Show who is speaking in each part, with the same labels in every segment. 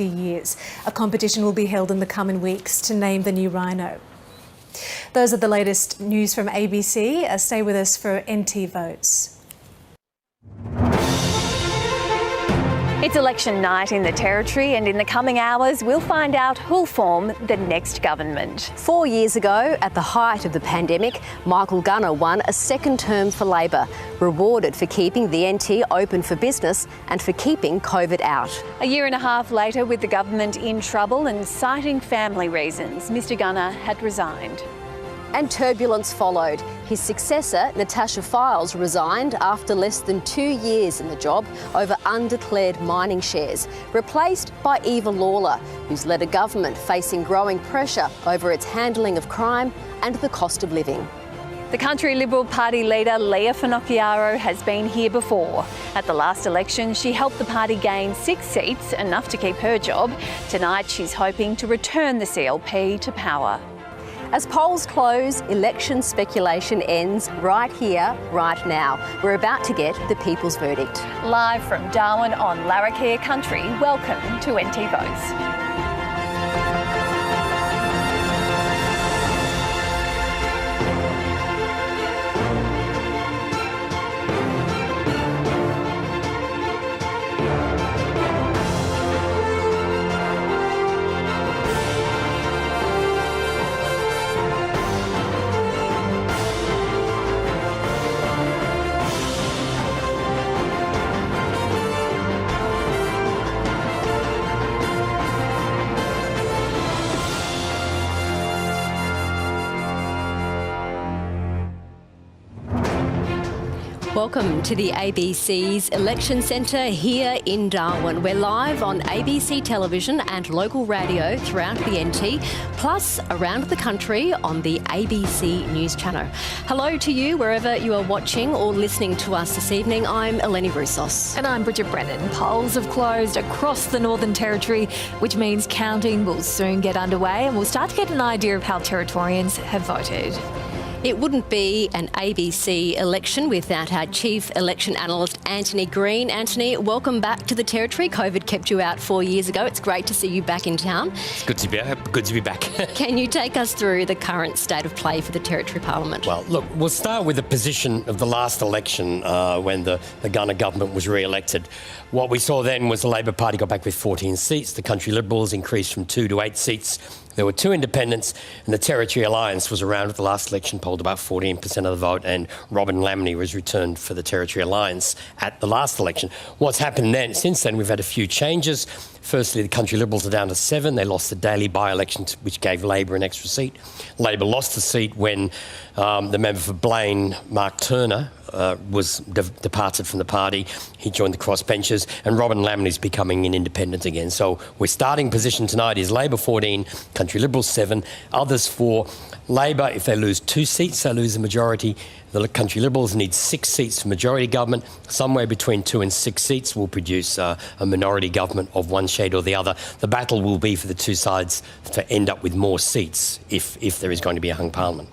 Speaker 1: years. A competition will be held in the coming weeks to name the new rhino. Those are the latest news from ABC. Stay with us for NT Votes.
Speaker 2: It's election night in the Territory, and in the coming hours we'll find out who'll form the next government.
Speaker 3: 4 years ago, at the height of the pandemic, Michael Gunner won a second term for Labor, rewarded for keeping the NT open for business and for keeping COVID out.
Speaker 2: A year and a half later, with the government in trouble and citing family reasons, Mr Gunner had resigned.
Speaker 3: And turbulence followed. His successor, Natasha Files, resigned after less than 2 years in the job over undeclared mining shares, replaced by Eva Lawler, who's led a government facing growing pressure over its handling of crime and the cost of living.
Speaker 2: The Country Liberal Party leader, Leah Finocchiaro, has been here before. At the last election, she helped the party gain 6 seats, enough to keep her job. Tonight, she's hoping to return the CLP to power.
Speaker 3: As polls close, election speculation ends right here, right now. We're about to get the people's verdict.
Speaker 2: Live from Darwin on Larrakia Country, welcome to NT Votes.
Speaker 3: Welcome to the ABC's Election Centre here in Darwin. We're live on ABC television and local radio throughout the NT, plus around the country on the ABC News Channel. Hello to you wherever you are watching or listening to us this evening. I'm Eleni Roussos.
Speaker 4: And I'm Bridget Brennan. Polls have closed across the Northern Territory, which means counting will soon get underway, and we'll start to get an idea of how Territorians have voted.
Speaker 3: It wouldn't be an ABC election without our Chief Election Analyst, Anthony Green. Anthony, welcome back to the Territory. COVID kept you out 4 years ago. It's great to see you back in town.
Speaker 5: It's good to be back.
Speaker 3: Can you take us through the current state of play for the Territory Parliament?
Speaker 5: Well, look, we'll start with the position of the last election when the Gunner government was re-elected. What we saw then was the Labor Party got back with 14 seats. The Country Liberals increased from 2 to 8 seats. There were 2 independents, and the Territory Alliance was around at the last election, polled about 14% of the vote, and Robin Lamney was returned for the Territory Alliance at the last election. What's happened then, since then, we've had a few changes. Firstly, the Country Liberals are down to 7. They lost the Daly by-election, which gave Labor an extra seat. Labor lost the seat when the member for Blaine, Mark Turner, was departed from the party. He joined the crossbenchers, and Robin Lamney's becoming an independent again. So we're starting position tonight is Labor 14, Country Liberals 7, others 4. Labor, if they lose 2 seats, they lose the majority. The Country Liberals need 6 seats for majority government. Somewhere between 2 and 6 seats will produce a minority government of one shade or the other. The battle will be for the 2 sides to end up with more seats if there is going to be a hung parliament.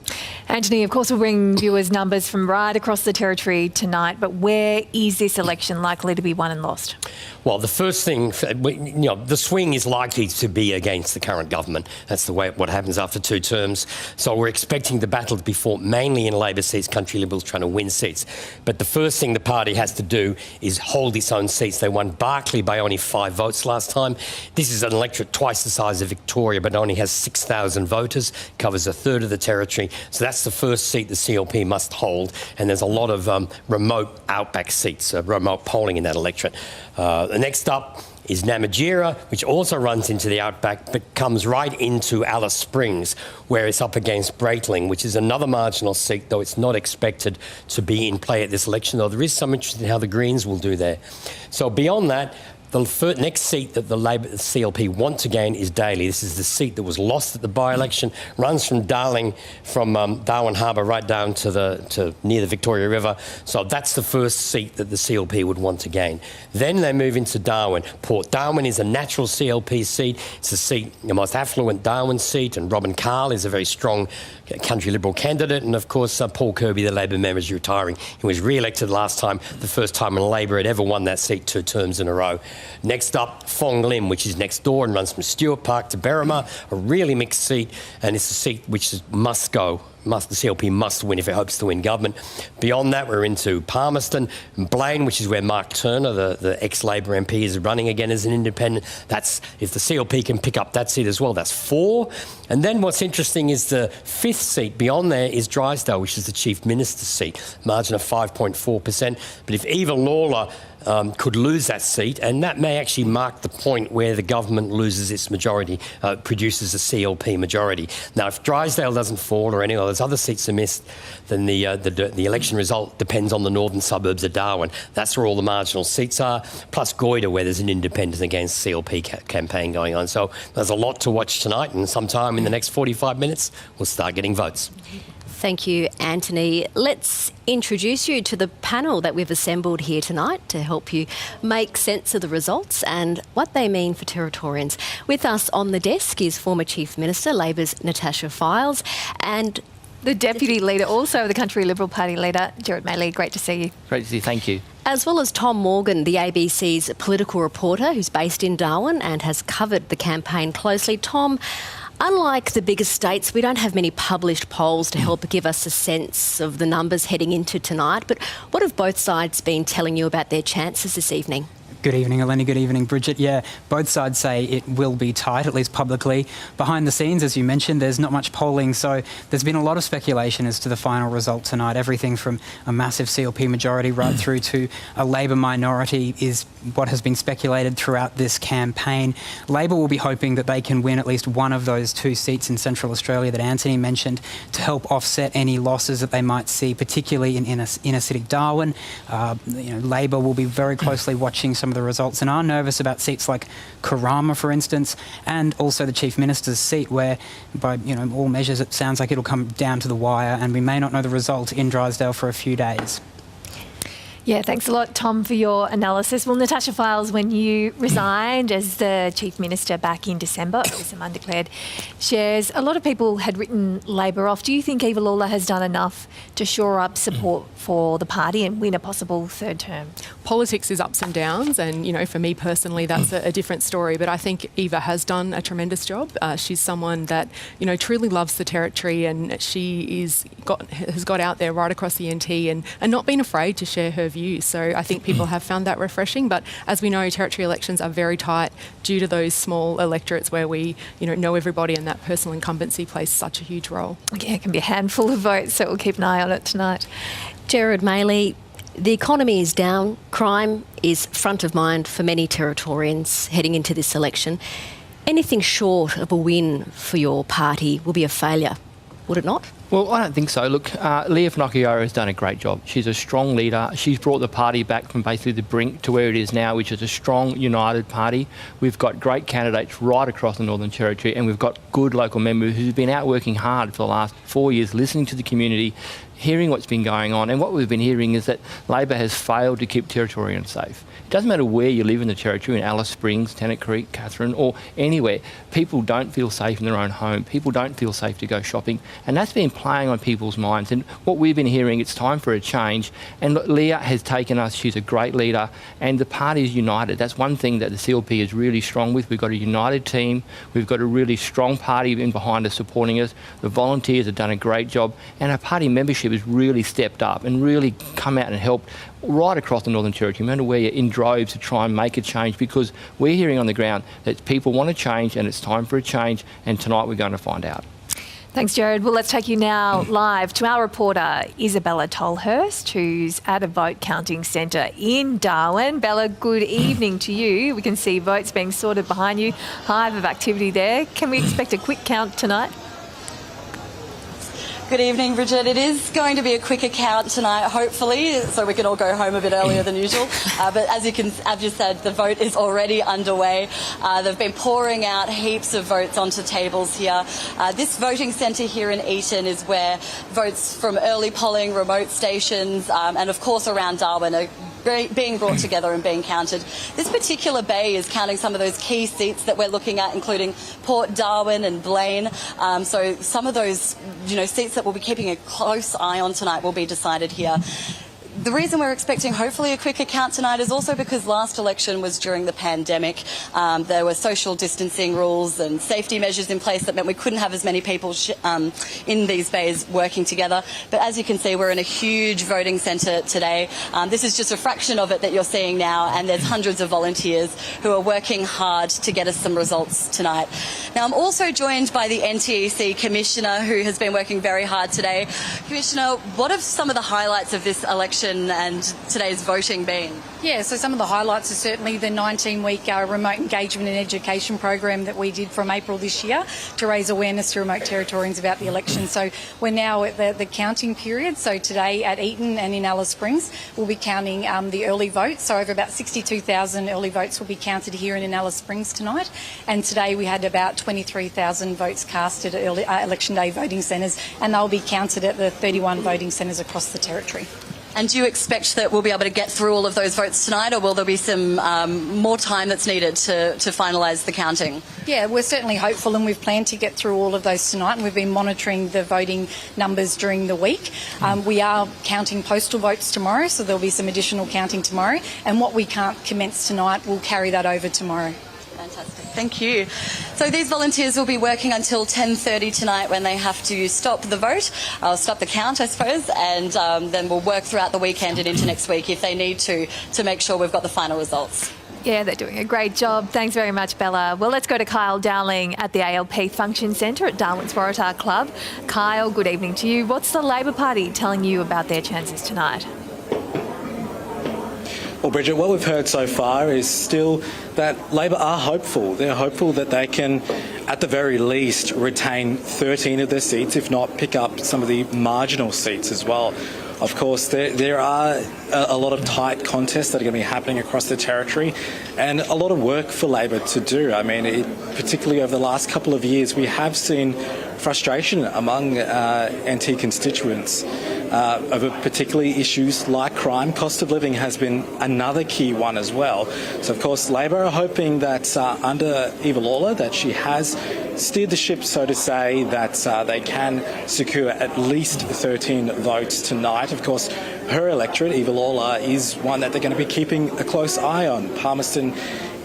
Speaker 4: Anthony, of course, we'll bring viewers numbers from right across the Territory tonight, but where is this election likely to be won and lost?
Speaker 5: Well, the first thing, the swing is likely to be against the current government. That's the way what happens after 2 terms. So we're expecting the battle to be fought mainly in Labor seats, Country Liberals trying to win seats. But the first thing the party has to do is hold its own seats. They won Barkly by only 5 votes last time. This is an electorate twice the size of Victoria, but only has 6,000 voters, covers a third of the territory. So that's the first seat the CLP must hold. And there's a lot of remote outback seats, remote polling in that electorate. The next up is Namatjira, which also runs into the outback, but comes right into Alice Springs, where it's up against Breitling, which is another marginal seat, though it's not expected to be in play at this election, though there is some interest in how the Greens will do there. So beyond that, the next seat that the CLP want to gain is Daly. This is the seat that was lost at the by-election, runs from Darwin Harbour right down to near the Victoria River. So that's the first seat that the CLP would want to gain. Then they move into Darwin. Port Darwin is a natural CLP seat. It's a seat, the most affluent Darwin seat, and Robin Carl is a very strong Country Liberal candidate. And of course, Paul Kirby, the Labor member, is retiring. He was re-elected last time, the first time in Labor had ever won that seat 2 terms in a row. Next up, Fong Lim, which is next door and runs from Stewart Park to Berrima, a really mixed seat, and it's a seat which must go. The CLP must win if it hopes to win government. Beyond that, we're into Palmerston and Blaine, which is where Mark Turner, the ex-Labor MP, is running again as an independent. That's if the CLP can pick up that seat as well. That's 4. And then what's interesting is the 5th seat beyond there is Drysdale, which is the Chief Minister's seat, margin of 5.4%. But if Eva Lawler could lose that seat, and that may actually mark the point where the government loses its majority, produces a CLP majority. Now, if Drysdale doesn't fall or any of those other seats are missed, then the election result depends on the northern suburbs of Darwin. That's where all the marginal seats are, plus Goyder, where there's an independent against CLP campaign going on. So there's a lot to watch tonight, and sometime in the next 45 minutes, we'll start getting votes.
Speaker 3: Thank you, Anthony. Let's introduce you to the panel that we've assembled here tonight to help you make sense of the results and what they mean for Territorians. With us on the desk is former Chief Minister, Labor's Natasha Fyles, and
Speaker 4: the Deputy Leader, also the Country Liberal Party Leader, Gerard Maley. Great to see you.
Speaker 6: Great to see you, thank you.
Speaker 3: As well as Tom Morgan, the ABC's political reporter who's based in Darwin and has covered the campaign closely. Tom, unlike the bigger states, we don't have many published polls to help give us a sense of the numbers heading into tonight. But what have both sides been telling you about their chances this evening?
Speaker 7: Good evening, Eleni. Good evening, Bridget. Yeah, both sides say it will be tight, at least publicly. Behind the scenes, as you mentioned, there's not much polling, so there's been a lot of speculation as to the final result tonight. Everything from a massive CLP majority right through to a Labor minority is what has been speculated throughout this campaign. Labor will be hoping that they can win at least one of those 2 seats in Central Australia that Anthony mentioned to help offset any losses that they might see, particularly in inner city Darwin. Labor will be very closely watching some of the results and are nervous about seats like Karama, for instance, and also the Chief Minister's seat, where by all measures it sounds like it'll come down to the wire, and we may not know the result in Drysdale for a few days.
Speaker 4: Yeah, thanks a lot, Tom, for your analysis. Well, Natasha Fyles, when you resigned as the Chief Minister back in December with some undeclared shares, a lot of people had written Labor off. Do you think Eva Lawler has done enough to shore up support for the party and win a possible 3rd term?
Speaker 8: Politics is ups and downs, and for me personally, that's a different story. But I think Eva has done a tremendous job. She's someone that truly loves the territory, and she has got out there right across the NT and not been afraid to share her views. So I think people have found that refreshing. But as we know, territory elections are very tight due to those small electorates where we know everybody, and that personal incumbency plays such a huge role.
Speaker 4: Yeah, it can be a handful of votes, so we'll keep an eye on it tonight.
Speaker 3: Gerard Maley, the economy is down. Crime is front of mind for many Territorians heading into this election. Anything short of a win for your party will be a failure, would it not?
Speaker 6: Well, I don't think so. Look, Leah Finocchiaro has done a great job. She's a strong leader. She's brought the party back from basically the brink to where it is now, which is a strong, united party. We've got great candidates right across the Northern Territory, and we've got good local members who've been out working hard for the last 4 years, listening to the community, hearing what's been going on. And what we've been hearing is that Labor has failed to keep Territorians safe. It doesn't matter where you live in the Territory, in Alice Springs, Tennant Creek, Katherine, or anywhere. People don't feel safe in their own home. People don't feel safe to go shopping. And that's been playing on people's minds. And what we've been hearing, it's time for a change. And look, Leah has taken us. She's a great leader. And the party is united. That's one thing that the CLP is really strong with. We've got a united team. We've got a really strong party in behind us supporting us. The volunteers have done a great job. And our party membership has really stepped up and really come out and helped right across the Northern Territory, no matter where you're, in droves to try and make a change, because we're hearing on the ground that people want to change and it's time for a change, and tonight we're going to find out.
Speaker 4: Thanks, Gerard. Well, let's take you now live to our reporter, Isabella Tolhurst, who's at a vote counting centre in Darwin. Bella, good evening to you. We can see votes being sorted behind you. Hive of activity there. Can we expect a quick count tonight?
Speaker 9: Good evening, Bridget. It is going to be a quicker count tonight, hopefully, so we can all go home a bit earlier than usual. But as you said, the vote is already underway. They've been pouring out heaps of votes onto tables here. This voting centre here in Eaton is where votes from early polling, remote stations, and of course around Darwin are being brought together and being counted. This particular bay is counting some of those key seats that we're looking at, including Port Darwin and Blaine. So some of those, seats that we'll be keeping a close eye on tonight will be decided here. The reason we're expecting hopefully a quicker count tonight is also because last election was during the pandemic. There were social distancing rules and safety measures in place that meant we couldn't have as many people in these bays working together. But as you can see, we're in a huge voting centre today. This is just a fraction of it that you're seeing now, and there's hundreds of volunteers who are working hard to get us some results tonight. Now, I'm also joined by the NTEC Commissioner, who has been working very hard today. Commissioner, what have some of the highlights of this election and today's voting been?
Speaker 10: Yeah, so some of the highlights are certainly the 19-week remote engagement and education program that we did from April this year to raise awareness to remote Territorians about the election. So we're now at the counting period. So today at Eaton and in Alice Springs, we'll be counting the early votes. So over about 62,000 early votes will be counted here in Alice Springs tonight. And today we had about 23,000 votes cast at early election day voting centres, and they'll be counted at the 31 voting centres across the territory.
Speaker 9: And do you expect that we'll be able to get through all of those votes tonight, or will there be some more time that's needed to finalise the counting?
Speaker 10: Yeah, we're certainly hopeful, and we've planned to get through all of those tonight, and we've been monitoring the voting numbers during the week. We are counting postal votes tomorrow, so there'll be some additional counting tomorrow, and what we can't commence tonight, we'll carry that over tomorrow.
Speaker 9: Fantastic. Thank you. So these volunteers will be working until 10:30 tonight when they have to stop the vote, stop the count, I suppose, and then we'll work throughout the weekend and into next week if they need to make sure we've got the final results.
Speaker 4: Yeah, they're doing a great job. Thanks very much, Bella. Well, let's go to Kyle Dowling at the ALP Function Centre at Darwin's Waratah Club. Kyle, good evening to you. What's the Labor Party telling you about their chances tonight?
Speaker 11: Well, Bridget, what we've heard so far is still that Labor are hopeful. They're hopeful that they can, at the very least, retain 13 of their seats, if not pick up some of the marginal seats as well. Of course, there are a lot of tight contests that are going to be happening across the territory, and a lot of work for Labor to do. I mean, particularly over the last couple of years, we have seen frustration among NT constituents over particularly issues like crime. Cost of living has been another key one as well. So, of course, Labor are hoping that under Eva Lawler, that she has steered the ship, so to say, that they can secure at least 13 votes tonight. Of course, her electorate, Eva Lawler, is one that they're going to be keeping a close eye on. Palmerston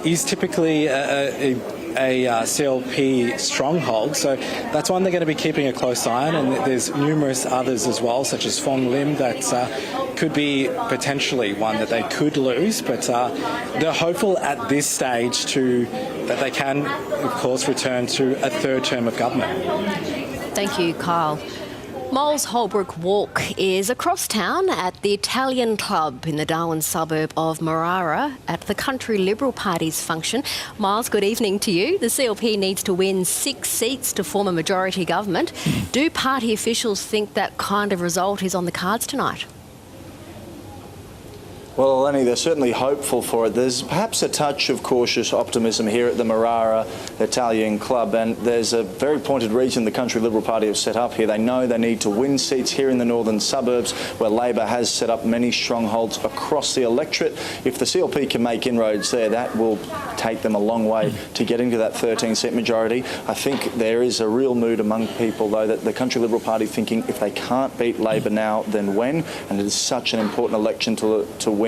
Speaker 11: is typically a CLP stronghold, so that's one they're going to be keeping a close eye on, and there's numerous others as well, such as Fong Lim, that could be potentially one that they could lose, but they're hopeful at this stage that they can, of course, return to a third term of government.
Speaker 3: Thank you, Kyle. Moles Holbrook Walk is across town at the Italian Club in the Darwin suburb of Marara at the Country Liberal Party's function. Miles, good evening to you. The CLP needs to win 6 seats to form a majority government. Do party officials think that kind of result is on the cards tonight?
Speaker 12: Well, Eleni, they're certainly hopeful for it. There's perhaps a touch of cautious optimism here at the Marara Italian Club, and there's a very pointed reason the Country Liberal Party have set up here. They know they need to win seats here in the northern suburbs, where Labor has set up many strongholds across the electorate. If the CLP can make inroads there, that will take them a long way to getting to that 13-seat majority. I think there is a real mood among people, though, that the Country Liberal Party thinking if they can't beat Labor now, then when? And it is such an important election to win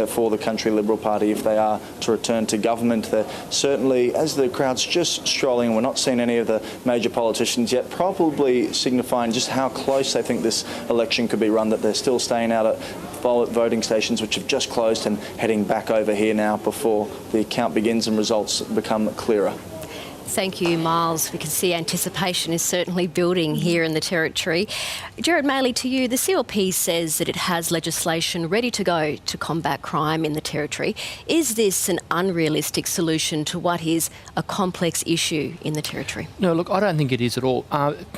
Speaker 12: for the Country Liberal Party if they are to return to government. They're certainly, as the crowd's just strolling, we're not seeing any of the major politicians yet, probably signifying just how close they think this election could be run, that they're still staying out at voting stations which have just closed and heading back over here now before the count begins and results become clearer.
Speaker 3: Thank you, Miles. We can see anticipation is certainly building here in the Territory. Gerard Maley, to you, the CLP says that it has legislation ready to go to combat crime in the Territory. Is this an unrealistic solution to what is a complex issue in the Territory?
Speaker 6: No, look, I don't think it is at all.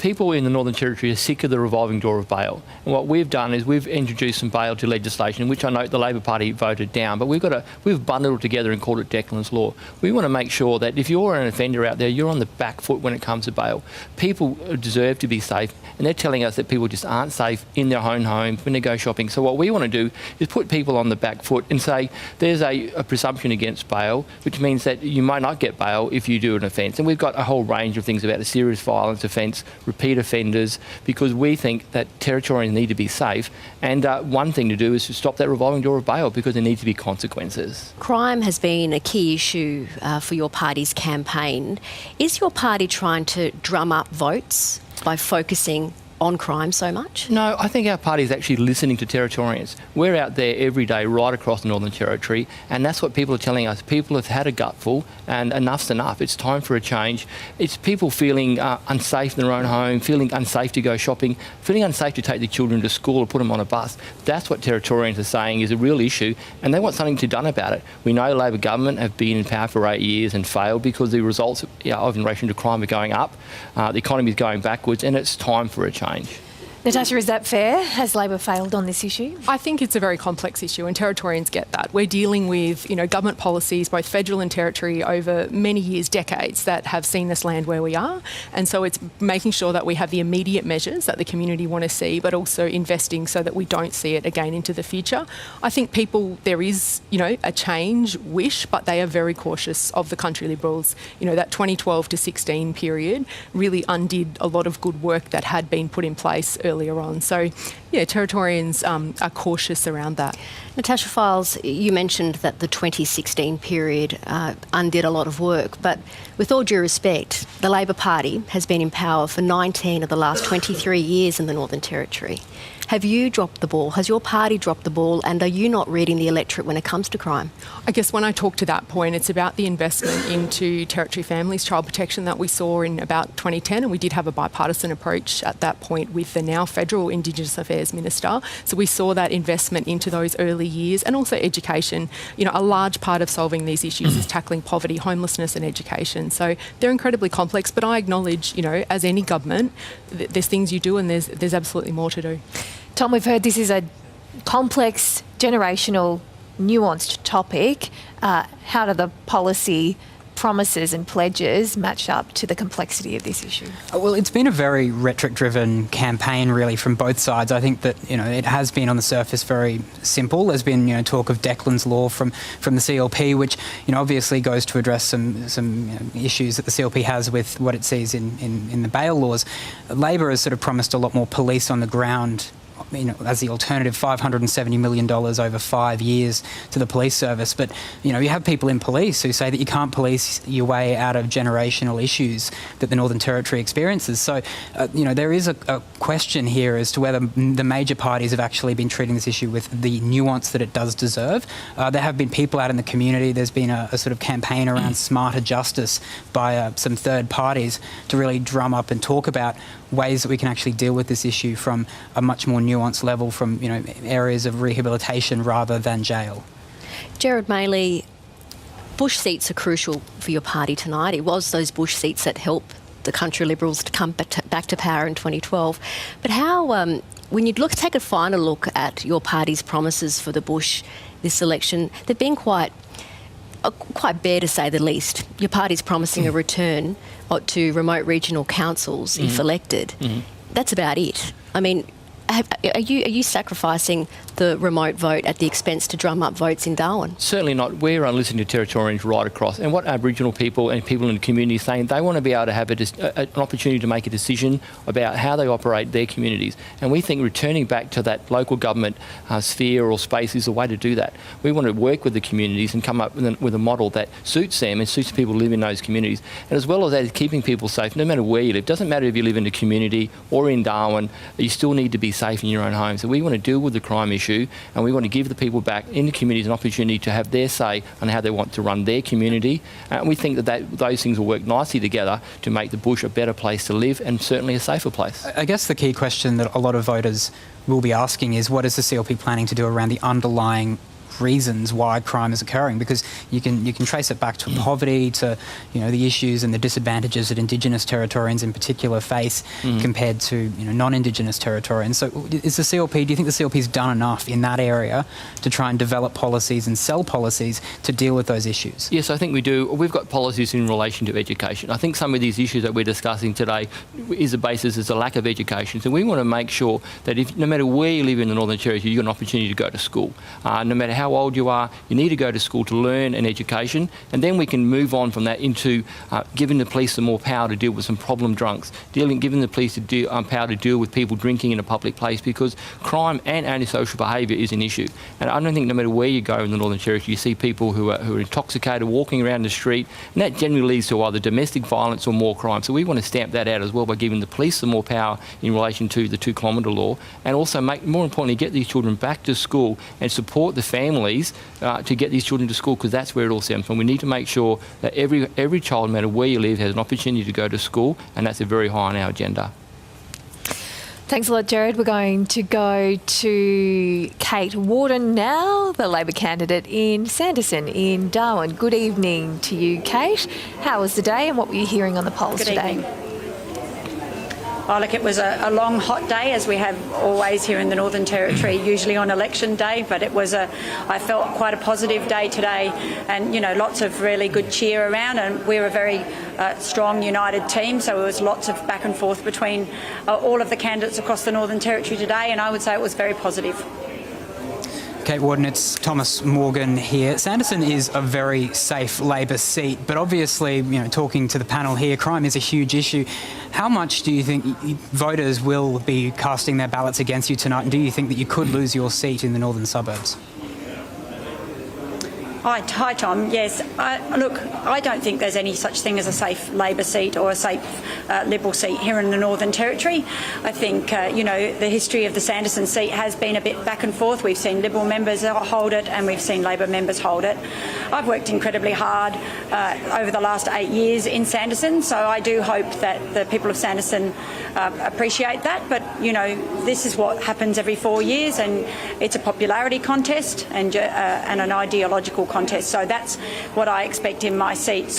Speaker 6: People in the Northern Territory are sick of the revolving door of bail. And what we've done is we've introduced some bail to legislation, which I know the Labor Party voted down, but we've bundled it together and called it Declan's Law. We want to make sure that if you're an offender out out there, you're on the back foot when it comes to bail. People deserve to be safe, and they're telling us that people just aren't safe in their own home when they go shopping. So what we want to do is put people on the back foot and say there's a presumption against bail, which means that you might not get bail if you do an offence. And we've got a whole range of things about a serious violence offence, repeat offenders, because we think that Territorians need to be safe. And one thing to do is to stop that revolving door of bail, because there need to be consequences.
Speaker 3: Crime has been a key issue for your party's campaign. Is your party trying to drum up votes by focusing on crime so much?
Speaker 6: No, I think our party is actually listening to Territorians. We're out there every day right across the Northern Territory, and that's what people are telling us. People have had a gutful, and enough's enough. It's time for a change. It's people feeling unsafe in their own home, feeling unsafe to go shopping, feeling unsafe to take their children to school or put them on a bus. That's what Territorians are saying is a real issue, and they want something to be done about it. We know Labor government have been in power for 8 years and failed because the results of in relation to crime are going up, the economy is going backwards, and it's time for a change.
Speaker 4: Natasha, is that fair? Has Labor failed on this issue?
Speaker 8: I think it's a very complex issue, and Territorians get that. We're dealing with, government policies, both federal and territory, over many years, decades, that have seen us land where we are. And so it's making sure that we have the immediate measures that the community want to see, but also investing so that we don't see it again into the future. I think there is, a change wish, but they are very cautious of the Country Liberals. That 2012 to 16 period really undid a lot of good work that had been put in place earlier on. So, Territorians are cautious around that.
Speaker 3: Natasha Files, you mentioned that the 2016 period undid a lot of work, but with all due respect, the Labor Party has been in power for 19 of the last 23 years in the Northern Territory. Have you dropped the ball? Has your party dropped the ball? And are you not reading the electorate when it comes to crime?
Speaker 8: I guess when I talk to that point, it's about the investment into Territory families, child protection that we saw in about 2010, and we did have a bipartisan approach at that point with the now federal Indigenous Affairs Minister. So we saw that investment into those early years, and also education. A large part of solving these issues is tackling poverty, homelessness and education. So they're incredibly complex, but I acknowledge, as any government, there's things you do and there's absolutely more to do.
Speaker 4: Tom, we've heard this is a complex, generational, nuanced topic. How do the policy promises and pledges match up to the complexity of this issue?
Speaker 7: Well, it's been a very rhetoric-driven campaign, really, from both sides. I think that it has been on the surface very simple. There's been talk of Declan's Law from the CLP, which obviously goes to address some issues that the CLP has with what it sees in the bail laws. Labor has sort of promised a lot more police on the ground, as the alternative, $570 million over 5 years to the police service. But, you have people in police who say that you can't police your way out of generational issues that the Northern Territory experiences. So, there is a question here as to whether the major parties have actually been treating this issue with the nuance that it does deserve. There have been people out in the community. There's been a sort of campaign around smarter justice by some third parties to really drum up and talk about ways that we can actually deal with this issue from a much more nuanced level, from areas of rehabilitation rather than jail.
Speaker 3: Gerard Maley, bush seats are crucial for your party tonight. It was those bush seats that helped the Country Liberals to come back to power in 2012. But how, when you take a final look at your party's promises for the bush this election, they've been quite bare, to say the least. Your party's promising a return to remote regional councils if elected. That's about it. I mean, are you sacrificing the remote vote at the expense to drum up votes in Darwin?
Speaker 6: Certainly not. We're listening to Territorians right across, and what Aboriginal people and people in the community are saying, they want to be able to have an opportunity to make a decision about how they operate their communities. And we think returning back to that local government sphere or space is a way to do that. We want to work with the communities and come up with a model that suits them and suits people who live in those communities. And as well as that, keeping people safe, no matter where you live. It doesn't matter if you live in a community or in Darwin, you still need to be safe in your own home. So we want to deal with the crime issue, and we want to give the people back in the communities an opportunity to have their say on how they want to run their community. And we think that those things will work nicely together to make the bush a better place to live and certainly a safer place.
Speaker 7: I guess the key question that a lot of voters will be asking is, what is the CLP planning to do around the underlying reasons why crime is occurring, because you can trace it back to poverty, to the issues and the disadvantages that Indigenous Territorians in particular face compared to non-Indigenous Territorians. So do you think the CLP's done enough in that area to try and develop policies and sell policies to deal with those issues?
Speaker 6: Yes, I think we do. We've got policies in relation to education. I think some of these issues that we're discussing today is the basis is a lack of education. So we want to make sure that no matter where you live in the Northern Territory, you've got an opportunity to go to school. No matter how old you are, you need to go to school to learn an education, and then we can move on from that into giving the police some more power to deal with some problem drunks, giving the police power to deal with people drinking in a public place, because crime and antisocial behaviour is an issue. And I don't think no matter where you go in the Northern Territory, you see people who are intoxicated walking around the street, and that generally leads to either domestic violence or more crime. So we want to stamp that out as well by giving the police some more power in relation to the 2 kilometre law, and also more importantly, get these children back to school and support the families to get these children to school, because that's where it all stems from. We need to make sure that every child, no matter where you live, has an opportunity to go to school, and that's very high on our agenda.
Speaker 4: Thanks a lot, Jared. We're going to go to Kate Warden now, the Labor candidate in Sanderson in Darwin. Good evening to you, Kate. How was the day and what were you hearing on the polls today?
Speaker 13: Good evening. Oh, look, it was a long, hot day, as we have always here in the Northern Territory, usually on election day, but I felt quite a positive day today, and, lots of really good cheer around, and we're a very strong, united team, so there was lots of back and forth between all of the candidates across the Northern Territory today, and I would say it was very positive.
Speaker 7: Kate Warden, it's Thomas Morgan here. Sanderson is a very safe Labor seat, but obviously, talking to the panel here, crime is a huge issue. How much do you think voters will be casting their ballots against you tonight, and do you think that you could lose your seat in the northern suburbs?
Speaker 13: Hi, Tom. Yes. Look, I don't think there's any such thing as a safe Labor seat or a safe Liberal seat here in the Northern Territory. I think, the history of the Sanderson seat has been a bit back and forth. We've seen Liberal members hold it and we've seen Labor members hold it. I've worked incredibly hard over the last 8 years in Sanderson, so I do hope that the people of Sanderson appreciate that. But, this is what happens every 4 years, and it's a popularity contest and an ideological contest. So that's what I expect in my seat.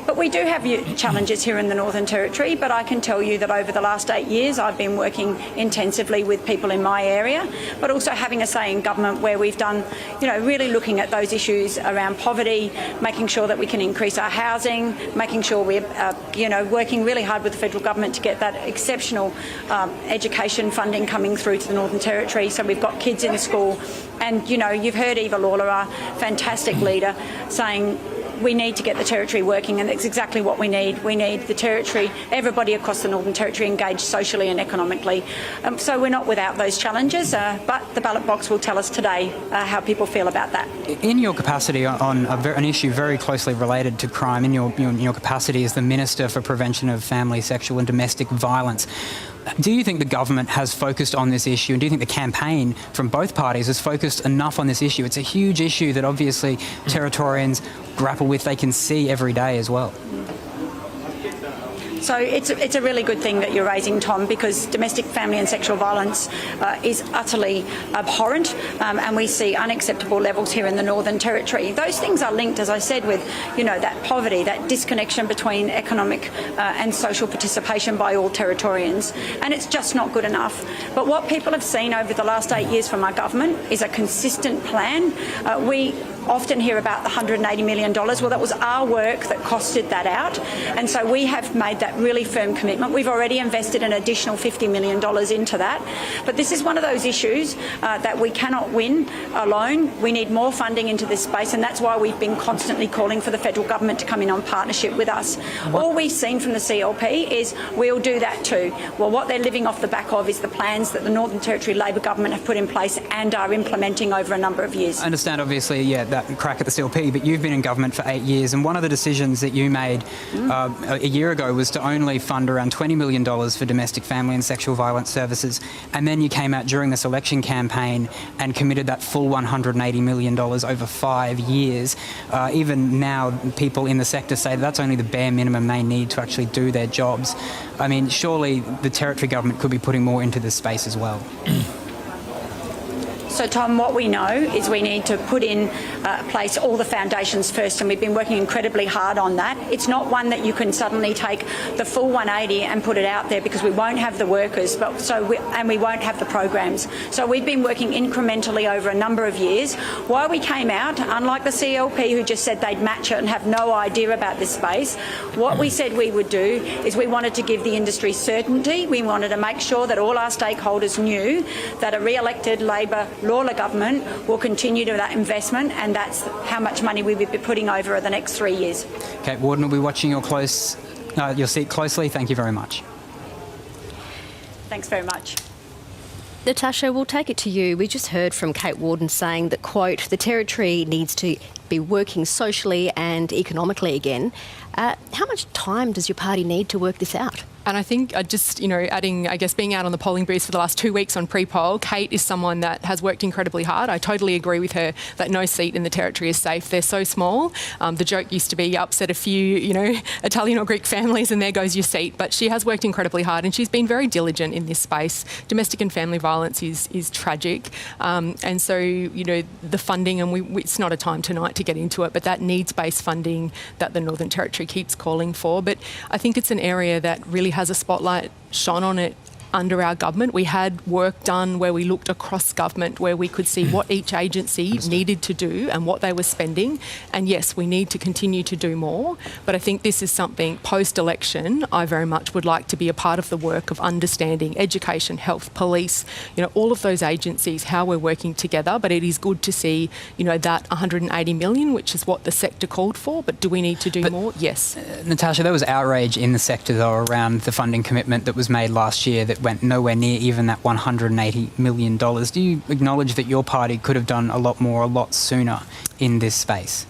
Speaker 13: But we do have challenges here in the Northern Territory, but I can tell you that over the last 8 years I've been working intensively with people in my area, but also having a say in government where we've done, really looking at those issues around poverty, making sure that we can increase our housing, making sure we're, working really hard with the federal government to get that exceptional education funding coming through to the Northern Territory. So we've got kids in the school, and, you've heard Eva Lawler, our fantastic leader, saying we need to get the Territory working, and that's exactly what we need. We need the Territory, everybody across the Northern Territory engaged socially and economically. So we're not without those challenges, but the ballot box will tell us today how people feel about that.
Speaker 7: In your capacity on an issue very closely related to crime, in your capacity as the Minister for Prevention of Family, Sexual and Domestic Violence, do you think the government has focused on this issue, and do you think the campaign from both parties has focused enough on this issue? It's a huge issue that obviously Territorians grapple with, they can see every day as well.
Speaker 13: So it's a really good thing that you're raising, Tom, because domestic, family and sexual violence is utterly abhorrent, and we see unacceptable levels here in the Northern Territory. Those things are linked, as I said, with that poverty, that disconnection between economic and social participation by all Territorians, and it's just not good enough. But what people have seen over the last 8 years from our government is a consistent plan. We often hear about the $180 million. Well, that was our work that costed that out, and so we have made that really firm commitment. We've already invested an additional $50 million into that, but this is one of those issues that we cannot win alone. We need more funding into this space, and that's why we've been constantly calling for the federal government to come in on partnership with us. All we've seen from the CLP is we'll do that too. Well, what they're living off the back of is the plans that the Northern Territory Labor government have put in place and are implementing over a number of years.
Speaker 7: I understand, obviously, that crack at the CLP, but you've been in government for 8 years, and one of the decisions that you made a year ago was to only fund around $20 million for domestic, family and sexual violence services, and then you came out during this election campaign and committed that full $180 million over 5 years. Even now, people in the sector say that's only the bare minimum they need to actually do their jobs. I mean, surely the Territory government could be putting more into this space as well.
Speaker 13: also, Tom, what we know is we need to put in place all the foundations first, and we've been working incredibly hard on that. It's not one that you can suddenly take the full 180 and put it out there, because we won't have the workers, and we won't have the programs. So we've been working incrementally over a number of years. Why we came out, unlike the CLP who just said they'd match it and have no idea about this space, what we said we would do is we wanted to give the industry certainty. We wanted to make sure that all our stakeholders knew that a re-elected Labor Lawler government will continue to that investment, and that's how much money we would be putting over the next 3 years.
Speaker 7: Kate Worden will be watching your seat closely. Thank you very much.
Speaker 13: Thanks very much.
Speaker 3: Natasha, we'll take it to you. We just heard from Kate Worden saying that, quote, the Territory needs to be working socially and economically again. How much time does your party need to work this out?
Speaker 8: And I think just, adding, I guess, being out on the polling booth for the last 2 weeks on pre-poll, Kate is someone that has worked incredibly hard. I totally agree with her that no seat in the Territory is safe. They're so small. The joke used to be upset a few, Italian or Greek families and there goes your seat. But she has worked incredibly hard and she's been very diligent in this space. Domestic and family violence is tragic. And so, the funding, and it's not a time tonight to get into it, but that needs-based funding that the Northern Territory keeps calling for. But I think it's an area that really has a spotlight shone on it under our government. We had work done where we looked across government, where we could see what each agency needed to do and what they were spending. And yes, we need to continue to do more. But I think this is something post-election I very much would like to be a part of the work of understanding education, health, police, all of those agencies, how we're working together. But it is good to see, that 180 million, which is what the sector called for. But do we need to do more? Yes.
Speaker 7: Natasha, there was outrage in the sector, though, around the funding commitment that was made last year that went nowhere near even that $180 million. Do you acknowledge that your party could have done a lot more, a lot sooner in this space?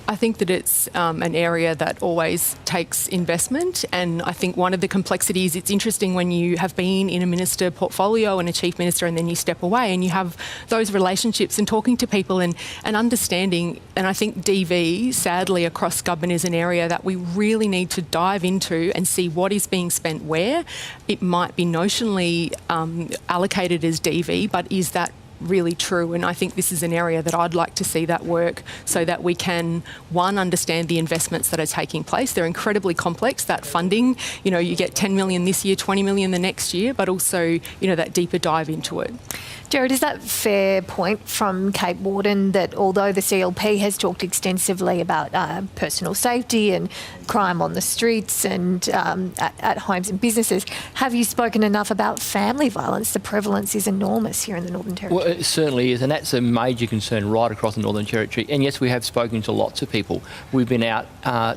Speaker 8: I think that it's an area that always takes investment, and I think one of the complexities, it's interesting when you have been in a minister portfolio and a chief minister and then you step away and you have those relationships and talking to people and understanding, and I think DV, sadly, across government is an area that we really need to dive into and see what is being spent where. It might be notionally allocated as DV, but is that really true? And I think this is an area that I'd like to see that work so that we can, one, understand the investments that are taking place. They're incredibly complex, that funding, you get 10 million this year, 20 million the next year, but also, that deeper dive into it.
Speaker 4: Jared, is that a fair point from Kate Worden that although the CLP has talked extensively about personal safety and crime on the streets and at homes and businesses, have you spoken enough about family violence? The prevalence is enormous here in the Northern Territory.
Speaker 6: Well, it certainly is, and that's a major concern right across the Northern Territory. And yes, we have spoken to lots of people. We've been out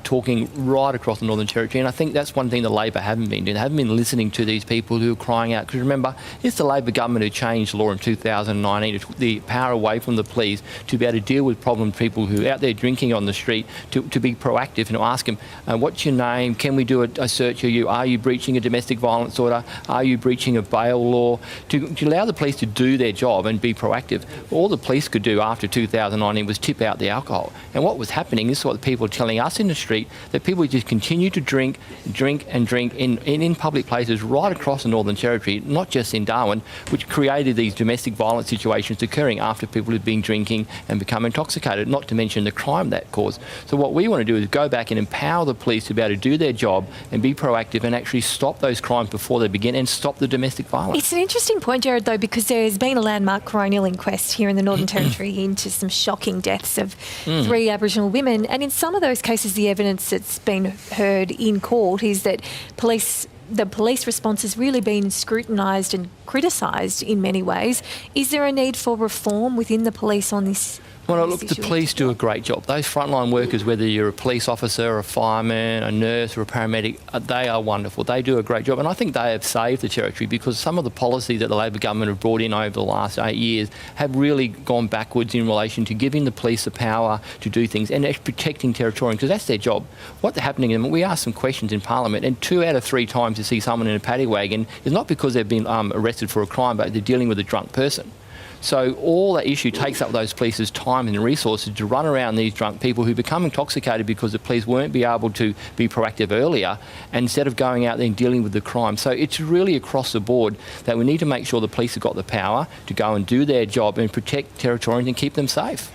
Speaker 6: talking right across the Northern Territory, and I think that's one thing the Labor haven't been doing. They haven't been listening to these people who are crying out. Because remember, it's the Labor government who changed the law in 2019, who took the power away from the police to be able to deal with problem people who are out there drinking on the street, to be proactive and to ask them, what's your name? Can we do a search of you? Are you breaching a domestic violence order? Are you breaching a bail law? To allow the police to do their job and be proactive. All the police could do after 2019 was tip out the alcohol. And what was happening, this is what the people are telling us in the street, that people just continue to drink in public places right across the Northern Territory, not just in Darwin, which created these domestic violence situations occurring after people had been drinking and become intoxicated, not to mention the crime that caused. So what we want to do is go back and empower the police to be able to do their job and be proactive and actually stop those crimes before they begin and stop the domestic violence.
Speaker 4: It's an interesting point, Jared, though, because there's been a landmark coronial inquest here in the Northern Territory into some shocking deaths of 3 Aboriginal women. And in some of those cases, the evidence that's been heard in court is that the police response has really been scrutinised and criticised in many ways. Is there a need for reform within the police on this?
Speaker 6: Well, look, the police do a great job. Those frontline workers, whether you're a police officer, a fireman, a nurse or a paramedic, they are wonderful. They do a great job. And I think they have saved the Territory because some of the policies that the Labor government have brought in over the last 8 years have really gone backwards in relation to giving the police the power to do things and actually protecting Territorians, because that's their job. What's happening, and we asked some questions in Parliament, and 2 out of 3 times you see someone in a paddy wagon is not because they've been arrested for a crime, but they're dealing with a drunk person. So all that issue takes up those police's time and resources to run around these drunk people who become intoxicated because the police weren't be able to be proactive earlier, and instead of going out there and dealing with the crime. So it's really across the board that we need to make sure the police have got the power to go and do their job and protect Territorians and keep them safe.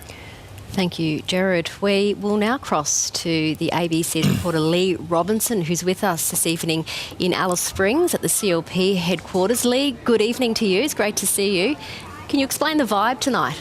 Speaker 3: Thank you, Gerard. We will now cross to the ABC's reporter Lee Robinson, who's with us this evening in Alice Springs at the CLP headquarters. Lee, good evening to you. It's great to see you. Can you explain the vibe tonight?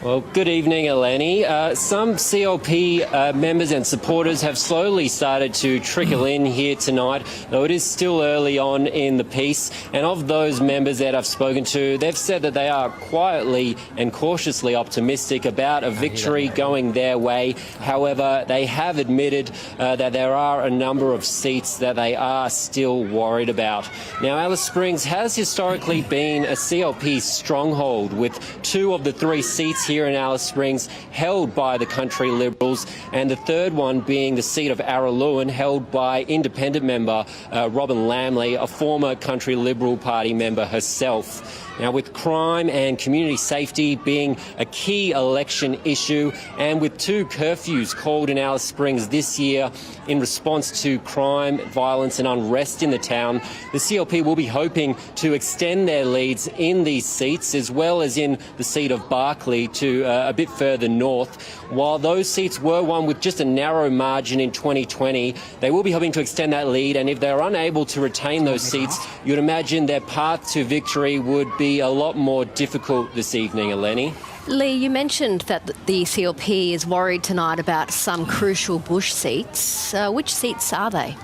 Speaker 14: Well, good evening, Eleni. Some CLP members and supporters have slowly started to trickle in here tonight, though it is still early on in the piece. And of those members that I've spoken to, they've said that they are quietly and cautiously optimistic about a victory going their way. However, they have admitted that there are a number of seats that they are still worried about. Now, Alice Springs has historically been a CLP stronghold, with 2 of the 3 seats here in Alice Springs held by the Country Liberals, and the third one being the seat of Araluen, held by independent member Robin Lamley, a former Country Liberal Party member herself. Now, with crime and community safety being a key election issue, and with 2 curfews called in Alice Springs this year in response to crime, violence and unrest in the town, the CLP will be hoping to extend their leads in these seats, as well as in the seat of Barkly to a bit further north. While those seats were won with just a narrow margin in 2020, they will be hoping to extend that lead, and if they're unable to retain those seats, you'd imagine their path to victory would be a lot more difficult this evening, Eleni.
Speaker 3: Lee, you mentioned that the CLP is worried tonight about some crucial bush seats. Which seats are they?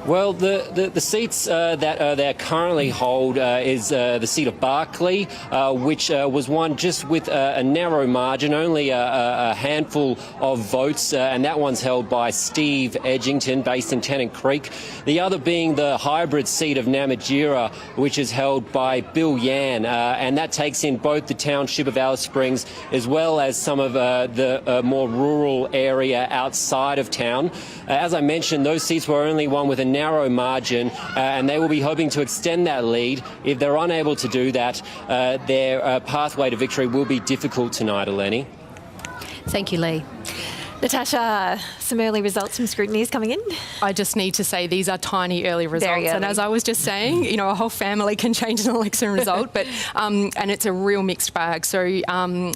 Speaker 14: Well, the seats that they currently hold is the seat of Barkly, which was won just with a narrow margin, only a handful of votes, and that one's held by Steve Edgington, based in Tennant Creek. The other being the hybrid seat of Namatjira, which is held by Bill Yan, and that takes in both the township of Alice Springs as well as some of the more rural area outside of town. As I mentioned, those seats were only won with a narrow margin, and they will be hoping to extend that lead. If they're unable to do that, their pathway to victory will be difficult tonight, Eleni.
Speaker 3: Thank you, Lee.
Speaker 4: Natasha, some early results from scrutiny is coming in.
Speaker 8: I just need to say these are tiny early results.
Speaker 4: Very early.
Speaker 8: And as I was just saying, you know, a whole family can change an election result, but and it's a real mixed bag. So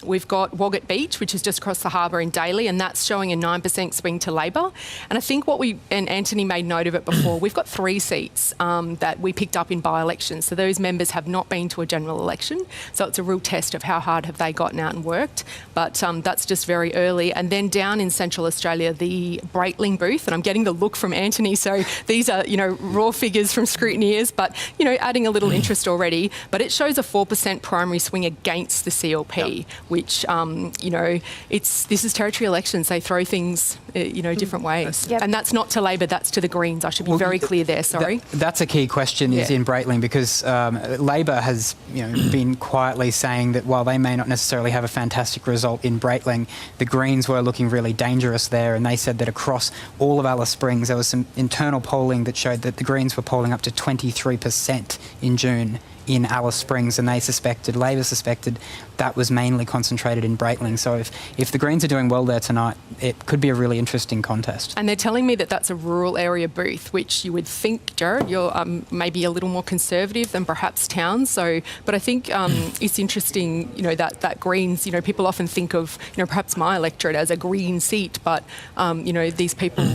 Speaker 8: we've got Waggat Beach, which is just across the harbour in Daly, and that's showing a 9% swing to Labor. And I think and Anthony made note of it before, we've got 3 seats that we picked up in by-elections. So those members have not been to a general election. So it's a real test of how hard have they gotten out and worked. But that's just very early. And then down in Central Australia, the Breitling booth, and I'm getting the look from Anthony, so these are, you know, raw figures from scrutineers, but, you know, adding a little interest already. But it shows a 4% primary swing against the CLP, which, you know, this is territory elections. They throw things, you know, different ways. And that's not to Labor, that's to the Greens. I should be very clear there, sorry.
Speaker 7: That's a key question is in Breitling, because Labor has, you know, been quietly saying that while they may not necessarily have a fantastic result in Breitling, the Greens were looking really dangerous there, and they said that across all of Alice Springs there was some internal polling that showed that the Greens were polling up to 23% in June in Alice Springs, and Labor suspected that was mainly concentrated in Breitling. So if the Greens are doing well there tonight, it could be a really interesting contest.
Speaker 8: And they're telling me that that's a rural area booth, which you would think, Gerard, you're maybe a little more conservative than perhaps towns. So, but I think it's interesting, you know, that Greens, you know, people often think of, you know, perhaps my electorate as a Green seat, but, you know, these people,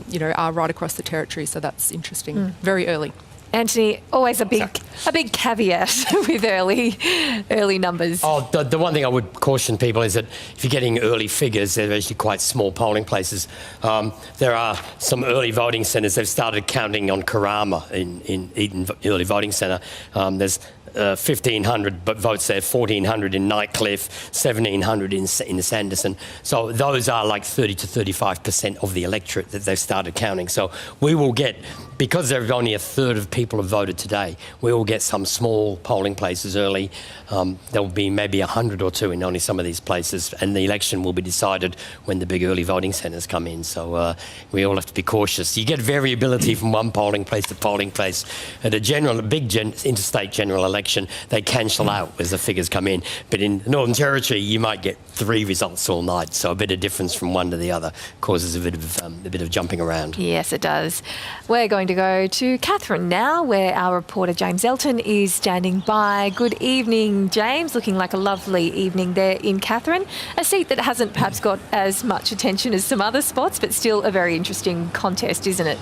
Speaker 8: you know, are right across the territory. So that's interesting. Very early.
Speaker 4: Anthony, always a big caveat with early numbers.
Speaker 5: Oh, the one thing I would caution people is that if you're getting early figures, they're actually quite small polling places. There are some early voting centres. They've started counting on Karama in Eden Early Voting Centre. There's 1,500 votes there, 1,400 in Nightcliff, 1,700 in Sanderson. So those are like 30 to 35% of the electorate that they've started counting. So we will get because there's only a third of people have voted today, we will get some small polling places early. There will be maybe 100 or two in only some of these places, and the election will be decided when the big early voting centres come in. So we all have to be cautious. You get variability from one polling place to polling place. At a big interstate general election, they cancel out as the figures come in. But in the Northern Territory, you might get 3 results all night. So a bit of difference from one to the other causes a bit of jumping around.
Speaker 4: Yes, it does. We're going to go to Katherine now, where our reporter James Elton is standing by. Good evening, James. Looking like a lovely evening there in Katherine. A seat that hasn't perhaps got as much attention as some other spots, but still a very interesting contest, isn't it?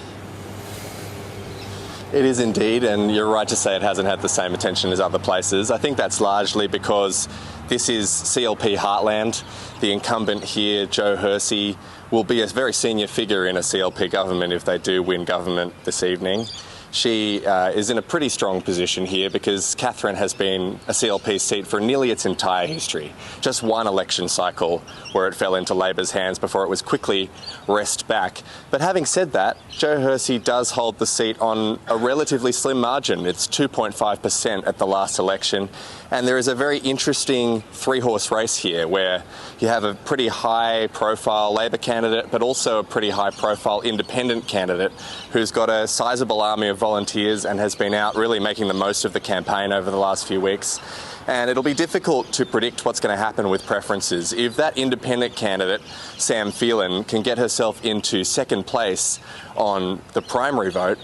Speaker 15: It is indeed, and you're right to say it hasn't had the same attention as other places. I think that's largely because this is CLP heartland. The incumbent here, Joe Hersey, will be a very senior figure in a CLP government if they do win government this evening. She is in a pretty strong position here because Katherine has been a CLP seat for nearly its entire history. Just one election cycle where it fell into Labor's hands before it was quickly wrested back. But having said that, Joe Hersey does hold the seat on a relatively slim margin. It's 2.5% at the last election. And there is a very interesting 3-horse race here where you have a pretty high-profile Labor candidate, but also a pretty high-profile independent candidate who's got a sizable army of volunteers and has been out really making the most of the campaign over the last few weeks. And it'll be difficult to predict what's going to happen with preferences. If that independent candidate, Sam Phelan, can get herself into second place on the primary vote,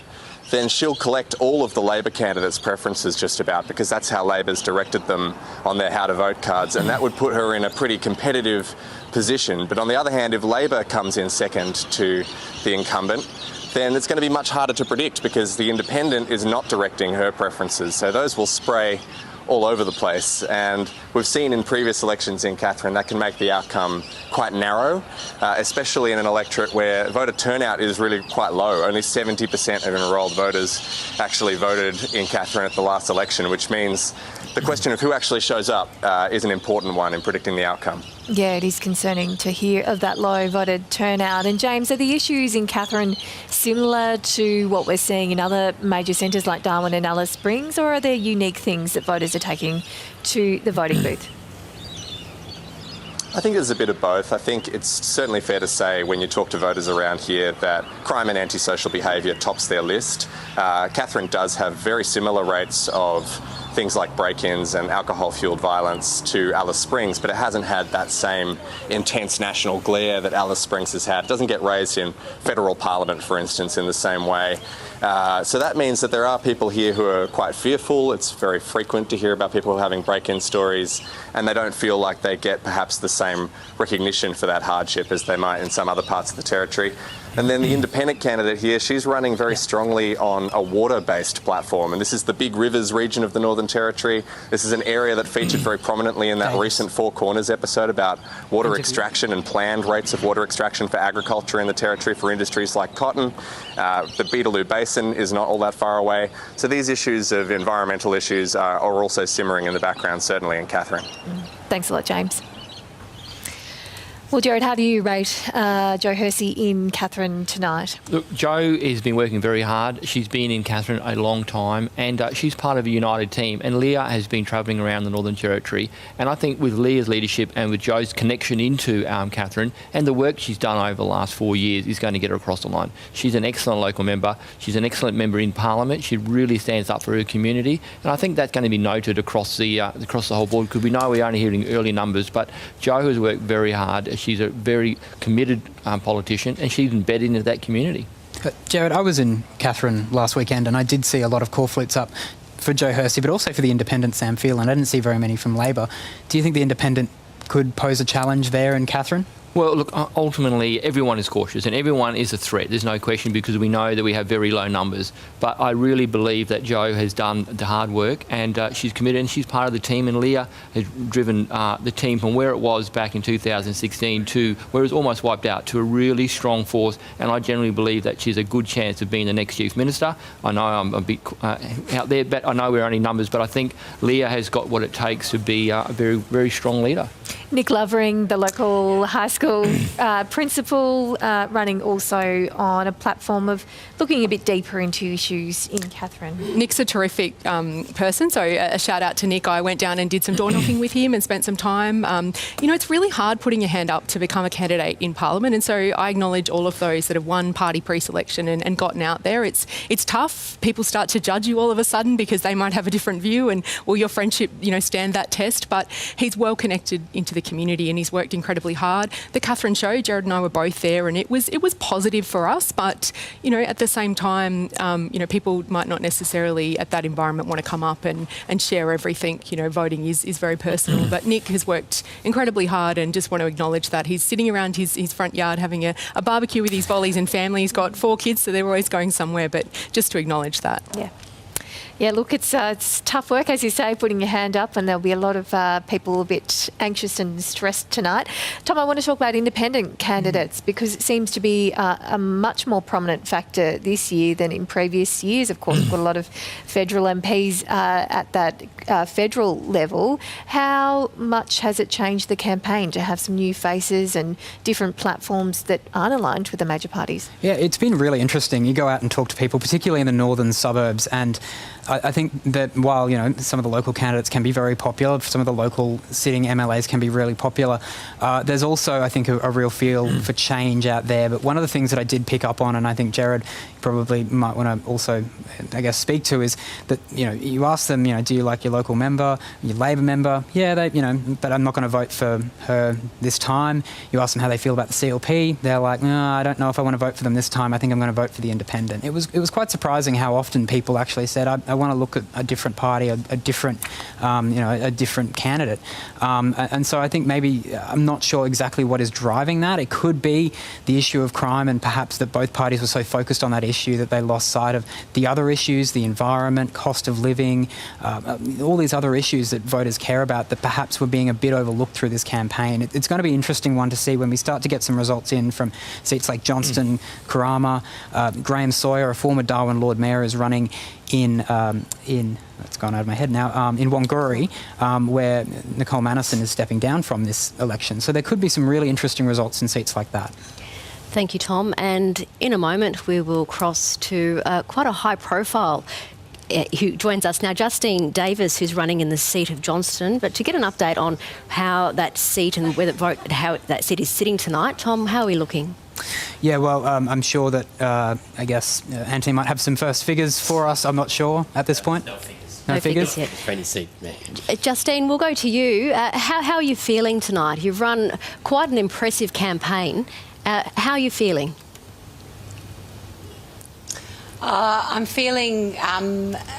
Speaker 15: then she'll collect all of the Labor candidates' preferences just about, because that's how Labor's directed them on their how to vote cards, and that would put her in a pretty competitive position. But on the other hand, if Labor comes in second to the incumbent, then it's going to be much harder to predict because the independent is not directing her preferences. So those will spray all over the place, and we've seen in previous elections in Katherine that can make the outcome quite narrow, especially in an electorate where voter turnout is really quite low. Only 70% of enrolled voters actually voted in Katherine at the last election, which means the question of who actually shows up is an important one in predicting the outcome.
Speaker 4: Yeah, it is concerning to hear of that low voter turnout. And James, are the issues in Katherine similar to what we're seeing in other major centres like Darwin and Alice Springs, or are there unique things that voters are taking to the voting booth?
Speaker 15: I think there's a bit of both. I think it's certainly fair to say when you talk to voters around here that crime and antisocial behaviour tops their list. Katherine does have very similar rates of things like break-ins and alcohol-fuelled violence to Alice Springs, but it hasn't had that same intense national glare that Alice Springs has had. It doesn't get raised in federal parliament, for instance, in the same way. So that means that there are people here who are quite fearful. It's very frequent to hear about people having break-in stories, and they don't feel like they get perhaps the same recognition for that hardship as they might in some other parts of the territory. And then the independent candidate here, she's running very strongly on a water-based platform. And this is the Big Rivers region of the Northern Territory. This is an area that featured very prominently in that recent Four Corners episode about water extraction and planned rates of water extraction for agriculture in the territory for industries like cotton. The Beetaloo Basin is not all that far away. So these issues of environmental issues are also simmering in the background, certainly in Katherine.
Speaker 4: Thanks a lot, James. Well, Jared, how do you rate Joe Hersey in Katherine tonight?
Speaker 6: Look, Jo has been working very hard. She's been in Katherine a long time, and she's part of a united team. And Leah has been travelling around the Northern Territory. And I think with Leah's leadership and with Jo's connection into Katherine and the work she's done over the last 4 years is going to get her across the line. She's an excellent local member. She's an excellent member in Parliament. She really stands up for her community. And I think that's going to be noted across the whole board, because we know we're only hearing early numbers, but Jo has worked very hard. She's a very committed politician, and she's embedded into that community.
Speaker 7: Jared, I was in Katherine last weekend and I did see a lot of corflutes up for Joe Hersey, but also for the independent Sam Phelan. I didn't see very many from Labor. Do you think the independent could pose a challenge there in Katherine?
Speaker 6: Well, look, ultimately, everyone is cautious and everyone is a threat. There's no question, because we know that we have very low numbers. But I really believe that Jo has done the hard work, and she's committed, and she's part of the team. And Leah has driven the team from where it was back in 2016 to where it was almost wiped out, to a really strong force. And I generally believe that she's a good chance of being the next Chief Minister. I know I'm a bit out there, but I know we're only numbers. But I think Leah has got what it takes to be a very, very strong leader.
Speaker 4: Nick Lovering, the local high school principal, running also on a platform of looking a bit deeper into issues in Katherine.
Speaker 8: Nick's a terrific person, so a shout out to Nick. I went down and did some door knocking with him and spent some time. It's really hard putting your hand up to become a candidate in Parliament, and so I acknowledge all of those that have won party pre-selection and gotten out there. It's tough. People start to judge you all of a sudden because they might have a different view, and will your friendship, stand that test? But he's well connected into the community and he's worked incredibly hard. The Katherine show, Jared and I were both there, and it was positive for us. But at the same time, people might not necessarily at that environment want to come up and share everything. Voting is very personal. But Nick has worked incredibly hard, and just want to acknowledge that. He's sitting around his front yard having a barbecue with his volleys and family. He's got 4 kids, so they're always going somewhere. But just to acknowledge that.
Speaker 4: Yeah, look, it's tough work, as you say, putting your hand up, and there'll be a lot of people a bit anxious and stressed tonight. Tom, I want to talk about independent candidates because it seems to be a much more prominent factor this year than in previous years. Of course, we've got a lot of federal MPs at that federal level. How much has it changed the campaign to have some new faces and different platforms that aren't aligned with the major parties?
Speaker 7: Yeah, it's been really interesting. You go out and talk to people, particularly in the northern suburbs, and I think that while, some of the local candidates can be very popular, some of the local sitting MLAs can be really popular, there's also, I think, a real feel for change out there. But one of the things that I did pick up on, and I think Jared probably might want to also, speak to, is that, you ask them, do you like your local member, your Labor member? Yeah, but I'm not going to vote for her this time. You ask them how they feel about the CLP. They're like, no, I don't know if I want to vote for them this time. I think I'm going to vote for the independent. It was quite surprising how often people actually said, I want to look at a different party, a different, a different candidate. And so I think maybe, I'm not sure exactly what is driving that. It could be the issue of crime, and perhaps that both parties were so focused on that issue that they lost sight of the other issues, the environment, cost of living, all these other issues that voters care about that perhaps were being a bit overlooked through this campaign. It's going to be an interesting one to see when we start to get some results in from seats like Johnston, Kurrama. Graham Sawyer, a former Darwin Lord Mayor, is running in it's gone out of my head now, in Wanguri, where Nicole Mannison is stepping down from this election. So there could be some really interesting results in seats like that.
Speaker 3: Thank you, Tom. And in a moment, we will cross to quite a high profile who joins us now, Justine Davis, who's running in the seat of Johnston. But to get an update on how that seat and how that seat is sitting tonight, Tom, how are we looking?
Speaker 7: Yeah, well, I'm sure that, Anthony might have some first figures for us. I'm not sure at this point.
Speaker 5: No figures.
Speaker 7: No figures
Speaker 3: yet.
Speaker 5: For any seat.
Speaker 3: Justine, we'll go to you. How are you feeling tonight? You've run quite an impressive campaign. How are you feeling?
Speaker 16: I'm feeling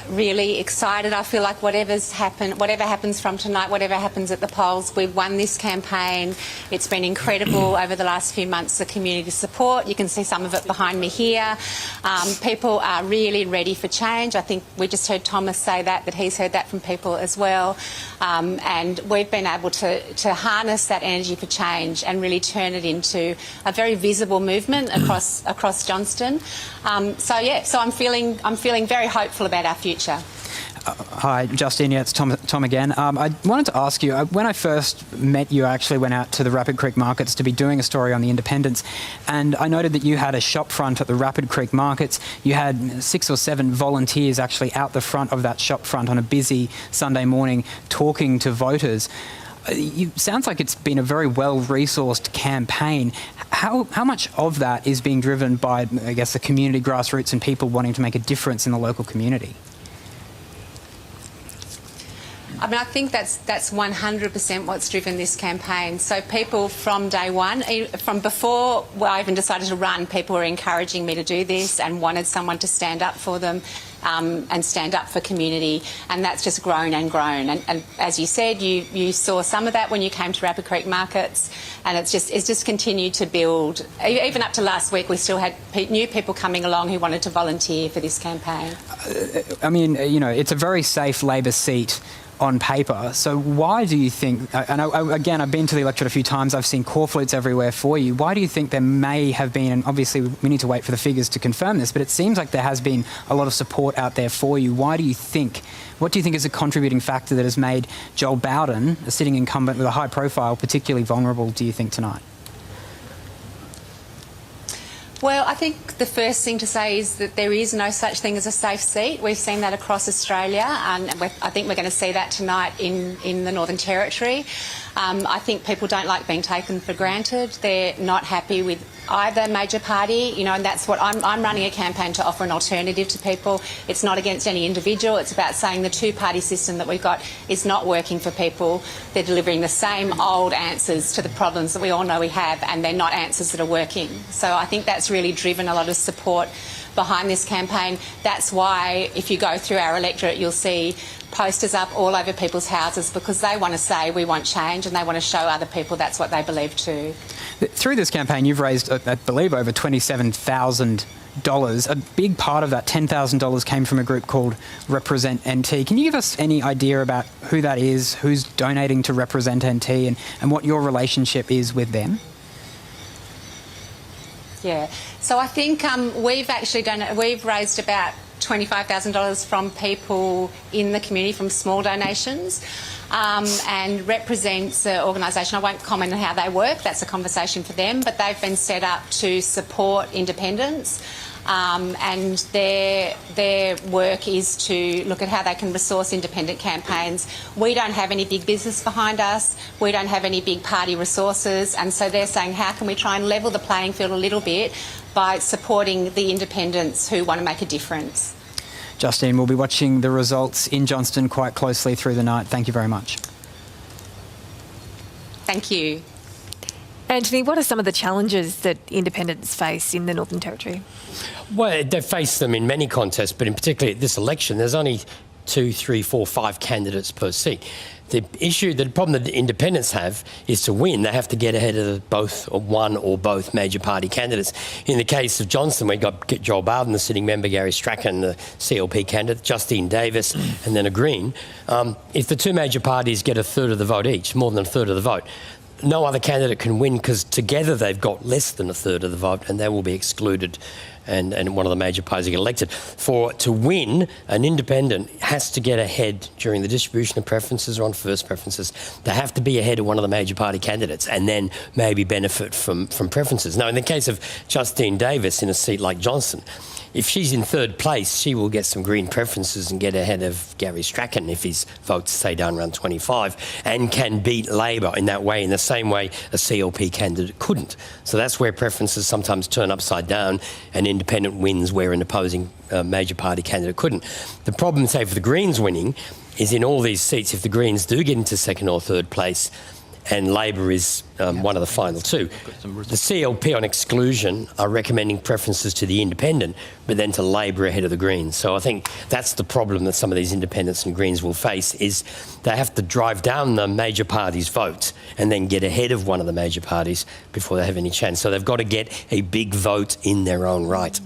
Speaker 16: really excited. I feel like whatever happens from tonight, whatever happens at the polls, we've won this campaign. It's been incredible over the last few months, the community support. You can see some of it behind me here. People are really ready for change. I think we just heard Thomas say that he's heard that from people as well. And we've been able to harness that energy for change and really turn it into a very visible movement across Johnston. So I'm feeling very hopeful about our future.
Speaker 7: Hi, Justine. Yeah, it's Tom again. I wanted to ask you, when I first met you, I actually went out to the Rapid Creek markets to be doing a story on the independents, and I noted that you had a shop front at the Rapid Creek markets. You had 6 or 7 volunteers actually out the front of that shop front on a busy Sunday morning talking to voters. Sounds like it's been a very well-resourced campaign. How much of that is being driven by, the community grassroots and people wanting to make a difference in the local community?
Speaker 16: I think that's 100% what's driven this campaign. So people from day one, from before I even decided to run, people were encouraging me to do this and wanted someone to stand up for them and stand up for community, and that's just grown and grown. And as you said, you saw some of that when you came to Rapid Creek markets, and it's just continued to build. Even up to last week, we still had new people coming along who wanted to volunteer for this campaign.
Speaker 7: It's a very safe Labor seat on paper. So why do you think, and again, I've been to the electorate a few times, I've seen corflutes everywhere for you. Why do you think there may have been, and obviously we need to wait for the figures to confirm this, but it seems like there has been a lot of support out there for you. What do you think is a contributing factor that has made Joel Bowden, a sitting incumbent with a high profile, particularly vulnerable, do you think, tonight?
Speaker 16: Well, I think the first thing to say is that there is no such thing as a safe seat. We've seen that across Australia, and I think we're going to see that tonight in the Northern Territory. I think people don't like being taken for granted. They're not happy with either major party, and that's what I'm running a campaign to offer an alternative to people. It's not against any individual. It's about saying the two-party system that we've got is not working for people. They're delivering the same old answers to the problems that we all know we have, and they're not answers that are working. So I think that's really driven a lot of support behind this campaign. That's why if you go through our electorate, you'll see posters up all over people's houses, because they want to say we want change, and they want to show other people that's what they believe too.
Speaker 7: Through this campaign, you've raised, I believe, over $27,000. A big part of that, $10,000, came from a group called Represent NT. Can you give us any idea about who that is, who's donating to Represent NT, and what your relationship is with them?
Speaker 16: Yeah, so I think we've raised about $25,000 from people in the community, from small donations, and Represent's an organisation. I won't comment on how they work, that's a conversation for them, but they've been set up to support independents, and their work is to look at how they can resource independent campaigns. We don't have any big business behind us, we don't have any big party resources, and so they're saying how can we try and level the playing field a little bit by supporting the independents who want to make a difference.
Speaker 7: Justine, we'll be watching the results in Johnston quite closely through the night. Thank you very much.
Speaker 16: Thank you.
Speaker 4: Anthony, what are some of the challenges that independents face in the Northern Territory?
Speaker 5: Well, they face them in many contests, but in particular at this election, there's only 2, 3, 4, 5 candidates per seat. The problem that the independents have is to win, they have to get ahead of both or one or both major party candidates. In the case of Johnston, we got Joel Bowden, the sitting member, Gary Strachan, the CLP candidate, Justine Davis, and then a Green. If the two major parties get a third of the vote each, more than a third of the vote, no other candidate can win because together they've got less than a third of the vote, and they will be excluded, and one of the major parties will get elected. To win, an independent has to get ahead during the distribution of preferences or on first preferences. They have to be ahead of one of the major party candidates and then maybe benefit from preferences. Now, in the case of Justine Davis in a seat like Johnston, if she's in third place, she will get some Green preferences and get ahead of Gary Strachan if his votes stay down around 25, and can beat Labor in that way, in the same way a CLP candidate couldn't. So that's where preferences sometimes turn upside down. An independent wins where an opposing major party candidate couldn't. The problem, say, for the Greens winning is in all these seats, if the Greens do get into second or third place, and Labor is one of the final two, the CLP on exclusion are recommending preferences to the independent, but then to Labor ahead of the Greens. So I think that's the problem that some of these independents and Greens will face, is they have to drive down the major parties' votes and then get ahead of one of the major parties before they have any chance. So they've got to get a big vote in their own right.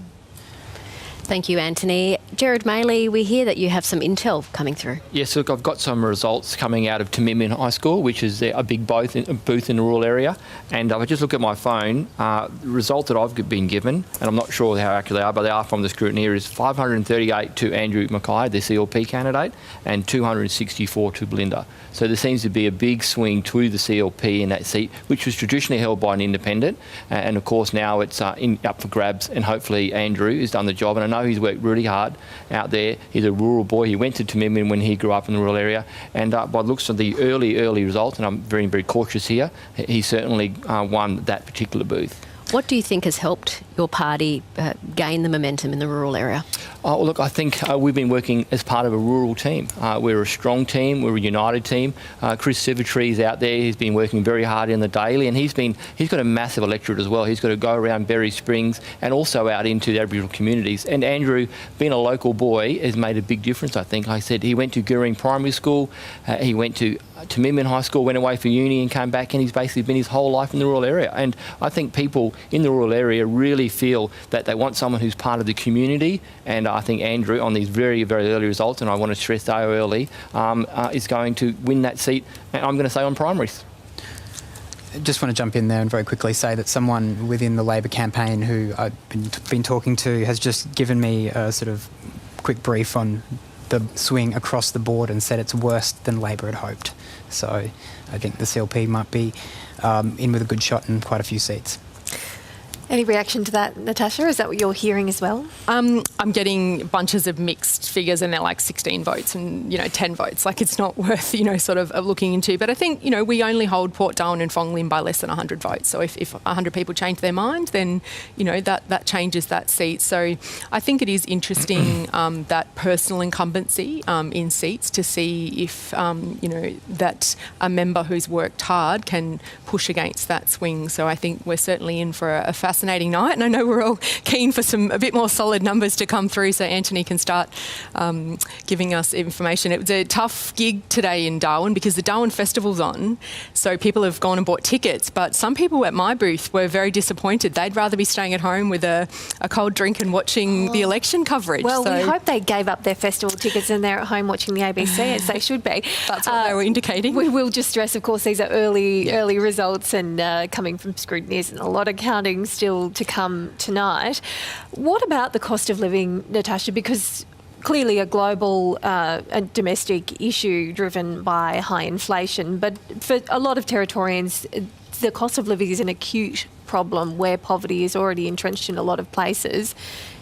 Speaker 3: Thank you, Anthony. Gerard Maley, we hear that you have some intel coming through.
Speaker 6: Yes, look, I've got some results coming out of Timimmin High School, which is a big booth in the rural area. And I just look at my phone, the result that I've been given, and I'm not sure how accurate they are, but they are from the scrutineer, is 538 to Andrew Mackay, the CLP candidate, and 264 to Belinda. So there seems to be a big swing to the CLP in that seat, which was traditionally held by an independent. And of course now it's up for grabs, and hopefully Andrew has done the job. And I know he's worked really hard out there. He's a rural boy. He went to Timimmin when he grew up in the rural area. And by the looks of the early results, and I'm very, very cautious here, he certainly won that particular booth.
Speaker 3: What do you think has helped your party gain the momentum in the rural area?
Speaker 6: Oh, look, I think we've been working as part of a rural team. We're a strong team. We're a united team. Chris Sivitry is out there. He's been working very hard in the daily, and he's got a massive electorate as well. He's got to go around Berry Springs and also out into the Aboriginal communities. And Andrew, being a local boy, has made a big difference, I think. Like I said, he went to Goering Primary School. He went to to Midman High School, went away for uni and came back, and he's basically been his whole life in the rural area. And I think people in the rural area really feel that they want someone who's part of the community, and I think Andrew, on these very, very early results, and I want to stress they are early, is going to win that seat, and I'm going to say on primaries.
Speaker 7: Just want to jump in there and very quickly say that someone within the Labor campaign who I've been talking to has just given me a sort of quick brief on the swing across the board and said it's worse than Labor had hoped. So I think the CLP might be in with a good shot in quite a few seats.
Speaker 4: Any reaction to that, Natasha? Is that what you're hearing as well?
Speaker 8: I'm getting bunches of mixed figures, and they're like 16 votes and 10 votes. Like, it's not worth sort of looking into. But I think we only hold Port Darwin and Fong Lim by less than 100 votes. So if 100 people change their mind, then that changes that seat. So I think it is interesting that personal incumbency in seats to see if that a member who's worked hard can push against that swing. So I think we're certainly in for a fascinating night, and I know we're all keen for a bit more solid numbers to come through so Anthony can start giving us information. It was a tough gig today in Darwin because the Darwin Festival's on, so people have gone and bought tickets, but some people at my booth were very disappointed. They'd rather be staying at home with a cold drink and watching the election coverage.
Speaker 4: Well, we hope they gave up their festival tickets and they're at home watching the ABC, as they should be.
Speaker 8: That's what they were indicating.
Speaker 4: We will just stress, of course, these are early results and coming from scrutineers, and a lot of counting still to come tonight. What about the cost of living, Natasha? Because clearly a global and domestic issue driven by high inflation, but for a lot of Territorians, the cost of living is an acute problem where poverty is already entrenched in a lot of places.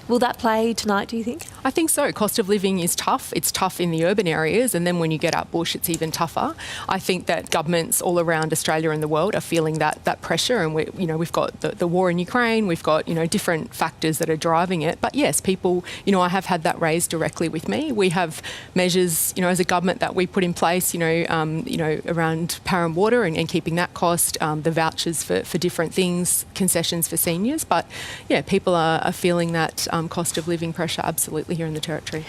Speaker 4: Will that play tonight, do you think?
Speaker 8: I think so. Cost of living is tough. It's tough in the urban areas, and then when you get out bush, it's even tougher. I think that governments all around Australia and the world are feeling that pressure, and we've got the war in Ukraine, we've got different factors that are driving it. But yes, people, I have had that raised directly with me. We have measures, as a government that we put in place, around power and water and keeping that cost, the vouchers for different things, concessions for seniors. But yeah, people are feeling that cost of living pressure absolutely here in the Territory.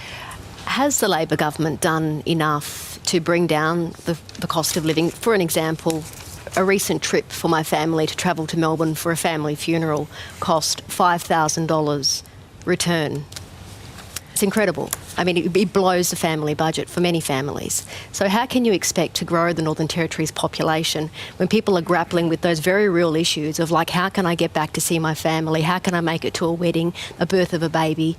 Speaker 3: Has the Labor government done enough to bring down the cost of living? For an example, a recent trip for my family to travel to Melbourne for a family funeral cost $5,000 return. It's incredible. I mean, it blows the family budget for many families. So how can you expect to grow the Northern Territory's population when people are grappling with those very real issues of like, how can I get back to see my family? How can I make it to a wedding, a birth of a baby?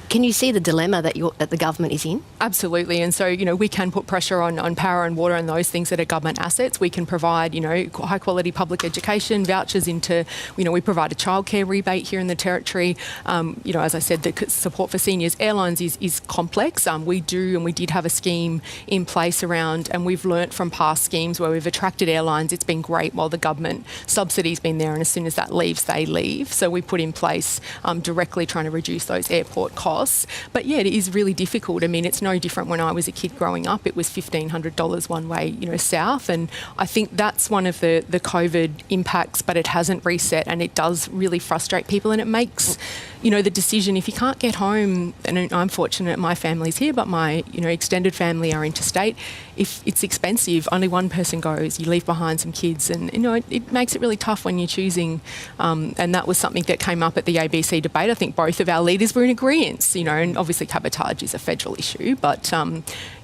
Speaker 3: Can you see the dilemma that the government is in?
Speaker 8: Absolutely. And so, we can put pressure on power and water and those things that are government assets. We can provide, high quality public education, vouchers into, we provide a childcare rebate here in the Territory. As I said, the support for seniors airlines is complex. We did have a scheme in place around, and we've learnt from past schemes where we've attracted airlines. It's been great while the government subsidy's been there, and as soon as that leaves, they leave. So we put in place directly trying to reduce those airport costs. But yeah, it is really difficult. I mean, it's no different when I was a kid growing up. It was $1,500 one way, south. And I think that's one of the COVID impacts, but it hasn't reset, and it does really frustrate people. And it makes, the decision, if you can't get home, and I'm fortunate my family's here, but my, extended family are interstate. If it's expensive, only one person goes, you leave behind some kids, and, it makes it really tough when you're choosing. And that was something that came up at the ABC debate. I think both of our leaders were in agreement, and obviously cabotage is a federal issue, but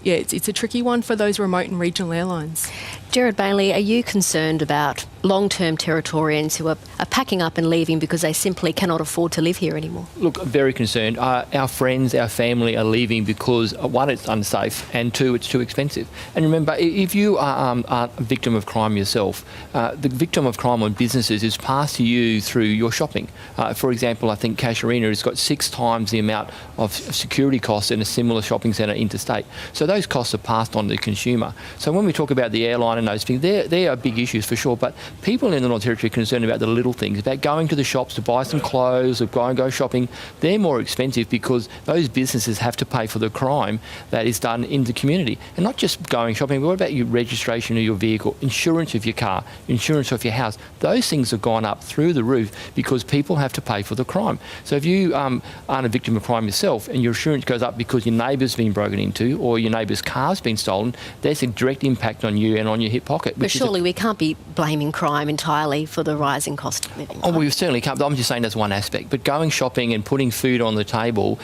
Speaker 8: it's a tricky one for those remote and regional airlines.
Speaker 3: Gerard Bailey, are you concerned about long-term Territorians who are packing up and leaving because they simply cannot afford to live here anymore?
Speaker 6: Look, very concerned. Our friends, our family are leaving because, one, it's unsafe, and two, it's too expensive. And remember, if you are a victim of crime yourself, the victim of crime on businesses is passed to you through your shopping. For example, I think Casuarina has got 6 times the amount of security costs in a similar shopping centre interstate. So those costs are passed on to the consumer. So when we talk about the airline and those things, they are big issues for sure, but people in the Northern Territory are concerned about the little things, about going to the shops to buy some clothes or go shopping. They're more expensive because those businesses have to pay for the crime that is done in the community. And not just going shopping, but what about your registration of your vehicle, insurance of your car, insurance of your house? Those things have gone up through the roof because people have to pay for the crime. So if you aren't a victim of crime yourself and your insurance goes up because your neighbour's been broken into or your neighbour's car's been stolen, there's a direct impact on you and on your hip pocket.
Speaker 3: But surely we can't be blaming crime entirely for the rising cost of living.
Speaker 6: Oh, we certainly can't. I'm just saying that's one aspect. But going shopping and putting food on the table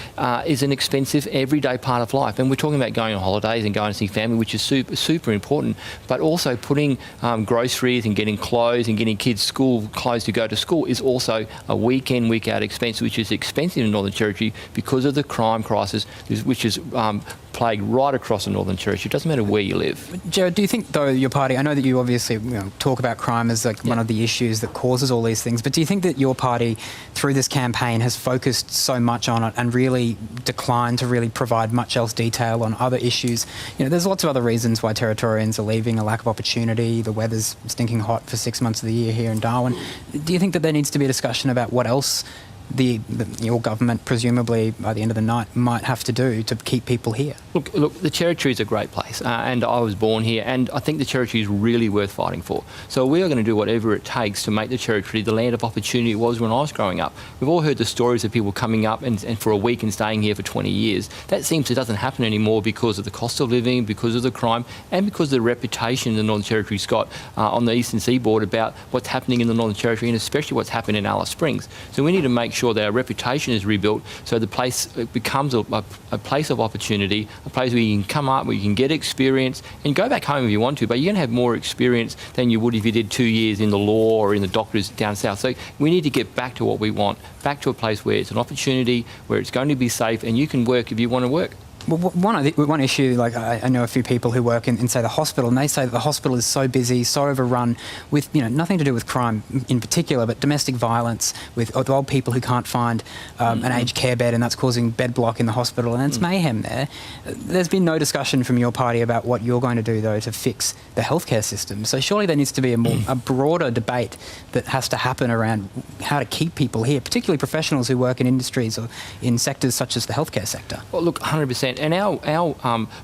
Speaker 6: is an expensive, everyday part of life. And we're talking about going on holidays and going to see family, which is super important. But also putting groceries and getting clothes and getting kids' school clothes to go to school is also a week-in, week-out expense, which is expensive in the Northern Territory because of the crime crisis, which is plagued right across the Northern Territory. It doesn't matter where you live.
Speaker 7: Jared, do you think, though, your party, I know that you obviously talk about crime as like one of the issues that causes all these things, but do you think that your party, through this campaign, has focused so much on it and really declined to really provide much else detail on other issues? You know, there's lots of other reasons why Territorians are leaving, a lack of opportunity, the weather's stinking hot for 6 months of the year here in Darwin. Do you think that there needs to be a discussion about what else your government, presumably by the end of the night, might have to do to keep people here?
Speaker 6: Look, the Territory is a great place, and I was born here, and I think the Territory is really worth fighting for. So we are going to do whatever it takes to make the Territory the land of opportunity it was when I was growing up. We've all heard the stories of people coming up and for a week and staying here for 20 years. That seems it doesn't happen anymore because of the cost of living, because of the crime, and because of the reputation the Northern Territory's got on the eastern seaboard about what's happening in the Northern Territory, and especially what's happened in Alice Springs. So we need to make sure that our reputation is rebuilt so the place becomes a place of opportunity, a place where you can come up, where you can get experience and go back home if you want to, but you're going to have more experience than you would if you did 2 years in the law or in the doctors down south. So we need to get back to what we want, back to a place where it's an opportunity, where it's going to be safe and you can work if you want to work.
Speaker 7: Well, one issue, like I know a few people who work in say, the hospital, and they say that the hospital is so busy, so overrun with, nothing to do with crime in particular, but domestic violence with old people who can't find an aged care bed, and that's causing bed block in the hospital, and it's mayhem there. There's been no discussion from your party about what you're going to do, though, to fix the healthcare system. So surely there needs to be a broader debate that has to happen around how to keep people here, particularly professionals who work in industries or in sectors such as the healthcare sector.
Speaker 6: Well, look, 100%. And our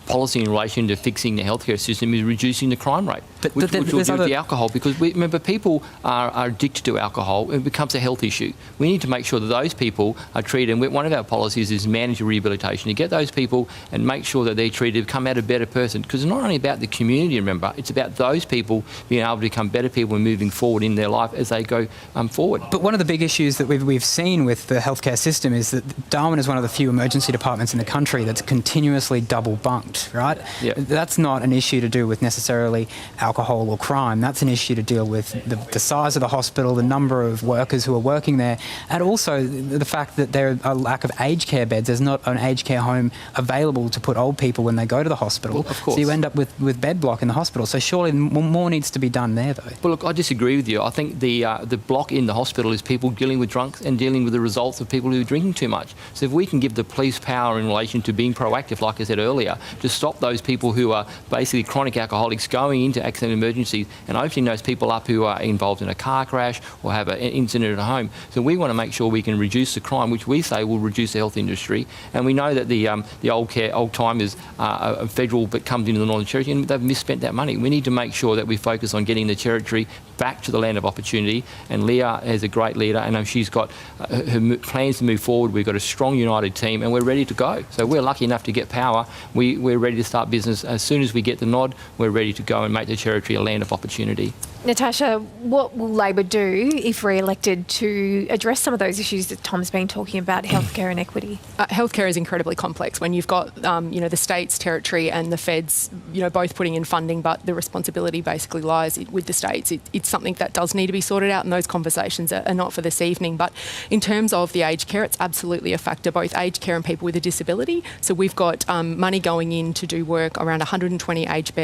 Speaker 6: policy in relation to fixing the healthcare system is reducing the crime rate, which will do with the alcohol, because remember, people are addicted to alcohol. It becomes a health issue. We need to make sure that those people are treated, and one of our policies is manage rehabilitation, to get those people and make sure that they're treated, become out a better person, because it's not only about the community, remember, it's about those people being able to become better people and moving forward in their life as they go forward.
Speaker 7: But one of the big issues that we've seen with the healthcare system is that Darwin is one of the few emergency departments in the country that's continuously double bunked, right?
Speaker 6: Yeah.
Speaker 7: That's not an issue to do with necessarily alcohol or crime. That's an issue to deal with the size of the hospital, the number of workers who are working there, and also the fact that there are a lack of aged care beds. There's not an aged care home available to put old people when they go to the hospital.
Speaker 6: Well, of course.
Speaker 7: So you end up with bed block in the hospital. So surely more needs to be done there, though.
Speaker 6: Well, look, I disagree with you. I think the block in the hospital is people dealing with drunks and dealing with the results of people who are drinking too much. So if we can give the police power in relation to being proactive, like I said earlier, to stop those people who are basically chronic alcoholics going into accident emergencies and opening those people up who are involved in a car crash or have an incident at home. So we want to make sure we can reduce the crime, which we say will reduce the health industry. And we know that the old timers are federal but comes into the Northern Territory, and they've misspent that money. We need to make sure that we focus on getting the Territory back to the land of opportunity. And Leah is a great leader, and she's got her plans to move forward. We've got a strong, united team, and we're ready to go. So we're lucky enough to get power. We're ready to start business. As soon as we get the nod, we're ready to go and make the Territory a land of opportunity.
Speaker 4: Natasha, what will Labor do if re-elected to address some of those issues that Tom's been talking about, healthcare and equity?
Speaker 8: Healthcare is incredibly complex when you've got, the states, Territory and the feds, both putting in funding, but the responsibility basically lies with the states. It's something that does need to be sorted out, and those conversations are not for this evening. But in terms of the aged care, it's absolutely a factor, both aged care and people with a disability. So we've got money going in to do work around 120 aged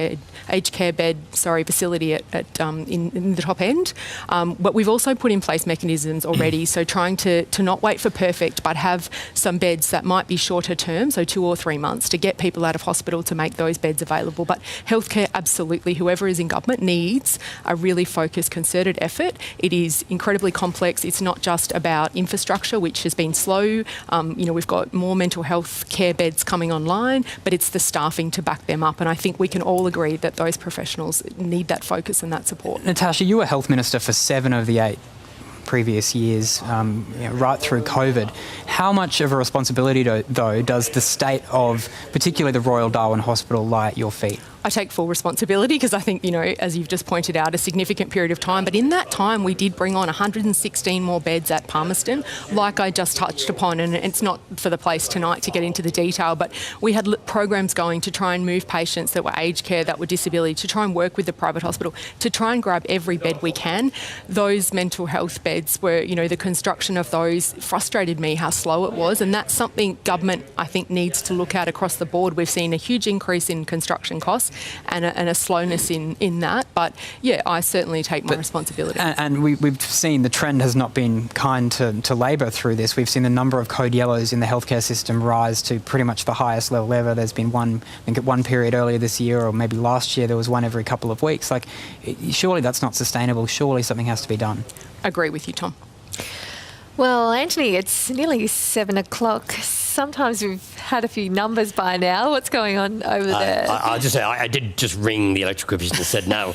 Speaker 8: care bed facility at in the top end. But we've also put in place mechanisms already, so trying to not wait for perfect, but have some beds that might be shorter term, so 2 or 3 months, to get people out of hospital to make those beds available. But healthcare, absolutely, whoever is in government needs a really focused, concerted effort. It is incredibly complex. It's not just about infrastructure, which has been slow. We've got more mental health care beds coming online, but it's the staffing to back them up. And I think we can all agree that those professionals need that focus and that support.
Speaker 7: Natasha, you were Health Minister for 7 of the 8 previous years, right through COVID. How much of a responsibility, though, does the state of particularly the Royal Darwin Hospital lie at your feet?
Speaker 8: I take full responsibility because I think, as you've just pointed out, a significant period of time. But in that time, we did bring on 116 more beds at Palmerston, like I just touched upon. And it's not for the place tonight to get into the detail, but we had programs going to try and move patients that were aged care, that were disability, to try and work with the private hospital, to try and grab every bed we can. Those mental health beds were, the construction of those frustrated me how slow it was. And that's something government, I think, needs to look at across the board. We've seen a huge increase in construction costs and a slowness in that. But, yeah, I certainly take my responsibility.
Speaker 7: And we've seen the trend has not been kind to Labor through this. We've seen the number of code yellows in the healthcare system rise to pretty much the highest level ever. There's been one, I think at one period earlier this year, or maybe last year, there was one every couple of weeks. Surely that's not sustainable. Surely something has to be done.
Speaker 8: I agree with you, Tom.
Speaker 4: Well, Anthony, it's nearly 7 o'clock. Sometimes we've had a few numbers by now. What's going on over there?
Speaker 5: I'll just say, I did just ring the Electoral Commission and said, no,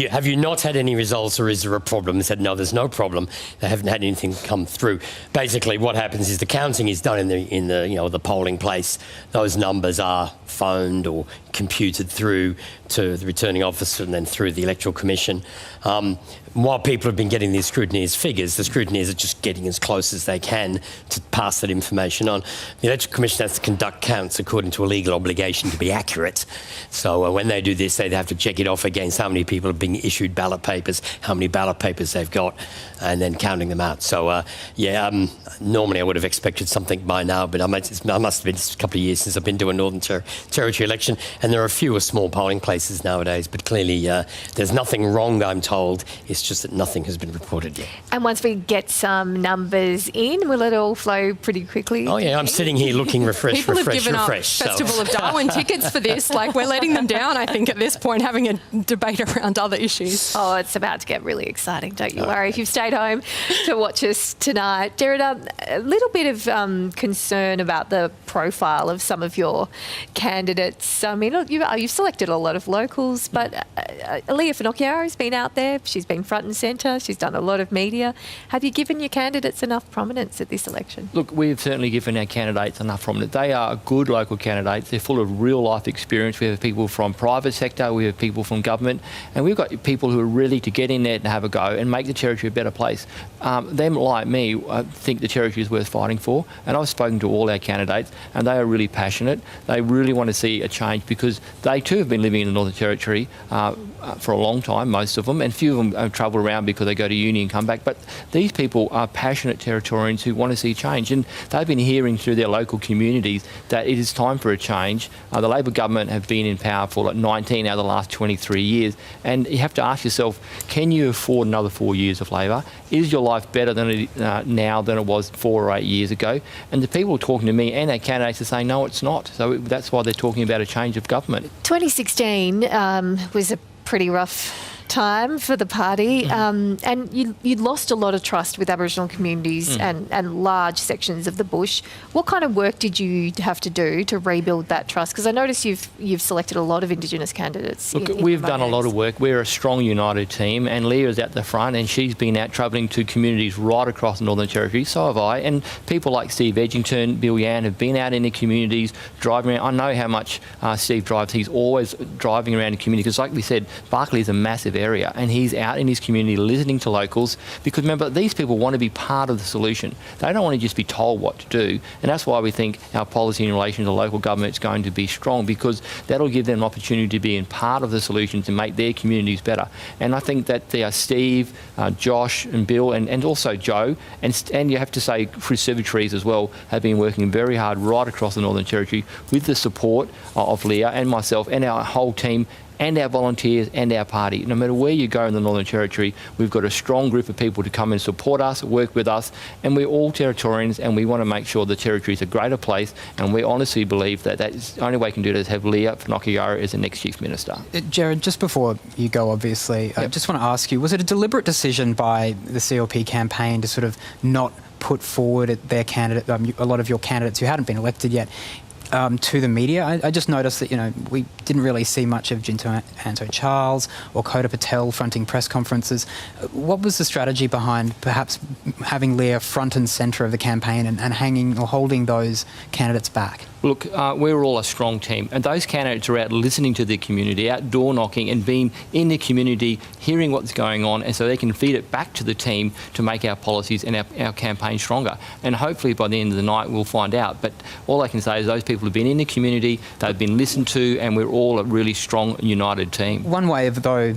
Speaker 5: have you not had any results, or is there a problem? They said, no, there's no problem. They haven't had anything come through. Basically, what happens is the counting is done in the polling place. Those numbers are phoned or computed through to the returning officer and then through the Electoral Commission. While people have been getting these scrutineers' figures, the scrutineers are just getting as close as they can to pass that information on. The Electoral Commission has to conduct counts according to a legal obligation to be accurate. So when they do this, they have to check it off against how many people have been issued ballot papers, how many ballot papers they've got, and then counting them out. So, normally I would have expected something by now, but I must have been just a couple of years since I've been to a Northern Territory election, and there are fewer small polling places nowadays, but clearly there's nothing wrong, I'm told. It's just that nothing has been reported yet.
Speaker 4: And once we get some numbers in, will it all flow pretty quickly?
Speaker 5: Oh, yeah, I'm sitting here looking refreshed.
Speaker 8: People have given up Festival of Darwin tickets for this. We're letting them down, I think, at this point, having a debate around other issues.
Speaker 4: Oh, it's about to get really exciting, don't you worry. If you've stayed home to watch us tonight. Jared, a little bit of concern about the profile of some of your candidates. I mean, you've selected a lot of locals, but Leah Finocchiaro has been out there. She's been front and centre. She's done a lot of media. Have you given your candidates enough prominence at this election?
Speaker 6: Look, we've certainly given our candidates enough prominence. They are good local candidates. They're full of real life experience. We have people from private sector, we have people from government, and we've got people who are ready to get in there and have a go and make the Territory a better place. Them, like me, think the Territory is worth fighting for, and I've spoken to all our candidates and they are really passionate. They really want to see a change because they too have been living in the Northern Territory for a long time, most of them, and few of them travel around because they go to uni and come back. But these people are passionate Territorians who want to see change, and they've been hearing through their local communities that it is time for a change. The Labor government have been in power for 19 out of the last 23 years, and you have to ask yourself, can you afford another 4 years of Labor? Is your life better now than it was 4 or 8 years ago? And the people talking to me and our candidates are saying, no, it's not. So that's why they're talking about a change of government.
Speaker 4: 2016 was a pretty rough time for the party, and you lost a lot of trust with Aboriginal communities and large sections of the bush. What kind of work did you have to do to rebuild that trust? Because I notice you've selected a lot of Indigenous candidates.
Speaker 6: Look, we've done a lot of work. We're a strong, united team, and Leah's at the front, and she's been out travelling to communities right across the Northern Territory. So have I, and people like Steve Edgington, Bill Yan have been out in the communities driving around. I know how much Steve drives. He's always driving around the community because, like we said, Barkly is a massive area, and he's out in his community listening to locals, because remember, these people want to be part of the solution. They don't want to just be told what to do, and that's why we think our policy in relation to local government is going to be strong, because that'll give them an opportunity to be in part of the solution to make their communities better. And I think that there are Steve, Josh and Bill and also Joe, and you have to say Chris Servitrees as well, have been working very hard right across the Northern Territory with the support of Leah and myself and our whole team and our volunteers and our party. No matter where you go in the Northern Territory, we've got a strong group of people to come and support us, work with us, and we're all Territorians, and we want to make sure the Territory is a greater place, and we honestly believe that that's the only way we can do it is have Leah Finocchiaro as the next Chief Minister.
Speaker 7: Jared, just before you go, obviously, I just want to ask you, was it a deliberate decision by the CLP campaign to sort of not put forward their candidate, a lot of your candidates who hadn't been elected yet, to the media? I just noticed that, we didn't really see much of Jinto Anto Charles or Kota Patel fronting press conferences. What was the strategy behind perhaps having Leah front and centre of the campaign and hanging or holding those candidates back?
Speaker 6: Look, we're all a strong team, and those candidates are out listening to the community, out door knocking and being in the community, hearing what's going on, and so they can feed it back to the team to make our policies and our campaign stronger. And hopefully by the end of the night we'll find out. But all I can say is those people have been in the community, they've been listened to, and we're all a really strong, united team.
Speaker 7: One way of, though,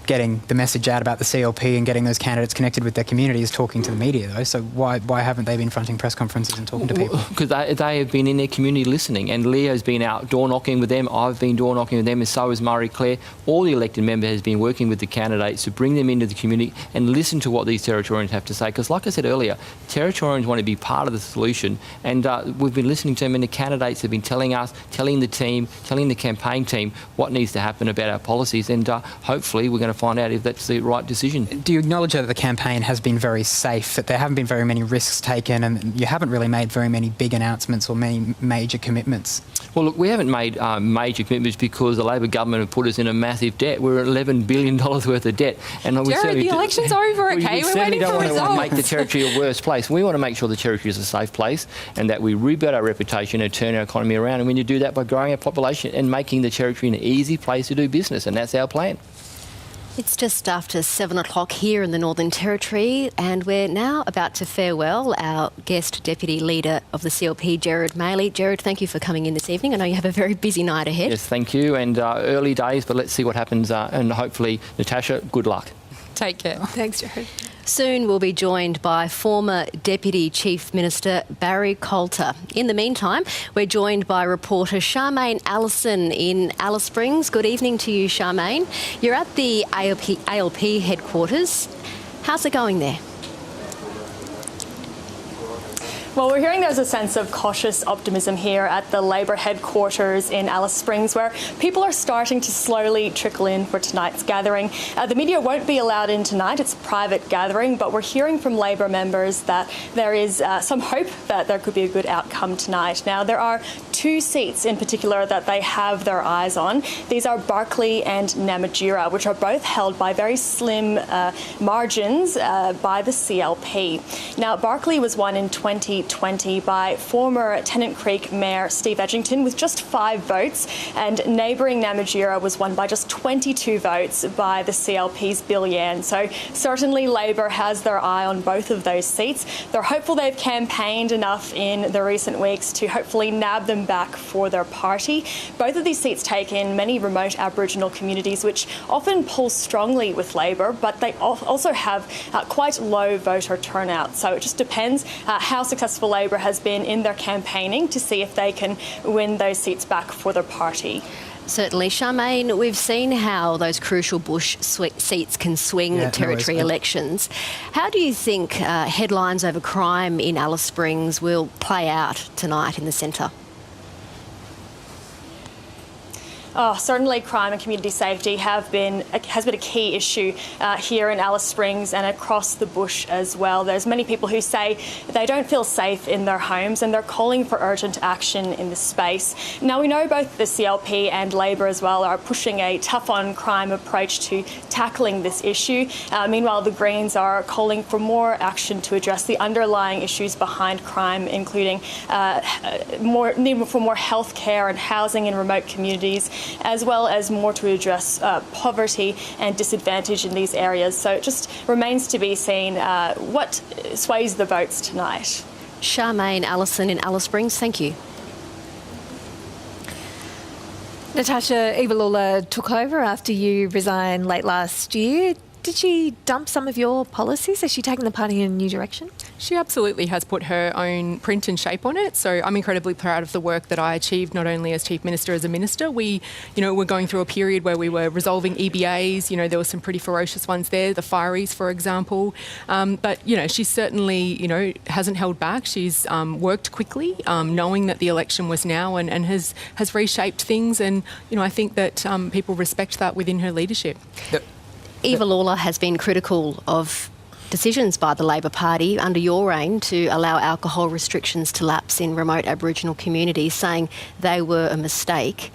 Speaker 7: getting the message out about the CLP and getting those candidates connected with their community is talking to the media, though. So why haven't they been fronting press conferences and talking to people?
Speaker 6: Because they have been in their community listening, and Leah's been out door knocking with them. I've been door knocking with them, and so has Marie-Claire. All the elected member has been working with the candidates to bring them into the community and listen to what these Territorians have to say. Because like I said earlier, Territorians want to be part of the solution, and we've been listening to them, and the candidates have been telling us, telling the team, telling the campaign team what needs to happen about our policies, and hopefully we're going to find out if that's the right decision.
Speaker 7: Do you acknowledge that the campaign has been very safe, that there haven't been very many risks taken, and you haven't really made very many big announcements or many major commitments?
Speaker 6: Well, look, we haven't made major commitments because the Labor government have put us in a massive debt. We're at $11 billion worth of debt. And
Speaker 4: Jared, the election's over, okay? We're waiting for results.
Speaker 6: We don't want to make the Territory a worse place. We want to make sure the Territory is a safe place and that we rebuild our reputation and turn our economy around. And when you do that by growing our population and making the Territory an easy place to do business, and that's our plan.
Speaker 3: It's just after 7 o'clock here in the Northern Territory, and we're now about to farewell our guest Deputy Leader of the CLP, Gerard Maley. Gerard, thank you for coming in this evening. I know you have a very busy night ahead.
Speaker 6: Yes, thank you, and early days, but let's see what happens, and hopefully, Natasha, good luck.
Speaker 4: Take care. Thanks, Gerard.
Speaker 3: Soon we'll be joined by former Deputy Chief Minister Barry Coulter. In the meantime, we're joined by reporter Charmaine Allison in Alice Springs. Good evening to you, Charmaine. You're at the ALP headquarters. How's it going there?
Speaker 17: Well, we're hearing there's a sense of cautious optimism here at the Labor headquarters in Alice Springs, where people are starting to slowly trickle in for tonight's gathering. The media won't be allowed in tonight. It's a private gathering, but we're hearing from Labor members that there is some hope that there could be a good outcome tonight. Now, there are two seats in particular that they have their eyes on. These are Barkly and Namatjira, which are both held by very slim margins by the CLP. Now, Barkly was won in 2020 by former Tennant Creek Mayor Steve Edgington with just 5 votes, and neighbouring Namatjira was won by just 22 votes by the CLP's Bill Yan. So certainly Labor has their eye on both of those seats. They're hopeful they've campaigned enough in the recent weeks to hopefully nab them back for their party. Both of these seats take in many remote Aboriginal communities, which often pull strongly with Labor, but they also have quite low voter turnout. So it just depends how successful Labor has been in their campaigning to see if they can win those seats back for their party.
Speaker 3: Certainly. Charmaine, we've seen how those crucial bush seats can swing Territory elections. How do you think headlines over crime in Alice Springs will play out tonight in the centre?
Speaker 17: Oh, certainly crime and community safety has been a key issue here in Alice Springs and across the bush as well. There's many people who say they don't feel safe in their homes, and they're calling for urgent action in this space. Now, we know both the CLP and Labor as well are pushing a tough-on-crime approach to tackling this issue. Meanwhile, the Greens are calling for more action to address the underlying issues behind crime, including need for more health care and housing in remote communities, as well as more to address poverty and disadvantage in these areas. So it just remains to be seen what sways the votes tonight.
Speaker 3: Charmaine Allison in Alice Springs, thank you.
Speaker 4: Natasha, Eva Lawler took over after you resigned late last year. Did she dump some of your policies? Has she taken the party in a new direction?
Speaker 8: She absolutely has put her own print and shape on it. So I'm incredibly proud of the work that I achieved, not only as Chief Minister, as a Minister. We, were going through a period where we were resolving EBAs. There were some pretty ferocious ones there, the fireys, for example. But, she certainly, hasn't held back. She's worked quickly, knowing that the election was now and has reshaped things. And, I think that people respect that within her leadership.
Speaker 3: Eva Lawler has been critical of decisions by the Labor Party under your reign to allow alcohol restrictions to lapse in remote Aboriginal communities, saying they were a mistake.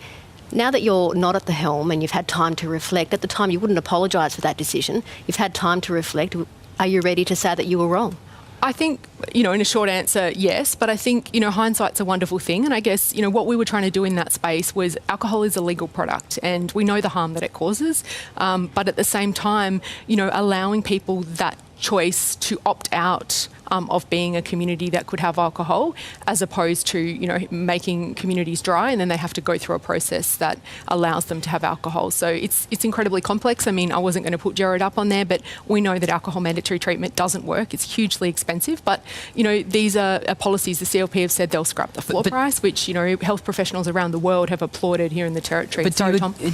Speaker 3: Now that you're not at the helm and you've had time to reflect, at the time you wouldn't apologise for that decision, you've had time to reflect, are you ready to say that you were wrong?
Speaker 8: I think, in a short answer, yes, but I think, hindsight's a wonderful thing. And I guess, what we were trying to do in that space was alcohol is a legal product and we know the harm that it causes. But at the same time, allowing people that choice to opt out of being a community that could have alcohol, as opposed to, making communities dry and then they have to go through a process that allows them to have alcohol. So it's incredibly complex. I mean, I wasn't going to put Gerard up on there, but we know that alcohol mandatory treatment doesn't work. It's hugely expensive. But, these are policies the CLP have said they'll scrap the floor price, which, health professionals around the world have applauded here in the Territory.
Speaker 7: But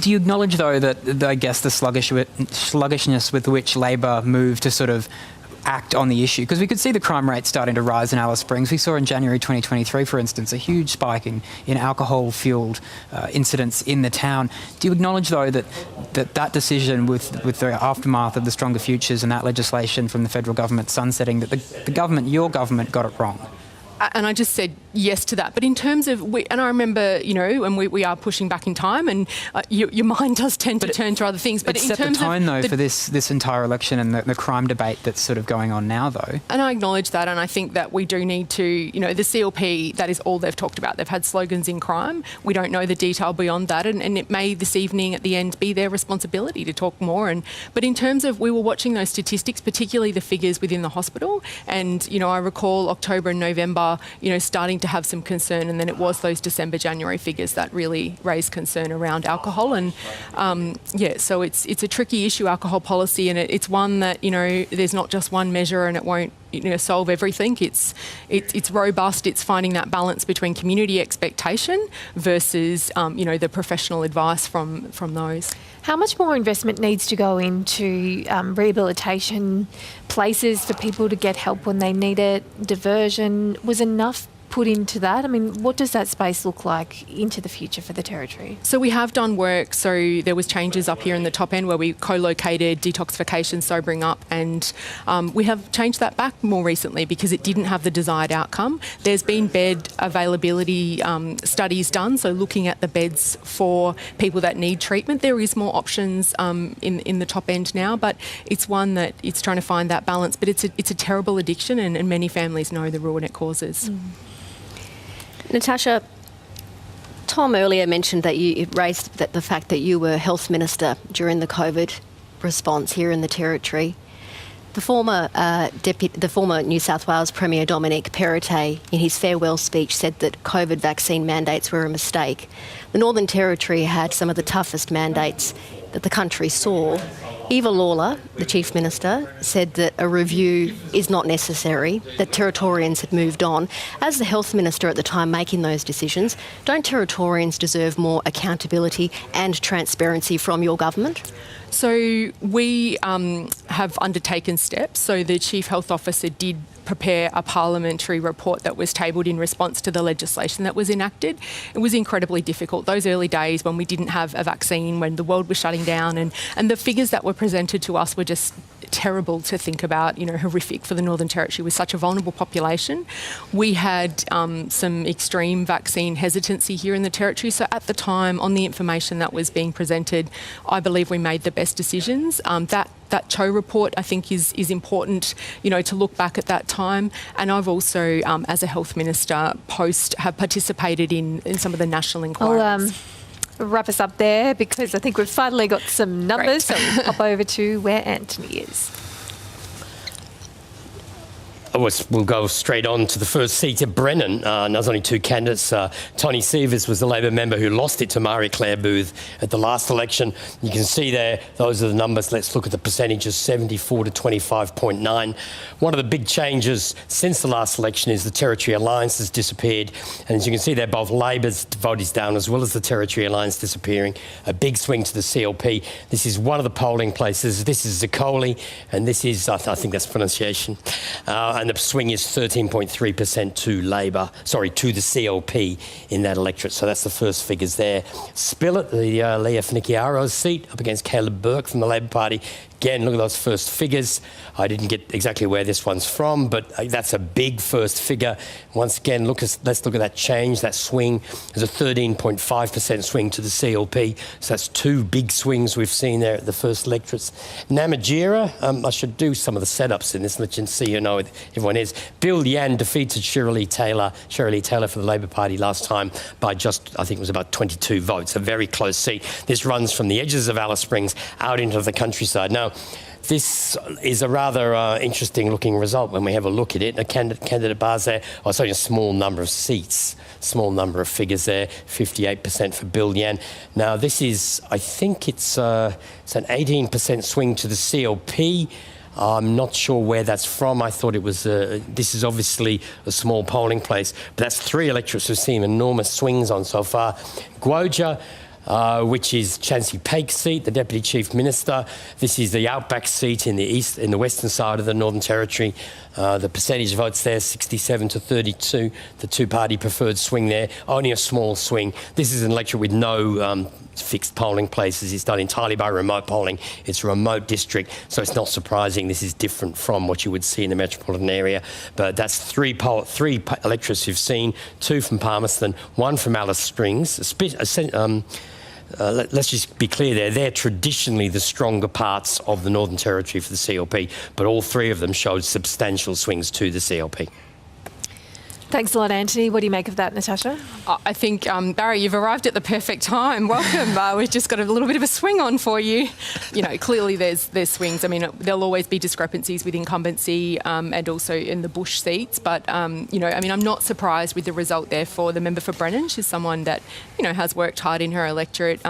Speaker 7: do you acknowledge, though, that I guess the sluggishness with which Labor moved to sort of act on the issue, because we could see the crime rate starting to rise in Alice Springs. We saw in January 2023, for instance, a huge spike in alcohol-fuelled incidents in the town. Do you acknowledge, though, that decision with the aftermath of the Stronger Futures and that legislation from the federal government sunsetting, that the government, your government, got it wrong?
Speaker 8: And I just said yes to that. But in terms of, and I remember, and we are pushing back in time and your mind does tend to turn to other things. But
Speaker 7: it
Speaker 8: in
Speaker 7: set
Speaker 8: terms
Speaker 7: the tone,
Speaker 8: of
Speaker 7: though, for this entire election and the crime debate that's sort of going on now, though.
Speaker 8: And I acknowledge that, and I think that we do need to, the CLP, that is all they've talked about. They've had slogans in crime. We don't know the detail beyond that, and it may this evening at the end be their responsibility to talk more. But in terms of, we were watching those statistics, particularly the figures within the hospital, and, I recall October and November, starting to have some concern, and then it was those December, January figures that really raised concern around alcohol. And so it's a tricky issue, alcohol policy, and it's one that, there's not just one measure and it won't solve everything. It's robust. It's finding that balance between community expectation versus the professional advice from those.
Speaker 4: How much more investment needs to go into rehabilitation places for people to get help when they need it? Diversion, was enough put into that? I mean, what does that space look like into the future for the Territory?
Speaker 8: So we have done work. So there was changes up here in the top end where we co-located detoxification, sobering up, and we have changed that back more recently because it didn't have the desired outcome. There's been bed availability studies done, so looking at the beds for people that need treatment. There is more options in the top end now, but it's one that it's trying to find that balance. But it's a terrible addiction, and many families know the ruin it causes.
Speaker 3: Natasha, Tom earlier mentioned that you raised the fact that you were Health Minister during the COVID response here in the Territory. The former New South Wales Premier Dominic Perrottet, in his farewell speech, said that COVID vaccine mandates were a mistake. The Northern Territory had some of the toughest mandates that the country saw. Eva Lawler, the Chief Minister, said that a review is not necessary, that Territorians had moved on. As the Health Minister at the time making those decisions, don't Territorians deserve more accountability and transparency from your government?
Speaker 8: So we have undertaken steps. So the Chief Health Officer did prepare a parliamentary report that was tabled in response to the legislation that was enacted. It was incredibly difficult. Those early days when we didn't have a vaccine, when the world was shutting down, and the figures that were presented to us were just terrible to think about, horrific for the Northern Territory with such a vulnerable population. We had some extreme vaccine hesitancy here in the Territory. So at the time, on the information that was being presented, I believe we made the best decisions. That Cho report, I think, is important, to look back at that time. And I've also, as a Health Minister, have participated in some of the national inquiries.
Speaker 4: I'll wrap us up there because I think we've finally got some numbers. So we'll pop over to where Anthony is.
Speaker 5: We'll go straight on to the first seat at Brennan. There's only two candidates. Tony Sievers was the Labor member who lost it to Marie-Claire Booth at the last election. You can see there, those are the numbers. Let's look at the percentages, 74 to 25.9. One of the big changes since the last election is the Territory Alliance has disappeared. And as you can see there, both Labor's vote is down as well as the Territory Alliance disappearing. A big swing to the CLP. This is one of the polling places. This is Zicoli, and this is, I think that's pronunciation. And the swing is 13.3% to Labor, to the CLP in that electorate. So that's the first figures there. Spillett, the Leah Finocchiaro's seat, up against Caleb Burke from the Labor Party. Again, look at those first figures. I didn't get exactly where this one's from, but that's a big first figure. Once again, let's look at that change, that swing. There's a 13.5% swing to the CLP. So that's two big swings we've seen there at the first electorates. Namatjira, I should do some of the setups in this, let you see you know what everyone is. Bill Yan defeated Shirley Taylor for the Labor Party last time by just, I think it was about 22 votes, a very close seat. This runs from the edges of Alice Springs out into the countryside. Now, this is a rather interesting looking result when we have a look at it. A candidate bars there, it's only a small number of seats, small number of figures there, 58% for Bill Yan. Now, this is, I think it's an 18% swing to the CLP. I'm not sure where that's from. I thought it was, this is obviously a small polling place, but that's three electorates we've seen enormous swings on so far. Gwoja, which is Chansey Pake's seat, the Deputy Chief Minister. This is the Outback seat in the western side of the Northern Territory. The percentage votes there, 67 to 32. The two-party preferred swing there, only a small swing. This is an electorate with no fixed polling places. It's done entirely by remote polling. It's a remote district, so it's not surprising. This is different from what you would see in the metropolitan area. But that's three electorates you've seen, two from Palmerston, one from Alice Springs. Let's just be clear there, they're traditionally the stronger parts of the Northern Territory for the CLP, but all three of them showed substantial swings to the CLP.
Speaker 4: Thanks a lot, Anthony. What do you make of that, Natasha?
Speaker 8: I think, Barry, you've arrived at the perfect time. Welcome. We've just got a little bit of a swing on for you. You know, clearly there's swings. I mean, there'll always be discrepancies with incumbency and also in the Bush seats. But, you know, I mean, I'm not surprised with the result there for the member for Brennan. She's someone that, you know, has worked hard in her electorate.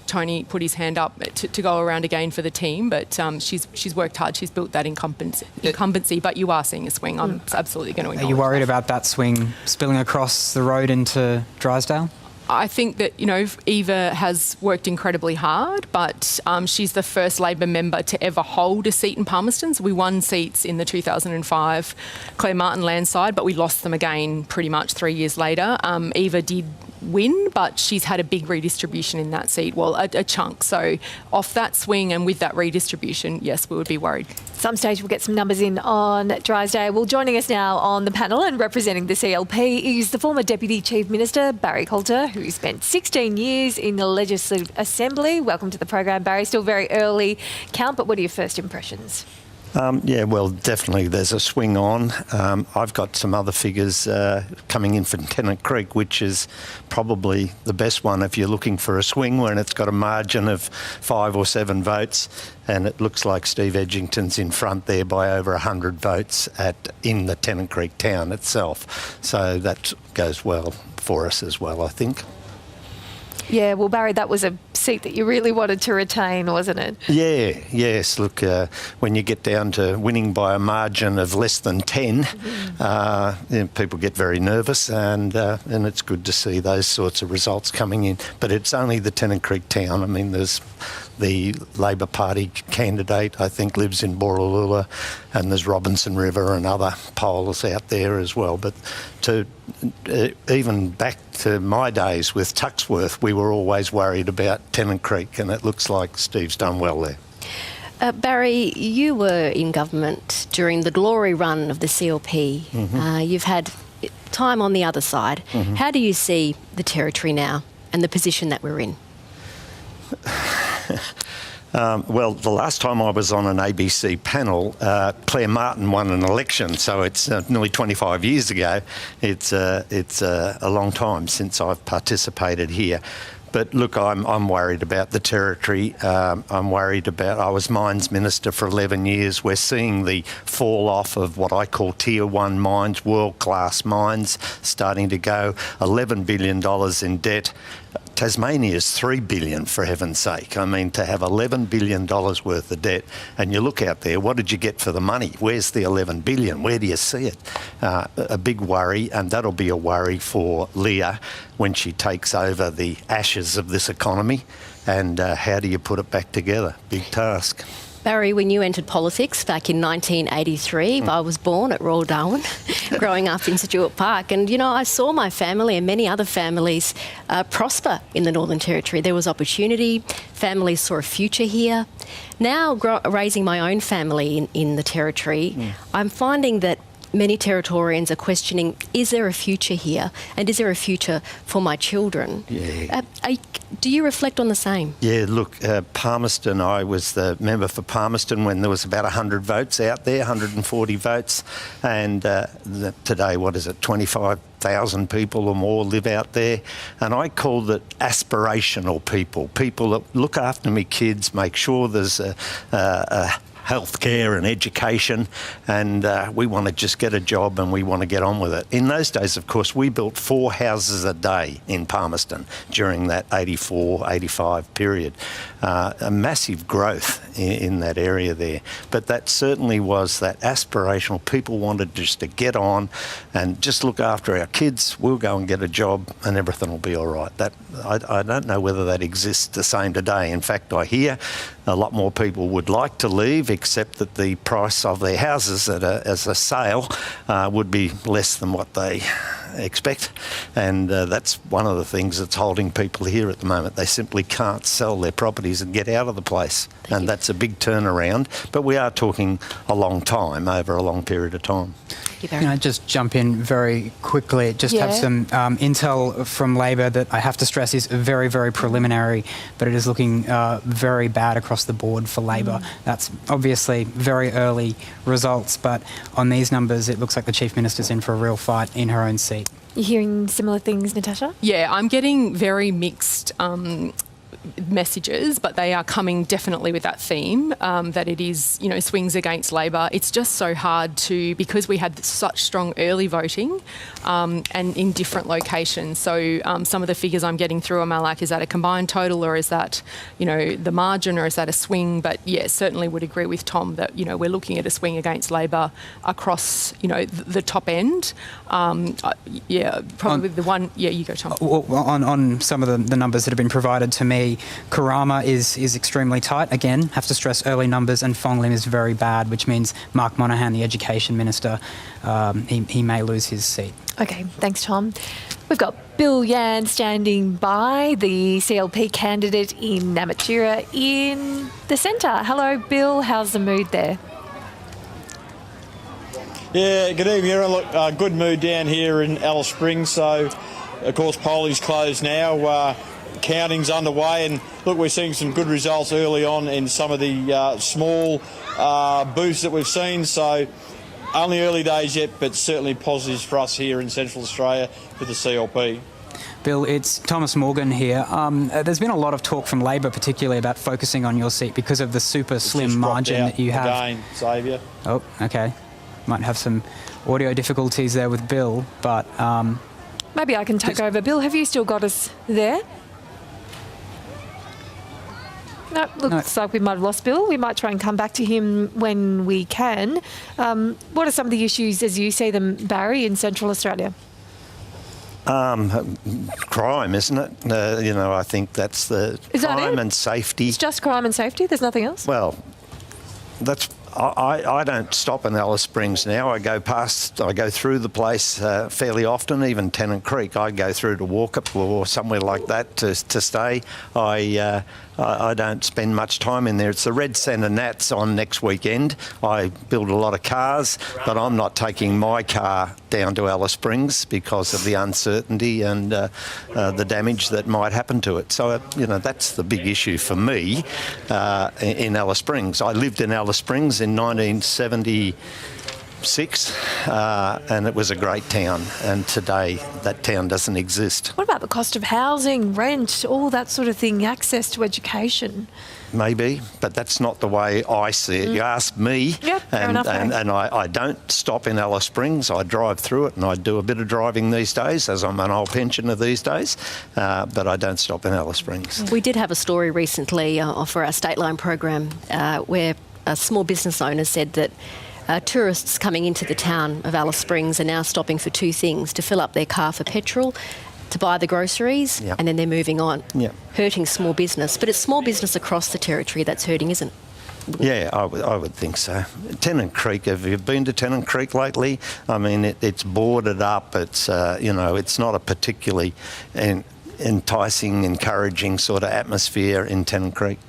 Speaker 8: Tony put his hand up to go around again for the team, but she's worked hard. She's built that incumbency, but you are seeing a swing. I'm absolutely going to acknowledge.
Speaker 7: Are you worried about that swing spilling across the road into Drysdale?
Speaker 8: I think that, you know, Eva has worked incredibly hard, but she's the first Labor member to ever hold a seat in Palmerston. So we won seats in the 2005 Claire Martin landslide, but we lost them again pretty much 3 years later. Eva did win, but she's had a big redistribution in that seat, well, a chunk. So off that swing and with that redistribution, yes, we would be worried.
Speaker 4: Some stage we'll get some numbers in on Drysdale. Well, joining us now on the panel and representing the CLP is the former Deputy Chief Minister, Barry Coulter, who spent 16 years in the Legislative Assembly. Welcome to the program, Barry. Still very early count, but what are your first impressions?
Speaker 18: Yeah, well, definitely there's a swing on. I've got some other figures coming in from Tennant Creek, which is probably the best one if you're looking for a swing, when it's got a margin of 5 or 7 votes. And it looks like Steve Edgington's in front there by over 100 votes in the Tennant Creek town itself. So that goes well for us as well, I think.
Speaker 4: Yeah, well, Barry, that was a seat that you really wanted to retain, wasn't it?
Speaker 18: Yeah, yes. Look, when you get down to winning by a margin of less than 10, people get very nervous, and it's good to see those sorts of results coming in. But it's only the Tennant Creek town. I mean, there's the Labor Party candidate, I think, lives in Borroloola, and there's Robinson River and other polls out there as well. But to even back to my days with Tuxworth, we were always worried about Tennant Creek, and it looks like Steve's done well there.
Speaker 3: Barry, you were in government during the glory run of the CLP.
Speaker 18: Mm-hmm.
Speaker 3: You've had time on the other side.
Speaker 18: Mm-hmm.
Speaker 3: How do you see the Territory now and the position that we're in?
Speaker 18: Well, the last time I was on an ABC panel, Claire Martin won an election, so it's nearly 25 years ago. It's a long time since I've participated here. But look, I'm worried about the Territory. I'm worried about, I was Mines Minister for 11 years. We're seeing the fall off of what I call Tier 1 mines, world-class mines, starting to go. $11 billion in debt. Tasmania's $3 billion, for heaven's sake. I mean, to have $11 billion worth of debt, and you look out there, what did you get for the money? Where's the $11 billion? Where do you see it? A big worry, and that'll be a worry for Leah when she takes over the ashes of this economy. And how do you put it back together? Big task.
Speaker 3: Barry, when you entered politics back in 1983, I was born at Royal Darwin, growing up in Stuart Park. And, you know, I saw my family and many other families prosper in the Northern Territory. There was opportunity. Families saw a future here. Now, raising my own family in the Territory, I'm finding that many Territorians are questioning, is there a future here? And is there a future for my children?
Speaker 18: Yeah.
Speaker 3: Do you reflect on the same?
Speaker 18: Yeah, look, Palmerston, I was the member for Palmerston when there was about 100 votes out there, 140 votes. And today, what is it, 25,000 people or more live out there. And I called it aspirational people, people that look after me kids, make sure there's healthcare and education, and we want to just get a job and we want to get on with it. In those days, of course, we built 4 houses a day in Palmerston during that 84, 85 period. A massive growth in that area there. But that certainly was that aspirational. People wanted just to get on and just look after our kids. We'll go and get a job and everything will be all right. That I don't know whether that exists the same today. In fact, I hear a lot more people would like to leave, except that the price of their houses as a sale would be less than what they expect. And that's one of the things that's holding people here at the moment. They simply can't sell their properties and get out of the place. And that's a big turnaround. But we are talking a long time, over a long period of time.
Speaker 7: Can I just jump in very quickly? Just have some intel from Labor that I have to stress is very, very preliminary, but it is looking very bad across the board for Labor. That's obviously very early results, but on these numbers, it looks like the Chief Minister's in for a real fight in her own seat.
Speaker 4: You're hearing similar things, Natasha?
Speaker 8: Yeah, I'm getting very mixed messages, but they are coming definitely with that theme that it is, you know, swings against Labor. It's just so hard because we had such strong early voting and in different locations. So some of the figures I'm getting through are like, is that a combined total or is that, you know, the margin or is that a swing? But yeah, certainly would agree with Tom that, you know, we're looking at a swing against Labor across, you know, the top end. Yeah, probably the one. Yeah, you go, Tom.
Speaker 7: On some of the numbers that have been provided to me, Karama is extremely tight. Again, have to stress early numbers, and Fong Lim is very bad, which means Mark Monaghan, the Education Minister, he may lose his seat.
Speaker 4: Okay, thanks, Tom. We've got Bill Yan standing by, the CLP candidate in Namatjira in the centre. Hello, Bill. How's the mood there?
Speaker 19: Yeah, good evening, everyone. Look, good mood down here in Alice Springs. So, of course, polling's closed now. Counting's underway, and look, we're seeing some good results early on in some of the small boosts that we've seen. So, only early days yet, but certainly positives for us here in Central Australia for the CLP.
Speaker 7: Bill, it's Thomas Morgan here. There's been a lot of talk from Labor, particularly about focusing on your seat because of the super slim margin that you have.
Speaker 19: Again, Xavier.
Speaker 7: Oh, okay. Might have some audio difficulties there with Bill, but...
Speaker 4: Maybe I can take over. Bill, have you still got us there? No, looks like we might have lost Bill. We might try and come back to him when we can. What are some of the issues, as you see them, Barry, in Central Australia?
Speaker 18: Crime, isn't it? You know, I think that's the crime and safety.
Speaker 4: It's just crime and safety? There's nothing else?
Speaker 18: Well, that's... I don't stop in Alice Springs now. I go through the place fairly often, even Tennant Creek. I go through to Walkup or somewhere like that to stay. I don't spend much time in there. It's the Red Centre Nats on next weekend. I build a lot of cars, but I'm not taking my car down to Alice Springs because of the uncertainty and the damage that might happen to it. So, you know, that's the big issue for me in Alice Springs. I lived in Alice Springs in 1976 top 6, and it was a great town. And today, that town doesn't exist.
Speaker 4: What about the cost of housing, rent, all that sort of thing, access to education?
Speaker 18: Maybe, but that's not the way I see it. You ask me, and I don't stop in Alice Springs. I drive through it, and I do a bit of driving these days, as I'm an old pensioner these days, but I don't stop in Alice Springs.
Speaker 3: We did have a story recently for our State Line program where a small business owner said that tourists coming into the town of Alice Springs are now stopping for 2 things: to fill up their car for petrol, to buy the groceries, and then they're moving on, hurting small business. But it's small business across the territory that's hurting, isn't it?
Speaker 18: Yeah, I would think so. Tennant Creek, have you been to Tennant Creek lately? I mean, it's boarded up. It's, it's not a particularly enticing, encouraging sort of atmosphere in Tennant Creek.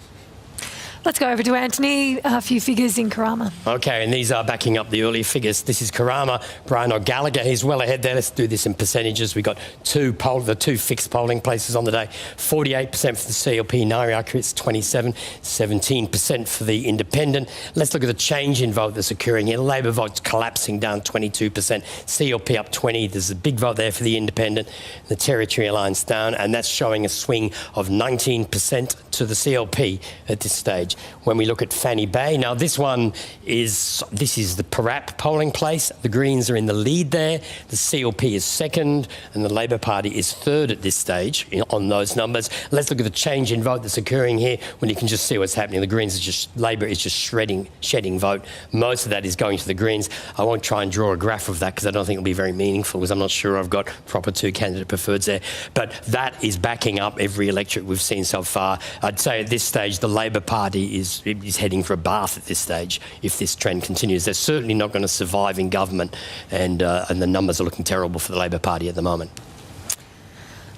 Speaker 4: Let's go over to Anthony. A few figures in Karama.
Speaker 5: Okay, and these are backing up the earlier figures. This is Karama. Brian O'Gallagher, he's well ahead there. Let's do this in percentages. We've got the two fixed polling places on the day. 48% for the CLP, Ngāri It's 27, 17% for the Independent. Let's look at the change in vote that's occurring here. Labor vote's collapsing down 22%. CLP up 20. There's a big vote there for the Independent. The Territory Alliance down, and that's showing a swing of 19% to the CLP at this stage. When we look at Fanny Bay, now this is the Parap polling place. The Greens are in the lead there. The CLP is second, and the Labor Party is third at this stage on those numbers. Let's look at the change in vote that's occurring here. When you can just see what's happening, the Greens Labor is just shedding vote. Most of that is going to the Greens. I won't try and draw a graph of that because I don't think it'll be very meaningful, because I'm not sure I've got proper 2 candidate preferreds there. But that is backing up every electorate we've seen so far. I'd say at this stage the Labor Party is heading for a bath at this stage if this trend continues. They're certainly not going to survive in government, and the numbers are looking terrible for the Labor Party at the moment.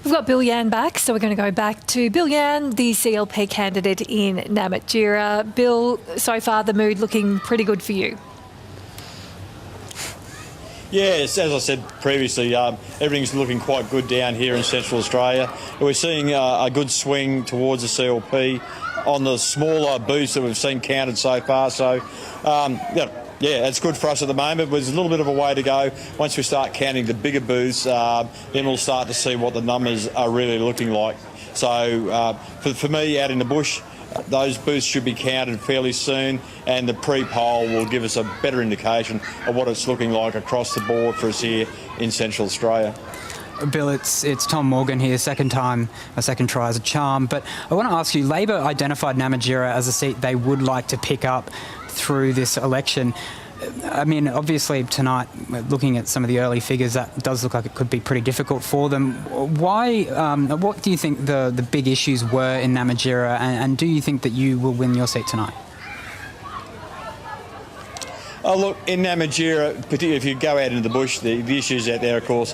Speaker 4: We've got Bill Yan back, so we're going to go back to Bill Yan, the CLP candidate in Namatjira. Bill, so far the mood looking pretty good for you.
Speaker 19: Yes, as I said previously, everything's looking quite good down here in Central Australia. We're seeing a good swing towards the CLP on the smaller booths that we've seen counted so far. So, it's good for us at the moment. There's a little bit of a way to go. Once we start counting the bigger booths, then we'll start to see what the numbers are really looking like. So, for me, out in the bush, those booths should be counted fairly soon, and the pre-poll will give us a better indication of what it's looking like across the board for us here in Central Australia.
Speaker 7: Bill, it's Tom Morgan here, second try as a charm. But I want to ask you, Labor identified Namatjira as a seat they would like to pick up through this election. I mean, obviously tonight, looking at some of the early figures, that does look like it could be pretty difficult for them. Why? What do you think the big issues were in Namatjira, and do you think that you will win your seat tonight?
Speaker 19: Oh, look, in Namatjira, particularly if you go out into the bush, the issues out there, of course,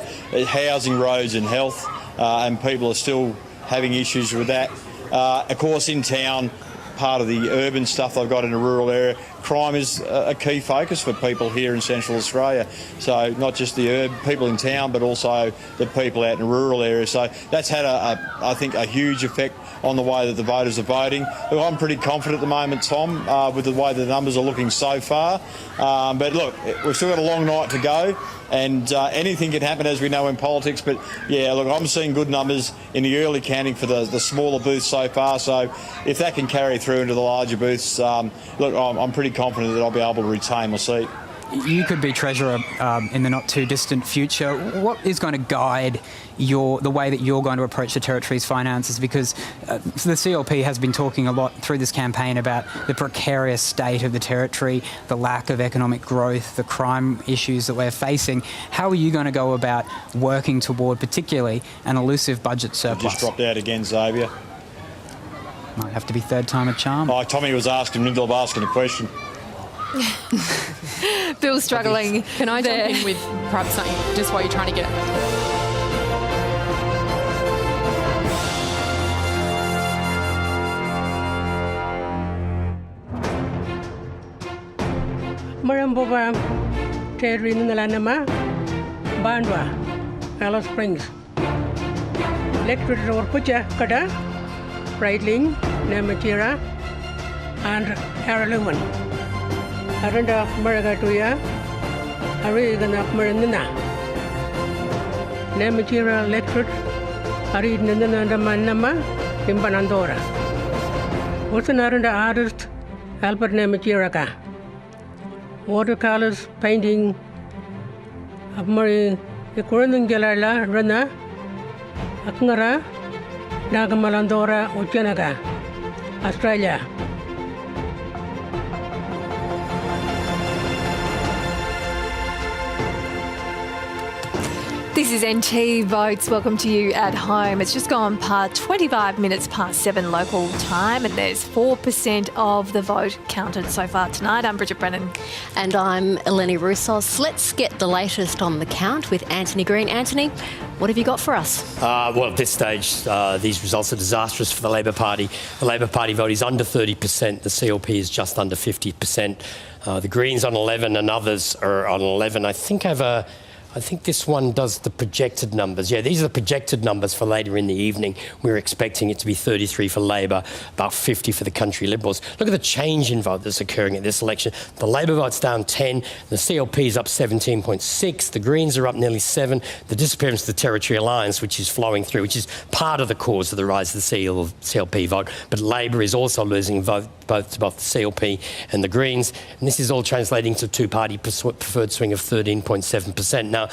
Speaker 19: housing, roads and health, and people are still having issues with that. Of course, in town, part of the urban stuff they've got in a rural area, crime is a key focus for people here in Central Australia. So not just the people in town, but also the people out in rural areas. So that's had, I think, a huge effect on the way that the voters are voting. Look, I'm pretty confident at the moment, Tom, with the way the numbers are looking so far. But look, we've still got a long night to go, and anything can happen, as we know, in politics. But yeah, look, I'm seeing good numbers in the early counting for the smaller booths so far. So if that can carry through into the larger booths, look, I'm pretty confident that I'll be able to retain my seat.
Speaker 7: You could be Treasurer in the not too distant future. What is going to guide the way that you're going to approach the Territory's finances? Because the CLP has been talking a lot through this campaign about the precarious state of the Territory, the lack of economic growth, the crime issues that we're facing. How are you going to go about working toward particularly an elusive budget surplus?
Speaker 19: Just dropped out again, Xavier.
Speaker 7: Might have to be third time a charm.
Speaker 19: Oh, Tommy was asking, in the middle of asking a question.
Speaker 4: Bill's struggling.
Speaker 8: Can I jump in with perhaps something just while you're trying to get...
Speaker 20: Marambova, Territory in the Lanama, Bandwa, Alice Springs. Electorate over Pucha, Kada, Breitling, Namatjira, and Haraluman. Aranda Maragatuya, Ari ganak marandana. Nemachira electorate. Ari nandana manama impanandora. What's another artist? Albert Nemachiraka. Watercolors, painting. Abmari ikurandang jalala rana. Akngara. Nagamalandora Uchanaga. Australia.
Speaker 4: This is NT Votes. Welcome to you at home. It's just gone past 25 minutes past 7 local time, and there's 4% of the vote counted so far tonight. I'm Bridget Brennan.
Speaker 3: And I'm Eleni Roussos. Let's get the latest on the count with Anthony Green. Anthony, what have you got for us?
Speaker 5: Well, at this stage, these results are disastrous for the Labor Party. The Labor Party vote is under 30%. The CLP is just under 50%. The Greens on 11 and others are on 11. I think this one does the projected numbers. Yeah, these are the projected numbers for later in the evening. We're expecting it to be 33 for Labor, about 50 for the Country Liberals. Look at the change in vote that's occurring at this election. The Labor vote's down 10, the CLP is up 17.6, the Greens are up nearly 7, the disappearance of the Territory Alliance, which is flowing through, which is part of the cause of the rise of the CLP vote, but Labor is also losing votes both the CLP and the Greens, and this is all translating to a two-party preferred swing of 13.7%. Now,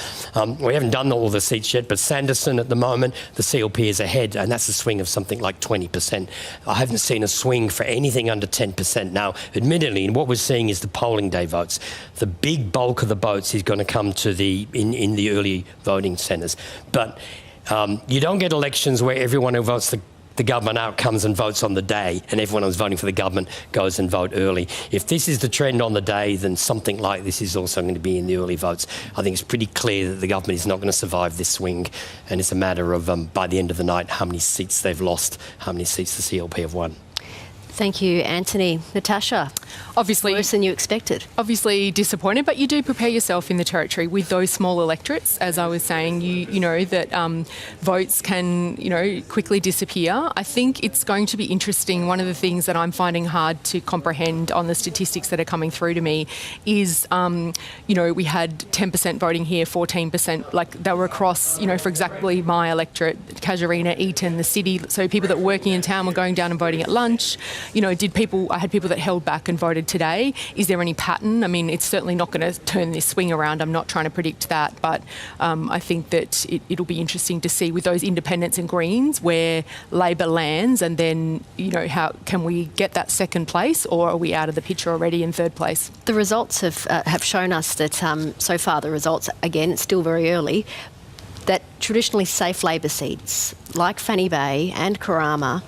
Speaker 5: we haven't done all the seats yet, but Sanderson at the moment, the CLP is ahead, and that's a swing of something like 20%. I haven't seen a swing for anything under 10%. Now, admittedly, what we're seeing is the polling day votes. The big bulk of the votes is going to come to in the early voting centres. But you don't get elections where everyone who votes the government out comes and votes on the day, and everyone who's voting for the government goes and vote early. If this is the trend on the day, then something like this is also going to be in the early votes. I think it's pretty clear that the government is not going to survive this swing, and it's a matter of, by the end of the night, how many seats they've lost, how many seats the CLP have won.
Speaker 3: Thank you, Anthony. Natasha,
Speaker 8: obviously
Speaker 3: worse than you expected.
Speaker 8: Obviously disappointed, but you do prepare yourself in the Territory with those small electorates. As I was saying, you know that votes can quickly disappear. I think it's going to be interesting. One of the things that I'm finding hard to comprehend on the statistics that are coming through to me is we had 10% voting here, 14%, like they were across for exactly my electorate, Casuarina, Eton, the city. So people that were working in town were going down and voting at lunch. I had people that held back and voted today. Is there any pattern? I mean, it's certainly not going to turn this swing around. I'm not trying to predict that, but I think that it'll be interesting to see with those independents and Greens where Labor lands, and then, how can we get that second place, or are we out of the picture already in third place?
Speaker 3: The results have shown us that so far the results, again, it's still very early, that traditionally safe Labor seats like Fanny Bay and Karama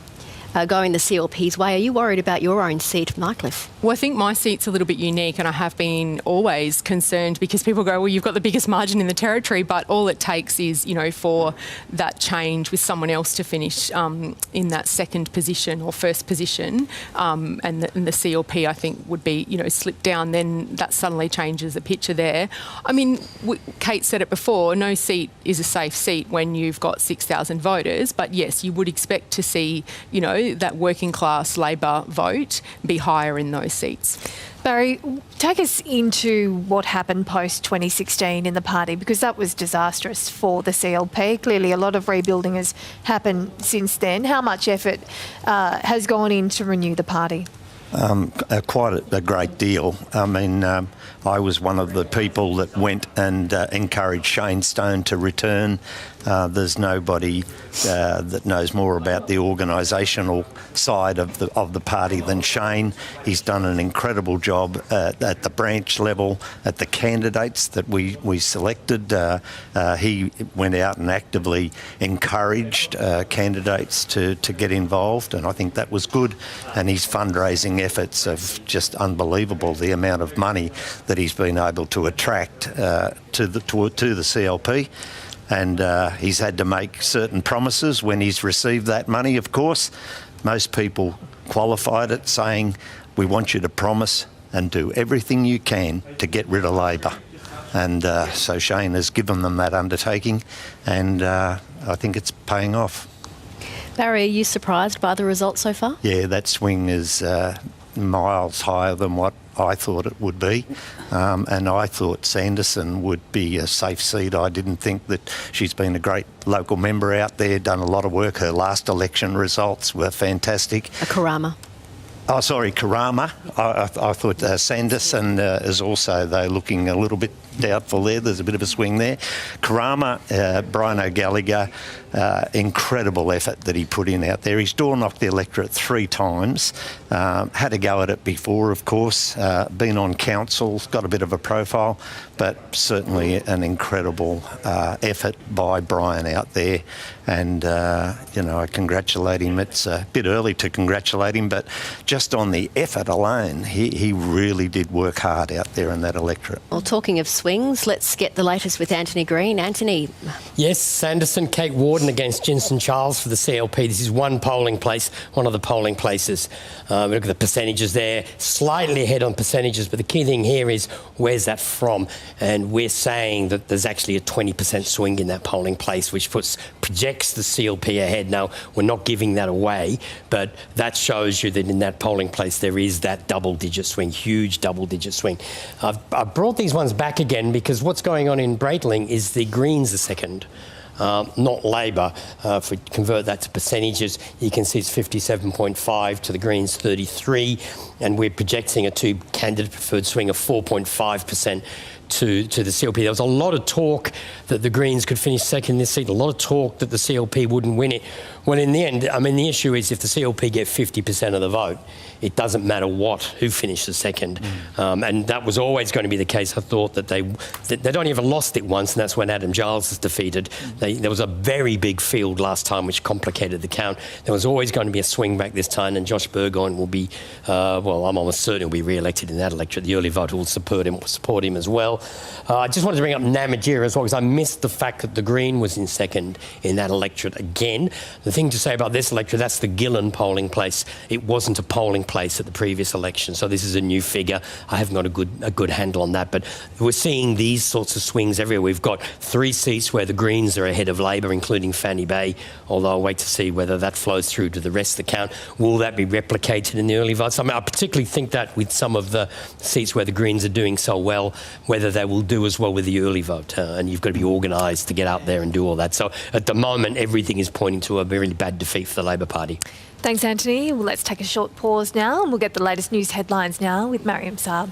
Speaker 3: going the CLP's way. Are you worried about your own seat, Nightcliff?
Speaker 8: Well, I think my seat's a little bit unique, and I have been always concerned because people go, well, you've got the biggest margin in the Territory, but all it takes is, for that change with someone else to finish in that second position or first position, and the CLP, I think, would be, slipped down, then that suddenly changes the picture there. I mean, Kate said it before, no seat is a safe seat when you've got 6,000 voters, but yes, you would expect to see, that working class Labor vote be higher in those seats.
Speaker 4: Barry, take us into what happened post-2016 in the party, because that was disastrous for the CLP. Clearly a lot of rebuilding has happened since then. How much effort has gone in to renew the party?
Speaker 18: Quite a great deal. I mean, I was one of the people that went and encouraged Shane Stone to return. There's nobody that knows more about the organisational side of the party than Shane. He's done an incredible job at the branch level, at the candidates that we selected. He went out and actively encouraged candidates to get involved, and I think that was good. And his fundraising efforts are just unbelievable, the amount of money that he's been able to attract to the CLP. And he's had to make certain promises when he's received that money, of course. Most people qualified it saying, we want you to promise and do everything you can to get rid of Labor. And so Shane has given them that undertaking, and I think it's paying off.
Speaker 3: Barry, are you surprised by the results so far?
Speaker 18: Yeah, that swing is miles higher than what I thought it would be. And I thought Sanderson would be a safe seat. I didn't think that she's been a great local member out there, done a lot of work. Her last election results were fantastic.
Speaker 3: Karama.
Speaker 18: Oh, sorry, Karama. I thought Sanderson is also, though, looking a little bit doubtful there. There's a bit of a swing there. Karama, Brian O'Gallagher, incredible effort that he put in out there. He's door-knocked the electorate 3 times. Had a go at it before, of course. Been on council, got a bit of a profile, but certainly an incredible effort by Brian out there. And, I congratulate him. It's a bit early to congratulate him, but just on the effort alone, he really did work hard out there in that electorate.
Speaker 3: Well, talking of swings, let's get the latest with Anthony Green. Anthony.
Speaker 5: Yes, Sanderson, Kate Warden against Jensen Charles for the CLP. This is one polling place, one of the polling places. Look at the percentages there, slightly ahead on percentages, but the key thing here is where's that from? And we're saying that there's actually a 20% swing in that polling place, which projects the CLP ahead. Now, we're not giving that away, but that shows you that in that polling place there is that double-digit swing, huge double-digit swing. I've brought these ones back again because what's going on in Breitling is the Greens are second. Not Labor. If we convert that to percentages, you can see it's 57.5 to the Greens 33, and we're projecting a 2-candidate preferred swing of 4.5% to the CLP. There was a lot of talk that the Greens could finish second in this seat, a lot of talk that the CLP wouldn't win it. Well, in the end, the issue is if the CLP get 50% of the vote, it doesn't matter who finishes second. And that was always going to be the case. I thought that they'd only ever lost it once, and that's when Adam Giles was defeated. There was a very big field last time, which complicated the count. There was always going to be a swing back this time, and Josh Burgoyne will be, I'm almost certain he'll be re-elected in that electorate. The early voter will support him as well. I just wanted to bring up Namatjira as well, because I missed the fact that the Green was in second in that electorate again. The thing to say about this electorate, that's the Gillen polling place. It wasn't a polling place at the previous election, so this is a new figure. I haven't got a good handle on that, but we're seeing these sorts of swings everywhere. We've got 3 seats where the Greens are ahead of Labor, including Fanny Bay, although I'll wait to see whether that flows through to the rest of the count. Will that be replicated in the early votes? I particularly think that with some of the seats where the Greens are doing so well, whether they will do as well with the early vote, and you've got to be organised to get out there and do all that. So at the moment, everything is pointing to a very bad defeat for the Labor Party.
Speaker 4: Thanks, Anthony. Well, let's take a short pause now and we'll get the latest news headlines now with Mariam Saab.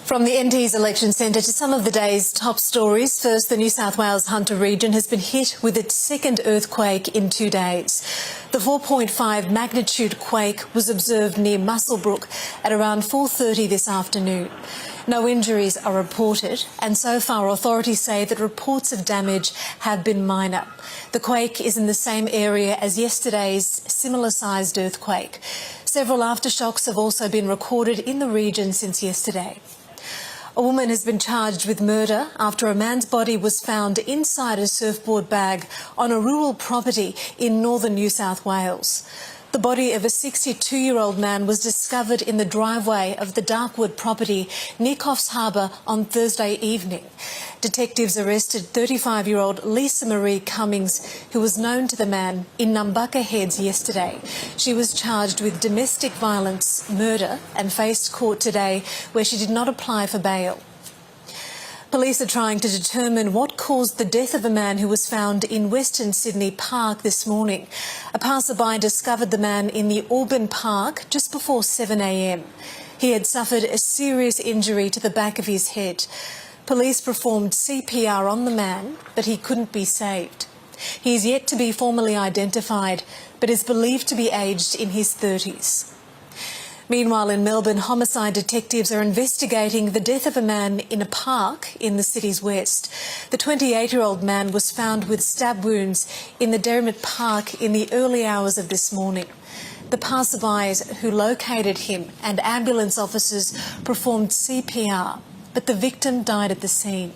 Speaker 1: From the NT's Election Centre to some of the day's top stories. First, the New South Wales Hunter region has been hit with its second earthquake in 2 days. The 4.5 magnitude quake was observed near Muswellbrook at around 4:30 this afternoon. No injuries are reported, and so far authorities say that reports of damage have been minor. The quake is in the same area as yesterday's similar-sized earthquake. Several aftershocks have also been recorded in the region since yesterday. A woman has been charged with murder after a man's body was found inside a surfboard bag on a rural property in northern New South Wales. The body of a 62-year-old man was discovered in the driveway of the Darkwood property near Coffs Harbour on Thursday evening. Detectives arrested 35-year-old Lisa Marie Cummings, who was known to the man, in Numbucca Heads yesterday. She was charged with domestic violence, murder, and faced court today, where she did not apply for bail. Police are trying to determine what caused the death of a man who was found in Western Sydney Park this morning. A passerby discovered the man in the Auburn Park just before 7 a.m. He had suffered a serious injury to the back of his head. Police performed CPR on the man, but he couldn't be saved. He is yet to be formally identified, but is believed to be aged in his 30s. Meanwhile, in Melbourne, homicide detectives are investigating the death of a man in a park in the city's west. The 28-year-old man was found with stab wounds in the Derrimut Park in the early hours of this morning. The passerbys who located him and ambulance officers performed CPR, but the victim died at the scene.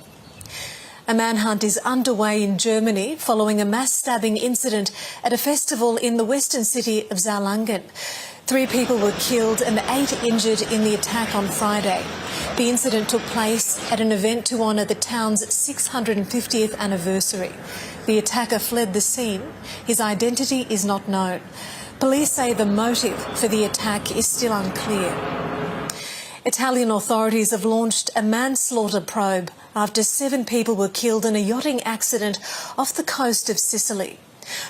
Speaker 1: A manhunt is underway in Germany following a mass stabbing incident at a festival in the western city of Saarlangen. 3 people were killed and 8 injured in the attack on Friday. The incident took place at an event to honour the town's 650th anniversary. The attacker fled the scene. His identity is not known. Police say the motive for the attack is still unclear. Italian authorities have launched a manslaughter probe after 7 people were killed in a yachting accident off the coast of Sicily.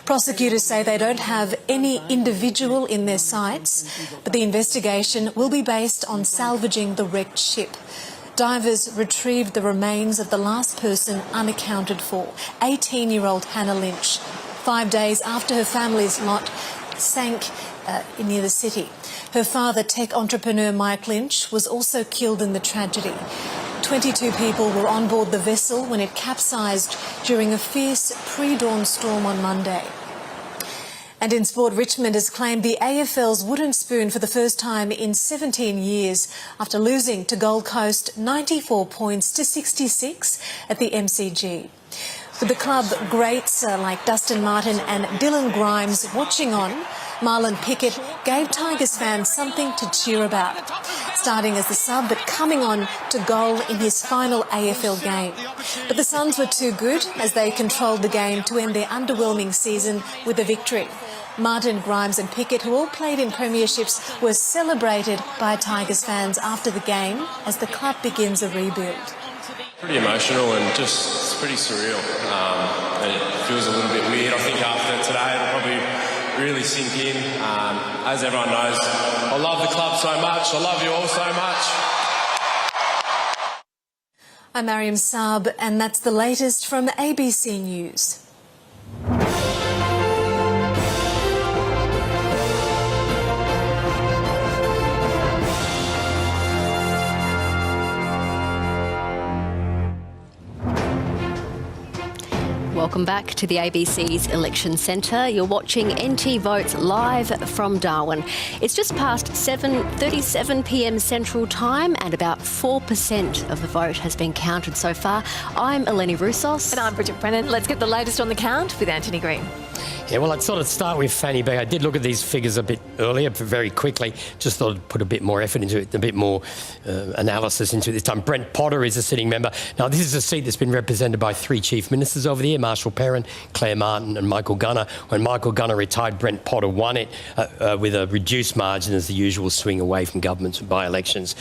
Speaker 1: Prosecutors say they don't have any individual in their sights, but the investigation will be based on salvaging the wrecked ship. Divers retrieved the remains of the last person unaccounted for, 18-year-old Hannah Lynch, 5 days after her family's yacht sank near the city. Her father, tech entrepreneur Mike Lynch, was also killed in the tragedy. 22 people were on board the vessel when it capsized during a fierce pre-dawn storm on Monday. And in sport, Richmond has claimed the AFL's wooden spoon for the first time in 17 years after losing to Gold Coast 94 points to 66 at the MCG. With the club greats like Dustin Martin and Dylan Grimes watching on, Marlon Pickett gave Tigers fans something to cheer about, starting as the sub but coming on to goal in his final AFL game. But the Suns were too good as they controlled the game to end their underwhelming season with a victory. Martin, Grimes and Pickett, who all played in premierships, were celebrated by Tigers fans after the game as the club begins a rebuild.
Speaker 21: Pretty emotional and just it's pretty surreal. And it feels a little bit weird. I think after today it'll probably really sink in. As everyone knows, I love the club so much. I love you all so much.
Speaker 1: I'm Mariam Saab, and that's the latest from ABC News.
Speaker 3: Welcome back to the ABC's Election Centre. You're watching NT Votes live from Darwin. It's just past 7:37 p.m. Central Time and about 4% of the vote has been counted so far. I'm Eleni Roussos.
Speaker 4: And I'm Bridget Brennan. Let's get the latest on the count with Anthony Green.
Speaker 5: Yeah, well, I'd sort of start with Fanny Bay. I did look at these figures a bit earlier, very quickly. Just thought I'd put a bit more effort into it, a bit more analysis into it this time. Brent Potter is a sitting member. Now, this is a seat that's been represented by 3 chief ministers over the year, Marshall Perrin, Claire Martin and Michael Gunner. When Michael Gunner retired, Brent Potter won it with a reduced margin as the usual swing away from government by-elections.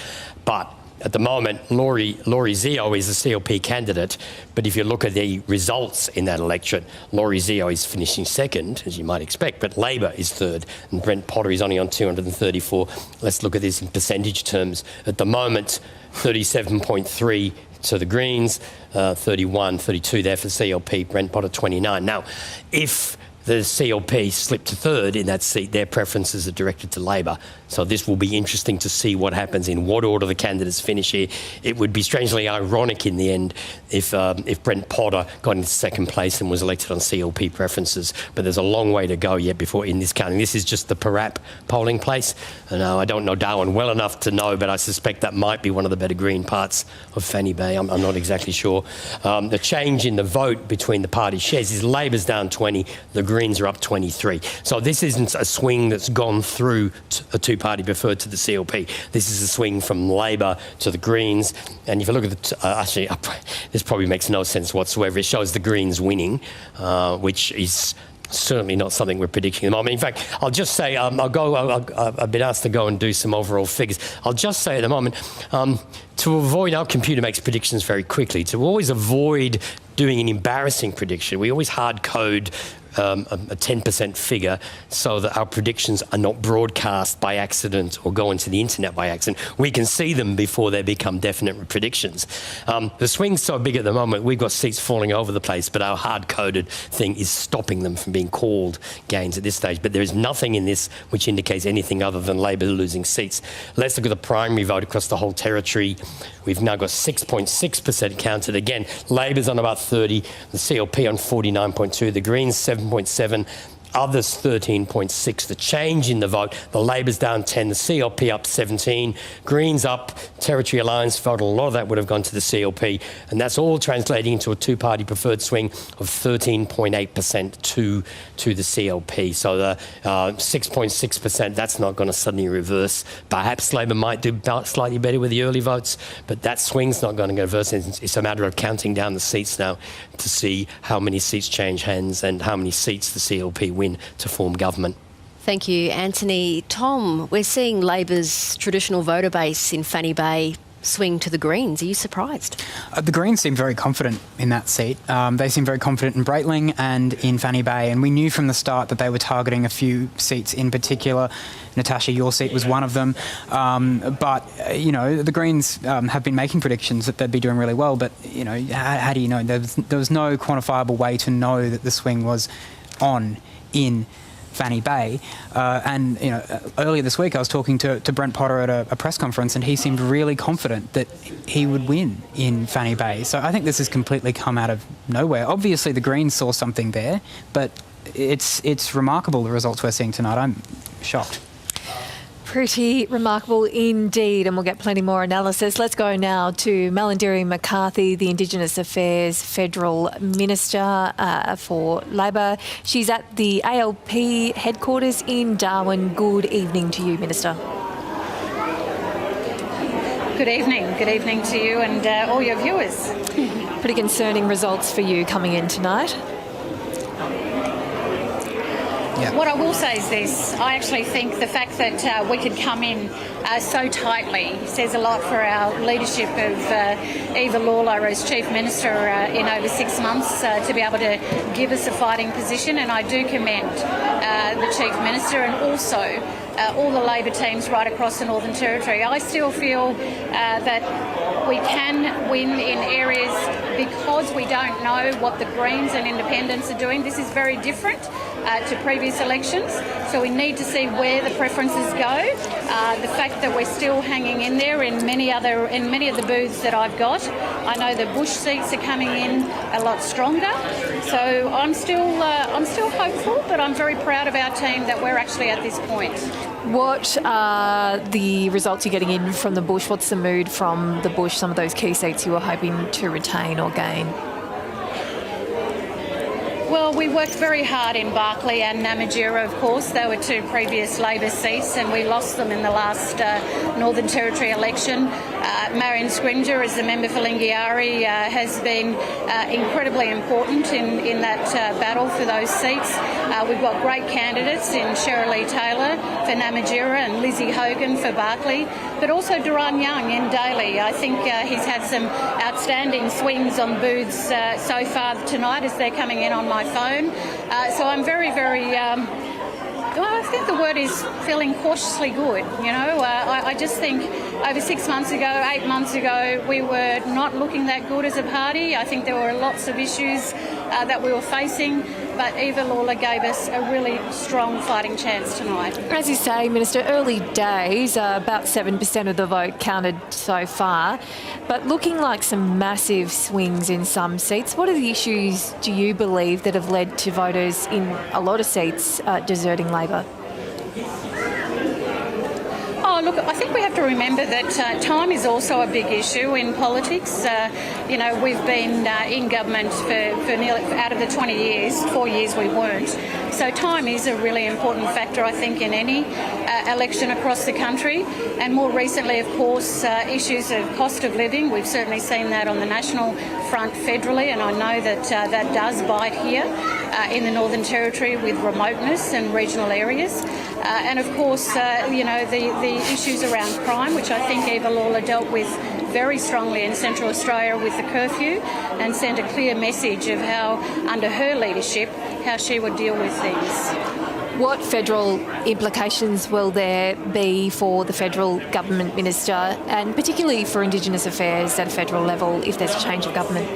Speaker 5: But at the moment, Laurie Zio is a CLP candidate, but if you look at the results in that election, Laurie Zio is finishing second, as you might expect, but Labor is third, and Brent Potter is only on 234. Let's look at this in percentage terms. At the moment, 37.3 to the Greens, 31, 32 there for CLP, Brent Potter 29. Now, if the CLP slipped to third in that seat, their preferences are directed to Labor. So this will be interesting to see what happens, in what order the candidates finish here. It would be strangely ironic in the end if Brent Potter got into second place and was elected on CLP preferences. But there's a long way to go yet before in this counting. This is just the Parap polling place. And I don't know Darwin well enough to know, but I suspect that might be one of the better green parts of Fanny Bay. I'm not exactly sure. The change in the vote between the party shares is Labor's down 20, the Greens are up 23. So this isn't a swing that's gone through a two-party preferred to the CLP. This is a swing from Labor to the Greens. And if you look at the... this probably makes no sense whatsoever. It shows the Greens winning, which is certainly not something we're predicting at the moment. In fact, I'll just say, I've been asked to go and do some overall figures. I'll just say at the moment, to avoid, our computer makes predictions very quickly, to always avoid doing an embarrassing prediction, we always hard code a 10% figure so that our predictions are not broadcast by accident or go into the internet by accident. We can see them before they become definite predictions. The swing's so big at the moment, we've got seats falling over the place, but our hard-coded thing is stopping them from being called gains at this stage. But there is nothing in this which indicates anything other than Labor losing seats. Let's look at the primary vote across the whole territory. We've now got 6.6% counted. Again, Labor's on about 30, the CLP on 49.2, the Greens 7.7, others 13.6. The change in the vote, the Labor's down 10, the CLP up 17, Greens up, Territory Alliance vote, a lot of that would have gone to the CLP, and that's all translating into a two-party preferred swing of 13.8% to the CLP. So the 6.6%, that's not going to suddenly reverse. Perhaps Labor might do slightly better with the early votes, but that swing's not going to reverse. It's a matter of counting down the seats now to see how many seats change hands and how many seats the CLP win to form government.
Speaker 3: Thank you, Anthony. Tom, we're seeing Labor's traditional voter base in Fanny Bay swing to the Greens. Are you surprised?
Speaker 7: The Greens seem very confident in that seat. They seem very confident in Breitling and in Fanny Bay, and we knew from the start that they were targeting a few seats in particular. Natasha, your seat was one of them. But the Greens have been making predictions that they'd be doing really well, but, how do you know? There was no quantifiable way to know that the swing was on in Fanny Bay. Earlier this week I was talking to Brent Potter at a press conference, and he seemed really confident that he would win in Fanny Bay. So I think this has completely come out of nowhere. Obviously the Greens saw something there, but it's remarkable the results we're seeing tonight. I'm shocked.
Speaker 4: Pretty remarkable indeed, and we'll get plenty more analysis. Let's go now to Malarndirri McCarthy, the Indigenous Affairs Federal Minister for Labor. She's at the ALP headquarters in Darwin. Good evening to you, Minister.
Speaker 10: Good evening. Good evening to you and all your viewers.
Speaker 4: Pretty concerning results for you coming in tonight.
Speaker 10: Yeah. What I will say is this. I actually think the fact that we could come in so tightly says a lot for our leadership of Eva Lawler as Chief Minister in over 6 months to be able to give us a fighting position, and I do commend the Chief Minister and also all the Labor teams right across the Northern Territory. I still feel that we can win in areas because we don't know what the Greens and Independents are doing. This is very different to previous elections, so we need to see where the preferences go. The fact that we're still hanging in there in many of the booths that I've got, I know the Bush seats are coming in a lot stronger. So I'm still hopeful, but I'm very proud of our team that we're actually at this point.
Speaker 4: What are the results you're getting in from the Bush? What's the mood from the Bush, some of those key seats you were hoping to retain or gain?
Speaker 10: Well, we worked very hard in Barkly and Namatjira, of course. They were two previous Labor seats and we lost them in the last Northern Territory election. Marion Scrimgeour, as the member for Lingiari, has been incredibly important in that battle for those seats. We've got great candidates in Shirley Taylor for Namatjira and Lizzie Hogan for Barkly, but also Duran Young in Daly. I think he's had some outstanding swings on booths so far tonight as they're coming in on my phone. So I'm very, very... I think the word is feeling cautiously good. I just think over 6 months ago, 8 months ago, we were not looking that good as a party. I think there were lots of issues that we were facing, but Eva Lawler gave us a really strong fighting chance tonight.
Speaker 4: As you say, Minister, early days, about 7% of the vote counted so far, but looking like some massive swings in some seats. What are the issues, do you believe, that have led to voters in a lot of seats deserting Labor?
Speaker 10: Oh, look, I think we have to remember that time is also a big issue in politics. We've been in government for nearly, out of the 20 years, 4 years we weren't. So time is a really important factor, I think, in any election across the country. And more recently, of course, issues of cost of living. We've certainly seen that on the national front federally, and I know that that does bite here in the Northern Territory with remoteness and regional areas. And of course, the issues around crime, which I think Eva Lawler dealt with very strongly in Central Australia with the curfew and sent a clear message of how, under her leadership, how she would deal with things.
Speaker 4: What federal implications will there be for the federal government, Minister, and particularly for Indigenous affairs at a federal level if there's a change of government?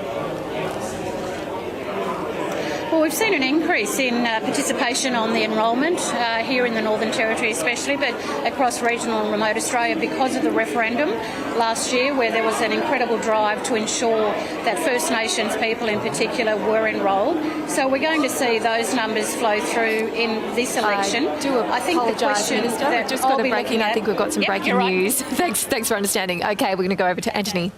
Speaker 10: Well,
Speaker 2: we've seen an increase in participation on the enrolment here in the Northern Territory especially, but across regional and remote Australia because of the referendum last year, where there was an incredible drive to ensure that First Nations people in particular were enrolled. So we're going to see those numbers flow through in this election.
Speaker 4: I think the question Minister, we've just got a breaking. I think we've got some breaking news. Thanks for understanding. Okay, we're going to go over to Anthony.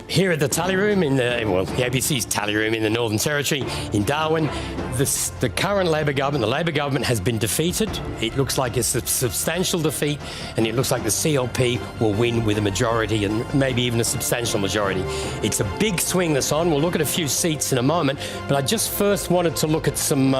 Speaker 5: Here at the tally room the ABC's tally room in the Northern Territory in Darwin, the current Labor government, the Labor government has been defeated. It looks like it's a substantial defeat, and it looks like the CLP will win with a majority and maybe even a substantial majority. It's a big swing that's on. We'll look at a few seats in a moment, but I just first wanted to look at some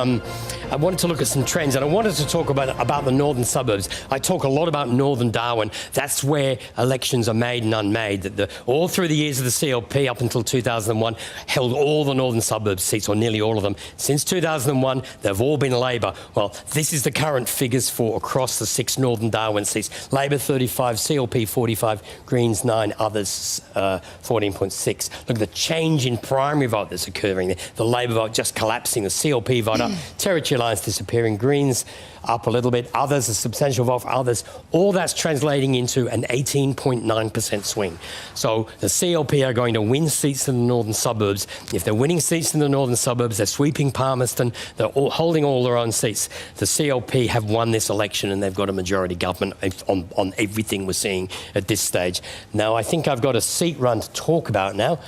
Speaker 5: trends, and I wanted to talk about the northern suburbs. I talk a lot about northern Darwin. That's where elections are made and unmade. All through the years of the CLP up until 2001 held all the northern suburbs seats, or nearly all of them. Since 2001, they've all been Labor. Well, this is the current figures for across the 6 northern Darwin seats. Labor 35, CLP 45, Greens 9, others 14.6. Look at the change in primary vote that's occurring there. The Labor vote just collapsing, the CLP vote up, Territory Alliance disappearing, Greens up a little bit, others, a substantial vote for others. All that's translating into an 18.9% swing. So the CLP are going to win seats in the northern suburbs. If they're winning seats in the northern suburbs, they're sweeping Palmerston, they're holding all their own seats. The CLP have won this election and they've got a majority government on everything we're seeing at this stage. Now, I think I've got a seat run to talk about now.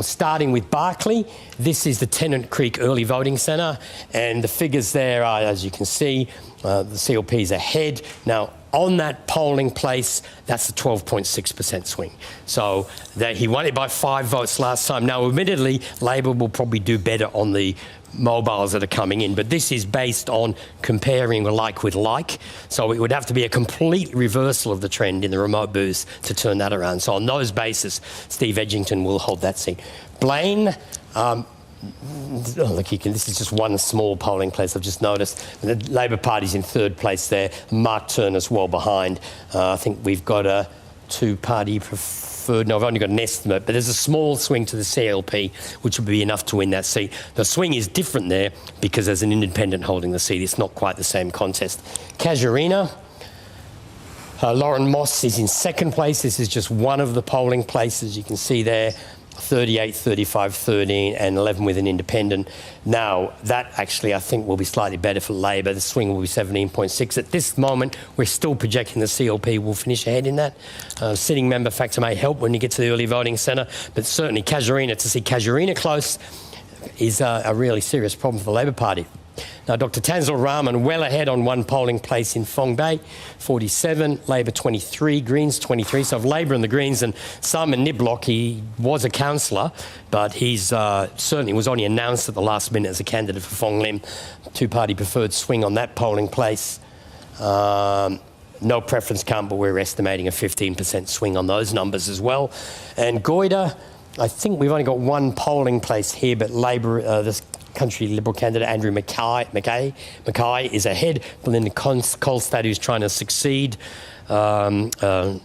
Speaker 5: Starting with Barkly, this is the Tennant Creek Early Voting Centre, and the figures there are, as you can see, the CLP is ahead. Now, on that polling place, that's a 12.6% swing. So he won it by 5 votes last time. Now, admittedly, Labor will probably do better on the mobiles that are coming in, but this is based on comparing like with like. So it would have to be a complete reversal of the trend in the remote booths to turn that around. So on those basis, Steve Edgington will hold that seat. Blaine, look, this is just one small polling place I've just noticed. The Labor Party's in 3rd place there. Mark Turner's well behind. I think we've got a 2-party preferred. No, I've only got an estimate, but there's a small swing to the CLP, which would be enough to win that seat. The swing is different there because there's an independent holding the seat. It's not quite the same contest. Casuarina, Lauren Moss is in 2nd place. This is just one of the polling places. You can see there, 38, 35, 13 and 11 with an independent. Now, that actually I think will be slightly better for Labor. The swing will be 17.6. At this moment, we're still projecting the CLP will finish ahead in that. Sitting member factor may help when you get to the early voting centre, but certainly Casuarina, to see Casuarina close is a really serious problem for the Labor Party. Now, Dr Tanzil Rahman well ahead on one polling place in Phong Bay, 47, Labor 23, Greens 23. So of Labor and the Greens, and Simon Niblock, he was a councillor, but he's certainly was only announced at the last minute as a candidate for Phong Lim. 2-party preferred swing on that polling place. No preference count, but we're estimating a 15% swing on those numbers as well. And Goyder, I think we've only got one polling place here, but Labor, this country Liberal candidate Andrew Mackay is ahead. Belinda Kolstad, who's trying to succeed. Kezia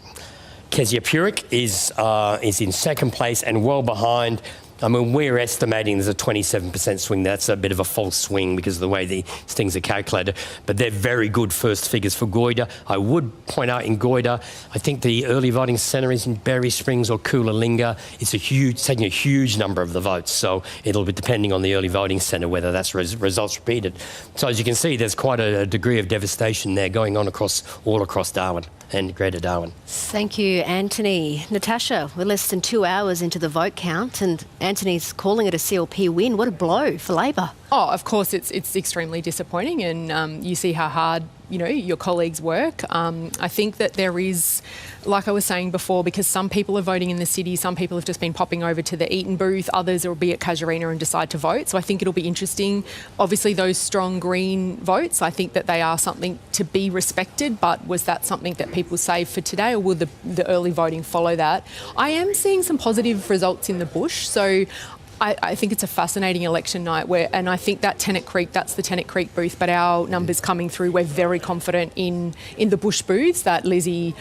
Speaker 5: Purick is in 2nd place and well behind. I mean, we're estimating there's a 27% swing. That's a bit of a false swing because of the way these things are calculated. But they're very good first figures for Goyder. I would point out in Goyder, I think the early voting centre is in Berry Springs or Coolangatta. It's taking a huge number of the votes. So it'll be depending on the early voting centre whether that's results repeated. So as you can see, there's quite a degree of devastation there going on all across Darwin and Greater Darwin.
Speaker 3: Thank you, Anthony. Natasha, we're less than 2 hours into the vote count and Anthony's calling it a CLP win. What a blow for Labor.
Speaker 8: Oh, of course, it's extremely disappointing, and you see how hard your colleagues work. I think that there is, like I was saying before, because some people are voting in the city, some people have just been popping over to the Eaton booth, others will be at Casuarina and decide to vote. So I think it'll be interesting. Obviously, those strong Green votes, I think that they are something to be respected, but was that something that people save for today, or will the early voting follow that? I am seeing some positive results in the bush. So I think it's a fascinating election night and I think that Tennant Creek, that's the Tennant Creek booth, but our numbers coming through, we're very confident in the Bush booths that Lizzie,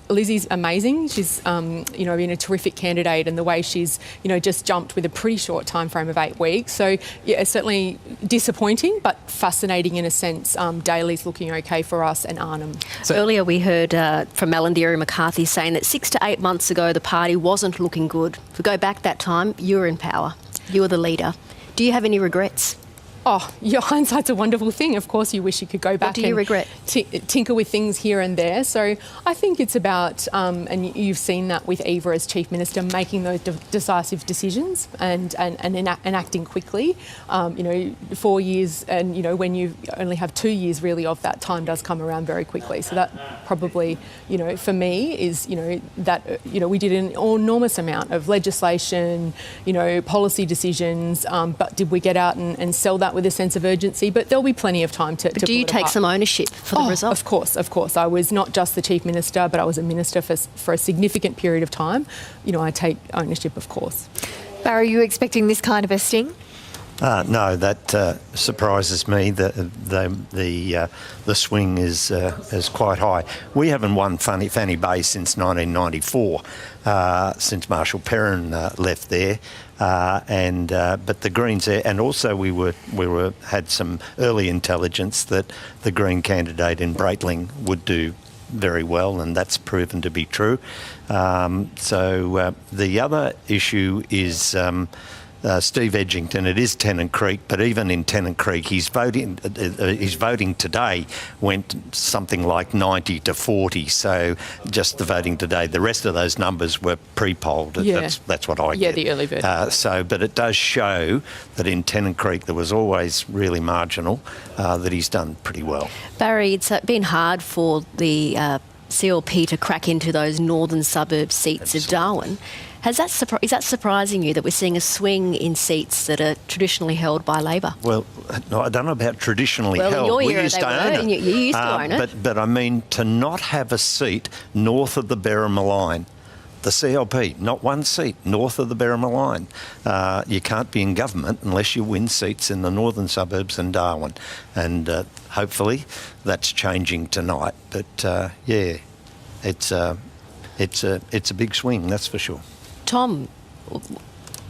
Speaker 8: Lizzie's amazing. She's, been a terrific candidate, and the way she's, just jumped with a pretty short time frame of 8 weeks. So, yeah, it's certainly disappointing, but fascinating in a sense. Daly's looking okay for us, and Arnhem.
Speaker 3: So earlier we heard from Malarndirri McCarthy saying that 6 to 8 months ago the party wasn't looking good. If we go back that time, you were in power. You were the leader. Do you have any regrets?
Speaker 8: Oh, your hindsight's a wonderful thing. Of course, you wish you could go back.
Speaker 3: What do you regret?
Speaker 8: Tinker with things here and there. So I think it's about, and you've seen that with Eva as Chief Minister, making those decisive decisions and acting quickly. 4 years, and when you only have 2 years really of that, time does come around very quickly. So that probably, for me is, that we did an enormous amount of legislation, policy decisions, but did we get out and sell that with a sense of urgency? But there'll be plenty of time to
Speaker 3: do you take some ownership for the result?
Speaker 8: Of course. I was not just the Chief Minister, but I was a Minister for a significant period of time. I take ownership, of course.
Speaker 4: Barry, are you expecting this kind of a sting?
Speaker 18: No, that surprises me. The swing is quite high. We haven't won Fanny Bay since 1994, since Marshall Perrin left there. But the Greens there, and also we had some early intelligence that the Green candidate in Breitling would do very well, and that's proven to be true. The other issue is Steve Edgington. It is Tennant Creek, but even in Tennant Creek, his voting today went something like 90 to 40. So just the voting today, the rest of those numbers were pre-polled.
Speaker 8: Yeah.
Speaker 18: That's what I get.
Speaker 8: Yeah, the early vote.
Speaker 18: But it does show that in Tennant Creek there was always really marginal. That he's done pretty well.
Speaker 3: Barry, it's been hard for the CLP to crack into those northern suburb seats of Darwin. Is that surprising you that we're seeing a swing in seats that are traditionally held by Labor?
Speaker 18: Well, no, I don't know about traditionally held.
Speaker 3: In your
Speaker 18: we
Speaker 3: era
Speaker 18: used to own it.
Speaker 3: You used to own it.
Speaker 18: But I mean, to not have a seat north of the Berrima line, the CLP, not one seat north of the Berrima line. You can't be in government unless you win seats in the northern suburbs and Darwin. And hopefully that's changing tonight. But it's a big swing, that's for sure.
Speaker 3: Tom,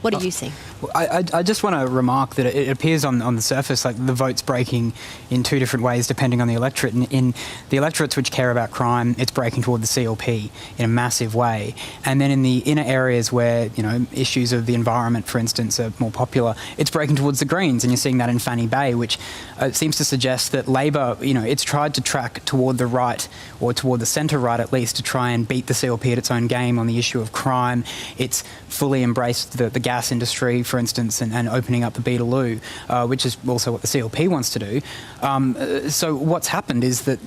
Speaker 3: what do you see?
Speaker 7: I just want to remark that it appears on the surface like the vote's breaking in two different ways depending on the electorate. And in the electorates which care about crime, it's breaking toward the CLP in a massive way. And then in the inner areas where, issues of the environment, for instance, are more popular, it's breaking towards the Greens. And you're seeing that in Fanny Bay, which seems to suggest that Labor, it's tried to track toward the right, or toward the centre right at least, to try and beat the CLP at its own game on the issue of crime. It's fully embraced the gas industry, for instance, and opening up the Beetaloo, which is also what the CLP wants to do. So what's happened is that,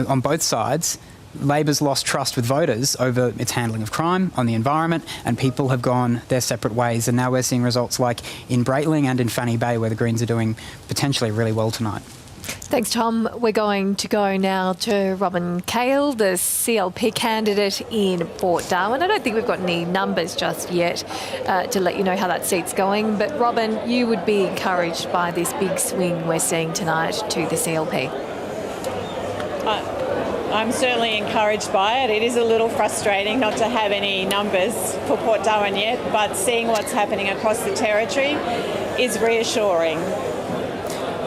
Speaker 7: on both sides, Labor's lost trust with voters over its handling of crime, on the environment, and people have gone their separate ways. And now we're seeing results like in Breitling and in Fanny Bay, where the Greens are doing potentially really well tonight.
Speaker 4: Thanks, Tom. We're going to go now to Robin Cale, the CLP candidate in Port Darwin. I don't think we've got any numbers just yet to let you know how that seat's going. But Robin, you would be encouraged by this big swing we're seeing tonight to the CLP.
Speaker 9: I'm certainly encouraged by it. It is a little frustrating not to have any numbers for Port Darwin yet, but seeing what's happening across the territory is reassuring.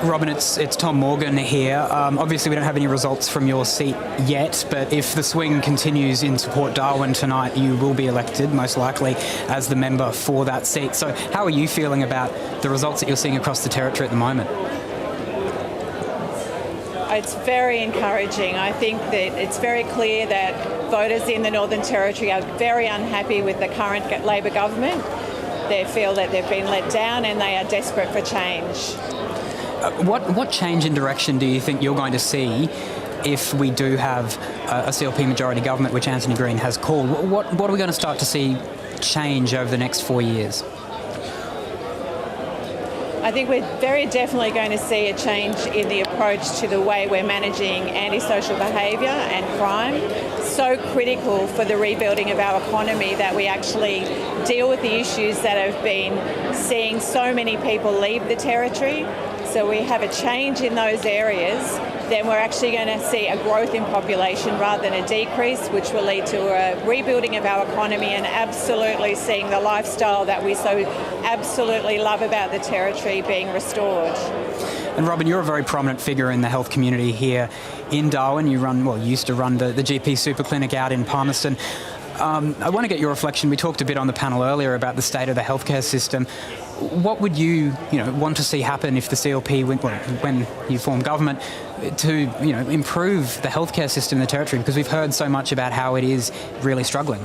Speaker 7: Robin, it's Tom Morgan here. Obviously, we don't have any results from your seat yet, but if the swing continues into Port Darwin tonight, you will be elected, most likely, as the member for that seat. So how are you feeling about the results that you're seeing across the territory at the moment?
Speaker 9: It's very encouraging. I think that it's very clear that voters in the Northern Territory are very unhappy with the current Labor government. They feel that they've been let down and they are desperate for change.
Speaker 7: What change in direction do you think you're going to see if we do have a CLP majority government, which Anthony Green has called? What are we going to start to see change over the next 4 years?
Speaker 9: think we're very definitely going to see a change in the approach to the way we're managing antisocial behaviour and crime. So critical for the rebuilding of our economy that we actually deal with the issues that have been seeing so many people leave the Territory. So we have a change in those areas, then we're actually going to see a growth in population rather than a decrease, which will lead to a rebuilding of our economy and absolutely seeing the lifestyle that we so absolutely love about the Territory being restored.
Speaker 7: And Robin, you're a very prominent figure in the health community here in Darwin. You used to run the GP Super Clinic out in Palmerston. I want to get your reflection. We talked a bit on the panel earlier about the state of the healthcare system. What would you want to see happen if the CLP, when you form government, to improve the healthcare system in the Territory? Because we've heard so much about how it is really struggling.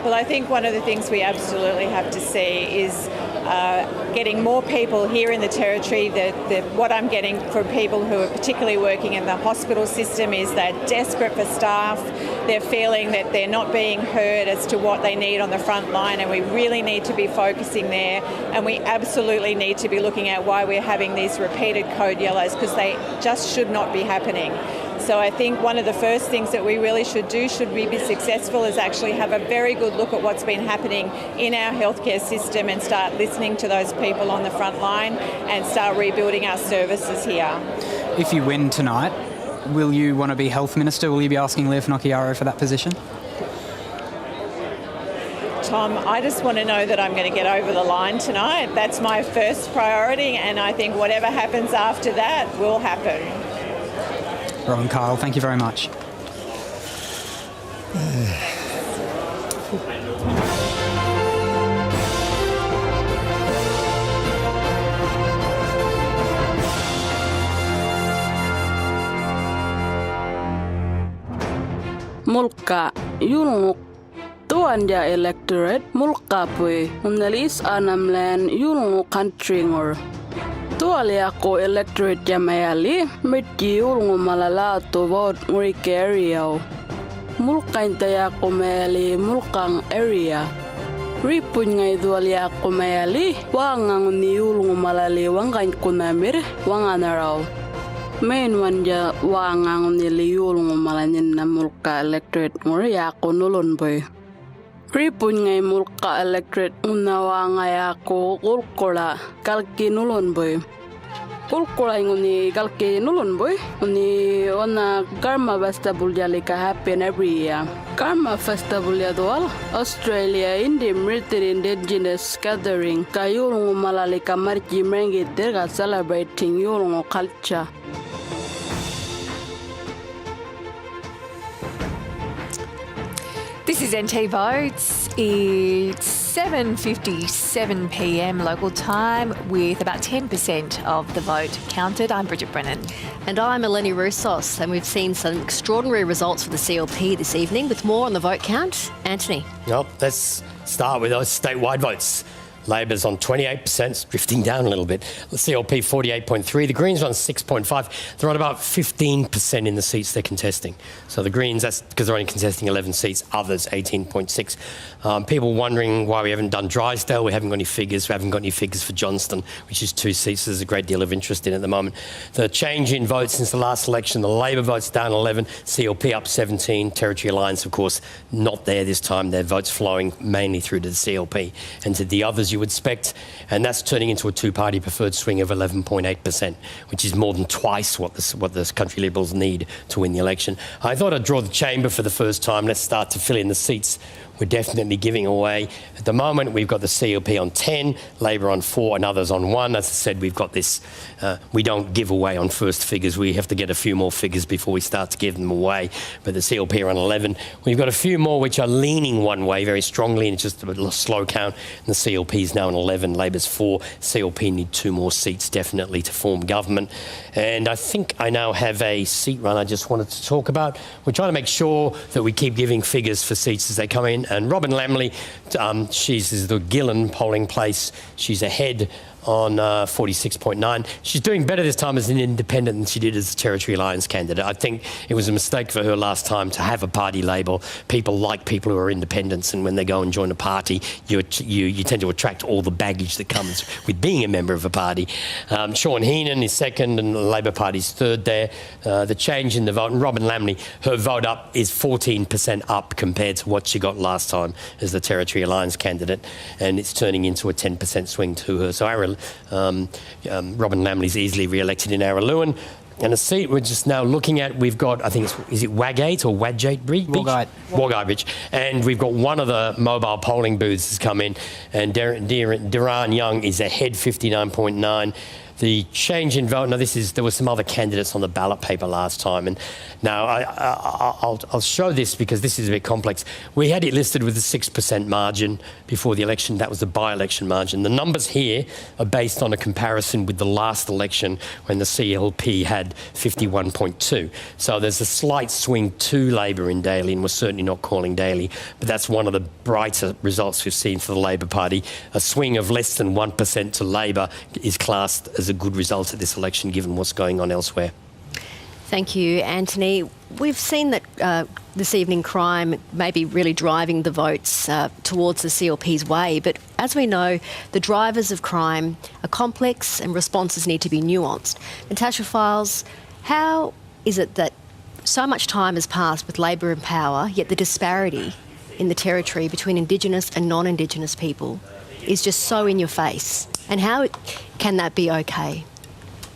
Speaker 9: Well, I think one of the things we absolutely have to see is getting more people here in the Territory. What I'm getting from people who are particularly working in the hospital system is they're desperate for staff. They're feeling that they're not being heard as to what they need on the front line, and we really need to be focusing there. And we absolutely need to be looking at why we're having these repeated code yellows, because they just should not be happening. So I think one of the first things that we really should do, should we be successful, is actually have a very good look at what's been happening in our healthcare system and start listening to those people on the front line and start rebuilding our services here.
Speaker 7: If you win tonight, will you want to be Health Minister? Will you be asking Leah Finocchiaro for that position?
Speaker 9: Tom, I just want to know that I'm going to get over the line tonight. That's my first priority, and I think whatever happens after that will happen.
Speaker 7: Robin Kyle, thank you very much.
Speaker 11: Mulka yulnguk tuanja electorate mulka pui unalis anamlan yulnguk countrygor tualiako electorate jamayali miti yulngu malala to vote ngurike area mulkain tayako mayali mulkang area ripun ngai dualiako mayali wangang ni yulngu malali wangan kunamir wanganaraw main wanja wangang ni yulngu malanin na mulka electorate nguriako nulon boy ripun ngai mulka electorate unawa ngayako kulkola kalki nulon boy kulkola nguni kalki nulon boy uni ona karma festival jalika happen every year. Karma festival yadwal Australia indi military indigenous gathering kayulungu malalika marji mengi derga celebrating yulungu culture.
Speaker 4: This is NT Votes. It's 7:57 p.m. local time with about 10% of the vote counted. I'm Bridget Brennan.
Speaker 3: And I'm Eleni Roussos, and we've seen some extraordinary results for the CLP this evening. With more on the vote count, Anthony.
Speaker 5: Well, let's start with those statewide votes. Labor's on 28%, drifting down a little bit. The CLP 48.3, the Greens are on 6.5. They're on about 15% in the seats they're contesting. So the Greens, that's because they're only contesting 11 seats, others 18.6. People wondering why we haven't done Drysdale. We haven't got any figures. We haven't got any figures for Johnston, which is 2 seats there's a great deal of interest in at the moment. The change in votes since the last election, the Labor votes down 11, CLP up 17, Territory Alliance, of course, not there this time. Their votes flowing mainly through to the CLP and to the others you would expect, and that's turning into a two-party preferred swing of 11.8%, which is more than twice what the Country Liberals need to win the election. I thought I'd draw the chamber for the first time. Let's start to fill in the seats we're definitely giving away. At the moment, we've got the CLP on 10, Labor on 4 and others on 1. As I said, we've got this, we don't give away on first figures. We have to get a few more figures before we start to give them away. But the CLP are on 11. We've got a few more which are leaning one way very strongly, and it's just a slow count. And the CLP is now on 11, Labor's 4. CLP need 2 more seats definitely to form government. And I think I now have a seat run I just wanted to talk about. We're trying to make sure that we keep giving figures for seats as they come in. And Robin Lamley, she's the Gillen polling place. She's ahead on 46.9. She's doing better this time as an independent than she did as a Territory Alliance candidate. I think it was a mistake for her last time to have a party label. People like people who are independents, and when they go and join a party, you tend to attract all the baggage that comes with being a member of a party. Sean Heenan is second and the Labor Party's third there. The change in the vote, and Robin Lamley, her vote up is 14% up compared to what she got last time as the Territory Alliance candidate, and it's turning into a 10% swing to her. So Robin Lamley's easily re-elected in Araluen. And a seat we're just now looking at, we've got, I think is it Wagate or Wadgate Beach? Wagate Beach. And we've got one of the mobile polling booths has come in, and Duran Young is ahead 59.9. The change in vote, now there were some other candidates on the ballot paper last time, and now I'll show this because this is a bit complex. We had it listed with a 6% margin before the election. That was the by-election margin. The numbers here are based on a comparison with the last election when the CLP had 51.2. So there's a slight swing to Labor in Daly, and we're certainly not calling Daly, but that's one of the brighter results we've seen for the Labor Party. A swing of less than 1% to Labor is classed as a good result at this election, given what's going on elsewhere.
Speaker 3: Thank you, Anthony. We've seen that this evening crime may be really driving the votes towards the CLP's way, but as we know, the drivers of crime are complex and responses need to be nuanced. Natasha Files, how is it that so much time has passed with Labor in power, yet the disparity in the Territory between Indigenous and non-Indigenous people is just so in your face? And how can that be okay?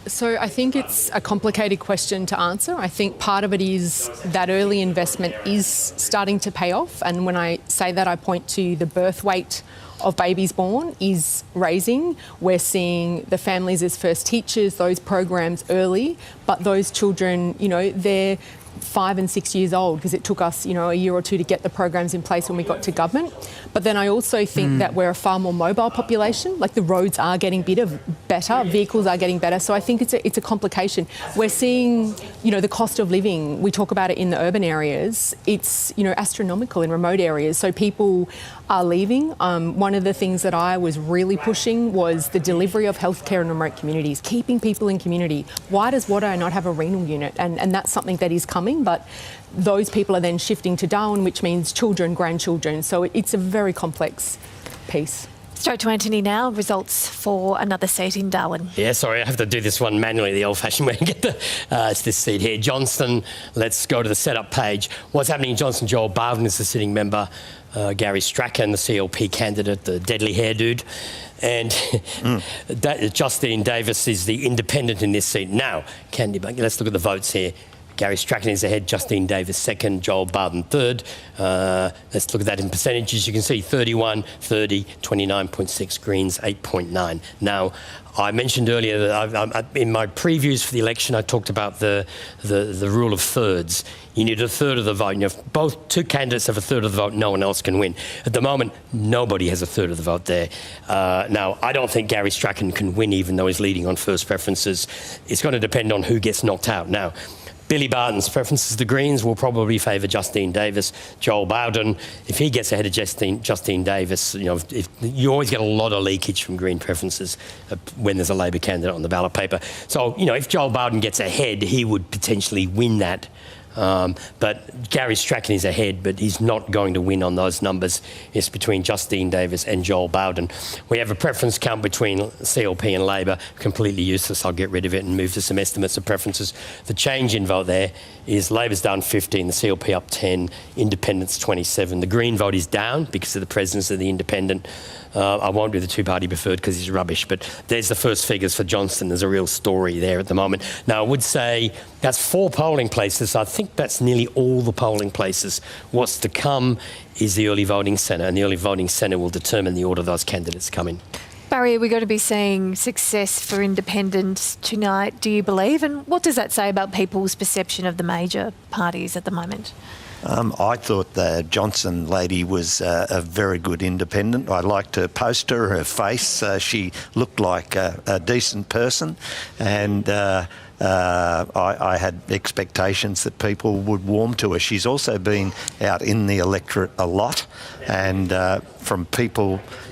Speaker 8: So I think it's a complicated question to answer. I think part of it is that early investment is starting to pay off. And when I say that, I point to the birth weight of babies born is raising. We're seeing the families as first teachers, those programs early, but those children, they're 5 and 6 years old because it took us, a year or two to get the programs in place when we got to government. But then I also think that we're a far more mobile population. Like the roads are getting better, vehicles are getting better. So I think it's a complication. We're seeing, the cost of living. We talk about it in the urban areas. It's, astronomical in remote areas. So people are leaving. One of the things that I was really pushing was the delivery of healthcare in remote communities, keeping people in community. Why does Watto not have a renal unit? And that's something that is coming, but those people are then shifting to Darwin, which means children, grandchildren. So it's a very complex piece.
Speaker 4: Straight to Anthony now. Results for another seat in Darwin.
Speaker 5: Yeah, sorry, I have to do this one manually the old-fashioned way and get it's this seat here. Johnston, let's go to the setup page. What's happening in Johnston? Joel Bowden is the sitting member. Gary Strachan, the CLP candidate, the deadly hair dude. And Justine Davis is the independent in this seat. Now, let's look at the votes here. Gary Strachan is ahead, Justine Davis second, Joel Bowden third. Let's look at that in percentages. You can see 31, 30, 29.6, Greens 8.9. Now, I mentioned earlier that in my previews for the election, I talked about the rule of thirds. You need a third of the vote. If two candidates have a third of the vote, no one else can win. At the moment, nobody has a third of the vote there. Now, I don't think Gary Strachan can win, even though he's leading on first preferences. It's going to depend on who gets knocked out. Now, Billy Barton's preferences, the Greens, will probably favour Justine Davis. Joel Bowden, if he gets ahead of Justine Davis, you always get a lot of leakage from Green preferences when there's a Labor candidate on the ballot paper. So, if Joel Bowden gets ahead, he would potentially win that. But Gary Strachan is ahead, but he's not going to win on those numbers. It's between Justine Davis and Joel Bowden. We have a preference count between CLP and Labor. Completely useless. I'll get rid of it and move to some estimates of preferences. The change in vote there is Labor's down 15, the CLP up 10, Independents 27. The Green vote is down because of the presence of the Independent. I won't do the two-party preferred because he's rubbish, but there's the first figures for Johnston. There's a real story there at the moment. Now, I would say that's 4 polling places. I think that's nearly all the polling places. What's to come is the early voting centre, and the early voting centre will determine the order those candidates come in.
Speaker 4: Barry, are we going to be seeing success for independents tonight, do you believe? And what does that say about people's perception of the major parties at the moment?
Speaker 18: I thought the Johnson lady was a very good independent. I liked her poster, her face. She looked like a decent person, and I had expectations that people would warm to her. She's also been out in the electorate a lot, and from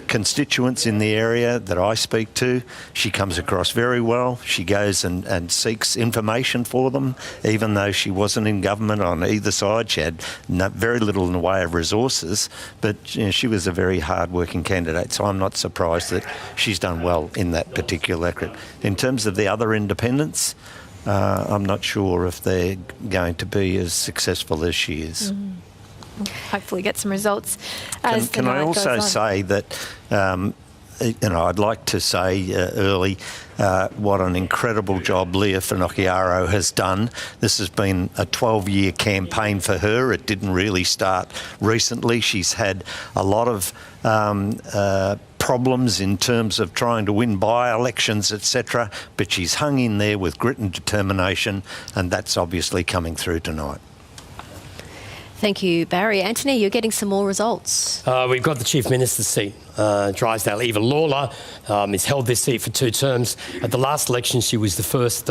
Speaker 18: constituents in the area that I speak to, she comes across very well. She goes and seeks information for them, even though she wasn't in government on either side. She had very little in the way of resources, but she was a very hard-working candidate, so I'm not surprised that she's done well in that particular electorate. In terms of the other independents, I'm not sure if they're going to be as successful as she is.
Speaker 4: Hopefully get some results.
Speaker 18: Can I also say that, I'd like to say early what an incredible job Leah Finocchiaro has done. This has been a 12-year campaign for her. It didn't really start recently. She's had a lot of problems in terms of trying to win by-elections, etc., but she's hung in there with grit and determination, and that's obviously coming through tonight.
Speaker 3: Thank you, Barry. Anthony, you're getting some more results.
Speaker 5: We've got the Chief Minister's seat. Drysdale Eva Lawler has held this seat for 2 terms. At the last election, she was the first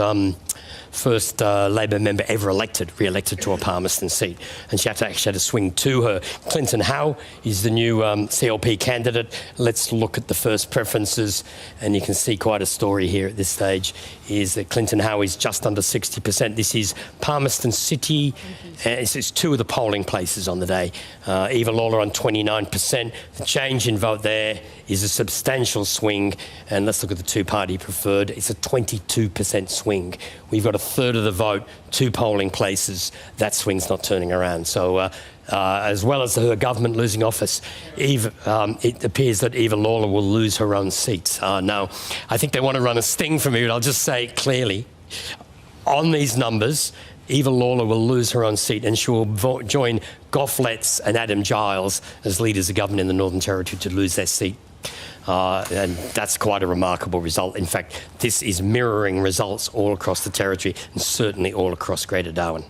Speaker 5: Labor member ever re-elected to a Palmerston seat, and she actually had to swing to her. Clinton Howe is the new CLP candidate. Let's look at the first preferences, and you can see quite a story here at this stage, is that Clinton Howe is just under 60%. This is Palmerston City, and it's 2 of the polling places on the day. Eva Lawler on 29%. The change in vote there is a substantial swing, and let's look at the 2-party preferred. It's a 22% swing. We've got a third of the vote, 2 polling places. That swing's not turning around. So as well as her government losing office, it appears that Eva Lawler will lose her own seat. Now, I think they want to run a sting for me, but I'll just say it clearly. On these numbers, Eva Lawler will lose her own seat, and she will join Gough Letts and Adam Giles as leaders of government in the Northern Territory to lose their seat. And that's quite a remarkable result. In fact, this is mirroring results all across the Territory and certainly all across Greater Darwin.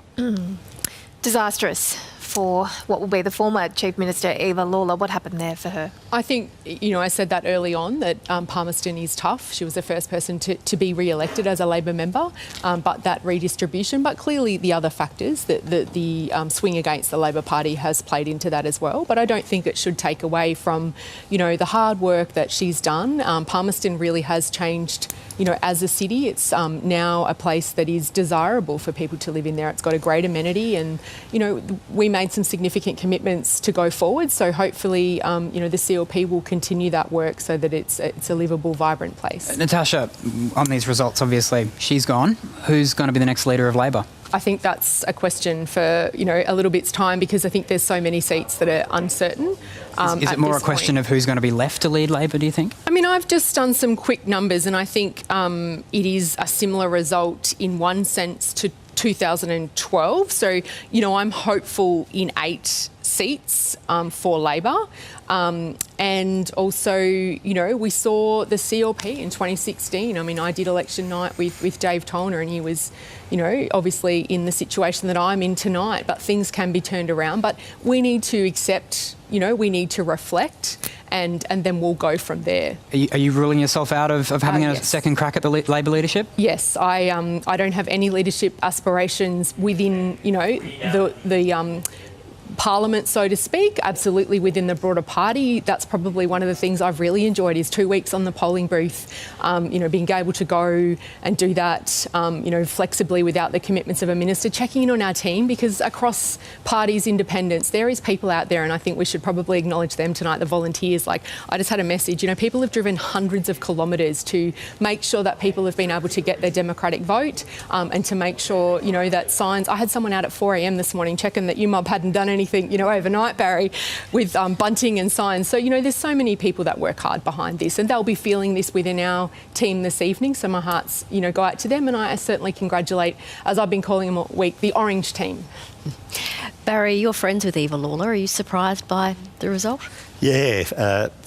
Speaker 4: Disastrous for what will be the former Chief Minister, Eva Lawler. What happened there for her?
Speaker 8: I think, I said that early on, that Palmerston is tough. She was the first person to be re-elected as a Labor member, but that redistribution, but clearly the other factors, that the swing against the Labor Party has played into that as well. But I don't think it should take away from, the hard work that she's done. Palmerston really has changed, as a city. It's now a place that is desirable for people to live in there. It's got a great amenity, and, we made some significant commitments to go forward. So hopefully, the CLP will continue that work so that it's a livable, vibrant place.
Speaker 7: Natasha, on these results, obviously, she's gone. Who's going to be the next leader of Labor?
Speaker 8: I think that's a question for, a little bit's time, because I think there's so many seats that are uncertain.
Speaker 7: Is it more a question of who's going to be left to lead Labor, do you think?
Speaker 8: I mean, I've just done some quick numbers, and I think it is a similar result in one sense to 2012. So, I'm hopeful in 8 seats for Labor. And also, we saw the CLP in 2016. I mean, I did election night with Dave Tollner, and he was, obviously in the situation that I'm in tonight, but things can be turned around. But we need to accept, we need to reflect, and then we'll go from there.
Speaker 7: Are you ruling yourself out of having a
Speaker 8: yes.
Speaker 7: second crack at the Labor leadership?
Speaker 8: Yes, I don't have any leadership aspirations within, the Parliament, so to speak. Absolutely within the broader party. That's probably one of the things I've really enjoyed, is 2 weeks on the polling booth, being able to go and do that, flexibly without the commitments of a minister, checking in on our team, because across parties, independents, there is people out there, and I think we should probably acknowledge them tonight, the volunteers. Like, I just had a message, people have driven hundreds of kilometres to make sure that people have been able to get their democratic vote, and to make sure, that signs. I had someone out at 4 a.m. this morning checking that UMob hadn't done anything, overnight, Barry, with bunting and signs. So, there's so many people that work hard behind this, and they'll be feeling this within our team this evening. So my hearts, go out to them, and I certainly congratulate, as I've been calling them all week, the Orange team.
Speaker 3: Barry, you're friends with Eva Lawler. Are you surprised by the result?
Speaker 18: Yeah,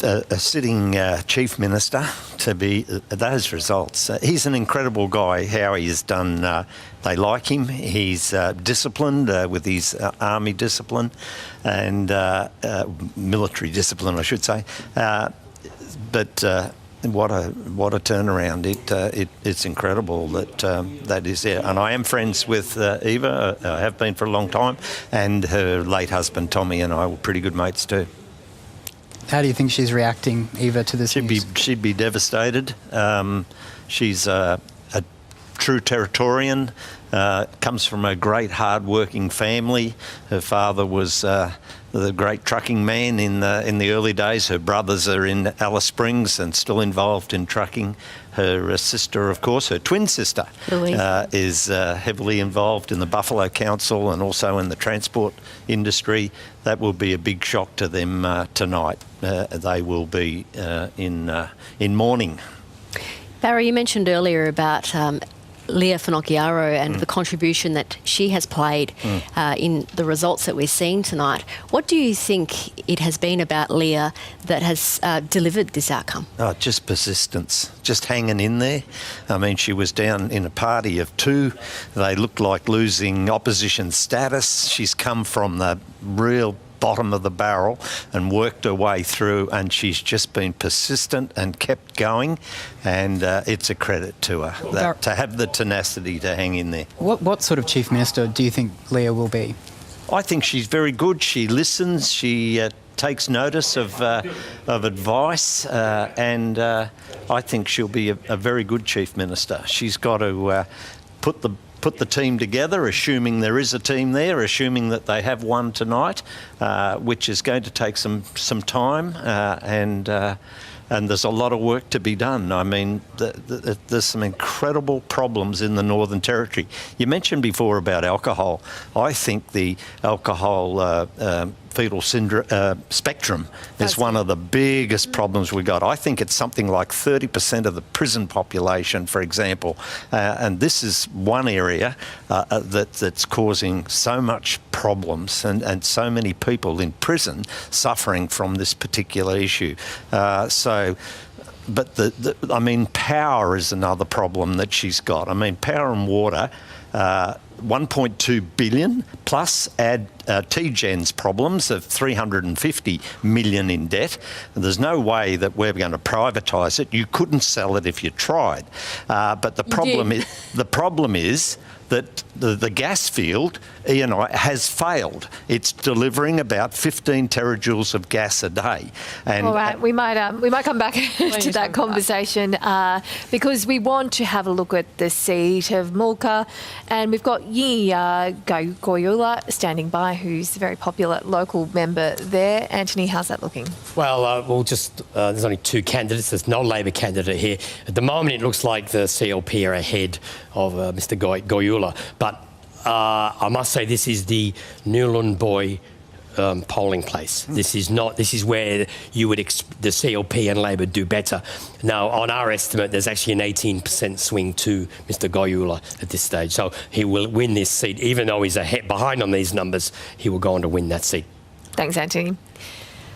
Speaker 18: a sitting Chief Minister to be those results. He's an incredible guy. How he has done, they like him. He's disciplined with his army discipline and military discipline, I should say. But what a turnaround! It's incredible that is there. And I am friends with Eva. I have been for a long time, and her late husband Tommy and I were pretty good mates too.
Speaker 7: How do you think she's reacting, Eva, to this news?
Speaker 18: She'd be devastated. She's a true Territorian. Comes from a great hard-working family. Her father was the great trucking man in the early days. Her brothers are in Alice Springs and still involved in trucking. Her sister, of course, her twin sister, is heavily involved in the Buffalo Council and also in the transport industry. That will be a big shock to them tonight. They will be in mourning.
Speaker 3: Barry, you mentioned earlier about Leah Finocchiaro and the contribution that she has played in the results that we're seeing tonight. What do you think it has been about Leah that has delivered this outcome?
Speaker 18: Oh, just persistence, just hanging in there. I mean, she was down in a party of two. They looked like losing opposition status. She's come from the real bottom of the barrel and worked her way through, and she's just been persistent and kept going, and it's a credit to her to have the tenacity to hang in there.
Speaker 7: What sort of Chief Minister do you think Leah will be?
Speaker 18: I think she's very good. She listens, she takes notice of advice, and I think she'll be a very good Chief Minister. She's got to put the team together, assuming there is a team there, assuming that they have one tonight, which is going to take some time, and there's a lot of work to be done. I mean, there's some incredible problems in the Northern Territory. You mentioned before about alcohol. I think the alcohol fetal syndrome spectrum is one of the biggest problems we got. I think it's something like 30% of the prison population, for example, and this is one area that's causing so much problems and so many people in prison suffering from this particular issue. But I mean, power is another problem that she's got. I mean, power and water. 1.2 billion plus add TGen's problems of 350 million in debt. And there's no way that we're going to privatise it. You couldn't sell it if you tried. But the problem is that the gas field, ENI, has failed. It's delivering about 15 terajoules of gas a day. And
Speaker 4: all right, we might come back to that conversation because we want to have a look at the seat of Mulka, and we've got Yi Goyula standing by, who's a very popular local member there. Anthony, how's that looking?
Speaker 5: Well, there's only two candidates. There's no Labor candidate here. At the moment, it looks like the CLP are ahead of Mr. Goyula. But I must say, this is the Nhulunbuy polling place. This is where you would the CLP and Labor do better. Now, on our estimate, there's actually an 18% swing to Mr. Goyula at this stage. So he will win this seat. Even though he's behind on these numbers, he will go on to win that seat.
Speaker 4: Thanks, Anthony.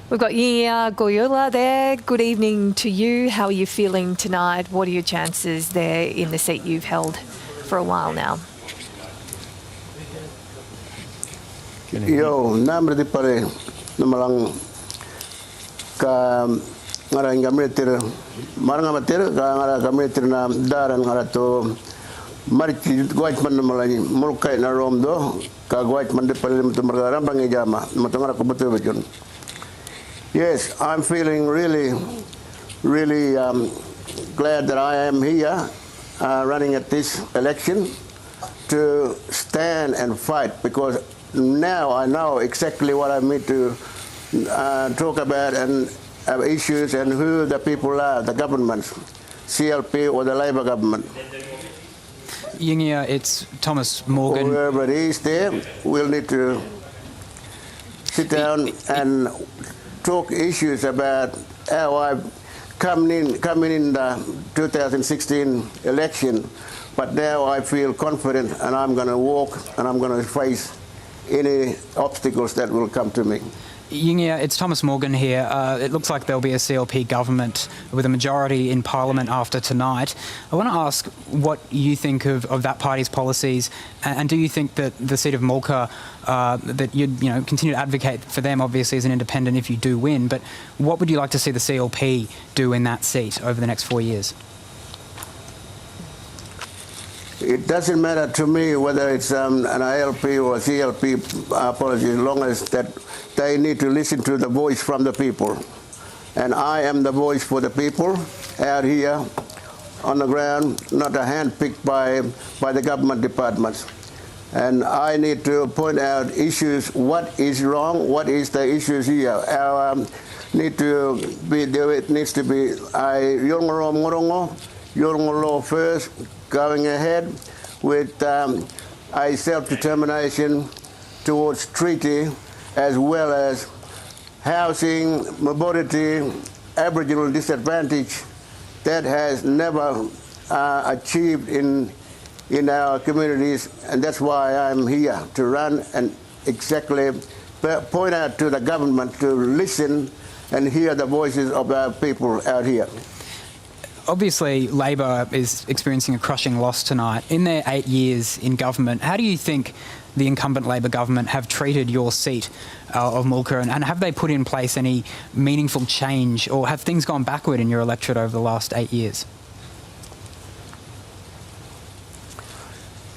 Speaker 4: We've got Yia Goyula there. Good evening to you. How are you feeling tonight? What are your chances there in the seat you've held for a while now?
Speaker 12: Yo, namre di pare namalang ka ngara ngameter marang amater ka ngara ngameter na daran ngara to mari guait man namalani mulkai na romdo ka guait man de pare to margaram bangejama matangara ko betul betul. Yes, I'm feeling really glad that I am here running at this election to stand and fight, because now I know exactly what I need to talk about and issues and who the people are, the governments, CLP or the Labor government.
Speaker 7: Yingia, it's Thomas Morgan.
Speaker 12: Whoever it is there, we'll need to sit down and talk issues about how I've coming in the 2016 election, but now I feel confident and I'm going to walk and I'm going to face any obstacles that will come to me.
Speaker 7: Yingia, it's Thomas Morgan here. It looks like there'll be a CLP government with a majority in Parliament after tonight. I want to ask what you think of that party's policies, and do you think that the seat of Mulka, that you'd continue to advocate for them, obviously, as an independent if you do win, but what would you like to see the CLP do in that seat over the next 4 years?
Speaker 12: It doesn't matter to me whether it's an ALP or CLP policy, as long as that they need to listen to the voice from the people. And I am the voice for the people out here on the ground, not a hand picked by the government departments. And I need to point out issues, what is wrong, what is the issues here. It needs to be Yolngoro Morongo, Yolngoro first, going ahead with a self-determination towards treaty, as well as housing, mobility, Aboriginal disadvantage that has never achieved in our communities, and that's why I'm here to run and exactly point out to the government to listen and hear the voices of our people out here.
Speaker 7: Obviously, Labor is experiencing a crushing loss tonight. In their 8 years in government, how do you think the incumbent Labor government have treated your seat of Mulka, and have they put in place any meaningful change, or have things gone backward in your electorate over the last 8 years?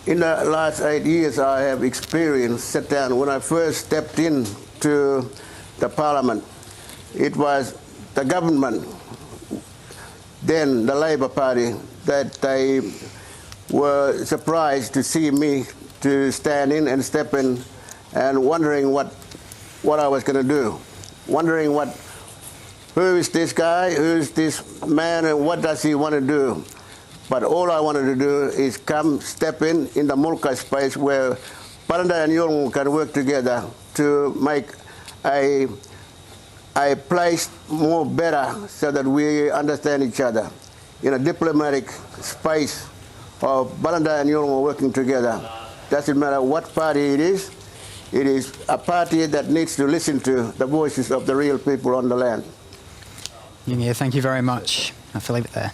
Speaker 12: In the last 8 years, I have experienced, sat down, when I first stepped into the Parliament, it was the government, then the Labor Party, that they were surprised to see me to stand in and step in, and wondering what I was going to do, wondering who is this guy, who is this man, and what does he want to do. But all I wanted to do is come, step in the Mulka space where Balanda and Yolngu can work together to make a place more better, so that we understand each other in a diplomatic space of Balanda and Yolngu working together. Doesn't matter what party it is a party that needs to listen to the voices of the real people on the land.
Speaker 7: Yeah, thank you very much. I have to leave it there.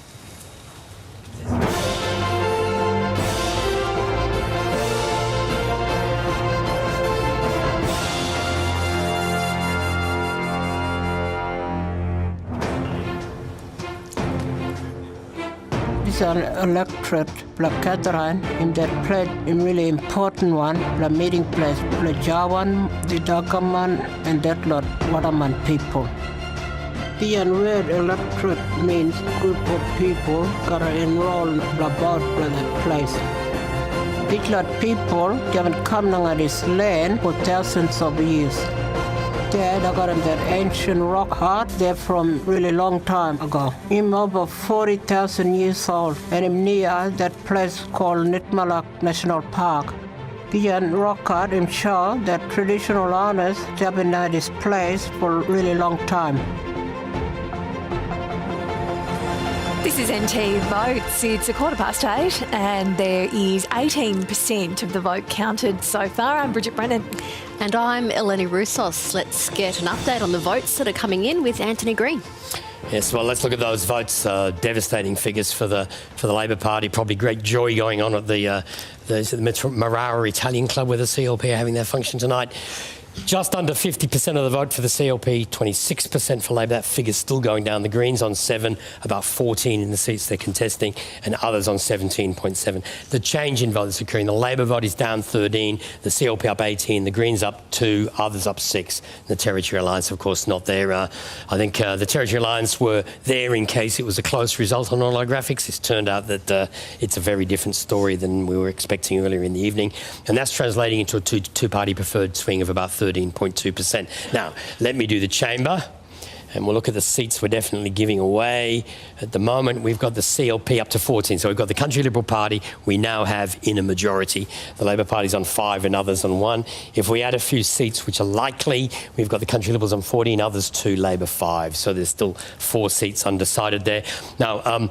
Speaker 13: This is an electorate, Black Catherine, in that played a really important one, the meeting place, the Jawan, the Dakaman, and that lot Wadaman people. The unwed electorate means group of people got enrolled about that place. Each lot people haven't come on this land for thousands of years. They got in that ancient rock art there from really long time ago. I'm over 40,000 years old, and I'm near that place called Nitmalak National Park. The rock art I'm sure that traditional owners have been at this place for a really long time.
Speaker 4: This is NT Votes. It's 8:15 and there is 18% of the vote counted so far. I'm Bridget Brennan.
Speaker 3: And I'm Eleni Roussos. Let's get an update on the votes that are coming in with Anthony Green.
Speaker 5: Yes, well, let's look at those votes. Devastating figures for the Labor Party. Probably great joy going on at the Marara Italian Club, where the CLP are having their function tonight. Just under 50% of the vote for the CLP, 26% for Labor. That figure's still going down. The Greens on 7, about 14 in the seats they're contesting, and others on 17.7. The change in vote that's occurring, the Labor vote is down 13, the CLP up 18, the Greens up 2, others up 6. The Territory Alliance, of course, not there. I think the Territory Alliance were there in case it was a close result on all our graphics. It's turned out that it's a very different story than we were expecting earlier in the evening, and that's translating into a two-party preferred swing of about 13.2%. Now, let me do the chamber, and we'll look at the seats we're definitely giving away. At the moment, we've got the CLP up to 14. So we've got the Country Liberal Party we now have in a majority. The Labor Party's on 5 and others on 1. If we add a few seats, which are likely, we've got the Country Liberals on 14, others 2, Labor 5. So there's still 4 seats undecided there. Now,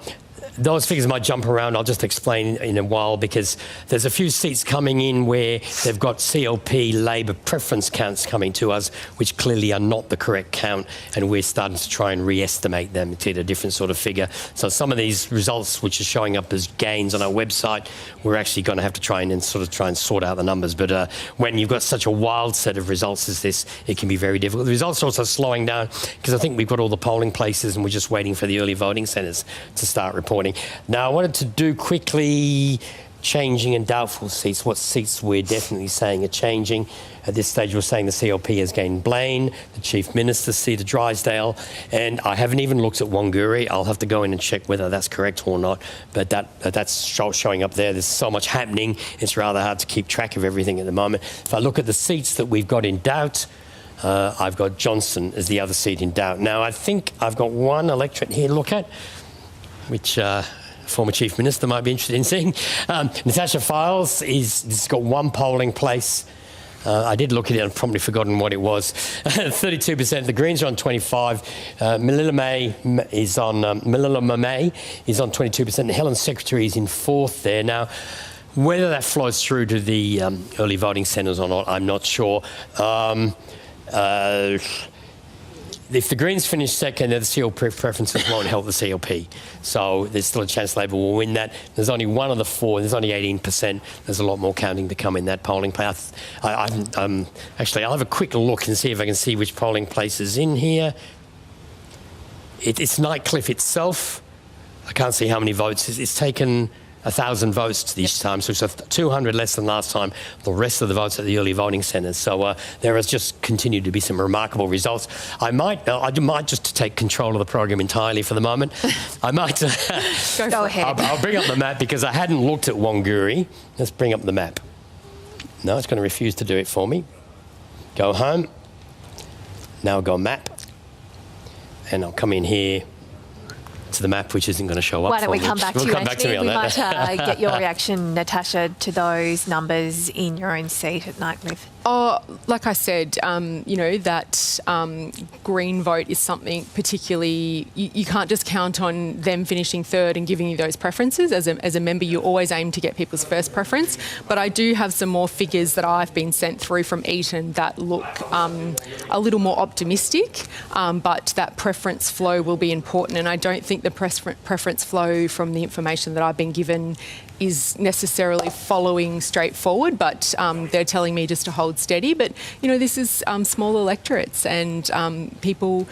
Speaker 5: those figures might jump around. I'll just explain in a while, because there's a few seats coming in where they've got CLP Labor preference counts coming to us, which clearly are not the correct count, and we're starting to try and re-estimate them to get a different sort of figure. So some of these results, which are showing up as gains on our website, we're actually going to have to try and sort out the numbers. But when you've got such a wild set of results as this, it can be very difficult. The results are also slowing down because I think we've got all the polling places and we're just waiting for the early voting centres to start reporting. Now, I wanted to do quickly changing and doubtful seats, what seats we're definitely saying are changing. At this stage, we're saying the CLP has gained Blaine, the Chief Minister's seat of Drysdale, and I haven't even looked at Wanguri. I'll have to go in and check whether that's correct or not, but that's showing up there. There's so much happening, it's rather hard to keep track of everything at the moment. If I look at the seats that we've got in doubt, I've got Johnston as the other seat in doubt. Now, I think I've got one electorate here to look at, which former Chief Minister might be interested in seeing. Natasha Files has got one polling place. I did look at it, I've probably forgotten what it was. 32%. The Greens are on 25. Melilla May is on 22%. And Helen Secretary is in fourth there. Now, whether that flows through to the early voting centres or not, I'm not sure. If the Greens finish second, then the CLP preferences won't help the CLP. So there's still a chance Labor will win that. There's only one of the four. There's only 18%. There's a lot more counting to come in that polling place. Actually, I'll have a quick look and see if I can see which polling place is in here. It's Nightcliff itself. I can't see how many votes. It's taken 1,000 votes this time, so it's 200 less than last time. The rest of the votes at the early voting centres. So there has just continued to be some remarkable results. I might just take control of the program entirely for the moment. I might
Speaker 4: go ahead.
Speaker 5: I'll bring up the map because I hadn't looked at Wanguri. Let's bring up the map. No, it's going to refuse to do it for me. Go home. Now I'll go map, and I'll come in here to the map, which isn't going to show up.
Speaker 4: Why don't we
Speaker 5: for me.
Speaker 4: come back
Speaker 5: We'll
Speaker 4: to you,
Speaker 5: come back to me
Speaker 4: Anthony?
Speaker 5: on
Speaker 4: We
Speaker 5: that.
Speaker 4: might get your reaction, Natasha, to those numbers in your own seat at Nightcliff.
Speaker 8: Oh, like I said, that Green vote is something particularly, you can't just count on them finishing third and giving you those preferences. As a member, you always aim to get people's first preference. But I do have some more figures that I've been sent through from Eaton that look a little more optimistic, but that preference flow will be important. And I don't think the preference flow from the information that I've been given is necessarily following straight forward, but they're telling me just to hold steady. But, this is small electorates, and people,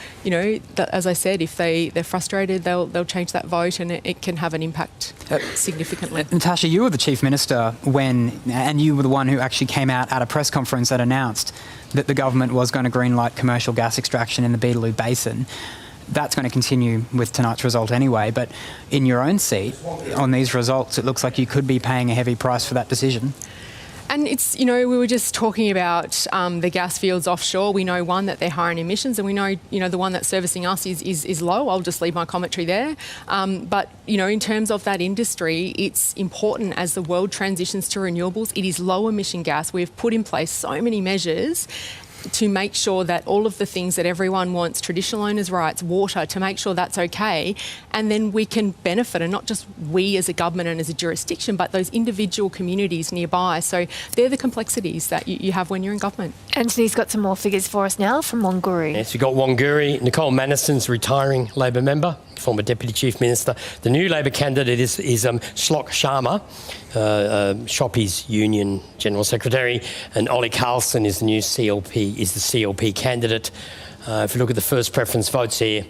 Speaker 8: as I said, if they're frustrated, they'll change that vote, and it can have an impact significantly.
Speaker 7: Natasha, you were the Chief Minister and you were the one who actually came out at a press conference that announced that the government was going to greenlight commercial gas extraction in the Beetaloo Basin. That's going to continue with tonight's result anyway, but in your own seat, on these results, it looks like you could be paying a heavy price for that decision.
Speaker 8: And it's, we were just talking about the gas fields offshore. We know, one, that they're higher in emissions, and we know, the one that's servicing us is low. I'll just leave my commentary there. But, in terms of that industry, it's important as the world transitions to renewables. It is low emission gas. We've put in place so many measures to make sure that all of the things that everyone wants, traditional owners' rights, water, to make sure that's okay, and then we can benefit, and not just we as a government and as a jurisdiction, but those individual communities nearby. So they're the complexities that you have when you're in government.
Speaker 4: Anthony's got some more figures for us now from Wanguri.
Speaker 5: Yes, we've got Wanguri. Nicole Manison's retiring Labor member, former Deputy Chief Minister. The new Labor candidate is Shlok Sharma, Shoppies Union General Secretary, and Ollie Carlson is the new CLP candidate. If you look at the first preference votes here,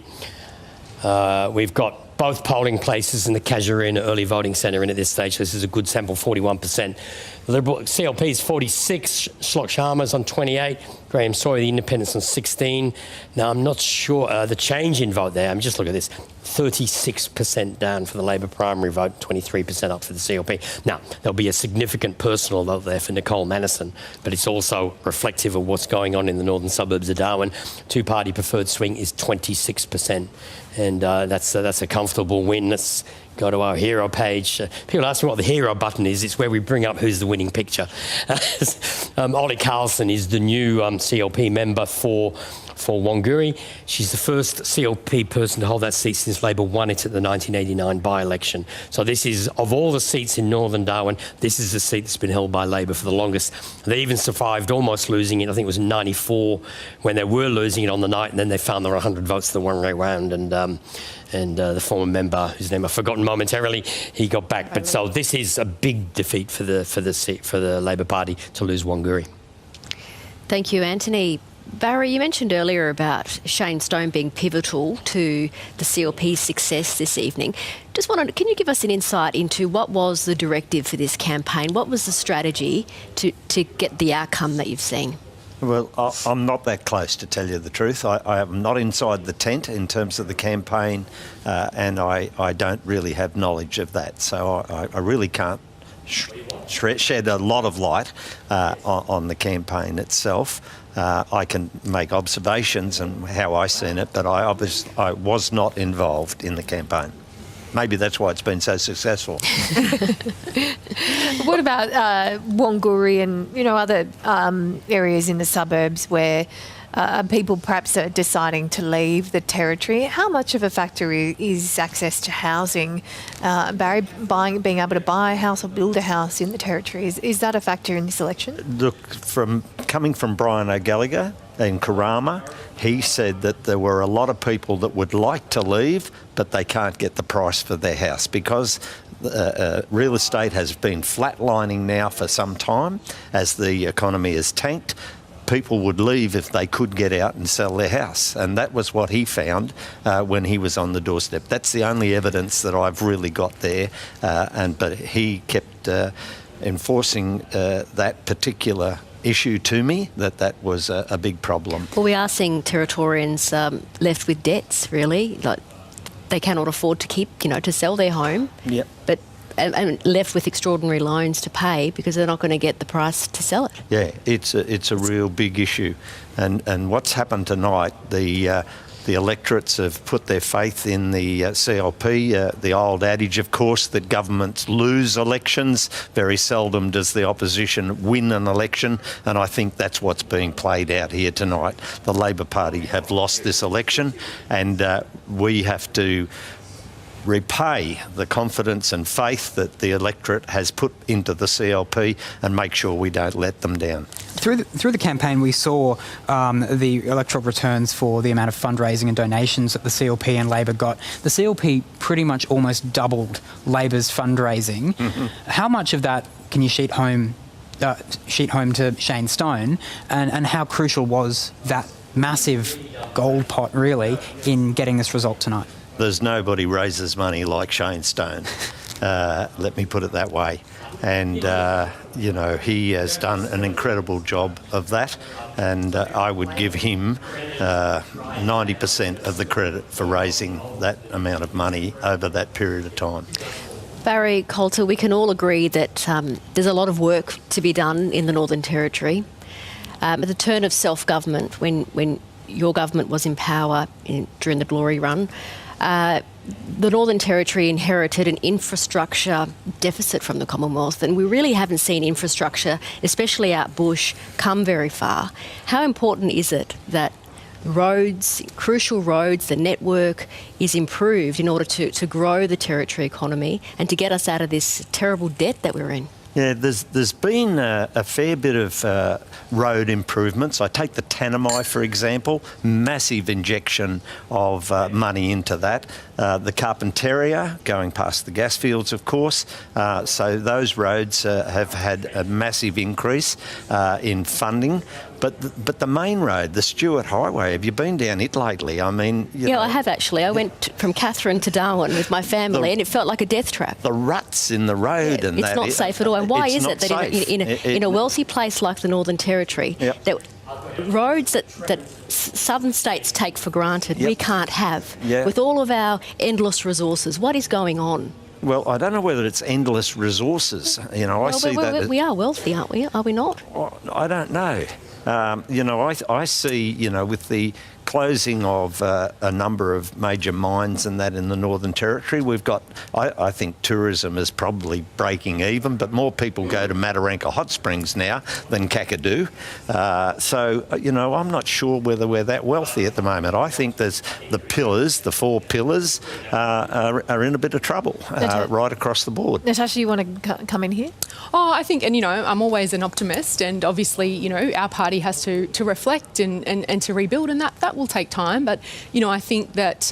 Speaker 5: we've got both polling places in the Casuarina early voting centre in at this stage. So this is a good sample, 41%. The Liberal CLP is 46, Shlok Sharma's on 28, Graham Sawyer, the Independents, on 16. Now, I'm not sure the change in vote there. I'm just looking at this, 36% down for the Labor primary vote, 23% up for the CLP. Now, there'll be a significant personal vote there for Nicole Manison, but it's also reflective of what's going on in the northern suburbs of Darwin. Two-party preferred swing is 26%, and that's a comfortable win. That's go to our hero page. People ask me what the hero button is. It's where we bring up who's the winning picture. Ollie Carlson is the new CLP member for Wanguri. She's the first CLP person to hold that seat since Labor won it at the 1989 by-election. So this is, of all the seats in Northern Darwin, this is the seat that's been held by Labor for the longest. They even survived almost losing it. I think it was in 94 when they were losing it on the night, and then they found there were 100 votes the one way round, and the former member, whose name I've forgotten momentarily, he got back. But so this is a big defeat for the Labor Party to lose Wanguri.
Speaker 3: Thank you, Anthony. Barry, you mentioned earlier about Shane Stone being pivotal to the CLP's success this evening. Just wondered, can you give us an insight into what was the directive for this campaign? What was the strategy to get the outcome that you've seen?
Speaker 18: Well, I'm not that close, to tell you the truth. I am not inside the tent in terms of the campaign, and I don't really have knowledge of that. So I really can't shed a lot of light on the campaign itself. I can make observations and how I seen it, but I was not involved in the campaign. Maybe that's why it's been so successful.
Speaker 4: What about Wanguri and other areas in the suburbs where people perhaps are deciding to leave the territory? How much of a factor is access to housing? Barry, being able to buy a house or build a house in the territory, is that a factor in this election?
Speaker 18: Look, coming from Brian O'Gallagher in Karama, he said that there were a lot of people that would like to leave, but they can't get the price for their house because real estate has been flatlining now for some time as the economy has tanked. People would leave if they could get out and sell their house. And that was what he found when he was on the doorstep. That's the only evidence that I've really got there. But he kept enforcing that particular issue to me, that was a big problem.
Speaker 3: Well, we are seeing Territorians left with debts, really. Like, they cannot afford to to sell their home.
Speaker 18: Yep.
Speaker 3: But and left with extraordinary loans to pay because they're not going to get the price to sell it.
Speaker 18: Yeah, it's a real big issue, and what's happened tonight, the electorates have put their faith in the CLP. The old adage, of course, that governments lose elections. Very seldom does the opposition win an election, and I think that's what's being played out here tonight. The Labor Party have lost this election, and we have to repay the confidence and faith that the electorate has put into the CLP and make sure we don't let them down.
Speaker 7: Through the campaign, we saw the electoral returns for the amount of fundraising and donations that the CLP and Labor got. The CLP pretty much almost doubled Labor's fundraising. Mm-hmm. How much of that can you sheet home to Shane Stone, and how crucial was that massive gold pot, really, in getting this result tonight?
Speaker 18: There's nobody raises money like Shane Stone, let me put it that way. And, he has done an incredible job of that, and I would give him 90% of the credit for raising that amount of money over that period of time.
Speaker 3: Barry Coulter, we can all agree that there's a lot of work to be done in the Northern Territory. At the turn of self-government, when your government was in power during the Glory Run, the Northern Territory inherited an infrastructure deficit from the Commonwealth, and we really haven't seen infrastructure, especially out bush, come very far. How important is it that roads, crucial roads, the network is improved in order to grow the Territory economy and to get us out of this terrible debt that we're in?
Speaker 18: Yeah, there's been a fair bit of road improvements. I take the Tanami, for example, massive injection of money into that. The Carpentaria, going past the gas fields, of course. So those roads have had a massive increase in funding. But the main road, the Stuart Highway, have you been down it lately? I mean...
Speaker 3: I have actually. I went from Katherine to Darwin with my family and it felt like a death trap.
Speaker 18: The ruts in the road and
Speaker 3: it's not safe at all. And why is it that in a wealthy place like the Northern Territory, that roads that southern states take for granted, we can't have, with all of our endless resources? What is going on?
Speaker 18: Well, I don't know whether it's endless resources. I see that...
Speaker 3: We are wealthy, aren't we? Are we not?
Speaker 18: I don't know. I see, with the closing of a number of major mines and that in the Northern Territory. We've got, I think tourism is probably breaking even, but more people go to Mataranka Hot Springs now than Kakadu. So, you know, I'm not sure whether we're that wealthy at the moment. I think there's the pillars, the 4 pillars, are in a bit of trouble right across the board.
Speaker 4: Natasha, you want to come in here?
Speaker 8: Oh, I think, and you know, I'm always an optimist, and obviously, you know, our party has to reflect and to rebuild, and that will take time. But, you know, I think that,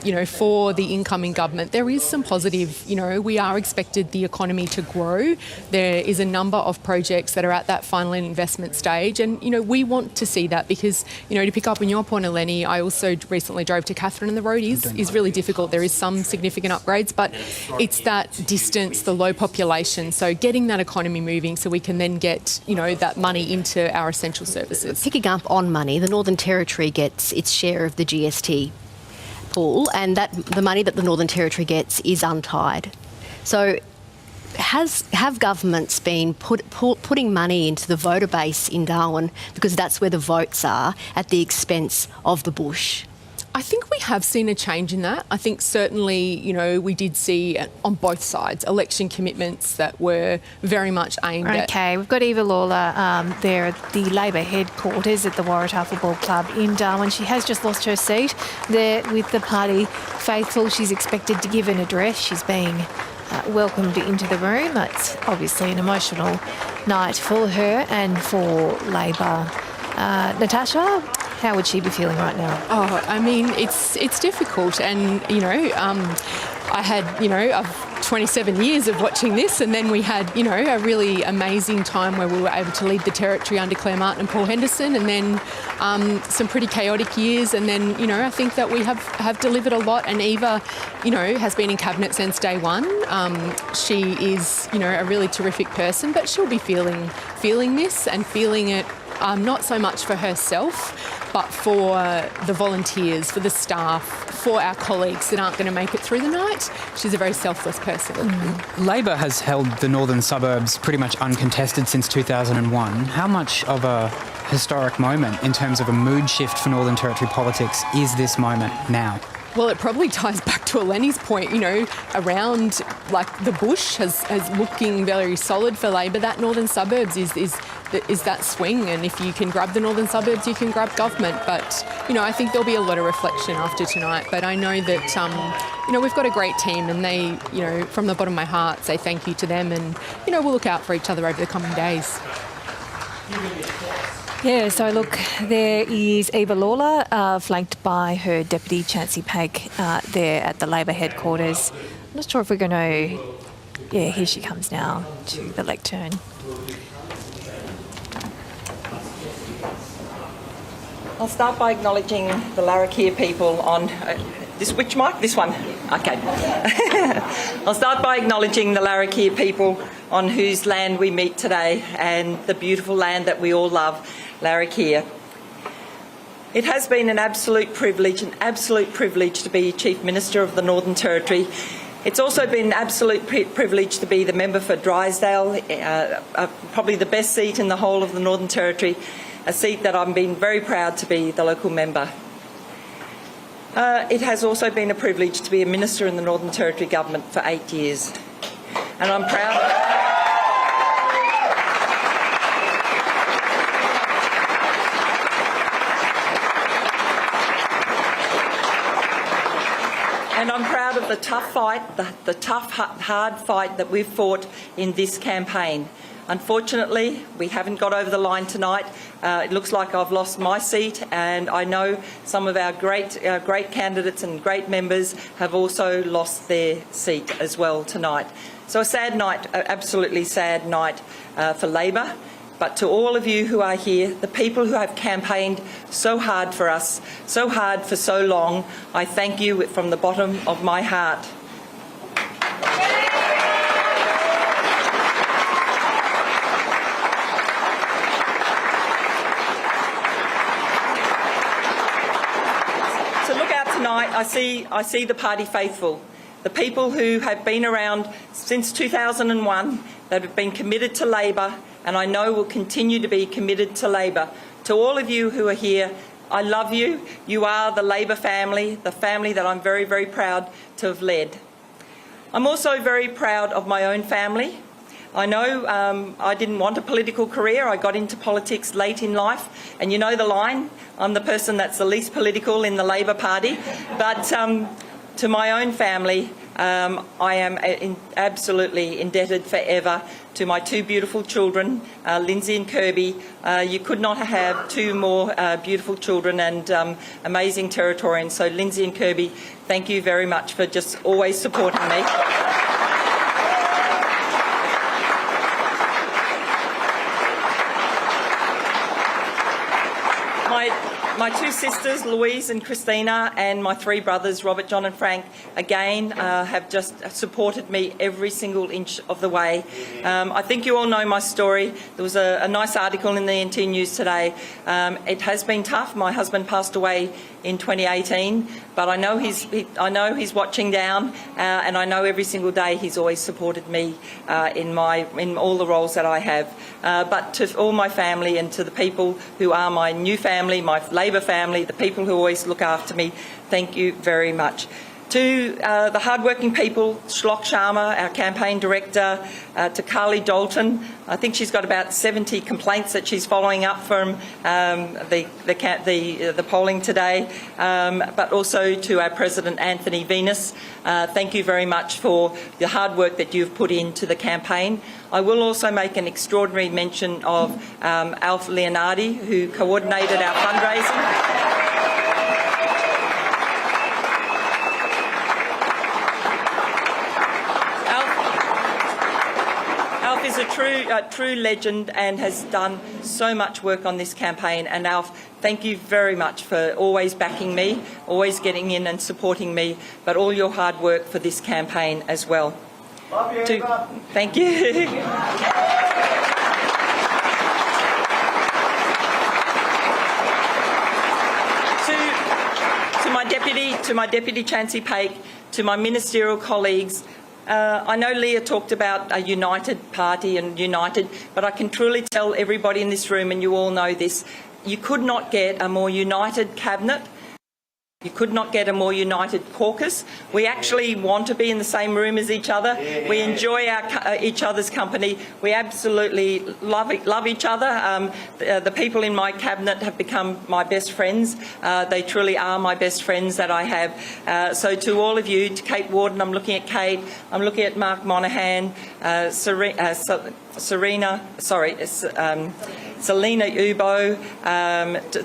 Speaker 8: you know, for the incoming government, there is some positive, you know, we are expected the economy to grow. There is a number of projects that are at that final investment stage, and, you know, we want to see that because, you know, to pick up on your point, Eleni, I also recently drove to Katherine, and the road is really difficult. There is some significant upgrades, but it's that distance, the low population, so getting that economy moving so we can then get, you know, that money into our essential services.
Speaker 3: Picking up on money, the Northern Territory gets its share of the GST pool, and that the money that the Northern Territory gets is untied. So have governments been putting money into the voter base in Darwin because that's where the votes are, at the expense of the bush?
Speaker 8: I think we have seen a change in that. I think certainly, you know, we did see on both sides election commitments that were very much aimed at...
Speaker 4: Okay, we've got Eva Lawler there at the Labor headquarters at the Waratah Football Club in Darwin. She has just lost her seat there with the party faithful. She's expected to give an address. She's being welcomed into the room. It's obviously an emotional night for her and for Labor. Natasha, how would she be feeling right now?
Speaker 8: Oh, I mean, it's difficult, and you know, I had, you know, 27 years of watching this, and then we had, you know, a really amazing time where we were able to lead the Territory under Claire Martin and Paul Henderson, and then some pretty chaotic years, and then, you know, I think that we have delivered a lot, and Eva, you know, has been in Cabinet since day one. She is, you know, a really terrific person, but she'll be feeling this and feeling it not so much for herself, but for the volunteers, for the staff, for our colleagues that aren't going to make it through the night. She's a very selfless person.
Speaker 7: Labor has held the northern suburbs pretty much uncontested since 2001. How much of a historic moment in terms of a mood shift for Northern Territory politics is this moment now?
Speaker 8: Well, it probably ties back to Eleni's point, you know, around like the bush has looking very solid for Labor. That northern suburbs is that swing, and if you can grab the northern suburbs, you can grab government. But, you know, I think there'll be a lot of reflection after tonight. But I know that, you know, we've got a great team, and they, you know, from the bottom of my heart, say thank you to them, and, you know, we'll look out for each other over the coming days.
Speaker 4: Yeah, so look, there is Eva Lawler, flanked by her Deputy Chancey Pegg there at the Labor headquarters. I'm not sure if we're going to... Yeah, here she comes now to the lectern.
Speaker 14: I'll start by acknowledging the Larrakia people on... which mic? This one. Okay. I'll start by acknowledging the Larrakia people on whose land we meet today, and the beautiful land that we all love, Larrakia. It has been an absolute privilege to be Chief Minister of the Northern Territory. It's also been an absolute privilege to be the member for Drysdale, probably the best seat in the whole of the Northern Territory, a seat that I've been very proud to be the local member. It has also been a privilege to be a minister in the Northern Territory government for 8 years, and I'm proud. And I'm proud of the tough fight, the tough, hard fight that we've fought in this campaign. Unfortunately, we haven't got over the line tonight. It looks like I've lost my seat, and I know some of our great candidates and great members have also lost their seat as well tonight. So a sad night, absolutely sad night for Labor. But to all of you who are here, the people who have campaigned so hard for us, so hard for so long, I thank you from the bottom of my heart. So look out tonight, I see the party faithful, the people who have been around since 2001, that have been committed to Labor, and I know will continue to be committed to Labor. To all of you who are here, I love you. You are the Labor family, the family that I'm very, very proud to have led. I'm also very proud of my own family. I know I didn't want a political career. I got into politics late in life, and you know the line, I'm the person that's the least political in the Labor Party. But to my own family, I am absolutely indebted forever to my two beautiful children, Lindsay and Kirby. You could not have two more beautiful children and amazing Territorians. So Lindsay and Kirby, thank you very much for just always supporting me. My two sisters, Louise and Christina, and my three brothers, Robert, John and Frank, again have just supported me every single inch of the way. I think you all know my story. There was a nice article in the NT News today. It has been tough. My husband passed away in 2018, but I know he's watching down, and I know every single day he's always supported me in all the roles that I have. But to all my family and to the people who are my new family, my Labor family, the people who always look after me, thank you very much. To the hardworking people, Shlok Sharma, our campaign director, to Carly Dalton. I think she's got about 70 complaints that she's following up from the polling today, but also to our President Anthony Venus. Thank you very much for the hard work that you've put into the campaign. I will also make an extraordinary mention of Alf Leonardi, who coordinated our fundraising. Alf is a true legend and has done so much work on this campaign. And Alf, thank you very much for always backing me, always getting in and supporting me, but all your hard work for this campaign as well.
Speaker 15: Love you,
Speaker 14: thank you. To my Deputy Chancey Paik, to my ministerial colleagues, I know Leah talked about a united party and united, but I can truly tell everybody in this room, and you all know this, you could not get a more united cabinet. You could not get a more united caucus. We actually want to be in the same room as each other. We enjoy each other's company. We absolutely love each other. The people in my cabinet have become my best friends. They truly are my best friends that I have. So to all of you, to Kate Warden, I'm looking at Kate, I'm looking at Mark Monaghan, Selena Ubo,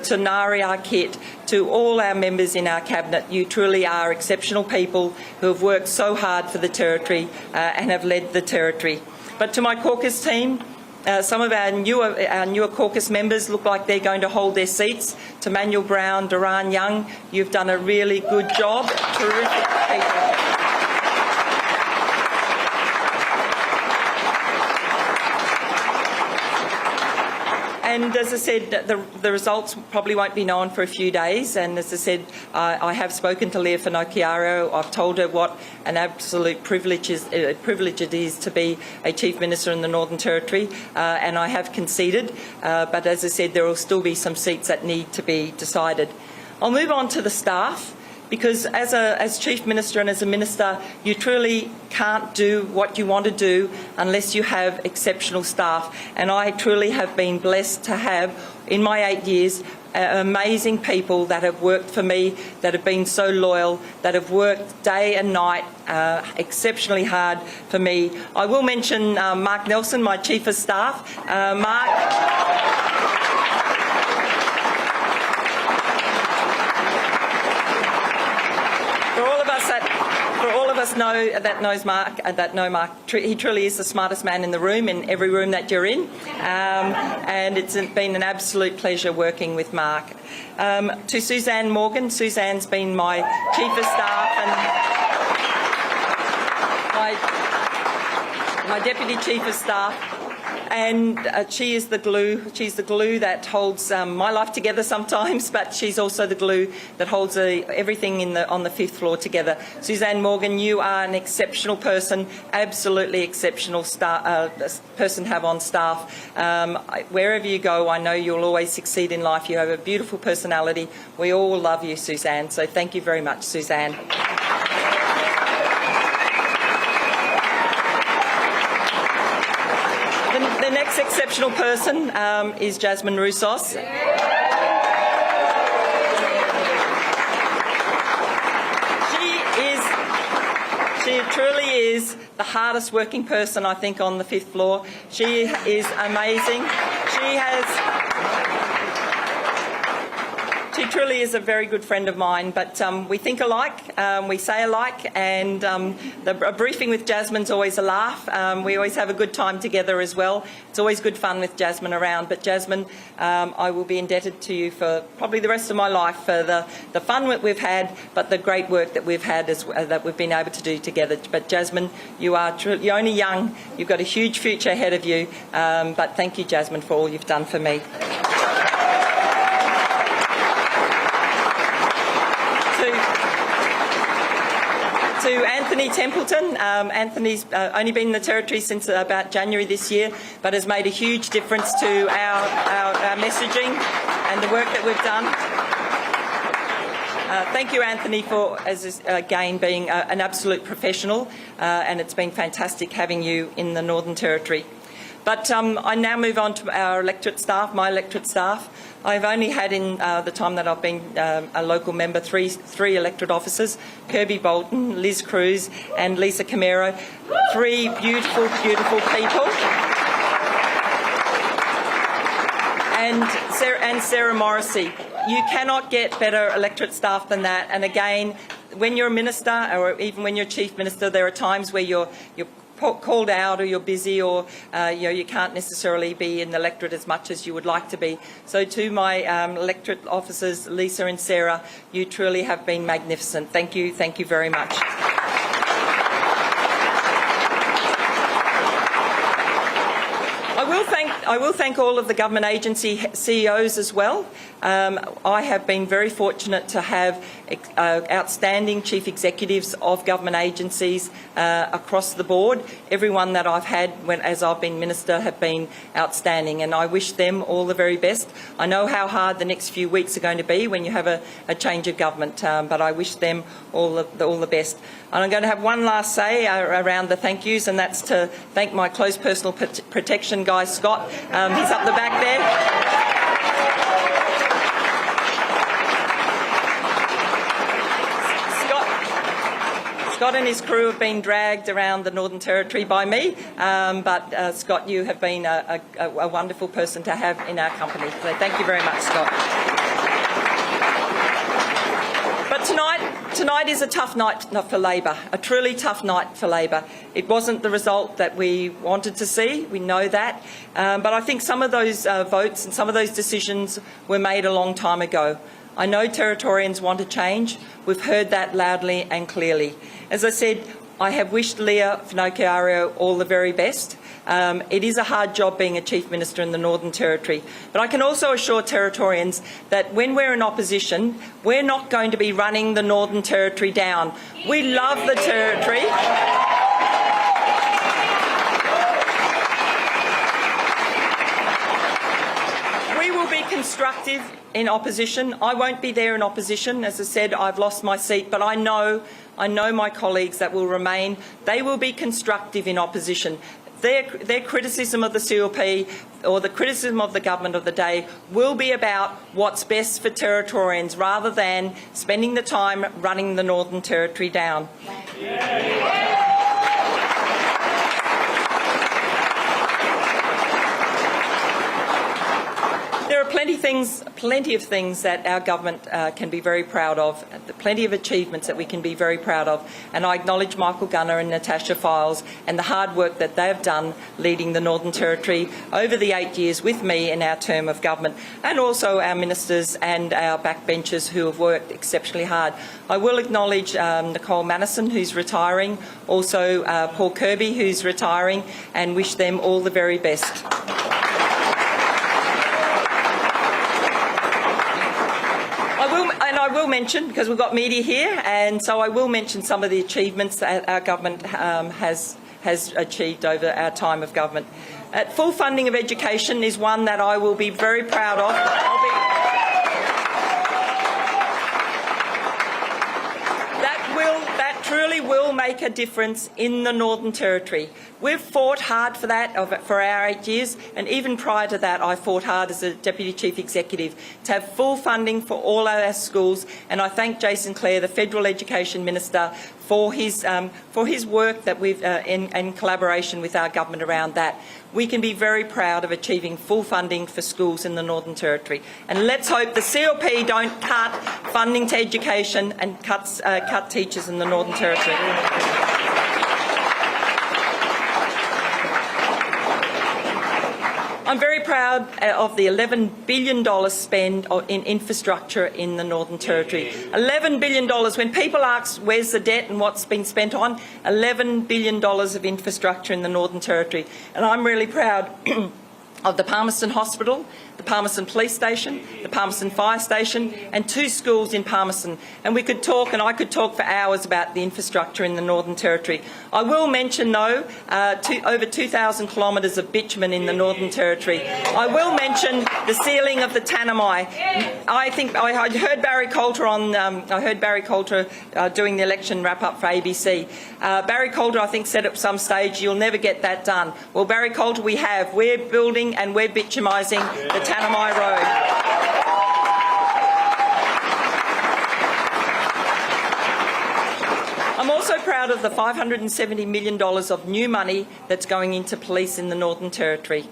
Speaker 14: to Nari Arkit, to all our members in our cabinet. You truly are exceptional people who have worked so hard for the Territory and have led the Territory. But to my caucus team, some of our newer caucus members look like they're going to hold their seats. To Manuel Brown, Duran Young, you've done a really good job. Terrific people. And as I said, the results probably won't be known for a few days. And as I said, I have spoken to Leah Finocchiaro. I've told her what an absolute privilege it is to be a Chief Minister in the Northern Territory. And I have conceded. But as I said, there will still be some seats that need to be decided. I'll move on to the staff. Because as Chief Minister and as a Minister, you truly can't do what you want to do unless you have exceptional staff. And I truly have been blessed to have, in my 8 years, amazing people that have worked for me, that have been so loyal, that have worked day and night exceptionally hard for me. I will mention Mark Nelson, my Chief of Staff. Mark... knows Mark, know Mark, he truly is the smartest man in the room, in every room that you're in, and it's been an absolute pleasure working with Mark. To Suzanne Morgan, Suzanne's been my Chief of Staff and my Deputy Chief of Staff, And she is the glue. She's the glue that holds my life together sometimes, but she's also the glue that holds everything on the 5th floor together. Suzanne Morgan, you are an exceptional person, absolutely exceptional person to have on staff. Wherever you go, I know you'll always succeed in life. You have a beautiful personality. We all love you, Suzanne. So thank you very much, Suzanne. The next exceptional person is Jasmine Roussos. She truly is the hardest working person, I think, on the 5th floor. She is amazing. She truly is a very good friend of mine, but we think alike, we say alike, and a briefing with Jasmine's always a laugh. We always have a good time together as well. It's always good fun with Jasmine around, but Jasmine, I will be indebted to you for probably the rest of my life for the fun that we've had, but the great work that we've had that we've been able to do together. But Jasmine, you're only young, you've got a huge future ahead of you, but thank you, Jasmine, for all you've done for me. To Anthony Templeton. Anthony's only been in the Territory since about January this year, but has made a huge difference to our messaging and the work that we've done. Thank you, Anthony, for, again, being an absolute professional, and it's been fantastic having you in the Northern Territory. But I now move on to our electorate staff, my electorate staff. I've only had in the time that I've been a local member three electorate officers, Kirby Bolton, Liz Cruz and Lisa Camero. 3 beautiful, beautiful people. And Sarah Morrissey. You cannot get better electorate staff than that. And again, when you're a minister or even when you're chief minister, there are times where you're called out or you're busy or you can't necessarily be in the electorate as much as you would like to be. So to my electorate officers, Lisa and Sarah, you truly have been magnificent. Thank you very much. I will thank all of the government agency CEOs as well. I have been very fortunate to have outstanding chief executives of government agencies across the board. Everyone that I've had as I've been minister have been outstanding, and I wish them all the very best. I know how hard the next few weeks are going to be when you have a change of government, but I wish them all the best. And I'm going to have one last say around the thank yous, and that's to thank my close personal protection guy, Scott. He's up the back there. Scott and his crew have been dragged around the Northern Territory by me, but Scott, you have been a wonderful person to have in our company. So thank you very much, Scott. But tonight is a tough night for Labor, a truly tough night for Labor. It wasn't the result that we wanted to see, we know that, but I think some of those votes and some of those decisions were made a long time ago. I know Territorians want to change. We've heard that loudly and clearly. As I said, I have wished Leah Finocchiaro all the very best. It is a hard job being a Chief Minister in the Northern Territory, but I can also assure Territorians that when we're in opposition, we're not going to be running the Northern Territory down. We love the Territory. We will be constructive in opposition. I won't be there in opposition. As I said, I've lost my seat, but I know my colleagues that will remain. They will be constructive in opposition. Their criticism of the CLP or the criticism of the government of the day will be about what's best for Territorians rather than spending the time running the Northern Territory down. There are plenty of things that our government can be very proud of, plenty of achievements that we can be very proud of, and I acknowledge Michael Gunner and Natasha Files and the hard work that they have done leading the Northern Territory over the 8 years with me in our term of government, and also our ministers and our backbenchers who have worked exceptionally hard. I will acknowledge Nicole Mannison, who's retiring, also Paul Kirby, who's retiring, and wish them all the very best. I will mention, because we've got media here, and so I will mention some of the achievements that our government has achieved over our time of government. Full funding of education is one that I will be very proud of. That truly will make a difference in the Northern Territory. We've fought hard for that for our 8 years, and even prior to that I fought hard as a Deputy Chief Executive to have full funding for all our schools, and I thank Jason Clare, the Federal Education Minister, for his work that we've in collaboration with our government around that. We can be very proud of achieving full funding for schools in the Northern Territory. And let's hope the CLP don't cut funding to education and cut teachers in the Northern Territory. I'm very proud of the $11 billion spend in infrastructure in the Northern Territory. $11 billion. When people ask where's the debt and what's been spent on, $11 billion of infrastructure in the Northern Territory. And I'm really proud of the Palmerston Hospital, the Palmerston Police Station, the Palmerston Fire Station, and 2 schools in Palmerston. And we could talk, and I could talk for hours about the infrastructure in the Northern Territory. I will mention, though, over 2,000 kilometres of bitumen in the Northern Territory. I will mention the sealing of the Tanami. I think I heard Barry Coulter doing the election wrap-up for ABC. Barry Coulter, I think, said at some stage, "You'll never get that done." Well, Barry Coulter, we have. We're building and we're bitumising the Tanami Road. I'm also proud of the $570 million of new money that's going into police in the Northern Territory.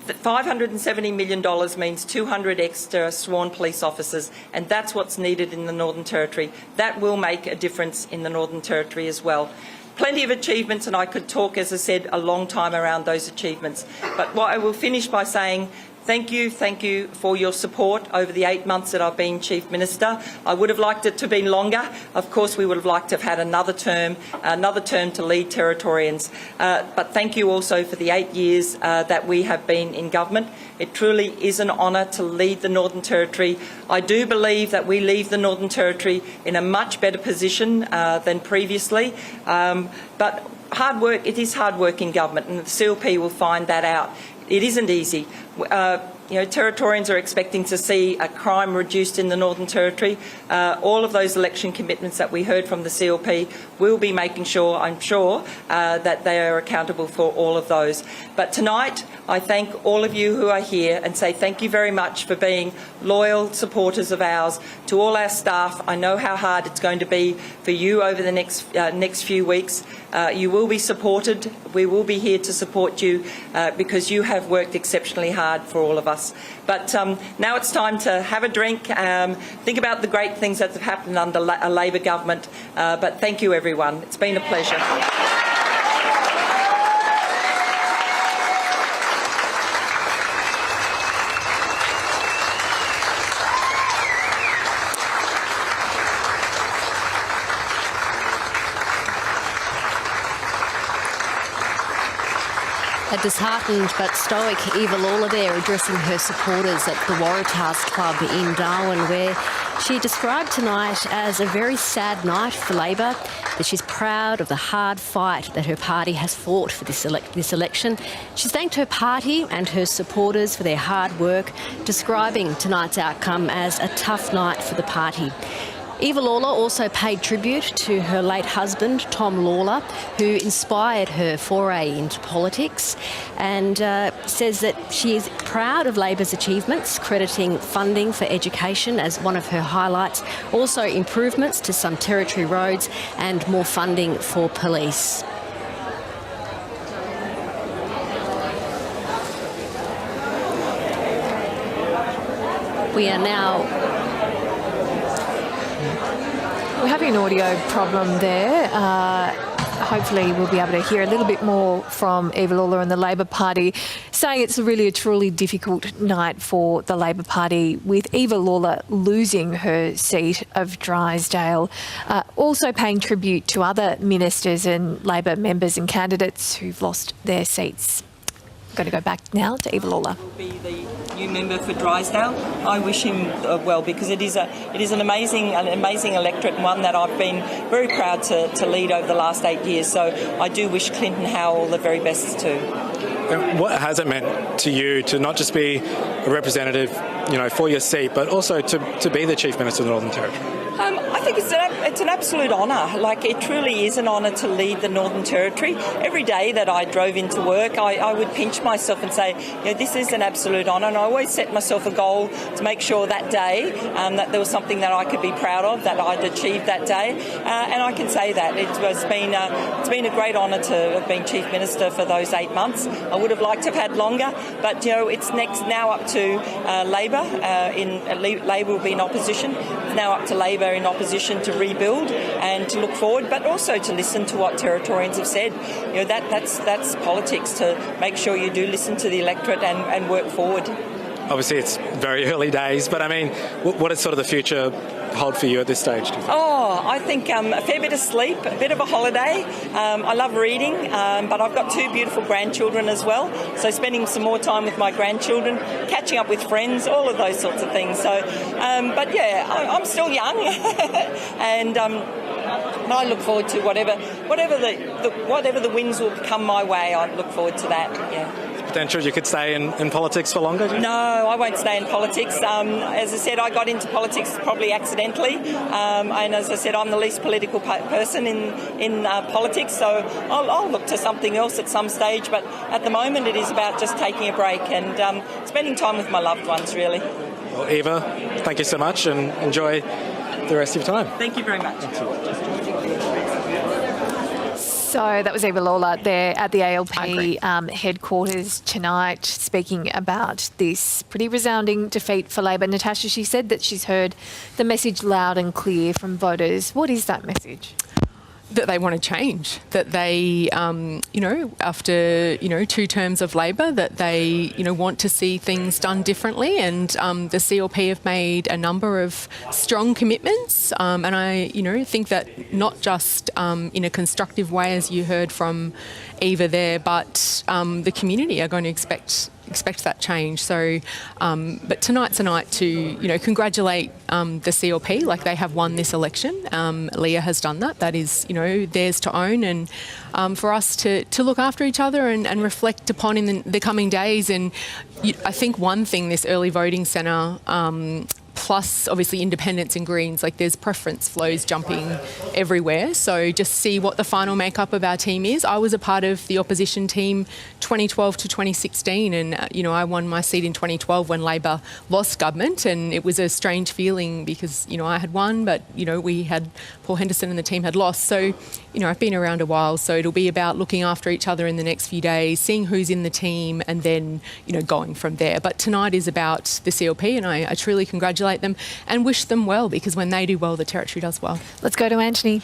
Speaker 14: The $570 million means 200 extra sworn police officers, and that's what's needed in the Northern Territory. That will make a difference in the Northern Territory as well. Plenty of achievements, and I could talk, as I said, a long time around those achievements. But what I will finish by saying, thank you for your support over the 8 months that I've been Chief Minister. I would have liked it to have been longer. Of course, we would have liked to have had another term to lead Territorians. But thank you also for the 8 years that we have been in government. It truly is an honour to lead the Northern Territory. I do believe that we leave the Northern Territory in a much better position than previously. But hard work, it is hard work in government, and the CLP will find that out. It isn't easy. Territorians are expecting to see crime reduced in the Northern Territory. All of those election commitments that we heard from the CLP will be making sure, I'm sure, that they are accountable for all of those. But tonight, I thank all of you who are here and say thank you very much for being loyal supporters of ours. To all our staff, I know how hard it's going to be for you over the next few weeks. You will be supported. We will be here to support you because you have worked exceptionally hard for all of us. But now it's time to have a drink, think about the great things that have happened under a Labor government. But thank you, everyone. It's been a pleasure.
Speaker 3: A disheartened but stoic Eva Lawler there addressing her supporters at the Waratahs Club in Darwin, where she described tonight as a very sad night for Labor, that she's proud of the hard fight that her party has fought for this election. She's thanked her party and her supporters for their hard work, describing tonight's outcome as a tough night for the party. Eva Lawler also paid tribute to her late husband, Tom Lawler, who inspired her foray into politics, and says that she is proud of Labor's achievements, crediting funding for education as one of her highlights, also improvements to some Territory roads and more funding for police. We are now...
Speaker 4: We're having an audio problem there. Hopefully we'll be able to hear a little bit more from Eva Lawler and the Labor Party, saying it's really a truly difficult night for the Labor Party, with Eva Lawler losing her seat of Drysdale, also paying tribute to other ministers and Labor members and candidates who've lost their seats. I'm going to go back now to Eva Lawler.
Speaker 14: Be the new member for Drysdale. I wish him well, because it is an amazing electorate, and one that I've been very proud to lead over the last 8 years. So I do wish Clinton Howell the very best too.
Speaker 15: And what has it meant to you to not just be a representative, for your seat, but also to be the Chief Minister of the Northern Territory?
Speaker 14: I think it's an absolute honour. Like, it truly is an honour to lead the Northern Territory. Every day that I drove into work, I would pinch myself and say, this is an absolute honour. And I always set myself a goal to make sure that day that there was something that I could be proud of, that I'd achieved that day. And I can say that it's been a great honour to have been Chief Minister for those 8 months. I would have liked to have had longer, but it's now up to Labor. Labor will be in opposition. It's now up to Labor in opposition to rebuild and to look forward, but also to listen to what Territorians have said. That's politics, to make sure you do listen to the electorate and work forward.
Speaker 15: Obviously, it's very early days, but I mean, what does sort of the future hold for you at this stage?
Speaker 14: I think a fair bit of sleep, a bit of a holiday. I love reading, but I've got 2 beautiful grandchildren as well, so spending some more time with my grandchildren, catching up with friends, all of those sorts of things. So, but yeah, I'm still young, and I look forward to whatever the winds will come my way. I look forward to that. Yeah.
Speaker 15: Potential you could stay in politics for longer?
Speaker 14: No, I won't stay in politics. As I said, I got into politics probably accidentally, and as I said, I'm the least political person in politics, so I'll look to something else at some stage, but at the moment it is about just taking a break and spending time with my loved ones, really.
Speaker 15: Well, Eva, thank you so much, and enjoy the rest of your time.
Speaker 14: Thank you very much.
Speaker 4: So that was Eva Lawler there at the ALP headquarters tonight, speaking about this pretty resounding defeat for Labor. Natasha, she said that she's heard the message loud and clear from voters. What is that message?
Speaker 8: That they want to change, that they, after, 2 terms of Labor, that they, want to see things done differently. And the CLP have made a number of strong commitments. And I, think that not just in a constructive way, as you heard from Eva there, but the community are going to expect that change. So, but tonight's a night to, congratulate the CLP, like they have won this election. Leah has done that. That is, theirs to own, and for us to look after each other and reflect upon in the coming days. And I think one thing, this early voting centre, plus obviously independents and Greens, like there's preference flows jumping everywhere. So just see what the final makeup of our team is. I was a part of the opposition team 2012 to 2016, and I won my seat in 2012 when Labor lost government, and it was a strange feeling because I had won, but we had Paul Henderson and the team had lost. So I've been around a while, so it'll be about looking after each other in the next few days, seeing who's in the team, and then going from there. But tonight is about the CLP, and I truly congratulate them and wish them well, because when they do well, the Territory does well.
Speaker 4: Let's go to Anthony.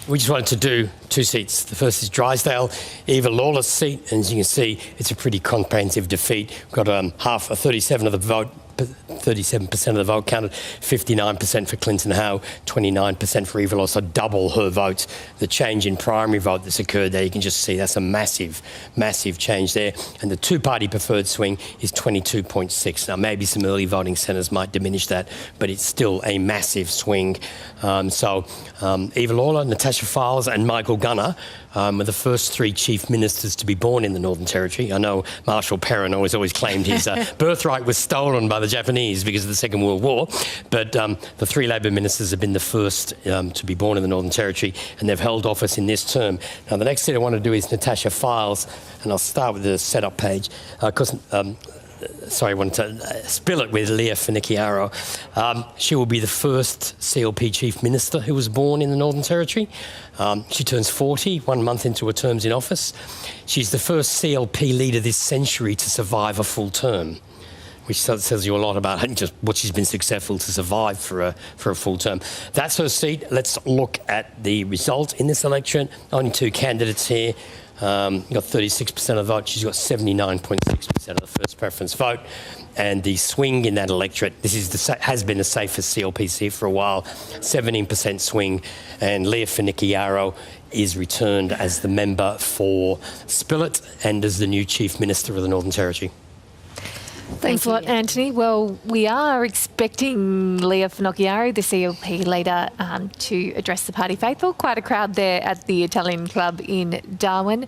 Speaker 5: We just wanted to do 2 seats. The first is Drysdale, Eva Lawler's seat, and as you can see, it's a pretty comprehensive defeat. We've got 37% of the vote 37% of the vote counted, 59% for Clinton Howell, 29% for Eva Lawler, so double her votes. The change in primary vote that's occurred there, you can just see that's a massive, massive change there. And the two-party preferred swing is 22.6. Now, maybe some early voting centres might diminish that, but it's still a massive swing. Eva Lawler, Natasha Files and Michael Gunner were the first three chief ministers to be born in the Northern Territory. I know Marshall Perrin always claimed his birthright was stolen by the Japanese because of the Second World War, but the three Labor ministers have been the first to be born in the Northern Territory, and they've held office in this term. Now, the next thing I want to do is Natasha Files, and I'll start with the setup page, because I wanted to spill it with Leah Finocchiaro. She will be the first CLP Chief Minister who was born in the Northern Territory. She turns 40, 1 month into her terms in office. She's the first CLP leader this century to survive a full term. which says you a lot about just what she's been successful to survive for a full term. That's her seat. Let's look at the result in this election. Only two candidates here. Got 36% of the vote. She's got 79.6% of the first preference vote. And the swing in that electorate, this is has been the safest CLP seat for a while, 17% swing. And Leah Finocchiaro is returned as the member for Spilett and as the new Chief Minister of the Northern Territory.
Speaker 4: Thanks a lot, Anthony. Well, we are expecting Leah Finocchiaro, the CLP leader, to address the party faithful. Quite a crowd there at the Italian Club in Darwin.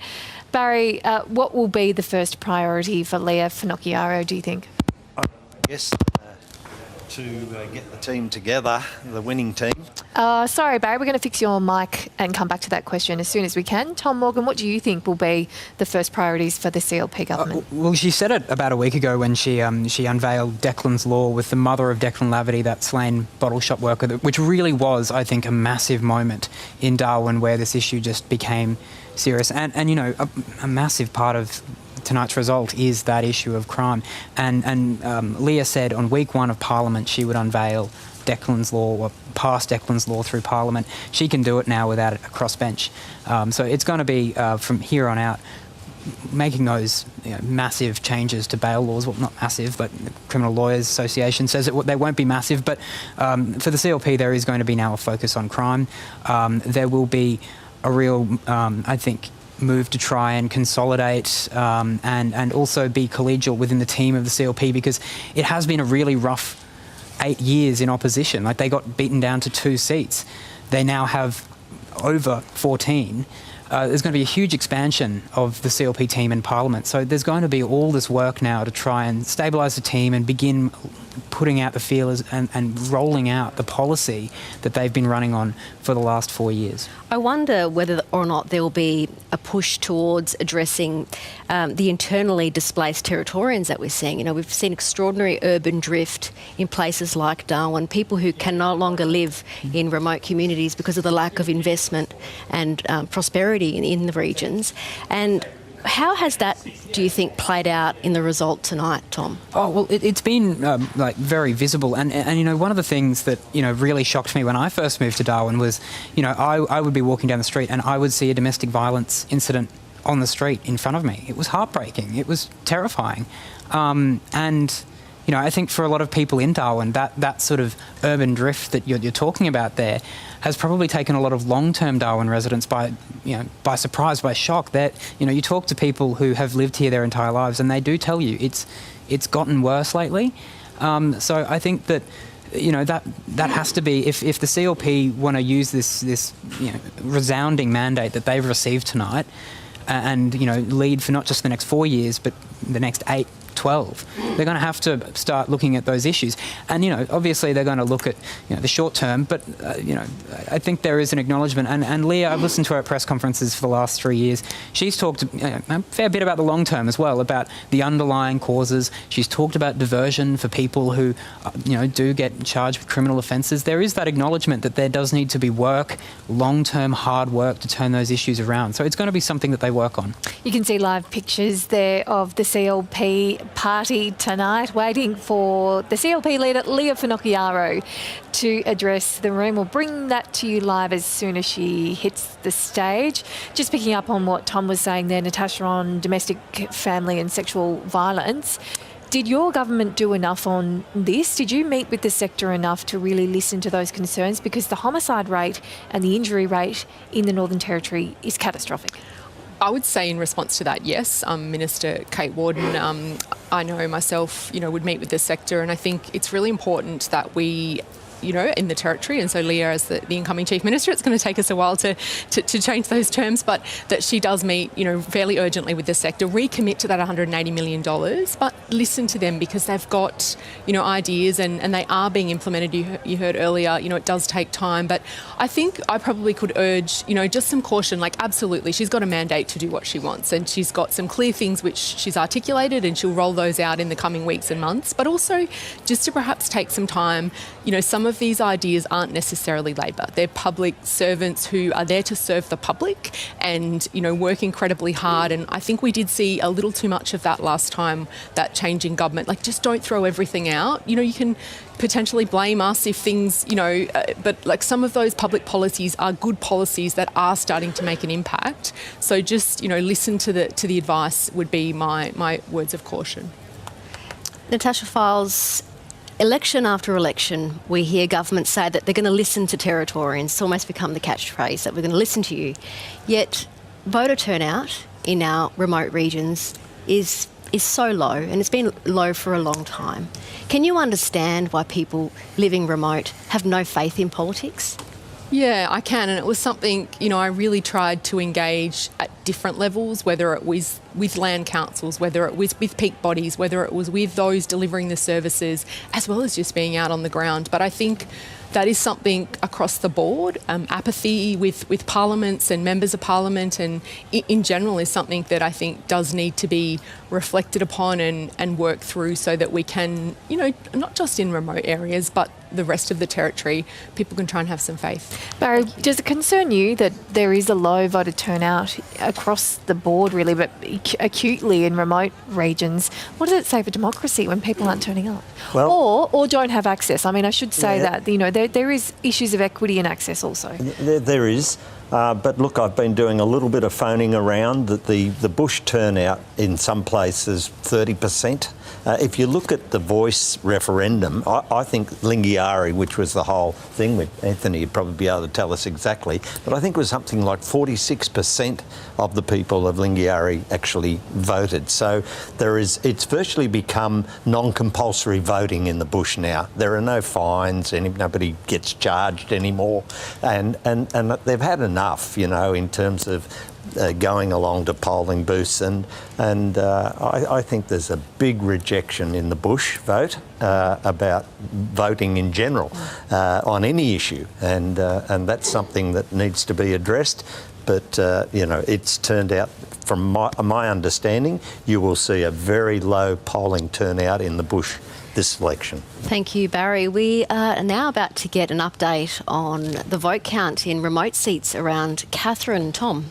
Speaker 4: Barry, what will be the first priority for Leah Finocchiaro, do you think?
Speaker 18: I guess to get the team together, the winning team.
Speaker 4: Sorry, Barry, we're going to fix your mic and come back to that question as soon as we can. Tom Morgan, what do you think will be the first priorities for the CLP government?
Speaker 7: Well, she said it about a week ago when she unveiled Declan's Law with the mother of Declan Laverty, that slain bottle shop worker, which really was, I think, a massive moment in Darwin where this issue just became serious. And you know, a massive part of tonight's result is that issue of crime. And Leah said on week one of Parliament she would unveil Declan's Law, or pass Declan's Law through Parliament. She can do it now without a crossbench. So it's going to be, from here on out, making those massive changes to bail laws. Well, not massive, but the Criminal Lawyers Association says they won't be massive. But for the CLP, there is going to be now a focus on crime. There will be a real, I think, move to try and consolidate and also be collegial within the team of the CLP, because it has been a really rough 8 years in opposition. Like, they got beaten down to 2 seats. They now have over 14. There's going to be a huge expansion of the CLP team in Parliament. So there's going to be all this work now to try and stabilise the team and begin putting out the feelers and rolling out the policy that they've been running on for the last 4 years.
Speaker 3: I wonder whether or not there will be a push towards addressing the internally displaced Territorians that we're seeing. You know, we've seen extraordinary urban drift in places like Darwin, people who can no longer live in remote communities because of the lack of investment and prosperity in the regions. And how has that, do you think, played out in the result tonight, Tom?
Speaker 7: Oh, well, it's been like very visible. And you know, one of the things that, you know, really shocked me when I first moved to Darwin was, you know, I would be walking down the street and I would see a domestic violence incident on the street in front of me. It was heartbreaking. It was terrifying. And, you know, I think for a lot of people in Darwin, that sort of urban drift that you're talking about there has probably taken a lot of long-term Darwin residents by surprise, by shock. That, you know, you talk to people who have lived here their entire lives, and they do tell you it's gotten worse lately. So I think that, you know, that has to be, if the CLP want to use this you know, resounding mandate that they've received tonight, and, you know, lead for not just the next 4 years, but the next 8, 12. They're going to have to start looking at those issues. And, you know, obviously they're going to look at, you know, the short term, but, you know, I think there is an acknowledgement. And Leah, I've listened to her at press conferences for the last 3 years. She's talked a fair bit about the long term as well, about the underlying causes. She's talked about diversion for people who, you know, do get charged with criminal offences. There is that acknowledgement that there does need to be work, long-term hard work to turn those issues around. So it's going to be something that they work on.
Speaker 4: You can see live pictures there of the CLP party tonight, waiting for the CLP leader, Leah Finocchiaro, to address the room. We'll bring that to you live as soon as she hits the stage. Just picking up on what Tom was saying there, Natasha, on domestic, family and sexual violence. Did your government do enough on this? Did you meet with the sector enough to really listen to those concerns? Because the homicide rate and the injury rate in the Northern Territory is catastrophic.
Speaker 8: I would say in response to that, yes. Minister Kate Worden, I know myself, you know, would meet with the sector, and I think it's really important that we, you know, in the Territory, and so Leah as the incoming Chief Minister, it's going to take us a while to change those terms, but that she does meet, you know, fairly urgently with the sector, recommit to that $180 million, but listen to them, because they've got, you know, ideas and they are being implemented. You heard earlier, you know, it does take time, but I think I probably could urge, you know, just some caution. Like, absolutely, she's got a mandate to do what she wants, and she's got some clear things which she's articulated, and she'll roll those out in the coming weeks and months, but also just to perhaps take some time, you know, some of of these ideas aren't necessarily Labor. They're public servants who are there to serve the public and, you know, work incredibly hard. And I think we did see a little too much of that last time, that change in government. Like, just don't throw everything out. You know, you can potentially blame us if things, you know, but like some of those public policies are good policies that are starting to make an impact. So just, you know, listen to the advice would be my words of caution.
Speaker 3: Natasha Files, election after election, we hear governments say that they're going to listen to Territorians. It's almost become the catchphrase that we're going to listen to you. Yet voter turnout in our remote regions is so low, and it's been low for a long time. Can you understand why people living remote have no faith in politics?
Speaker 8: Yeah, I can, and it was something, you know, I really tried to engage at different levels, whether it was with land councils, whether it was with peak bodies, whether it was with those delivering the services, as well as just being out on the ground. But I think that is something across the board. Apathy with parliaments and members of parliament and in general is something that I think does need to be reflected upon and worked through so that we can, you know, not just in remote areas, but the rest of the territory, people can try and have some faith.
Speaker 4: Barry, does it concern you that there is a low voter turnout across the board, really, but acutely in remote regions? What does it say for democracy when people aren't turning up?
Speaker 18: Well,
Speaker 4: or don't have access? I mean, I should say that, you know, there is issues of equity and access also.
Speaker 18: There is. But look, I've been doing a little bit of phoning around that the bush turnout in some places 30%. If you look at the Voice referendum, I think Lingiari, which was the whole thing with Anthony, you'd probably be able to tell us exactly, but I think it was something like 46% of the people of Lingiari actually voted. So it's virtually become non-compulsory voting in the bush now. There are no fines, and nobody gets charged anymore, and they've had enough, you know, in terms of going along to polling booths, and I think there's a big rejection in the bush vote about voting in general on any issue, and that's something that needs to be addressed. But you know, it's turned out, from my understanding, you will see a very low polling turnout in the bush this election.
Speaker 3: Thank you, Barry. We are now about to get an update on the vote count in remote seats around Katherine. Tom?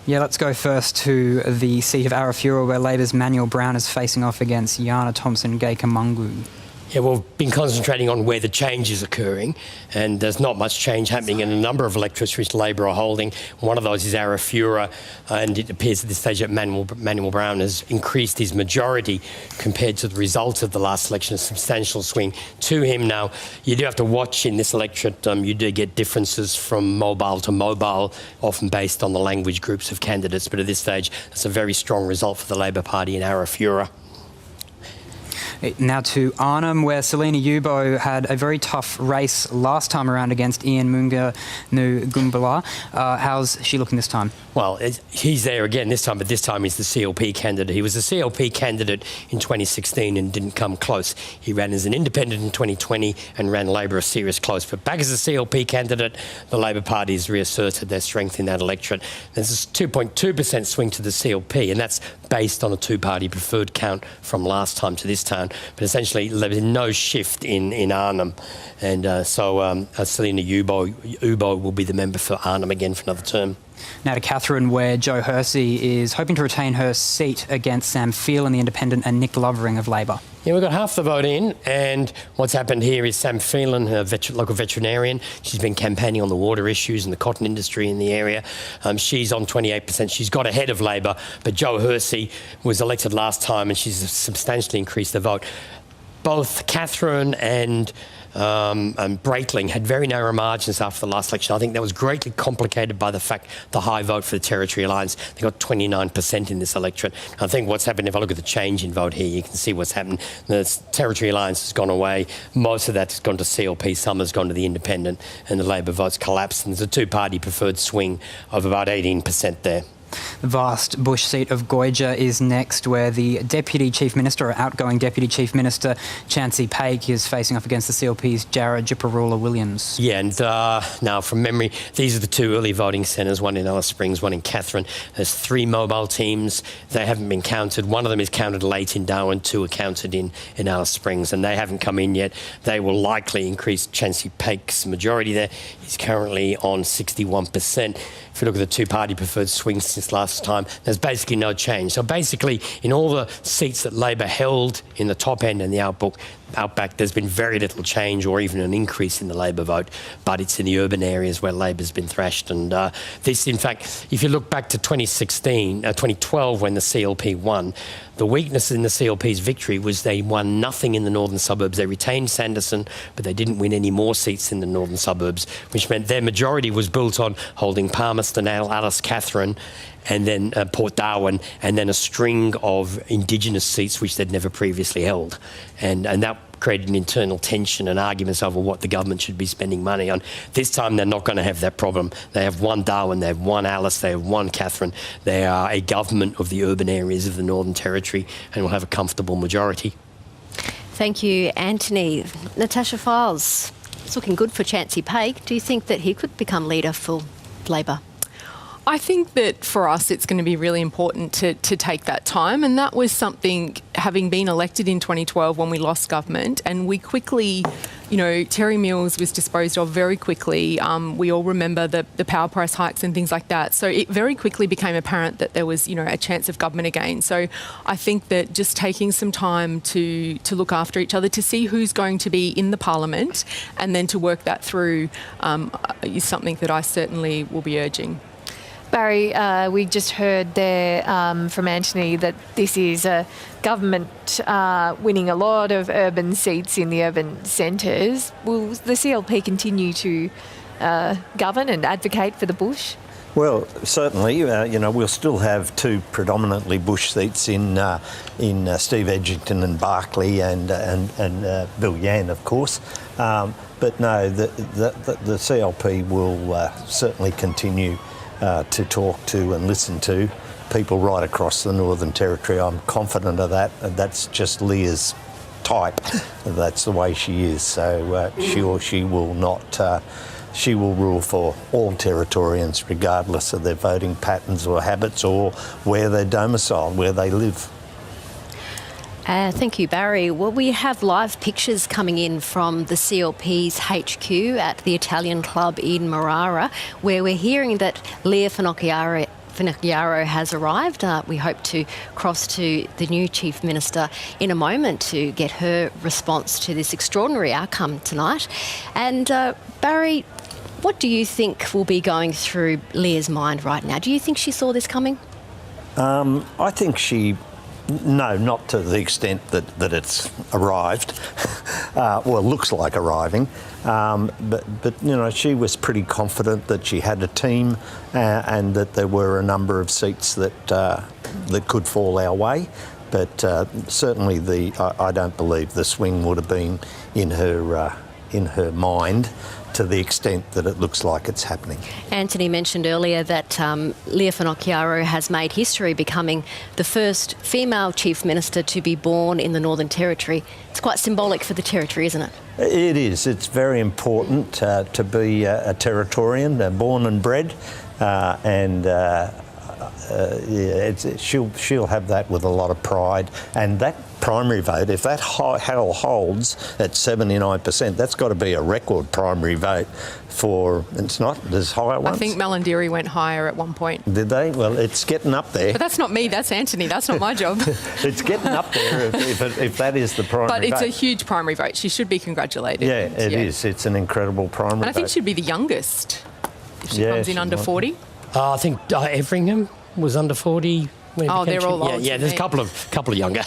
Speaker 7: Yeah, let's go first to the seat of Arafura, where Labor's Manuel Brown is facing off against Yana Thompson-Gaikamungu.
Speaker 5: Yeah, we've been concentrating on where the change is occurring, and there's not much change happening in a number of electorates which Labor are holding. One of those is Arafura, and it appears at this stage that Manuel Brown has increased his majority compared to the results of the last election, a substantial swing to him. Now, you do have to watch in this electorate, you do get differences from mobile to mobile, often based on the language groups of candidates, but at this stage, it's a very strong result for the Labor Party in Arafura.
Speaker 7: Now to Arnhem, where Selina Yubo had a very tough race last time around against Ian Munga Ngumbula. How's she looking this time?
Speaker 5: Well, he's there again this time, but this time he's the CLP candidate. He was a CLP candidate in 2016 and didn't come close. He ran as an independent in 2020 and ran Labor a serious close. But back as a CLP candidate, the Labor Party has reasserted their strength in that electorate. There's a 2.2% swing to the CLP, and that's based on a two-party preferred count from last time to this time. But essentially, there's no shift in Arnhem. And so Selina Yubo will be the member for Arnhem again for another term.
Speaker 7: Now to Katherine, where Jo Hersey is hoping to retain her seat against Sam Phelan, the independent, and Nick Lovering of Labor.
Speaker 5: Yeah, we've got half the vote in, and what's happened here is Sam Phelan, a local veterinarian, she's been campaigning on the water issues and the cotton industry in the area. She's on 28%. She's got ahead of Labor, but Jo Hersey was elected last time and she's substantially increased the vote. Both Katherine and Breitling had very narrow margins after the last election. I think that was greatly complicated by the fact the high vote for the Territory Alliance. They got 29% in this electorate. I think what's happened, if I look at the change in vote here, you can see what's happened. The Territory Alliance has gone away. Most of that's gone to CLP. Some has gone to the Independent, and the Labor votes collapsed. And there's a two-party preferred swing of about 18% there.
Speaker 7: The vast bush seat of Goyja is next, where the Deputy Chief Minister, or outgoing Deputy Chief Minister, Chansey Paik, is facing off against the CLP's Jarrod Jiparula-Williams.
Speaker 5: Yeah, and now from memory, these are the two early voting centres, one in Alice Springs, one in Katherine. There's 3 mobile teams. They haven't been counted. One of them is counted late in Darwin, 2 are counted in Alice Springs, and they haven't come in yet. They will likely increase Chansey Paik's majority there. He's currently on 61%. If you look at the two-party preferred swing since last time, there's basically no change. So basically, in all the seats that Labor held in the top end and the outback, there's been very little change or even an increase in the Labor vote, but it's in the urban areas where Labor's been thrashed. And this, in fact, if you look back to 2012 when the CLP won, the weakness in the CLP's victory was they won nothing in the northern suburbs. They retained Sanderson, but they didn't win any more seats in the northern suburbs, which meant their majority was built on holding Palmerston, Alice, Katherine, and then Port Darwin, and then a string of Indigenous seats which they'd never previously held. And that created an internal tension and arguments over what the government should be spending money on. This time they're not going to have that problem. They have one Darwin, they have one Alice, they have one Katherine. They are a government of the urban areas of the Northern Territory and will have a comfortable majority.
Speaker 3: Thank you, Anthony. Natasha Files, it's looking good for Chansey Paik. Do you think that he could become leader for Labor?
Speaker 8: I think that for us it's going to be really important to take that time, and that was something, having been elected in 2012 when we lost government, and we quickly, Terry Mills was disposed of very quickly. We all remember the power price hikes and things like that. So it very quickly became apparent that there was, a chance of government again. So I think that just taking some time to look after each other, to see who's going to be in the parliament, and then to work that through is something that I certainly will be urging.
Speaker 4: Barry, we just heard there from Anthony that this is a government winning a lot of urban seats in the urban centres. Will the CLP continue to govern and advocate for the bush?
Speaker 18: Well, certainly, we'll still have 2 predominantly bush seats in Steve Edgington and Barclay and Bill Yan, of course. But no, the CLP will certainly continue to talk to and listen to people right across the Northern Territory. I'm confident of that. That's just Leah's type. That's the way she is. So she will not. She will rule for all Territorians, regardless of their voting patterns or habits or where they're domiciled, where they live.
Speaker 3: Thank you, Barry. Well, we have live pictures coming in from the CLP's HQ at the Italian Club in Marara, where we're hearing that Leah Finocchiaro has arrived. We hope to cross to the new Chief Minister in a moment to get her response to this extraordinary outcome tonight. And Barry, what do you think will be going through Leah's mind right now? Do you think she saw this coming?
Speaker 18: I think she... No, not to the extent that it's arrived. Well, looks like arriving. But she was pretty confident that she had a team and that there were a number of seats that could fall our way. But certainly I don't believe the swing would have been in her mind to the extent that it looks like it's happening.
Speaker 3: Anthony mentioned earlier that Leah Finocchiaro has made history, becoming the first female Chief Minister to be born in the Northern Territory. It's quite symbolic for the Territory, isn't it?
Speaker 18: It is. It's very important to be a Territorian, born and bred, she'll have that with a lot of pride. And that primary vote, if that holds at 79%, that's got to be a record primary vote for, it's not, there's higher ones.
Speaker 8: I think Malandiri went higher at one point.
Speaker 18: Did they? Well, it's getting up there.
Speaker 8: But that's not me, that's Anthony, that's not my job.
Speaker 18: It's getting up there if that is the primary vote.
Speaker 8: But it's a huge primary vote. She should be congratulated.
Speaker 18: Yeah, it is. It's an incredible primary vote.
Speaker 8: And I think she'd be the youngest if she comes in under 40.
Speaker 5: I think Everingham was under 40.
Speaker 8: They're all old.
Speaker 5: Yeah, there's a couple of younger.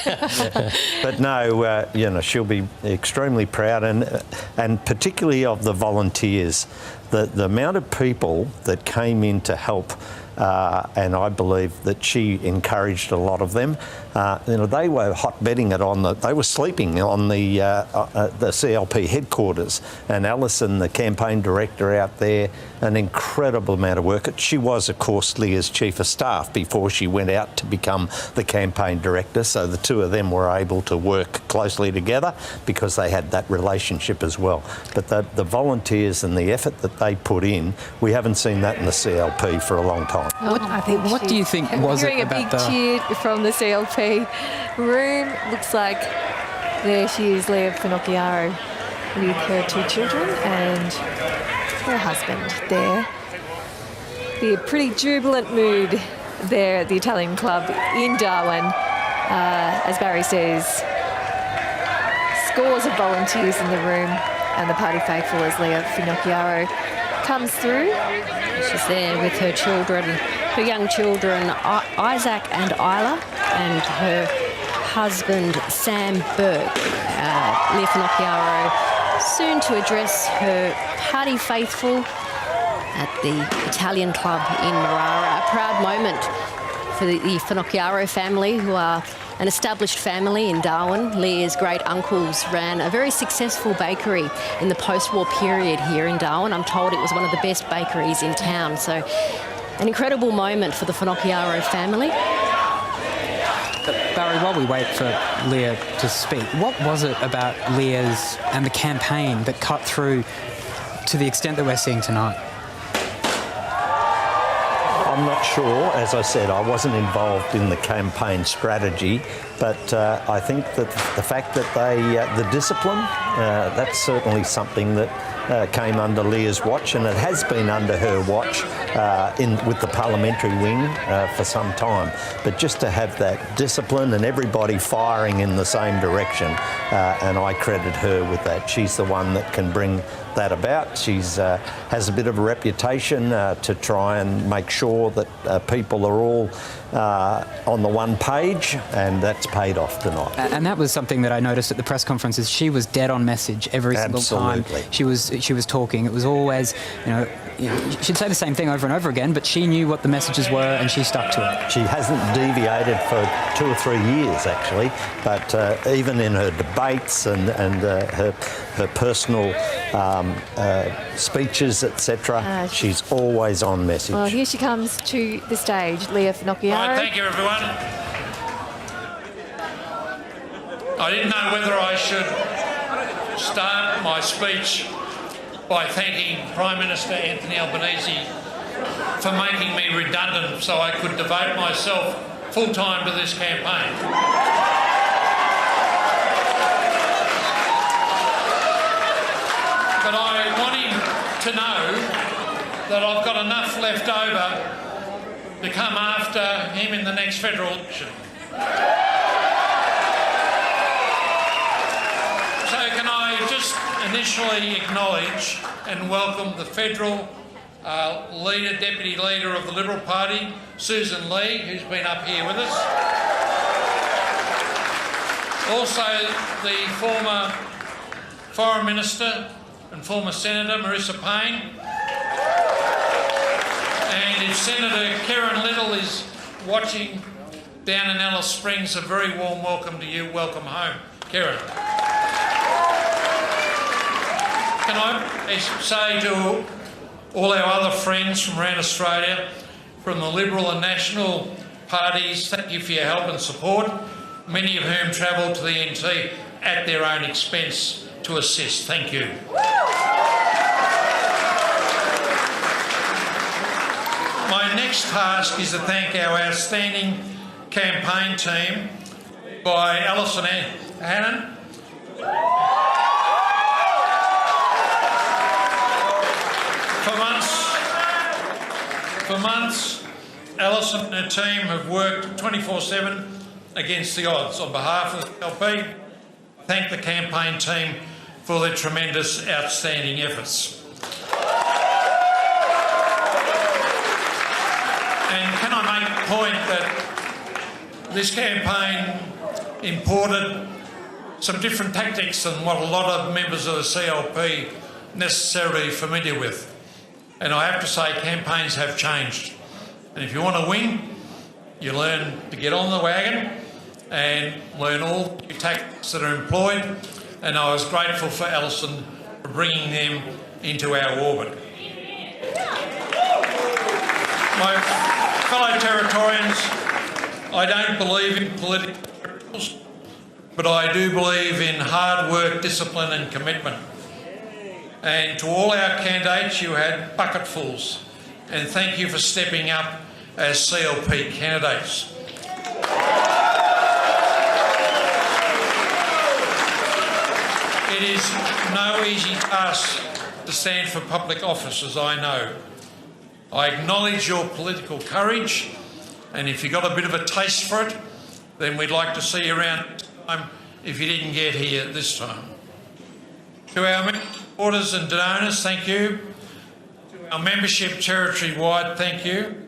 Speaker 18: But no, she'll be extremely proud, and particularly of the volunteers, the amount of people that came in to help and I believe that she encouraged a lot of them. They were hotbedding it they were sleeping on the CLP headquarters, and Alison, the campaign director out there, an incredible amount of work. She was, of course, Leah's chief of staff before she went out to become the campaign director, so the two of them were able to work closely together because they had that relationship as well. But the volunteers and the effort that they put in, we haven't seen that in the CLP for a long time.
Speaker 7: What do you think was it about
Speaker 4: a big cheer from the CLP room? Looks like there she is, Leah Finocchiaro, with her two children and her husband there. The pretty jubilant mood there at the Italian Club in Darwin. As Barry says, scores of volunteers in the room, and the party faithful as Leah Finocchiaro comes through.
Speaker 3: She's there with her children, her young children, Isaac and Isla, and her husband, Sam Burke. Leah Finocchiaro soon to address her party faithful at the Italian Club in Marara. A proud moment for the Finocchiaro family, who are an established family in Darwin. Leah's great uncles ran a very successful bakery in the post-war period here in Darwin. I'm told it was one of the best bakeries in town. So an incredible moment for the Finocchiaro family.
Speaker 7: Barry, while we wait for Leah to speak, what was it about Leah's and the campaign that cut through to the extent that we're seeing tonight?
Speaker 18: I'm not sure. As I said, I wasn't involved in the campaign strategy, but I think that the fact that the discipline, that's certainly something that came under Leah's watch, and it has been under her watch with the parliamentary wing for some time. But just to have that discipline and everybody firing in the same direction, and I credit her with that. She's the one that can bring that about. She's has a bit of a reputation to try and make sure that people are all on the one page, and that's paid off tonight.
Speaker 7: And that was something that I noticed at the press conferences. She was dead on message every single time she was talking. It was always, she'd say the same thing over and over again, but she knew what the messages were and she stuck to it.
Speaker 18: She hasn't deviated for 2 or 3 years, actually, but even in her debates and her personal speeches, etc., she's always on message.
Speaker 4: Well, here she comes to the stage, Leah Finocchiaro.
Speaker 16: Right, thank you, everyone. I didn't know whether I should start my speech by thanking Prime Minister Anthony Albanese for making me redundant so I could devote myself full-time to this campaign. But I want him to know that I've got enough left over to come after him in the next federal election. So can I just initially acknowledge and welcome the federal Deputy Leader of the Liberal Party, Susan Lee, who's been up here with us. Also the former Foreign Minister and former Senator, Marissa Payne. And if Senator Karen Little is watching down in Alice Springs, a very warm welcome to you. Welcome home, Karen. Can I say to all our other friends from around Australia, from the Liberal and National parties, thank you for your help and support, many of whom travelled to the NT at their own expense to assist. Thank you. My next task is to thank our outstanding campaign team by Alison Hannon, For months, Alison and her team have worked 24/7 against the odds. On behalf of the LP, thank the campaign team for their tremendous, outstanding efforts. And can I make the point that this campaign imported some different tactics than what a lot of members of the CLP necessarily familiar with. And I have to say, campaigns have changed. And if you want to win, you learn to get on the wagon and learn all the tactics that are employed. And I was grateful for Alison for bringing them into our orbit. My fellow Territorians, I don't believe in political tricks, but I do believe in hard work, discipline and commitment. And to all our candidates, you had bucketfuls. And thank you for stepping up as CLP candidates. It is no easy task to stand for public office, as I know. I acknowledge your political courage, and if you got a bit of a taste for it, then we'd like to see you around next time if you didn't get here this time. To our supporters and donors, thank you. To our membership territory-wide, thank you.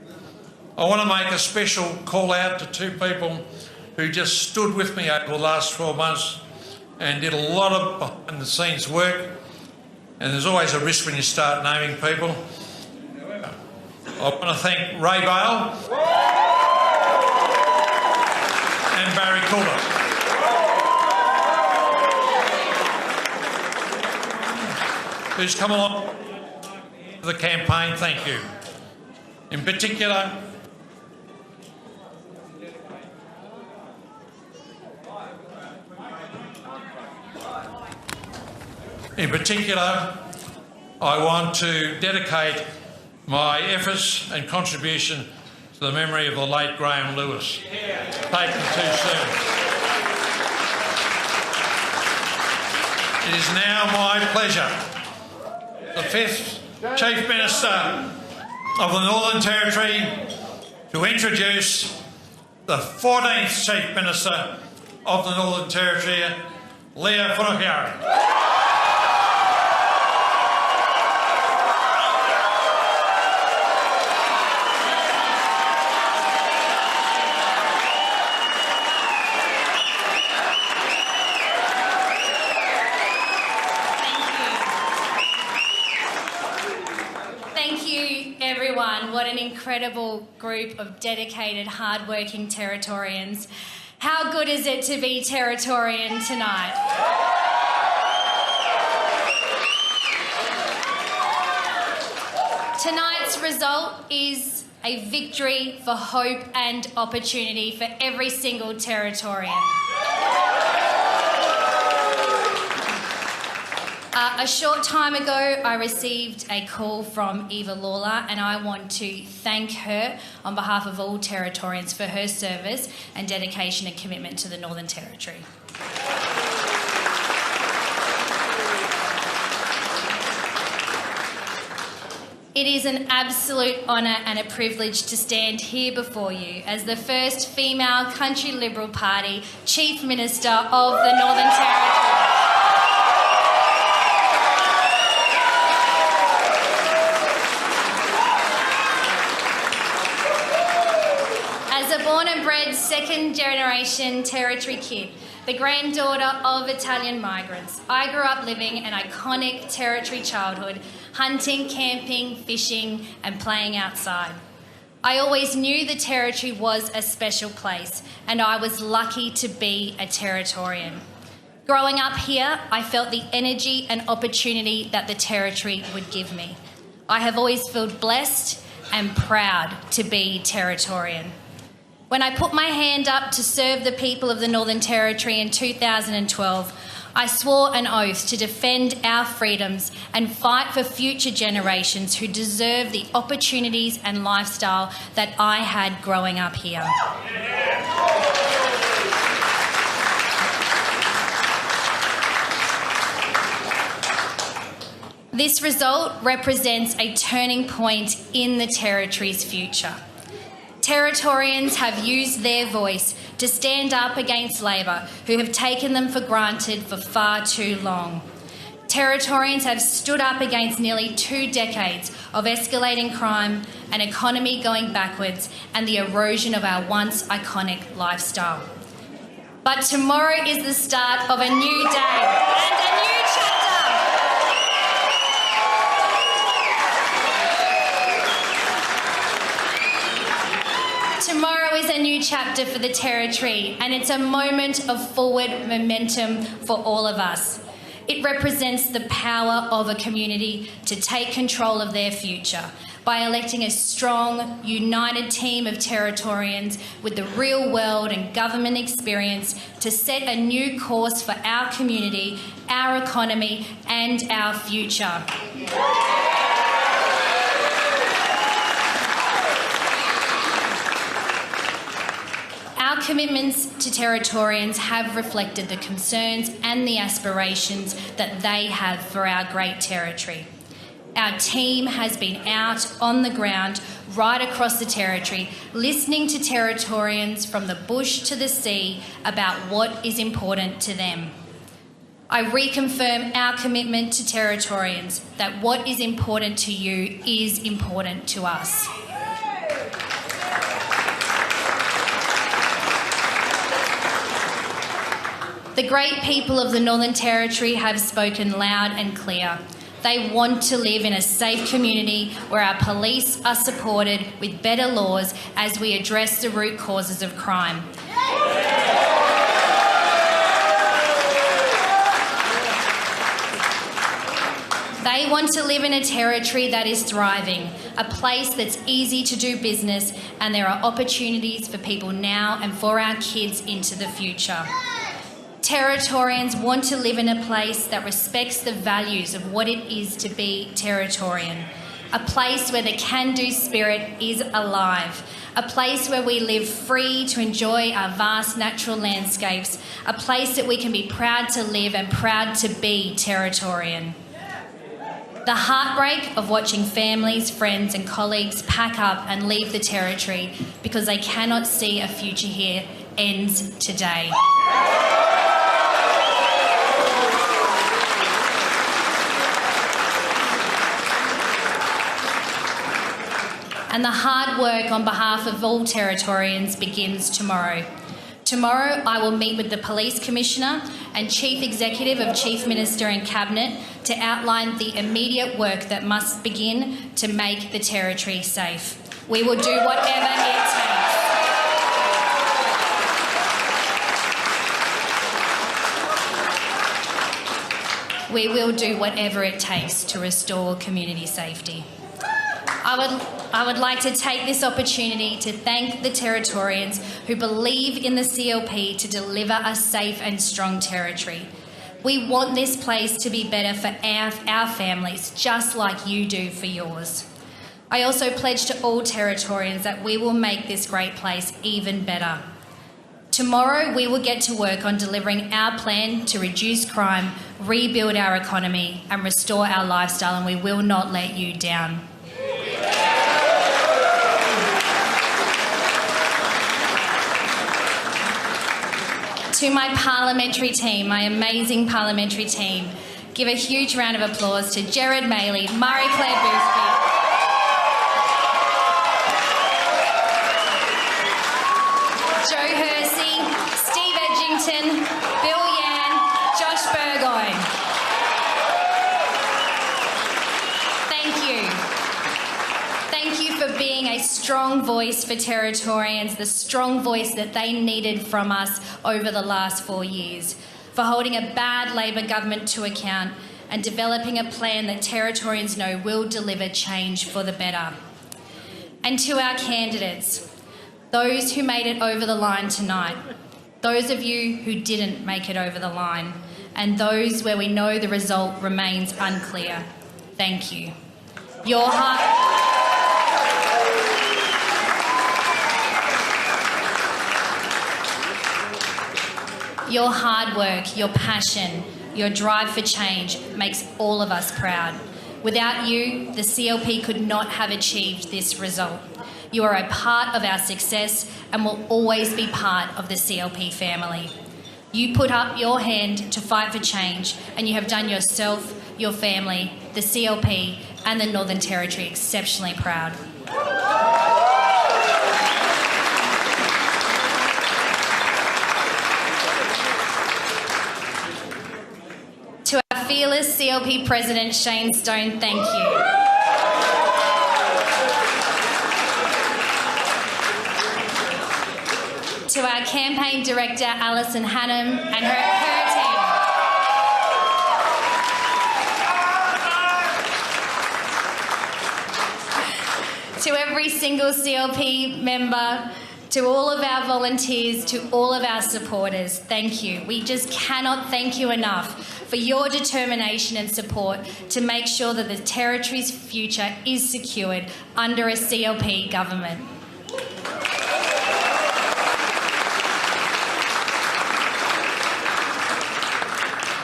Speaker 16: I want to make a special call out to two people who just stood with me over the last 12 months and did a lot of behind-the-scenes work. And there's always a risk when you start naming people. I want to thank Ray Bale and Barry Coulter. Who's come along to the campaign, thank you. In particular, I want to dedicate my efforts and contribution to the memory of the late Graham Lewis, taken too soon. It is now my pleasure, the 5th Chief Minister of the Northern Territory, to introduce the 14th Chief Minister of the Northern Territory, Leah Whanokauari.
Speaker 6: What an incredible group of dedicated, hard-working Territorians. How good is it to be Territorian tonight? Tonight's result is a victory for hope and opportunity for every single Territorian. A short time ago, I received a call from Eva Lawler, and I want to thank her on behalf of all Territorians for her service and dedication and commitment to the Northern Territory. It is an absolute honour and a privilege to stand here before you as the first female Country Liberal Party Chief Minister of the Northern Territory. Born and bred second-generation Territory kid, the granddaughter of Italian migrants, I grew up living an iconic Territory childhood, hunting, camping, fishing and playing outside. I always knew the Territory was a special place, and I was lucky to be a Territorian. Growing up here, I felt the energy and opportunity that the Territory would give me. I have always felt blessed and proud to be Territorian. When I put my hand up to serve the people of the Northern Territory in 2012, I swore an oath to defend our freedoms and fight for future generations who deserve the opportunities and lifestyle that I had growing up here. This result represents a turning point in the Territory's future. Territorians have used their voice to stand up against Labor, who have taken them for granted for far too long. Territorians have stood up against nearly 2 decades of escalating crime, an economy going backwards, and the erosion of our once iconic lifestyle. But tomorrow is the start of a new day and a new chapter. new chapter for the Territory, and it's a moment of forward momentum for all of us. It represents the power of a community to take control of their future by electing a strong, united team of Territorians with the real world and government experience to set a new course for our community, our economy, and our future. Our commitments to Territorians have reflected the concerns and the aspirations that they have for our great Territory. Our team has been out on the ground right across the Territory, listening to Territorians from the bush to the sea about what is important to them. I reconfirm our commitment to Territorians that what is important to you is important to us. The great people of the Northern Territory have spoken loud and clear. They want to live in a safe community where our police are supported with better laws as we address the root causes of crime. They want to live in a territory that is thriving, a place that's easy to do business, and there are opportunities for people now and for our kids into the future. Territorians want to live in a place that respects the values of what it is to be Territorian, a place where the can-do spirit is alive, a place where we live free to enjoy our vast natural landscapes, a place that we can be proud to live and proud to be Territorian. The heartbreak of watching families, friends and colleagues pack up and leave the Territory because they cannot see a future here ends today. And the hard work on behalf of all Territorians begins tomorrow. Tomorrow I will meet with the Police Commissioner and Chief Executive of Chief Minister and Cabinet to outline the immediate work that must begin to make the Territory safe. We will do whatever it takes. We will do whatever it takes to restore community safety. I would like to take this opportunity to thank the Territorians who believe in the CLP to deliver a safe and strong Territory. We want this place to be better for our families, just like you do for yours. I also pledge to all Territorians that we will make this great place even better. Tomorrow we will get to work on delivering our plan to reduce crime, rebuild our economy and restore our lifestyle, and we will not let you down. To my parliamentary team, my amazing parliamentary team, give a huge round of applause to Gerard Maley, Marie-Claire Boothby, Joe Hersey, Steve Edgington, Bill Yan, Josh Burgoyne. Thank you. Thank you for being a strong voice for Territorians, the strong voice that they needed from us over the last 4 years, for holding a bad Labor government to account and developing a plan that Territorians know will deliver change for the better. And to our candidates, those who made it over the line tonight, those of you who didn't make it over the line, and those where we know the result remains unclear, thank you. Your hard work, your passion, your drive for change makes all of us proud. Without you, the CLP could not have achieved this result. You are a part of our success and will always be part of the CLP family. You put up your hand to fight for change, and you have done yourself, your family, the CLP and the Northern Territory exceptionally proud. To our fearless CLP President Shane Stone, thank you. to our campaign director, Alison Hannam, and her team. To every single CLP member, to all of our volunteers, to all of our supporters, thank you. We just cannot thank you enough for your determination and support to make sure that the Territory's future is secured under a CLP government.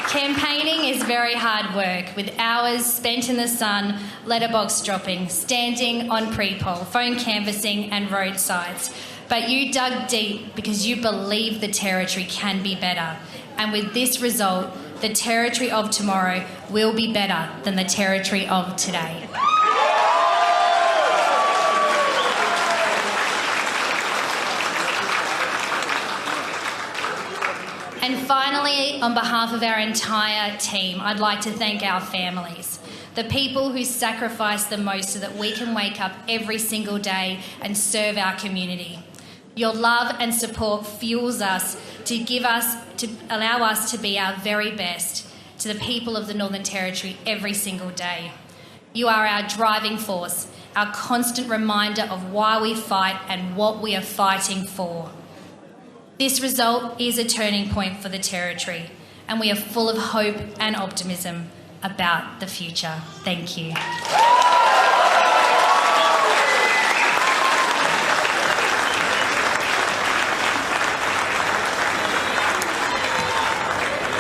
Speaker 6: Campaigning is very hard work, with hours spent in the sun, letterbox dropping, standing on pre-poll, phone canvassing and roadsides. But you dug deep because you believe the Territory can be better. And with this result, the Territory of tomorrow will be better than the Territory of today. And finally, on behalf of our entire team, I'd like to thank our families, the people who sacrifice the most so that we can wake up every single day and serve our community. Your love and support fuels us to allow us to be our very best to the people of the Northern Territory every single day. You are our driving force, our constant reminder of why we fight and what we are fighting for. This result is a turning point for the Territory, and we are full of hope and optimism about the future. Thank you.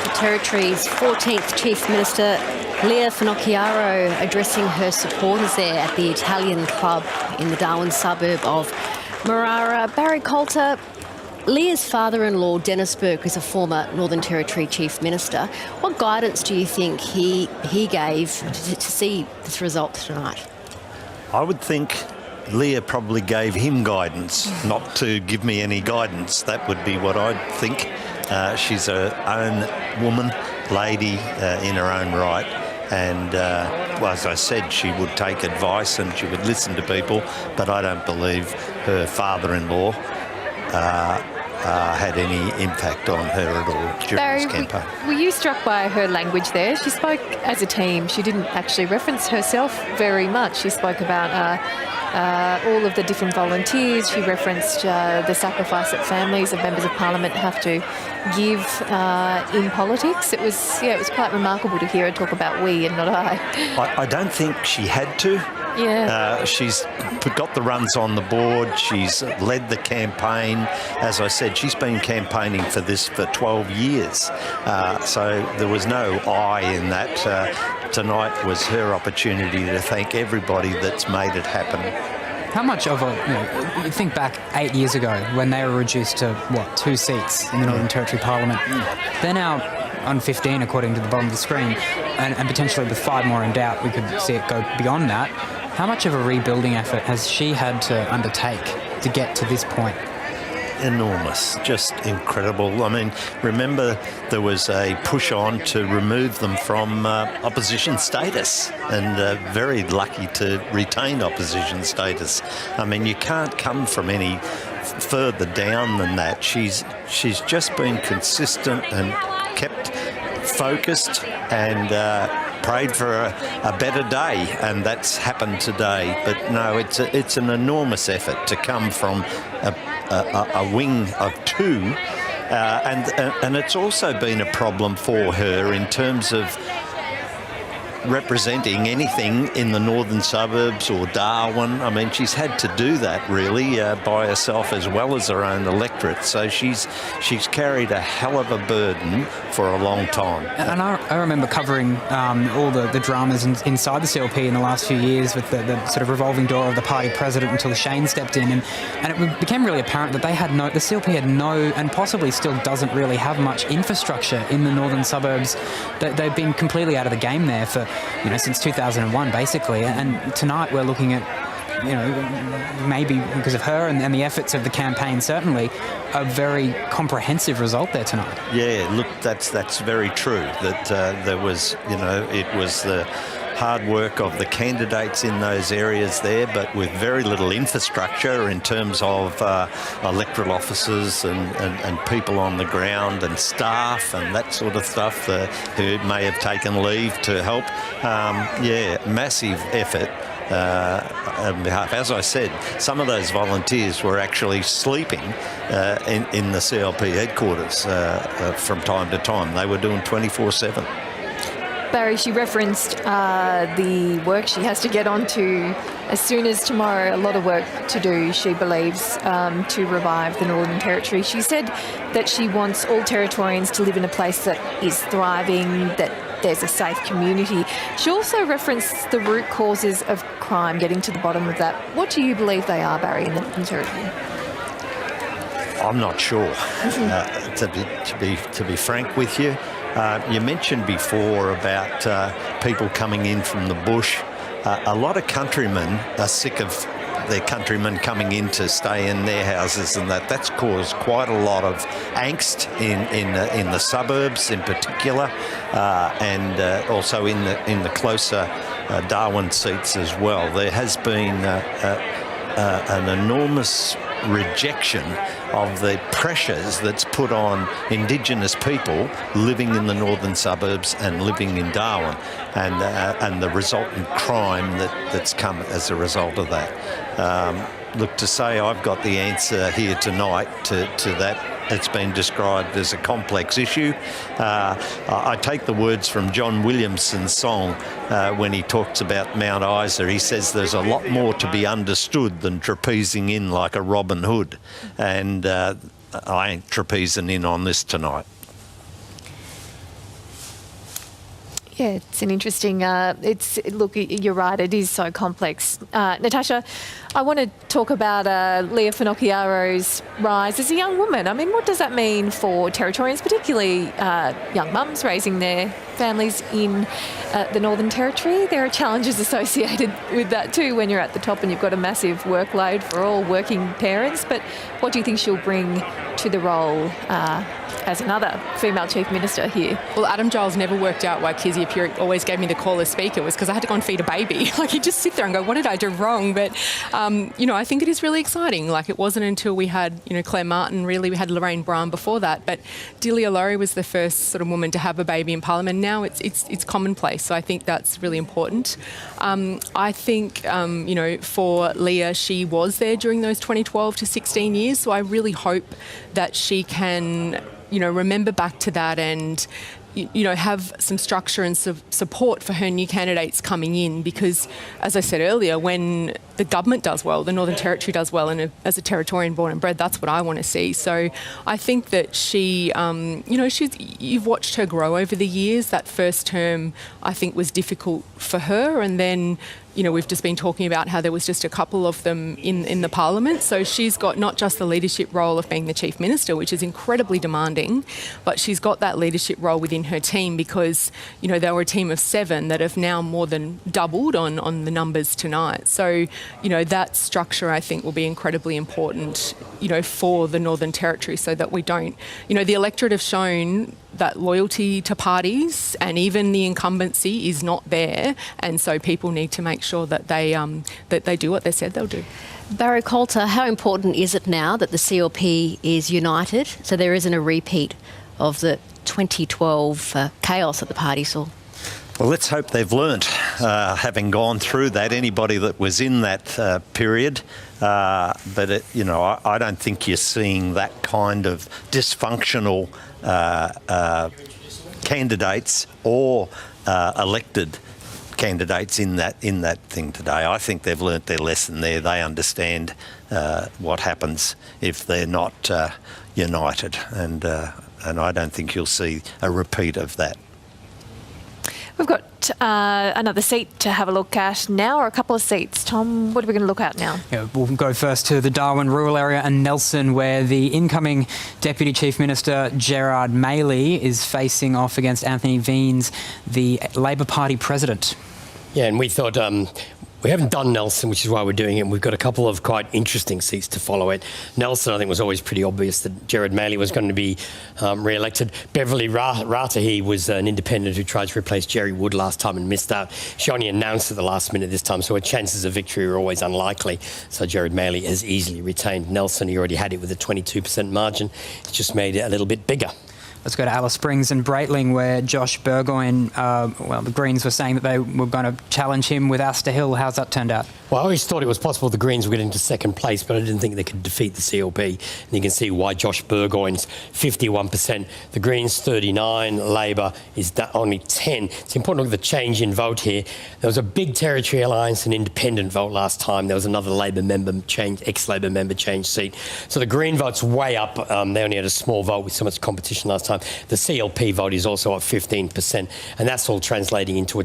Speaker 3: The Territory's 14th Chief Minister, Leah Finocchiaro, addressing her supporters there at the Italian Club in the Darwin suburb of Marara. Barry Coulter, Leah's father-in-law, Dennis Burke, is a former Northern Territory Chief Minister. What guidance do you think he gave to see this result tonight?
Speaker 18: I would think Leah probably gave him guidance, not to give me any guidance. That would be what I'd think. She's her own woman, lady in her own right. And well, as I said, she would take advice and she would listen to people, but I don't believe her father-in-law had any impact on her at all during this campaign.
Speaker 4: Were you struck by her language there? She spoke as a team. She didn't actually reference herself very much. She spoke about all of the different volunteers. She referenced the sacrifice that families of members of parliament have to give in politics. It was quite remarkable to hear her talk about we and not I.
Speaker 18: I don't think she had to.
Speaker 4: Yeah.
Speaker 18: She's got the runs on the board. She's led the campaign. As I said, she's been campaigning for this for 12 years. So there was no I in that. Tonight was her opportunity to thank everybody that's made it happen.
Speaker 7: How much of you think back 8 years ago when they were reduced to, 2 seats in the Northern Territory Parliament? They're now on 15, according to the bottom of the screen, and potentially with 5 more in doubt, we could see it go beyond that. How much of a rebuilding effort has she had to undertake to get to this point?
Speaker 18: Enormous, just incredible. I mean, remember there was a push on to remove them from opposition status, and very lucky to retain opposition status. I mean, you can't come from any further down than that. She's just been consistent and kept focused and prayed for a better day, and that's happened today. But no, it's an enormous effort to come from a wing of 2, and it's also been a problem for her in terms of representing anything in the northern suburbs or Darwin. I mean, she's had to do that really by herself as well as her own electorate. So she's carried a hell of a burden for a long time.
Speaker 7: And I remember covering all the dramas inside the CLP in the last few years with the sort of revolving door of the party president until Shane stepped in, and it became really apparent that the CLP had no, and possibly still doesn't really have much infrastructure in the northern suburbs. They've been completely out of the game there for since 2001 basically, and tonight we're looking at maybe because of her and the efforts of the campaign, certainly a very comprehensive result there tonight.
Speaker 18: Yeah, look, that's very true. That there was, it was the hard work of the candidates in those areas there, but with very little infrastructure in terms of electoral officers and people on the ground and staff and that sort of stuff who may have taken leave to help. Massive effort. On behalf. As I said, some of those volunteers were actually sleeping in the CLP headquarters from time to time. They were doing 24/7.
Speaker 4: Barry, she referenced the work she has to get onto as soon as tomorrow. A lot of work to do, she believes, to revive the Northern Territory. She said that she wants all Territorians to live in a place that is thriving, that there's a safe community. She also referenced the root causes of crime, getting to the bottom of that. What do you believe they are, Barry, in the Northern Territory?
Speaker 18: I'm not sure, to be frank with you. You mentioned before about people coming in from the bush. A lot of countrymen are sick of their countrymen coming in to stay in their houses, and that's caused quite a lot of angst in the suburbs in particular, and also in the closer Darwin seats as well. There has been an enormous rejection of the pressures that's put on Indigenous people living in the northern suburbs and living in Darwin, and the resultant crime that's come as a result of that. Look, to say I've got the answer here tonight to that, it's been described as a complex issue. I take the words from John Williamson's song when he talks about Mount Isa. He says there's a lot more to be understood than trapezing in like a Robin Hood. And I ain't trapezing in on this tonight.
Speaker 4: Yeah, it's an interesting, look, you're right, it is so complex. Natasha, I want to talk about Leah Finocchiaro's rise as a young woman. I mean, what does that mean for Territorians, particularly young mums raising their families in the Northern Territory? There are challenges associated with that too when you're at the top and you've got a massive workload for all working parents. But what do you think she'll bring to the role as another female Chief Minister here?
Speaker 8: Well, Adam Giles never worked out why Kezia Purick always gave me the call as Speaker, was because I had to go and feed a baby. Like, you just sit there and go, what did I do wrong? But, I think it is really exciting. Like, it wasn't until we had, Claire Martin, really, we had Lorraine Brown before that. But Delia Laurie was the first sort of woman to have a baby in Parliament. Now it's commonplace. So I think that's really important. I think, for Leah, she was there during those 2012 to 16 years. So I really hope that she can remember back to that and, have some structure and support for her new candidates coming in, because, as I said earlier, when the government does well, the Northern Territory does well, and as a Territorian born and bred, that's what I want to see. So I think that she, you've watched her grow over the years. That first term, I think, was difficult for her, and then we've just been talking about how there was just a couple of them in the Parliament. So she's got not just the leadership role of being the Chief Minister, which is incredibly demanding, but she's got that leadership role within her team, because, they were a team of 7 that have now more than doubled on the numbers tonight. So, that structure, I think, will be incredibly important, for the Northern Territory, so that we don't, the electorate have shown that loyalty to parties and even the incumbency is not there, and so people need to make sure that they do what they said they'll do.
Speaker 3: Barry Coulter, how important is it now that the CLP is united, so there isn't a repeat of the 2012 chaos that the party saw?
Speaker 18: Well, let's hope they've learnt, having gone through that, anybody that was in that period. But, I don't think you're seeing that kind of dysfunctional candidates or elected candidates in that thing today. I think they've learnt their lesson there. They understand what happens if they're not united, and I don't think you'll see a repeat of that.
Speaker 4: We've got another seat to have a look at now, or a couple of seats. Tom, what are we going to look at now?
Speaker 7: Yeah, we'll go first to the Darwin rural area and Nelson, where the incoming Deputy Chief Minister Gerard Maley is facing off against Anthony Veens, the Labor Party president.
Speaker 5: Yeah, and we thought We haven't done Nelson, which is why we're doing it. And we've got a couple of quite interesting seats to follow it. Nelson, I think, was always pretty obvious that Gerard Maley was going to be re-elected. Beverly Ratahi was an independent who tried to replace Jerry Wood last time and missed out. She only announced at the last minute this time, so her chances of victory are always unlikely. So Gerard Maley has easily retained Nelson. He already had it with a 22% margin. It's just made it a little bit bigger.
Speaker 7: Let's go to Alice Springs and Breitling, where Josh Burgoyne, the Greens were saying that they were going to challenge him with Astor Hill. How's that turned out?
Speaker 5: Well, I always thought it was possible the Greens would get into second place, but I didn't think they could defeat the CLP. And you can see why Josh Burgoyne's 51%, the Greens 39, Labor is only 10. It's important to look at the change in vote here. There was a big Territory Alliance and independent vote last time. There was another Labor member change, ex-Labor member change seat. So the Green vote's way up. They only had a small vote with so much competition last time. The CLP vote is also at 15%, and that's all translating into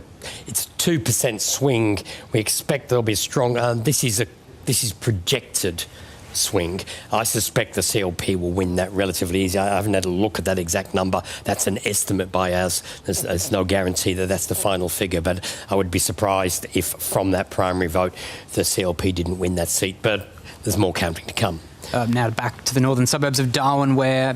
Speaker 5: it's 2% swing. We expect there'll be a strong. This is projected swing. I suspect the CLP will win that relatively easy. I haven't had a look at that exact number. That's an estimate by us. There's no guarantee that that's the final figure, but I would be surprised if from that primary vote the CLP didn't win that seat. But there's more counting to come.
Speaker 7: Now back to the northern suburbs of Darwin, where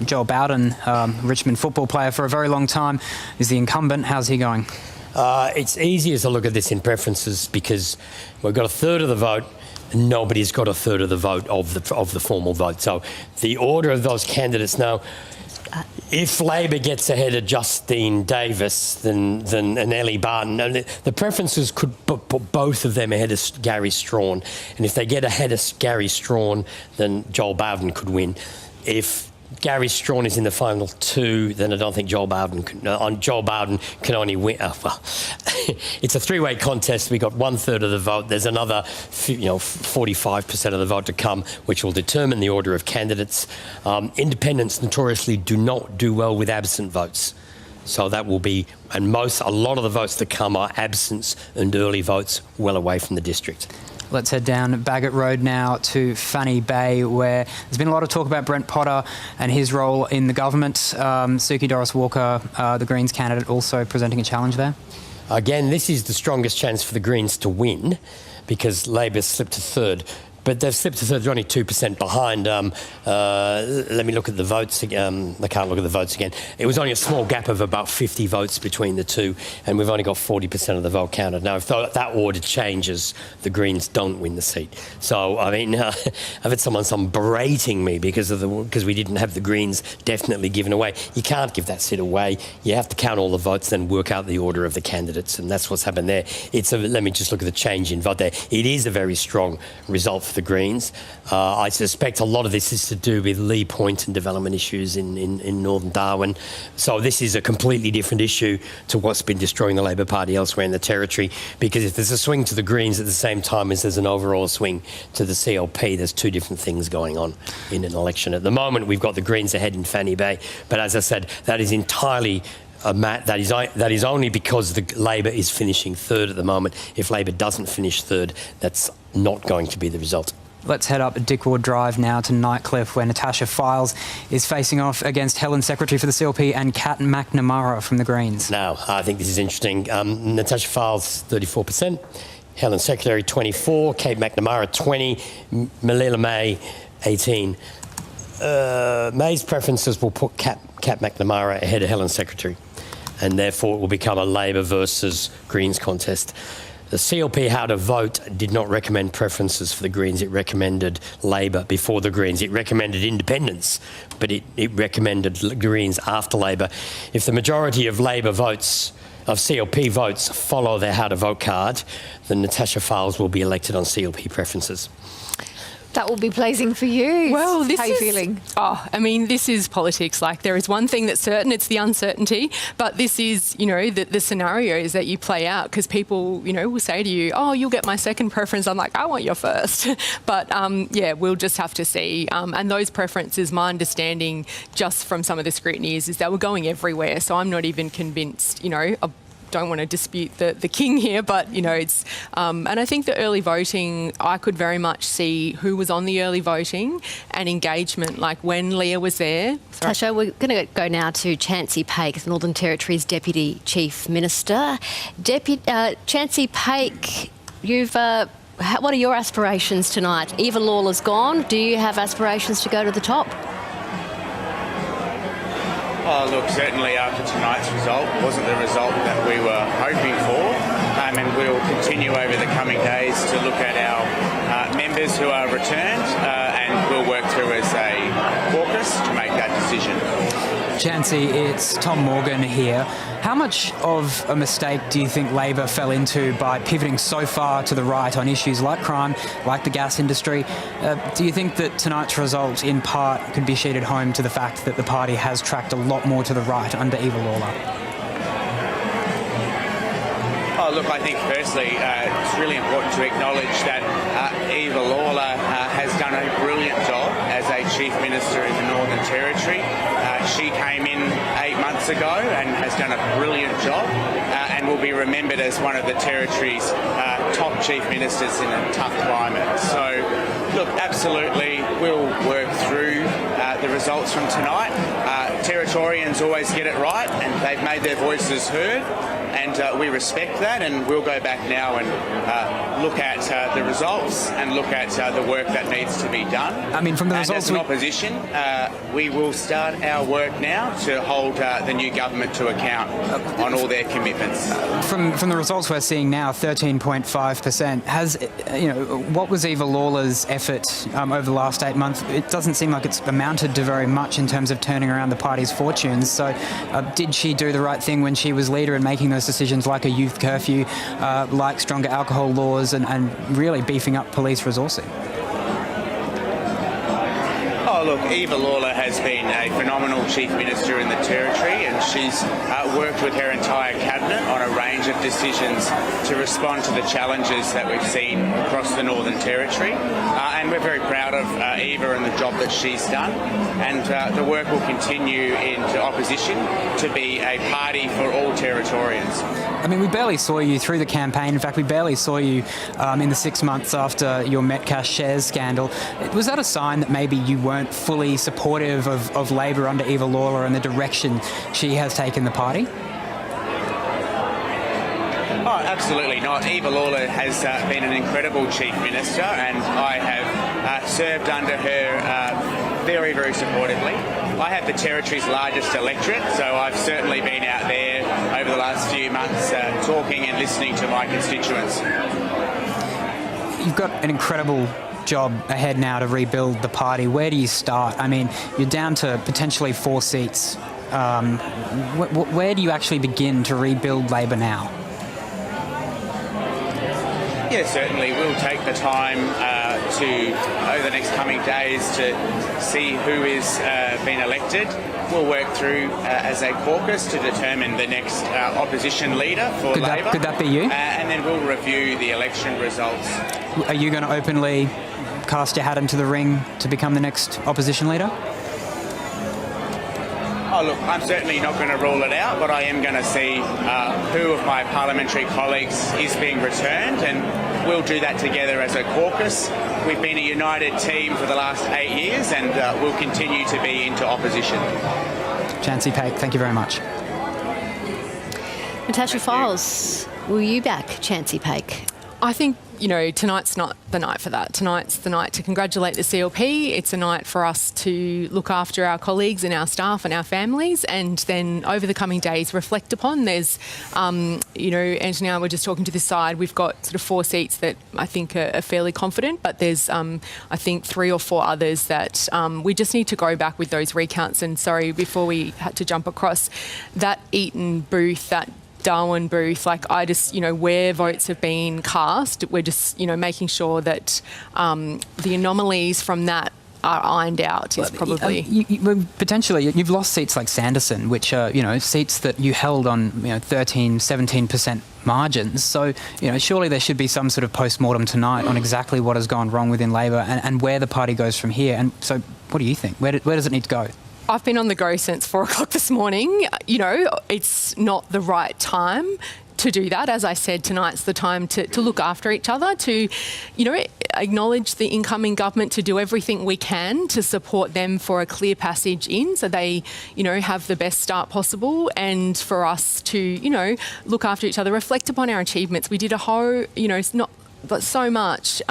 Speaker 7: Joel Bowden, Richmond football player for a very long time, is the incumbent. How's he going?
Speaker 5: It's easier to look at this in preferences because we've got a third of the vote and nobody's got a third of the vote of the formal vote. So the order of those candidates now, if Labor gets ahead of Justine Davis and Ellie Barton, the preferences could put both of them ahead of Gary Strachan. And if they get ahead of Gary Strachan, then Joel Bowden could win. If Gary Strachan is in the final two, then I don't think Joel Bowden can only win. It's a three-way contest. We got 1/3 of the vote. There's another 45% of the vote to come, which will determine the order of candidates. Independents notoriously do not do well with absent votes. So that will be, and a lot of the votes that come are absence and early votes well away from the district.
Speaker 7: Let's head down Bagot Road now to Fanny Bay, where there's been a lot of talk about Brent Potter and his role in the government. Suki Doris Walker, the Greens candidate, also presenting a challenge there.
Speaker 5: Again, this is the strongest chance for the Greens to win because Labor slipped to third. But they've slipped to third. They're only 2% behind. Let me look at the votes again. I can't look at the votes again. It was only a small gap of about 50 votes between the two, and we've only got 40% of the vote counted. Now, if that order changes, the Greens don't win the seat. So, I mean, I've had someone berating me because we didn't have the Greens definitely given away. You can't give that seat away. You have to count all the votes, then work out the order of the candidates, and that's what's happened there. Let me just look at the change in vote there. It is a very strong result for the Greens. I suspect a lot of this is to do with Lee Point and development issues in northern Darwin. So this is a completely different issue to what's been destroying the Labor Party elsewhere in the Territory, because if there's a swing to the Greens at the same time as there's an overall swing to the CLP, there's two different things going on in an election. At the moment, we've got the Greens ahead in Fanny Bay, but as I said, that is entirely that is only because the Labor is finishing third at the moment. If Labor doesn't finish third, that's not going to be the result.
Speaker 7: Let's head up Dickward Drive now to Nightcliff, where Natasha Files is facing off against Helen Secretary for the CLP and Kat McNamara from the Greens.
Speaker 5: Now, I think this is interesting. Natasha Files, 34%. Helen Secretary, 24%. Kate McNamara, 20%. Malila May, 18%. May's preferences will put Kat McNamara ahead of Helen Secretary, and therefore it will become a Labor versus Greens contest. The CLP How to Vote did not recommend preferences for the Greens. It recommended Labor before the Greens. It recommended independents, but it recommended Greens after Labor. If the majority of Labor votes, of CLP votes, follow their How to Vote card, then Natasha Files will be elected on CLP preferences.
Speaker 4: That will be pleasing for you.
Speaker 8: Well,
Speaker 4: How are you feeling?
Speaker 8: I mean, this is politics. Like, there is one thing that's certain, it's the uncertainty. But this is, the scenarios that you play out, because people, will say to you, oh, you'll get my second preference. I'm like, I want your first. But, we'll just have to see. And those preferences, my understanding, just from some of the scrutiny is that we're going everywhere. So I'm not even convinced, don't want to dispute the king here, but it's and I think the early voting, I could very much see who was on the early voting and engagement, like when Leah was there.
Speaker 3: Tasha, we're going to go now to Chancey Paik, the Northern Territory's Deputy Chief Minister. Chancey Paik, what are your aspirations tonight? Eva Lawler's gone. Do you have aspirations to go to the top?
Speaker 17: Oh, look, certainly after tonight's result wasn't the result that we were hoping for, and we'll continue over the coming days to look at our members who are returned, and we'll work through as a caucus to make that decision.
Speaker 7: Chancey, it's Tom Morgan here. How much of a mistake do you think Labor fell into by pivoting so far to the right on issues like crime, like the gas industry? Do you think that tonight's result in part could be sheeted home to the fact that the party has tracked a lot more to the right under Eva Lawler?
Speaker 17: Oh, look, I think firstly it's really important to acknowledge that Eva Lawler has done a brilliant job as a Chief Minister in the Northern Territory. She came in 8 months ago and has done a brilliant job and will be remembered as one of the Territory's top Chief Ministers in a tough climate. So, look, absolutely, we'll work through the results from tonight. Territorians always get it right and they've made their voices heard, and we respect that, and we'll go back now and look at the results and look at the work that needs to be done.
Speaker 7: I mean, from the results,
Speaker 17: as an opposition, we will start our work now to hold the new government to account on all their commitments.
Speaker 7: From the results we're seeing now, 13.5%. Has what was Eva Lawler's effort over the last 8 months? It doesn't seem like it's amounted to very much in terms of turning around the party's fortunes. So, did she do the right thing when she was leader in making those decisions, like a youth curfew, like stronger alcohol laws, and really beefing up police resourcing?
Speaker 17: Oh, look, Eva Lawler has been a phenomenal Chief Minister in the Territory, and she's worked with her entire cabinet on a range of decisions to respond to the challenges that we've seen across the Northern Territory. And we're very proud of Eva and the job that she's done. And the work will continue into opposition to be a party for all Territorians.
Speaker 7: I mean, we barely saw you through the campaign. In fact, we barely saw you in the 6 months after your Metcash shares scandal. Was that a sign that maybe you weren't fully supportive of Labor under Eva Lawler and the direction she has taken the party?
Speaker 17: Oh, absolutely not. Eva Lawler has been an incredible Chief Minister, and I have served under her very, very supportively. I have the Territory's largest electorate, so I've certainly been out there over the last few months talking and listening to my constituents.
Speaker 7: You've got an incredible job ahead now to rebuild the party. Where do you start? I mean, you're down to potentially 4 seats. Where do you actually begin to rebuild Labor now?
Speaker 17: Yeah, certainly. We'll take the time over the next coming days to see who is being elected. We'll work through as a caucus to determine the next opposition leader for Labor.
Speaker 7: Could that be you?
Speaker 17: And then we'll review the election results.
Speaker 7: Are you going to openly cast your hat into the ring to become the next opposition leader?
Speaker 17: Oh, look, I'm certainly not going to rule it out, but I am going to see who of my parliamentary colleagues is being returned, and we'll do that together as a caucus. We've been a united team for the last 8 years, and we'll continue to be into opposition.
Speaker 7: Chancey Paik, thank you very much.
Speaker 3: Natasha Files, will you back Chancey Paik?
Speaker 8: I think, tonight's not the night for that. Tonight's the night to congratulate the CLP. It's a night for us to look after our colleagues and our staff and our families, and then over the coming days reflect upon. There's, Anthony and I were just talking to this side. We've got sort of 4 seats that I think are fairly confident, but there's, I think, 3 or 4 others that we just need to go back with those recounts. And sorry, before we had to jump across, that Eaton booth, that Darwin booth, where votes have been cast, we're just, making sure that the anomalies from that are ironed out is probably...
Speaker 7: potentially, you've lost seats like Sanderson, which are, seats that you held on, 13, 17% margins. So, surely there should be some sort of post-mortem tonight on exactly what has gone wrong within Labor and where the party goes from here. And so, what do you think? Where does it need to go?
Speaker 8: I've been on the go since 4 o'clock this morning. It's not the right time to do that. As I said, tonight's the time to look after each other, to, acknowledge the incoming government, to do everything we can to support them for a clear passage in so they, have the best start possible, and for us to, look after each other, reflect upon our achievements. We did a whole, but so much.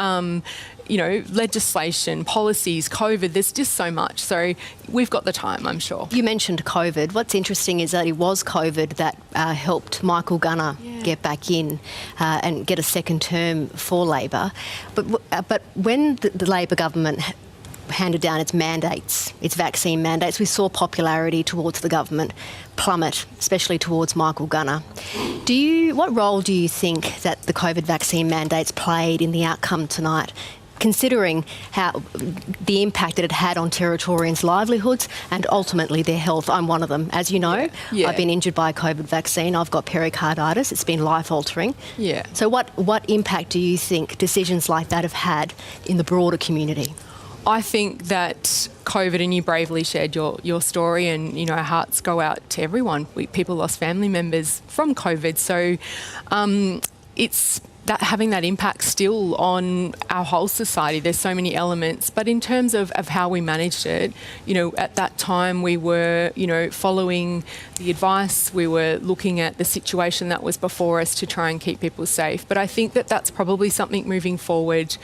Speaker 8: Legislation, policies, COVID, there's just so much. So we've got the time, I'm sure.
Speaker 3: You mentioned COVID. What's interesting is that it was COVID that helped Michael Gunner get back in and get a second term for Labor. But when the Labor government handed down its mandates, its vaccine mandates, we saw popularity towards the government plummet, especially towards Michael Gunner. What role do you think that the COVID vaccine mandates played in the outcome tonight, considering how the impact that it had on Territorians' livelihoods and ultimately their health? I'm one of them. As you know, I've been injured by a COVID vaccine. I've got pericarditis. It's been life-altering.
Speaker 8: Yeah.
Speaker 3: So what impact do you think decisions like that have had in the broader community?
Speaker 8: I think that COVID, and you bravely shared your story, and our hearts go out to everyone. People lost family members from COVID, so it's that having that impact still on our whole society. There's so many elements, but in terms of how we managed it, at that time we were, following the advice, we were looking at the situation that was before us to try and keep people safe. But I think that that's probably something moving forward,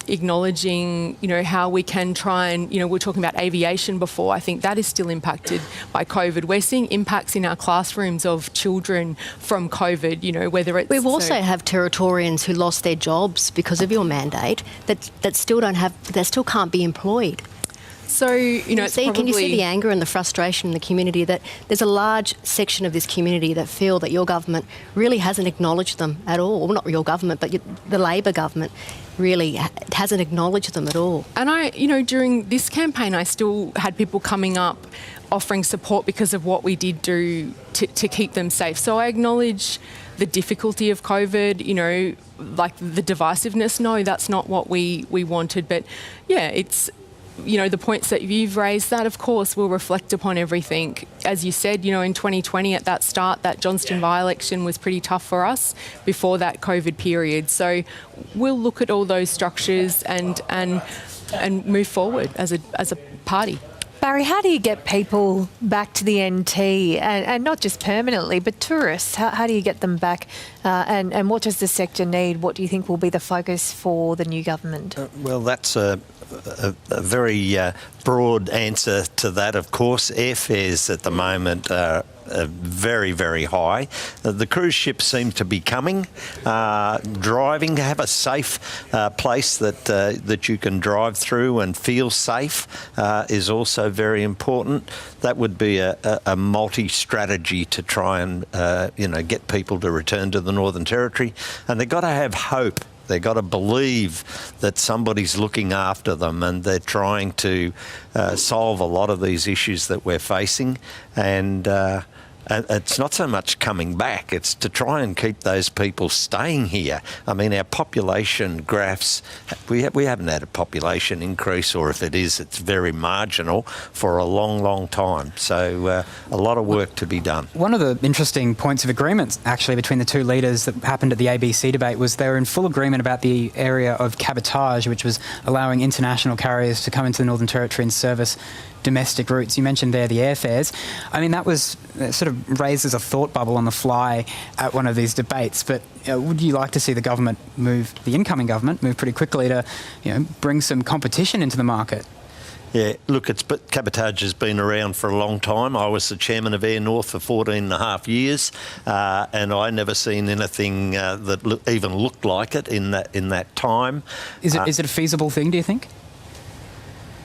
Speaker 8: acknowledging, how we can try and, we were talking about aviation before. I think that is still impacted by COVID. We're seeing impacts in our classrooms of children from COVID, whether it's...
Speaker 3: We've also have Territorians who lost their jobs because of your mandate that still can't be employed.
Speaker 8: So,
Speaker 3: can you see the anger and the frustration in the community, that there's a large section of this community that feel that your government really hasn't acknowledged them at all? Well, not your government, but the Labor government really hasn't acknowledged them at all.
Speaker 8: And during this campaign, I still had people coming up offering support because of what we did do to keep them safe. So I acknowledge the difficulty of COVID, like the divisiveness. No, that's not what we wanted. But yeah, it's... the points that you've raised, that of course will reflect upon everything. As you said, in 2020 at that start, that Johnston by-election was pretty tough for us before that COVID period. So we'll look at all those structures and move forward as a party.
Speaker 4: Barry, how do you get people back to the NT, and not just permanently, but tourists? How do you get them back, and what does the sector need? What do you think will be the focus for the new government?
Speaker 18: Well, that's a very broad answer to that, of course. Airfares at the moment are very, very high. The cruise ships seem to be coming. Driving, to have a safe place that you can drive through and feel safe is also very important. That would be a multi-strategy to try and get people to return to the Northern Territory, and they've got to have hope. They've got to believe that somebody's looking after them, and they're trying to solve a lot of these issues that we're facing. And it's not so much coming back, it's to try and keep those people staying here. I mean, our population graphs, we haven't had a population increase, or if it is, it's very marginal for a long, long time. So a lot of work to be done.
Speaker 7: One of the interesting points of agreement, actually, between the two leaders that happened at the ABC debate was they were in full agreement about the area of cabotage, which was allowing international carriers to come into the Northern Territory and service domestic routes. You mentioned there the airfares. I mean, that was sort of raised as a thought bubble on the fly at one of these debates. But would you like to see the incoming government move pretty quickly to, bring some competition into the market?
Speaker 18: Yeah, look, cabotage has been around for a long time. I was the chairman of Air North for 14 and a half years, and I never seen anything that even looked like it in that time.
Speaker 7: Is it a feasible thing, do you think?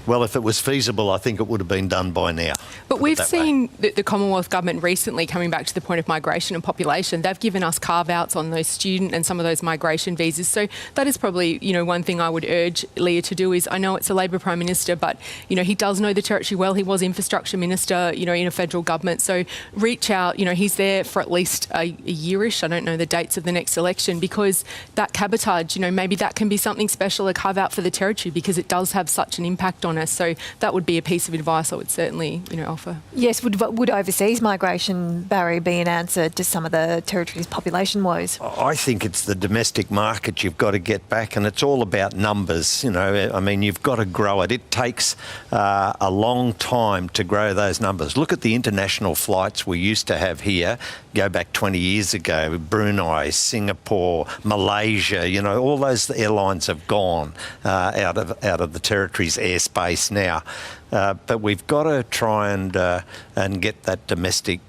Speaker 18: Well, if it was feasible, I think it would have been done by now.
Speaker 8: But we've seen the Commonwealth Government recently, coming back to the point of migration and population, they've given us carve-outs on those student and some of those migration visas. So that is probably, one thing I would urge Leah to do is, I know it's a Labor Prime Minister, but, he does know the Territory well. He was Infrastructure Minister, in a federal government. So reach out, he's there for at least a yearish. I don't know the dates of the next election, because that cabotage, maybe that can be something special, a carve-out for the Territory, because it does have such an impact on honest. So that would be a piece of advice I would certainly, offer.
Speaker 4: Yes, would overseas migration, Barry, be an answer to some of the territory's population woes?
Speaker 18: I think it's the domestic market you've got to get back, and it's all about numbers. I mean, you've got to grow it. It takes a long time to grow those numbers. Look at the international flights we used to have here, go back 20 years ago, Brunei, Singapore, Malaysia, all those airlines have gone out of the territory's airspace now. But we've got to try and get that domestic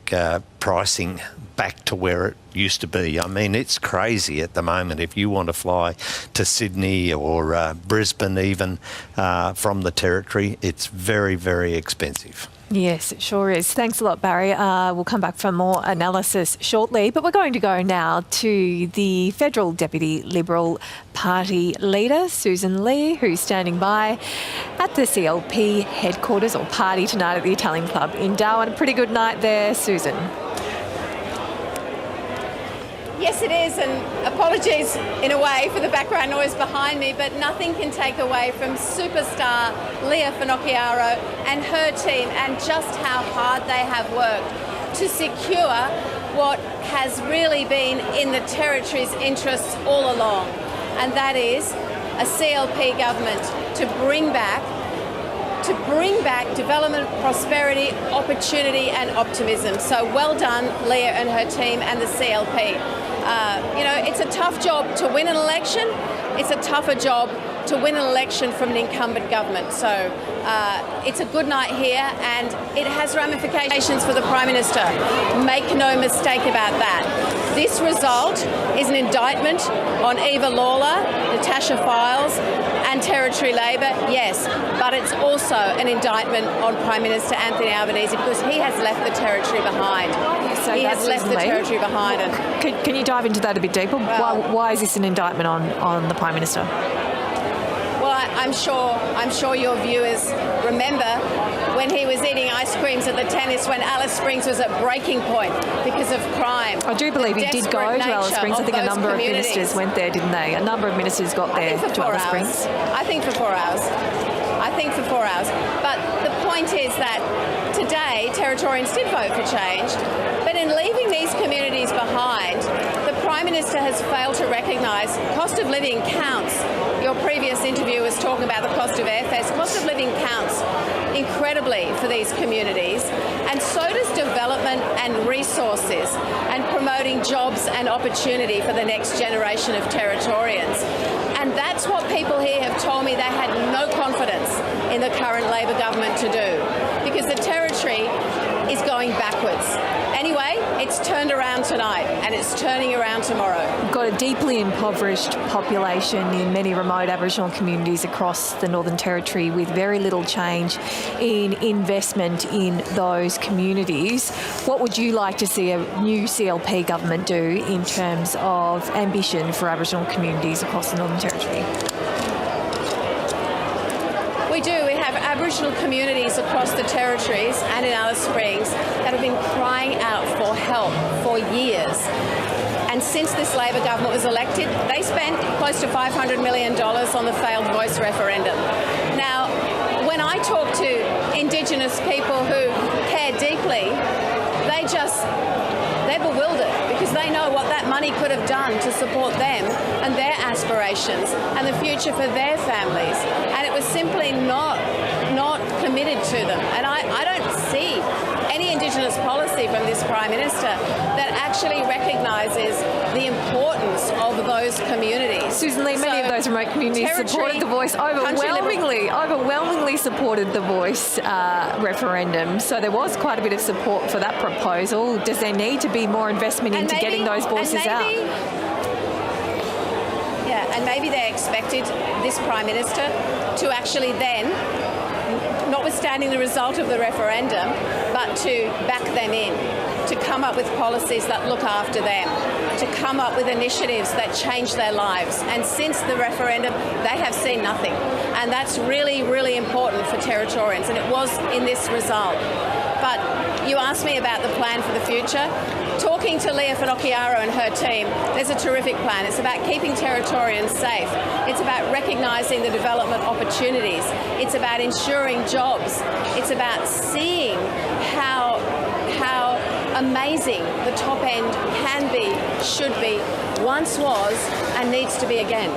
Speaker 18: pricing back to where it used to be. I mean, it's crazy at the moment. If you want to fly to Sydney or Brisbane even from the territory, it's very, very expensive.
Speaker 4: Yes, it sure is. Thanks a lot, Barry. We'll come back for more analysis shortly, but we're going to go now to the Federal Deputy Liberal Party leader, Susan Lee, who's standing by at the CLP headquarters or party tonight at the Italian Club in Darwin. A pretty good night there, Susan.
Speaker 19: Yes, it is, and apologies in a way for the background noise behind me, but nothing can take away from superstar Leah Finocchiaro and her team and just how hard they have worked to secure what has really been in the Territory's interests all along, and that is a CLP government to bring back development, prosperity, opportunity and optimism. So well done, Leah and her team and the CLP. It's a tough job to win an election. It's a tougher job to win an election from an incumbent government. So it's a good night here, and it has ramifications for the Prime Minister. Make no mistake about that. This result is an indictment on Eva Lawler, Natasha Files and Territory Labor, yes, but it's also an indictment on Prime Minister Anthony Albanese because he has left the Territory behind. He has left the Territory behind. And
Speaker 4: can you dive into that a bit deeper? Why is this an indictment on the Prime Minister?
Speaker 19: Well, I'm sure your viewers remember when he was eating ice creams at the tennis when Alice Springs was at breaking point because of crime.
Speaker 4: I do believe he did go to Alice Springs. I think a number of ministers went there, didn't they? A number of ministers got there to Alice Springs.
Speaker 19: I think for 4 hours. But the point is that today Territorians did vote for change, but in leaving these communities behind, the Prime Minister has failed to recognise cost of living counts. Your previous interview was talking about the cost of airfares. Cost of living counts incredibly for these communities, and so does development and resources and promoting jobs and opportunity for the next generation of Territorians. And that's what people here have told me they had no confidence in the current Labor government to do, because the Territory is going backwards. Anyway, it's turned around tonight and it's turning around tomorrow.
Speaker 4: We've got a deeply impoverished population in many remote Aboriginal communities across the Northern Territory with very little change in investment in those communities. What would you like to see a new CLP government do in terms of ambition for Aboriginal communities across the Northern Territory?
Speaker 19: We do. We have Aboriginal communities across the Territories and in Alice Springs that have been crying out for help for years. And since this Labor government was elected, they spent close to $500 million on the failed voice referendum. Now, when I talk to Indigenous people who care deeply, they're bewildered because they know what that money could have done to support them and their aspirations and the future for their families. And it was simply not committed to them. And I don't see any Indigenous policy from this Prime Minister that actually recognises the importance of those communities.
Speaker 4: Susan Lee, many of those remote communities supported the Voice, overwhelmingly supported the Voice referendum. So there was quite a bit of support for that proposal. Does there need to be more investment into getting those voices out?
Speaker 19: Yeah, and maybe they expected this Prime Minister to actually then, notwithstanding the result of the referendum, but to back them in, to come up with policies that look after them, to come up with initiatives that change their lives. And since the referendum, they have seen nothing. And that's really, really important for Territorians. And it was in this result. But you asked me about the plan for the future. Talking to Leah Finocchiaro and her team, there's a terrific plan. It's about keeping Territorians safe. It's about recognising the development opportunities. It's about ensuring jobs. It's about seeing how amazing the top end can be, should be, once was, and needs to be again.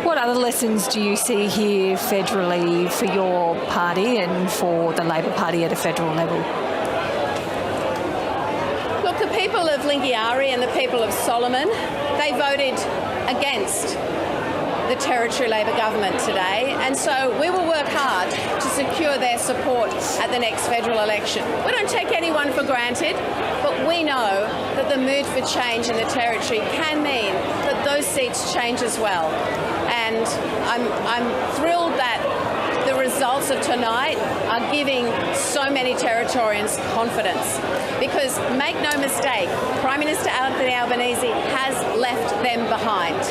Speaker 4: What other lessons do you see here federally for your party and for the Labor Party at a federal level?
Speaker 19: Look, the people of Lingiari and the people of Solomon, they voted against the Territory Labor government today, and so we will work hard to secure their support at the next federal election. We don't take anyone for granted, but we know that the mood for change in the Territory can mean that those seats change as well. And I'm thrilled that the results of tonight are giving so many Territorians confidence, because make no mistake, Prime Minister Anthony Albanese has left them behind.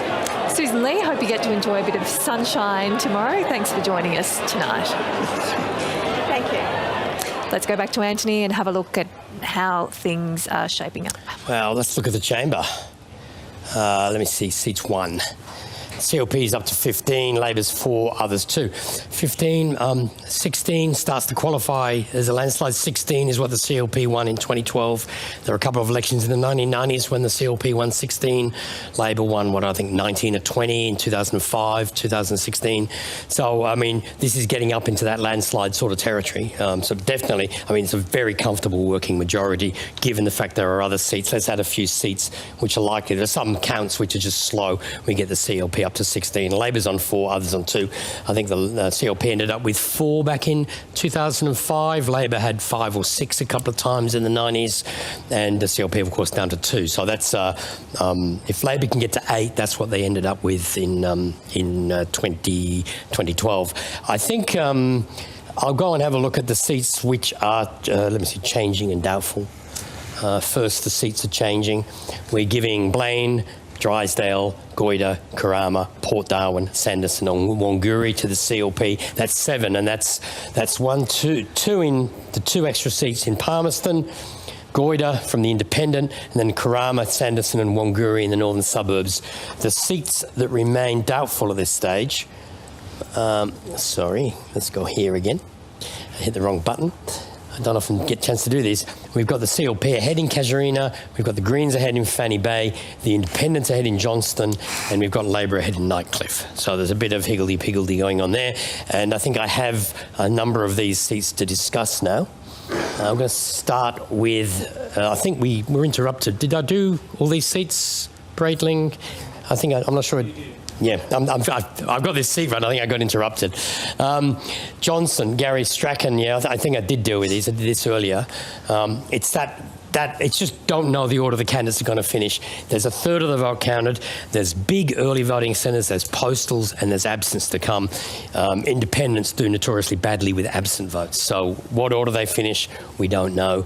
Speaker 4: Susan Lee, hope you get to enjoy a bit of sunshine tomorrow. Thanks for joining us tonight.
Speaker 19: Thank you.
Speaker 4: Let's go back to Anthony and have a look at how things are shaping up.
Speaker 5: Well, let's look at the chamber. Let me see, seats 1. CLP is up to 15, Labor's 4, others 2. 15, 16 starts to qualify as a landslide. 16 is what the CLP won in 2012. There were a couple of elections in the 1990s when the CLP won 16. Labor won, 19 or 20 in 2005, 2016. So, I mean, this is getting up into that landslide sort of territory. So definitely, I mean, it's a very comfortable working majority, given the fact there are other seats. Let's add a few seats which are likely. There's some counts which are just slow. We get the CLP up to 16. Labor's on 4, others on 2. I think the CLP ended up with 4 back in 2005. Labor had 5 or 6 a couple of times in the 90s, and the CLP, of course, down to 2. So that's if Labor can get to 8, that's what they ended up with in 2012. I think I'll go and have a look at the seats which are, let me see, changing and doubtful. First, the seats are changing. We're giving Blaine, Drysdale, Goyder, Karama, Port Darwin, Sanderson and Wanguri to the CLP. That's 7, and that's 1, 2 in the 2 extra seats in Palmerston, Goyder from the Independent, and then Karama, Sanderson and Wanguri in the northern suburbs. The seats that remain doubtful at this stage, sorry, let's go here again. I hit the wrong button. I don't often get a chance to do this. We've got the CLP ahead in Casuarina, we've got the Greens ahead in Fanny Bay, the Independents ahead in Johnston, and we've got Labor ahead in Nightcliff. So there's a bit of higgledy-piggledy going on there, and I think I have a number of these seats to discuss now. I'm going to start with, I think we were interrupted. Did I do all these seats, Breitling? I think, I'm not sure. Yeah, I've got this seat right. I think I got interrupted. Johnson, Gary Strachan, yeah, I think I did deal with these. I did this earlier. It's that it's just don't know the order the candidates are going to finish. There's a third of the vote counted. There's big early voting centres. There's postals and there's absence to come. Independents do notoriously badly with absent votes. So what order they finish, we don't know.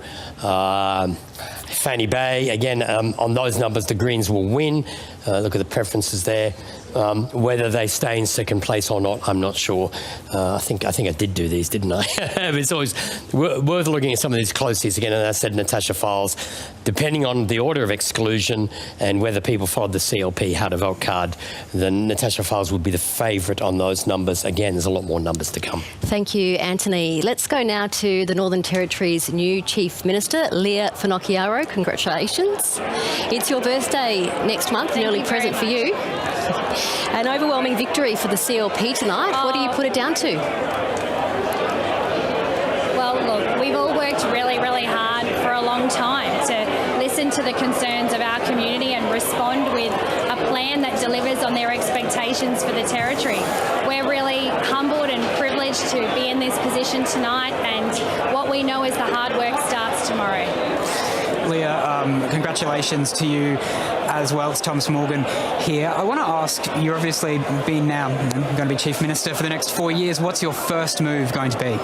Speaker 5: Fanny Bay, again, on those numbers, the Greens will win. Look at the preferences there. Whether they stay in second place or not, I'm not sure. I think I did do these, didn't I? It's always worth looking at some of these closes again. And I said Natasha Files, depending on the order of exclusion and whether people followed the CLP how to vote card, then Natasha Files would be the favourite on those numbers. Again, there's a lot more numbers to come.
Speaker 3: Thank you, Anthony. Let's go now to the Northern Territory's new Chief Minister, Leah Finocchiaro. Congratulations. It's your birthday next month, an early present for you. An overwhelming victory for the CLP tonight. What do you put it down to?
Speaker 6: Well, look, we've all worked really, really hard for a long time to listen to the concerns of our community and respond with a plan that delivers on their expectations for the Territory. We're really humbled and privileged to be in this position tonight, and what we know is the hard work starts tomorrow.
Speaker 7: Leah, congratulations to you as well. It's Thomas Morgan here. I want to ask, you're obviously been now going to be Chief Minister for the next 4 years. What's your first move going to be?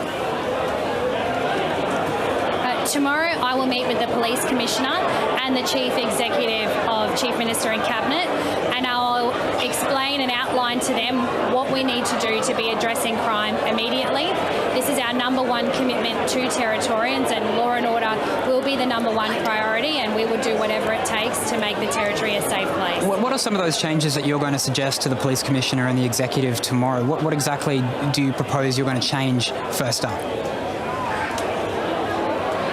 Speaker 6: tomorrow I will meet with the Police Commissioner and the Chief Executive of Chief Minister and Cabinet, and I'll explain and outline to them what we need to do to be addressing crime immediately. This is our number one commitment to Territorians, and law and order will be the number one priority, and we will do whatever it takes to make the Territory a safe place.
Speaker 7: What are some of those changes that you're going to suggest to the Police Commissioner and the Executive tomorrow? What exactly do you propose you're going to change first up?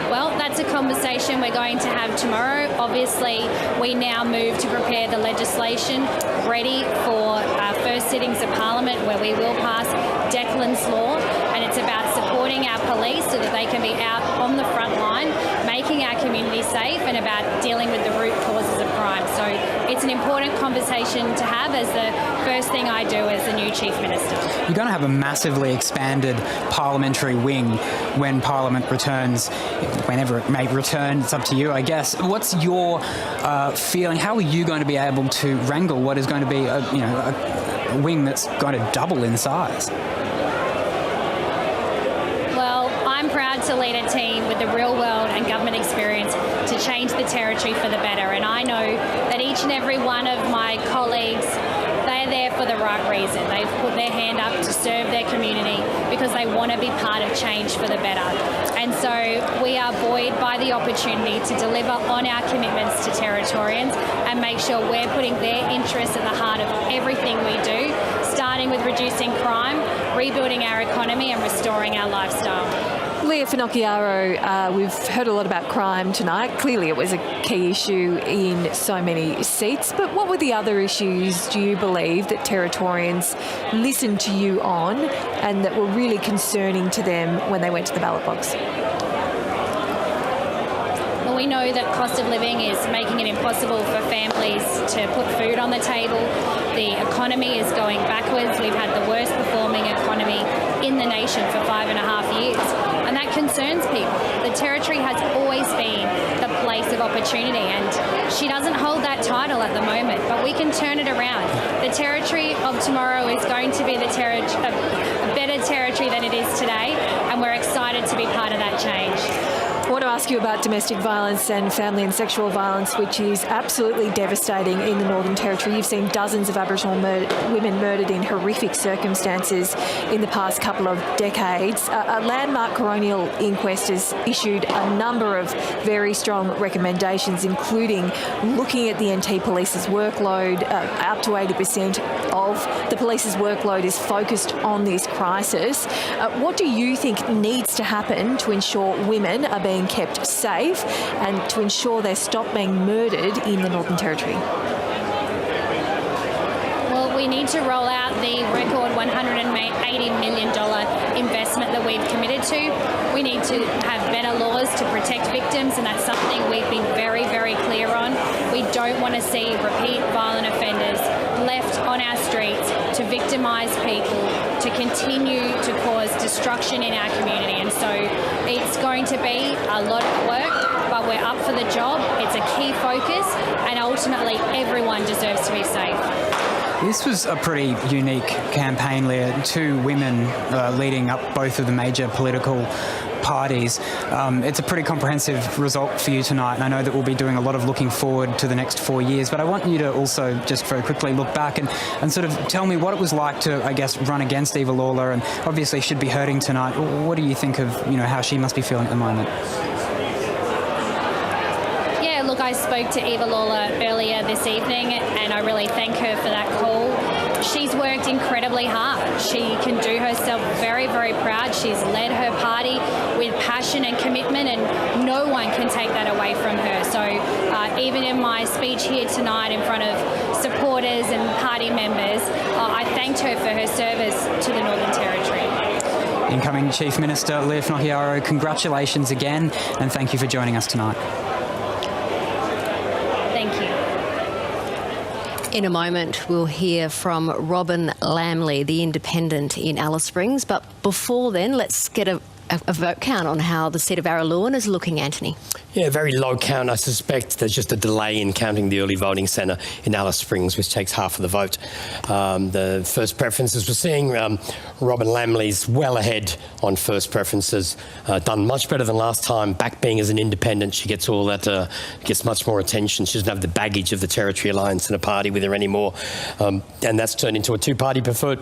Speaker 6: Well, that's a conversation we're going to have tomorrow. Obviously, we now move to prepare the legislation ready for our first sittings of Parliament, where we will pass Declan's Law, and it's about supporting our police so that they can be out on the front line, making our community safe, and about dealing with the root causes of crime. So it's an important conversation to have as the first thing I do as the new Chief Minister.
Speaker 7: You're going to have a massively expanded parliamentary wing when Parliament returns, whenever it may return. It's up to you, I guess. What's your feeling? How are you going to be able to wrangle what is going to be a wing that's going to double in size?
Speaker 6: Well, I'm proud to lead a team with the real world and government experience to change the Territory for the better. And I know that each and every one of my colleagues, they're there for the right reason. They've put their hand up to serve their community because they want to be part of change for the better. And so we are buoyed by the opportunity to deliver on our commitments to Territorians and make sure we're putting their interests at the heart of everything we do, starting with reducing crime, rebuilding our economy and restoring our lifestyle.
Speaker 4: Leah Finocchiaro, we've heard a lot about crime tonight. Clearly it was a key issue in so many seats, but what were the other issues, do you believe, that Territorians listened to you on and that were really concerning to them when they went to the ballot box?
Speaker 6: Well, we know that cost of living is making it impossible for families to put food on the table. The economy is going backwards. We've had the worst performing economy in the nation for 5.5 years. And that concerns people. The Territory has always been the place of opportunity, and she doesn't hold that title at the moment, but we can turn it around. The Territory of tomorrow is going to be a better Territory than it is today, and we're excited to be part of that change.
Speaker 4: I want to ask you about domestic violence and family and sexual violence, which is absolutely devastating in the Northern Territory. You've seen dozens of Aboriginal women murdered in horrific circumstances in the past couple of decades. A landmark coronial inquest has issued a number of very strong recommendations, including looking at the NT Police's workload. Up to 80% of the police's workload is focused on this crisis. What do you think needs to happen to ensure women are being kept safe and to ensure they stop being murdered in the Northern Territory?
Speaker 6: Well, we need to roll out the record $180 million investment that we've committed to. We need to have better laws to protect victims, and that's something we've been very, very clear on. We don't want to see repeat violent offenders left on our streets to victimise people, to continue to cause destruction in our community. And so it's going to be a lot of work, but we're up for the job. It's a key focus, and ultimately everyone deserves to be safe.
Speaker 7: This was a pretty unique campaign, Leah. Two women leading up both of the major political parties. It's a pretty comprehensive result for you tonight, and I know that we'll be doing a lot of looking forward to the next 4 years, but I want you to also just very quickly look back and sort of tell me what it was like to, I guess, run against Eva Lawler, and obviously should be hurting tonight. What do you think of, how she must be feeling at the moment?
Speaker 6: Look, I spoke to Eva Lawler earlier this evening, and I really thank her for that call. She's worked incredibly hard. She can do herself very, very proud. She's led her party with passion and commitment, and no one can take that away from her. So even in my speech here tonight in front of supporters and party members, I thanked her for her service to the Northern Territory.
Speaker 7: Incoming Chief Minister Leah Finocchiaro, congratulations again, and thank you for joining us tonight.
Speaker 3: In a moment, we'll hear from Robin Lamley, the Independent in Alice Springs. But before then, let's get a a vote count on how the seat of Araluen is looking, Anthony?
Speaker 5: Yeah, very low count. I suspect there's just a delay in counting the early voting centre in Alice Springs, which takes half of the vote. The first preferences we're seeing, Robin Lamley's well ahead on first preferences, done much better than last time. Back being as an independent, she gets all that, gets much more attention. She doesn't have the baggage of the Territory Alliance and a party with her anymore. And that's turned into a two-party preferred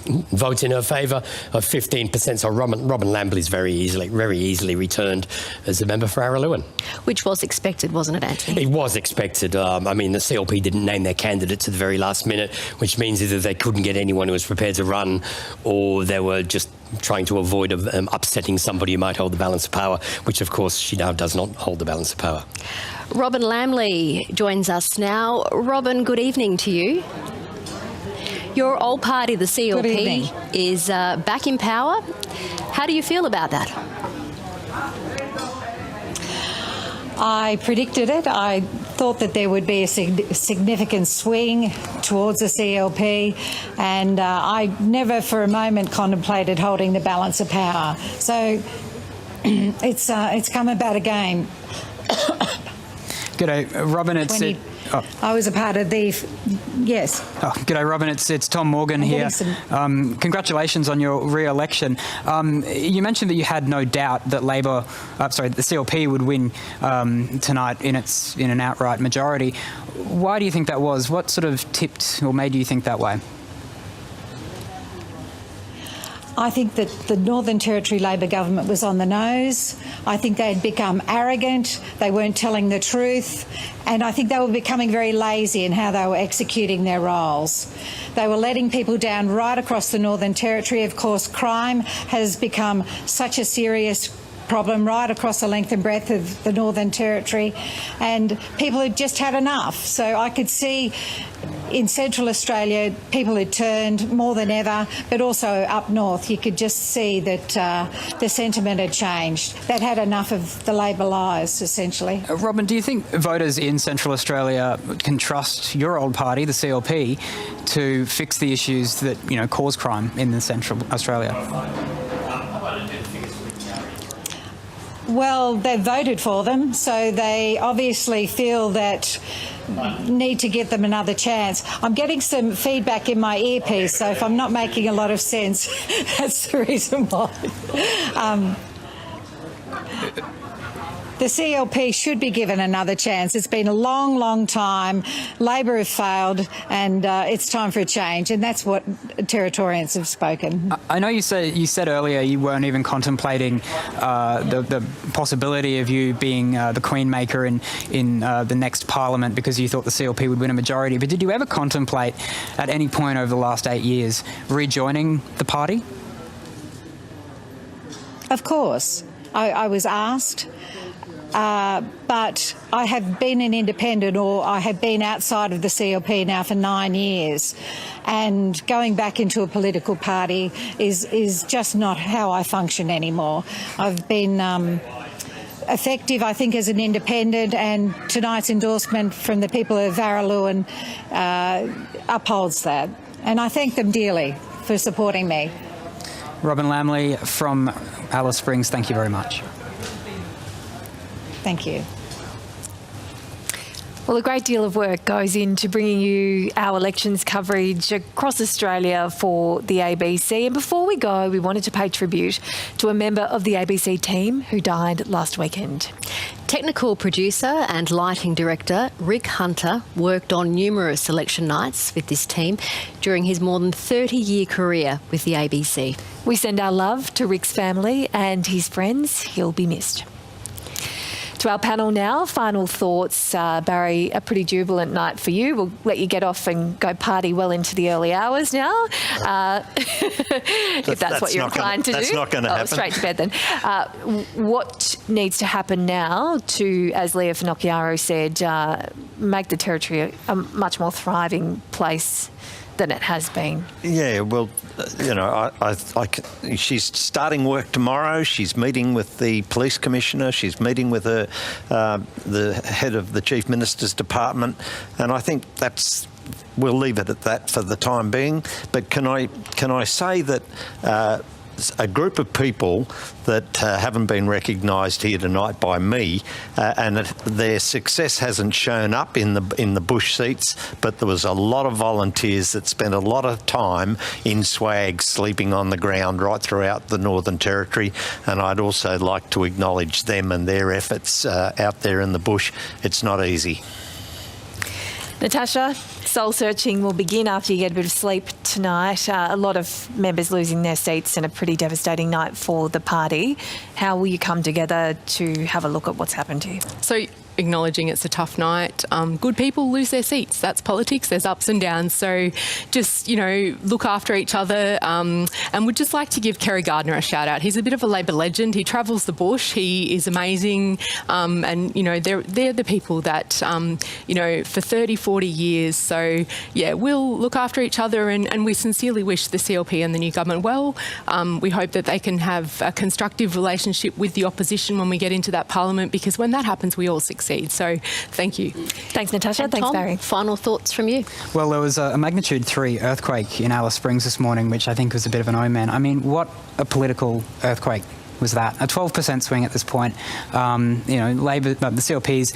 Speaker 5: vote in her favour of 15%. So Robin Lamley's very easily returned as a member for Araluen.
Speaker 3: Which was expected, wasn't it, Anthony?
Speaker 5: It was expected. I mean, the CLP didn't name their candidate to the very last minute, which means either they couldn't get anyone who was prepared to run, or they were just trying to avoid upsetting somebody who might hold the balance of power, which of course she now does not hold the balance of power.
Speaker 3: Robin Lamley joins us now. Robin, good evening to you. Your old party, the CLP, is back in power. How do you feel about that?
Speaker 20: I predicted it. I thought that there would be a significant swing towards the CLP, and I never for a moment contemplated holding the balance of power. So it's come about again.
Speaker 7: G'day, Robin.
Speaker 20: I was a part of the... Yes.
Speaker 7: Oh, g'day, Robin. It's Tom Morgan here. Congratulations on your re-election. You mentioned that you had no doubt that the CLP would win tonight in an outright majority. Why do you think that was? What sort of tipped or made you think that way?
Speaker 20: I think that the Northern Territory Labor government was on the nose. I think they had become arrogant. They weren't telling the truth. And I think they were becoming very lazy in how they were executing their roles. They were letting people down right across the Northern Territory. Of course, crime has become such a serious problem right across the length and breadth of the Northern Territory, and people had just had enough. So I could see in Central Australia people had turned more than ever, but also up north you could just see that the sentiment had changed. They'd had enough of the Labor lies, essentially.
Speaker 7: Robin, do you think voters in Central Australia can trust your old party, the CLP, to fix the issues that cause crime in Central Australia?
Speaker 20: Well, they've voted for them, so they obviously feel that need to give them another chance. I'm getting some feedback in my earpiece, so if I'm not making a lot of sense, that's the reason why. The CLP should be given another chance. It's been a long, long time. Labor have failed, and it's time for a change, and that's what Territorians have spoken.
Speaker 7: I know you said earlier you weren't even contemplating the possibility of you being the Queen Maker in the next Parliament because you thought the CLP would win a majority, but did you ever contemplate at any point over the last 8 years rejoining the party?
Speaker 20: Of course. I was asked. But I have been an independent, or I have been outside of the CLP now for 9 years, and going back into a political party is just not how I function anymore. I've been effective, I think, as an independent, and tonight's endorsement from the people of Araluen upholds that. And I thank them dearly for supporting me.
Speaker 7: Robin Lamley from Alice Springs, thank you very much.
Speaker 20: Thank you.
Speaker 4: Well, a great deal of work goes into bringing you our elections coverage across Australia for the ABC. And before we go, we wanted to pay tribute to a member of the ABC team who died last weekend.
Speaker 3: Technical producer and lighting director Rick Hunter worked on numerous election nights with this team during his more than 30-year career with the ABC.
Speaker 4: We send our love to Rick's family and his friends. He'll be missed. To our panel now, final thoughts. Barry, a pretty jubilant night for you. We'll let you get off and go party well into the early hours now, if that's what you're inclined to do.
Speaker 18: That's not going to happen.
Speaker 4: Straight to bed then. What needs to happen now to, as Leah Finocchiaro said, make the Territory a much more thriving place than it has been?
Speaker 18: Yeah, well, she's starting work tomorrow. She's meeting with the police commissioner. She's meeting with the head of the Chief Minister's department, and I think we'll leave it at that for the time being. But can I say that a group of people that haven't been recognised here tonight by me, and their success hasn't shown up in the bush seats, but there was a lot of volunteers that spent a lot of time in swag, sleeping on the ground right throughout the Northern Territory, and I'd also like to acknowledge them and their efforts out there in the bush. It's not easy.
Speaker 4: Natasha, soul searching will begin after you get a bit of sleep tonight. A lot of members losing their seats and a pretty devastating night for the party. How will you come together to have a look at what's happened to you?
Speaker 8: So, acknowledging it's a tough night. Good people lose their seats. That's politics. There's ups and downs. So just, look after each other. And would just like to give Kerry Gardner a shout out. He's a bit of a Labor legend. He travels the bush. He is amazing. And, they're the people that, for 30, 40 years. So, yeah, we'll look after each other and we sincerely wish the CLP and the new government well. We hope that they can have a constructive relationship with the opposition when we get into that parliament, because when that happens, we all succeed. So thank you.
Speaker 4: Thanks, Natasha.
Speaker 3: And
Speaker 4: Thanks,
Speaker 3: Tom,
Speaker 4: Barry.
Speaker 3: Final thoughts from you?
Speaker 7: Well, there was a magnitude 3 earthquake in Alice Springs this morning, which I think was a bit of an omen. I mean, what a political earthquake was that? A 12% swing at this point. Labor, the CLP's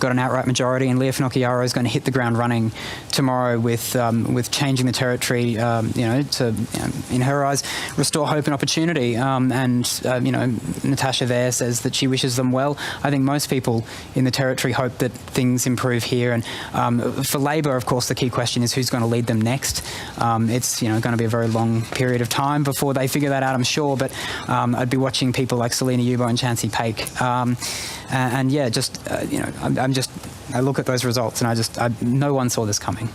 Speaker 7: got an outright majority, and Leah Finocchiaro is going to hit the ground running tomorrow with changing the territory, to, in her eyes, restore hope and opportunity. Natasha there says that she wishes them well. I think most people in the territory hope that things improve here. And for Labor, of course, the key question is who's going to lead them next. It's going to be a very long period of time before they figure that out, I'm sure. But I'd be watching people like Selina Yubo and Chansey Paik. I look at those results and no one saw this coming.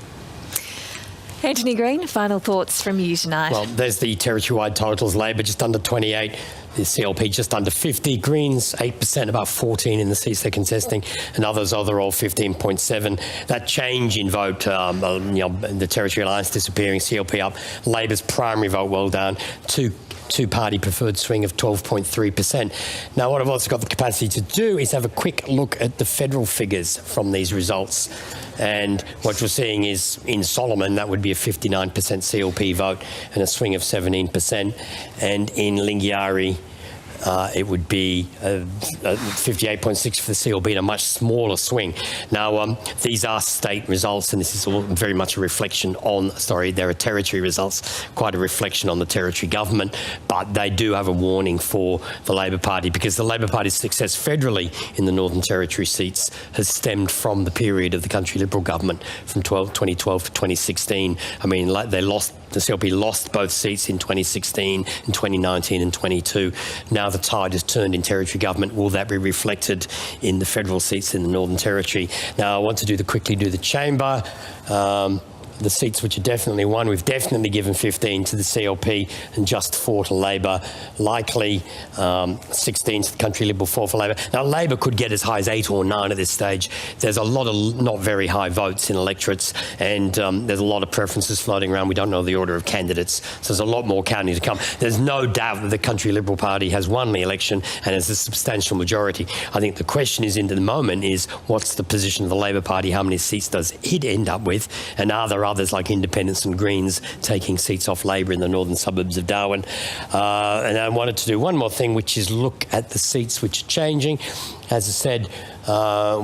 Speaker 4: Anthony Green, final thoughts from you tonight.
Speaker 5: Well, there's the territory-wide totals. Labor just under 28, the CLP just under 50, Greens 8%, about 14 in the seats they're contesting, and others overall 15.7. That change in vote, the Territory Alliance disappearing, CLP up, Labor's primary vote well down, two-party preferred swing of 12.3%. Now, what I've also got the capacity to do is have a quick look at the federal figures from these results. And what we're seeing is in Solomon, that would be a 59% CLP vote and a swing of 17%. And in Lingiari, it would be 58.6 for the CLP and a much smaller swing. Now, these are state results, and this is all very much a reflection on, there are territory results, quite a reflection on the territory government, but they do have a warning for the Labor Party, because the Labor Party's success federally in the Northern Territory seats has stemmed from the period of the Country Liberal government from 2012 to 2016. I mean, the CLP lost both seats in 2016, in 2019 and 22. Now the tide has turned in Territory government. Will that be reflected in the federal seats in the Northern Territory? Now I want to quickly do the chamber. The seats which are definitely won, we've definitely given 15 to the CLP and just 4 to Labor. Likely 16 to the Country Liberal, 4 for Labor. Now, Labor could get as high as 8 or 9 at this stage. There's a lot of not very high votes in electorates, and there's a lot of preferences floating around. We don't know the order of candidates, so there's a lot more counting to come. There's no doubt that the Country Liberal Party has won the election and has a substantial majority. I think the question is, in the moment, is what's the position of the Labor Party? How many seats does it end up with? And are there others like Independents and Greens taking seats off Labor in the northern suburbs of Darwin? And I wanted to do one more thing, which is look at the seats which are changing. As I said,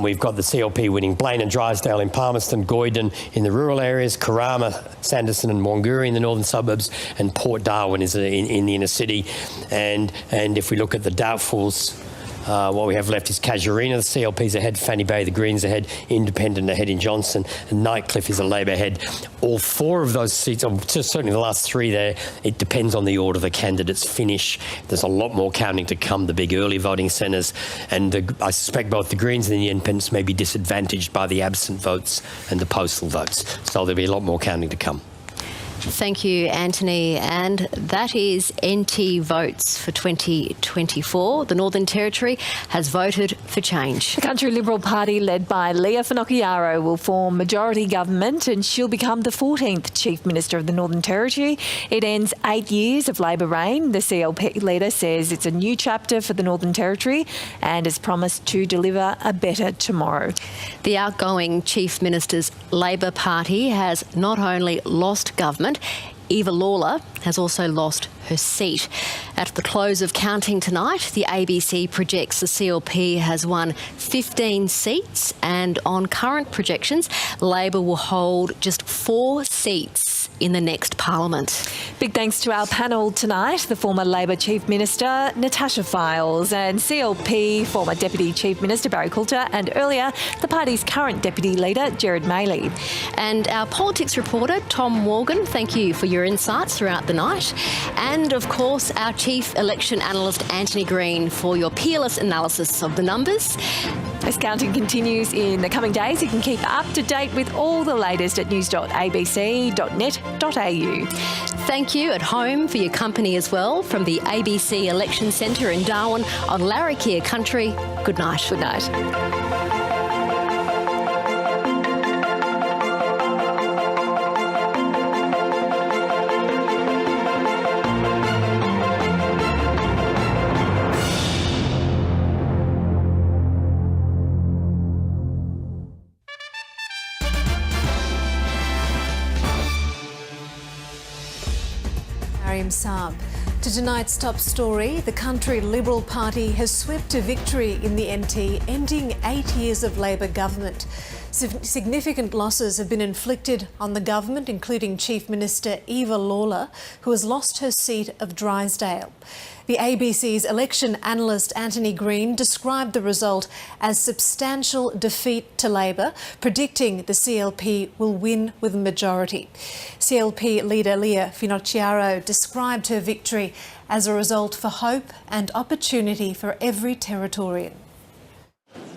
Speaker 5: we've got the CLP winning Blaine and Drysdale in Palmerston, Goyden in the rural areas, Karama, Sanderson and Wanguri in the northern suburbs, and Port Darwin is in the inner city. And if we look at the doubtfuls, what we have left is Casuarina, the CLP's ahead, Fanny Bay, the Greens ahead, Independent ahead in Johnson, and Nightcliff is a Labor ahead. All 4 of those seats, or certainly the last 3 there, it depends on the order the candidates finish. There's a lot more counting to come, the big early voting centres, and I suspect both the Greens and the Independents may be disadvantaged by the absent votes and the postal votes. So there'll be a lot more counting to come.
Speaker 3: Thank you, Anthony. And that is NT votes for 2024. The Northern Territory has voted for change.
Speaker 4: The Country Liberal Party, led by Leah Finocchiaro, will form majority government, and she'll become the 14th Chief Minister of the Northern Territory. It ends 8 years of Labor reign. The CLP leader says it's a new chapter for the Northern Territory and has promised to deliver a better tomorrow.
Speaker 3: The outgoing Chief Minister's Labor Party has not only lost government, Eva Lawler has also lost her seat. At the close of counting tonight, the ABC projects the CLP has won 15 seats, and on current projections, Labor will hold just 4 seats in the next parliament.
Speaker 4: Big thanks to our panel tonight, the former Labor Chief Minister Natasha Fyles and CLP former Deputy Chief Minister Barry Coulter, and earlier the party's current Deputy Leader Gerard Maley.
Speaker 3: And our politics reporter Tom Morgan, thank you for your insights throughout the night. And of course our Chief Election Analyst Anthony Green for your peerless analysis of the numbers.
Speaker 4: As counting continues in the coming days, you can keep up to date with all the latest at news.abc.net.au.
Speaker 3: Thank you at home for your company as well from the ABC Election Centre in Darwin on Larrakia Country. Good night.
Speaker 4: Good night.
Speaker 1: Saab. To tonight's top story, the country Liberal Party has swept a victory in the NT, ending 8 years of Labor government. Significant losses have been inflicted on the government, including Chief Minister Eva Lawler, who has lost her seat of Drysdale. The ABC's election analyst Anthony Green described the result as substantial defeat to Labor, predicting the CLP will win with a majority. CLP leader Leah Finocchiaro described her victory as a result for hope and opportunity for every Territorian.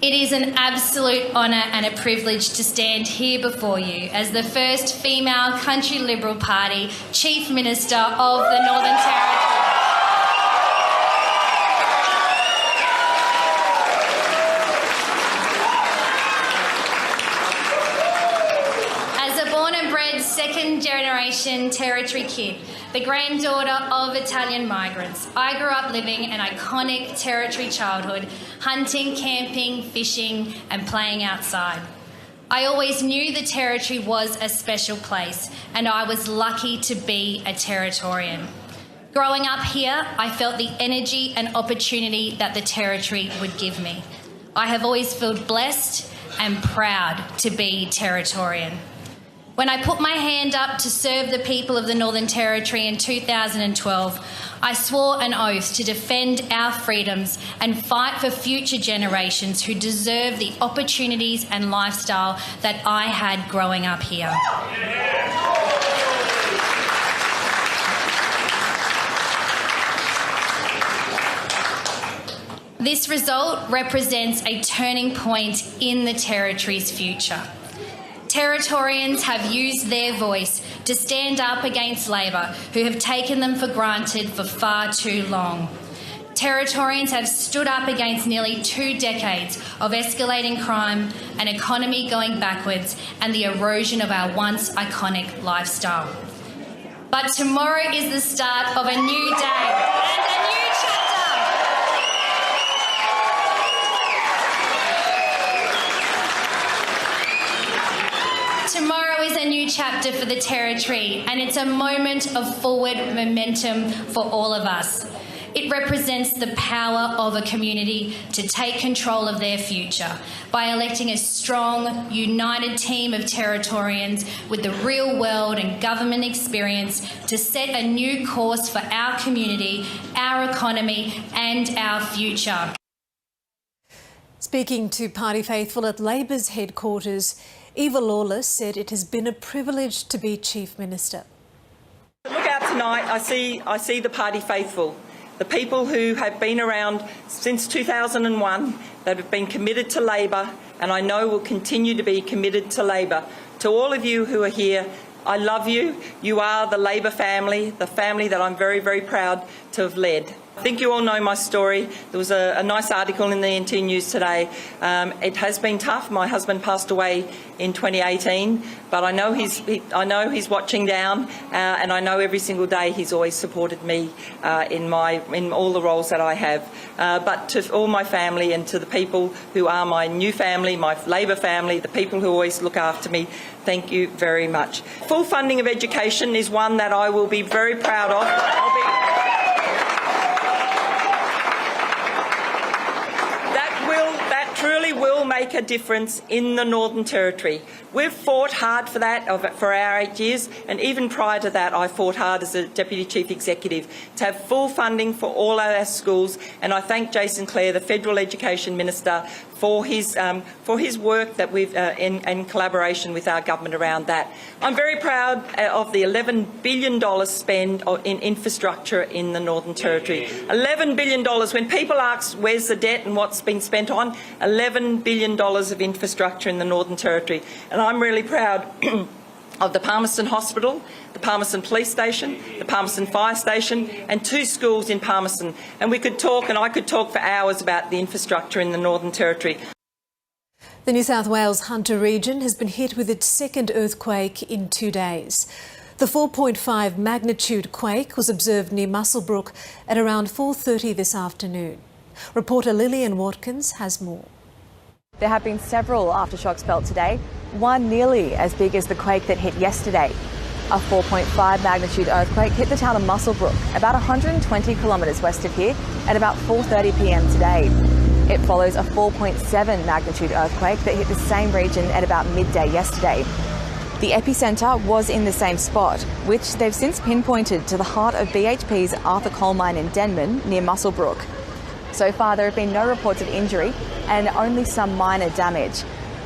Speaker 6: It is an absolute honour and a privilege to stand here before you as the first female Country Liberal Party Chief Minister of the Northern Territory. Second-generation Territory kid, the granddaughter of Italian migrants, I grew up living an iconic Territory childhood, hunting, camping, fishing and playing outside. I always knew the Territory was a special place and I was lucky to be a Territorian. Growing up here, I felt the energy and opportunity that the Territory would give me. I have always felt blessed and proud to be Territorian. When I put my hand up to serve the people of the Northern Territory in 2012, I swore an oath to defend our freedoms and fight for future generations who deserve the opportunities and lifestyle that I had growing up here. This result represents a turning point in the Territory's future. Territorians have used their voice to stand up against Labor, who have taken them for granted for far too long. Territorians have stood up against nearly 2 decades of escalating crime, an economy going backwards, and the erosion of our once iconic lifestyle. But tomorrow is the start of a new day and a new chapter. Tomorrow is a new chapter for the Territory, and it's a moment of forward momentum for all of us. It represents the power of a community to take control of their future by electing a strong, united team of Territorians with the real world and government experience to set a new course for our community, our economy and our future.
Speaker 1: Speaking to party faithful at Labor's headquarters, Eva Lawler said it has been a privilege to be Chief Minister.
Speaker 14: Look out tonight, I see the party faithful, the people who have been around since 2001, that have been committed to Labor, and I know will continue to be committed to Labor. To all of you who are here, I love you. You are the Labor family, the family that I'm very, very proud to have led. I think you all know my story. There was a nice article in the NT News today. It has been tough. My husband passed away in 2018, but I know he's watching down, and I know every single day he's always supported me in all the roles that I have. But to all my family and to the people who are my new family, my Labor family, the people who always look after me, thank you very much. Full funding of education is one that I will be very proud of. That truly will make a difference in the Northern Territory. We've fought hard for that for our 8 years, and even prior to that I fought hard as a Deputy Chief Executive to have full funding for all our schools, and I thank Jason Clare, the Federal Education Minister, for his work that we've in collaboration with our government around that. I'm very proud of the $11 billion spend in infrastructure in the Northern Territory. $11 billion. When people ask where's the debt and what's been spent on, $11 billion of infrastructure in the Northern Territory. And I'm really proud of the Palmerston Hospital, the Palmerston Police Station, the Palmerston Fire Station, and 2 schools in Palmerston. And we could talk, and I could talk for hours about the infrastructure in the Northern Territory.
Speaker 1: The New South Wales Hunter region has been hit with its second earthquake in 2 days. The 4.5 magnitude quake was observed near Muswellbrook at around 4:30 this afternoon. Reporter Lillian Watkins has more.
Speaker 21: There have been several aftershocks felt today, one nearly as big as the quake that hit yesterday. A 4.5 magnitude earthquake hit the town of Muswellbrook, about 120 kilometres west of here, at about 4:30 p.m. today. It follows a 4.7 magnitude earthquake that hit the same region at about midday yesterday. The epicentre was in the same spot, which they've since pinpointed to the heart of BHP's Arthur Coal Mine in Denman, near Muswellbrook. So far, there have been no reports of injury and only some minor damage.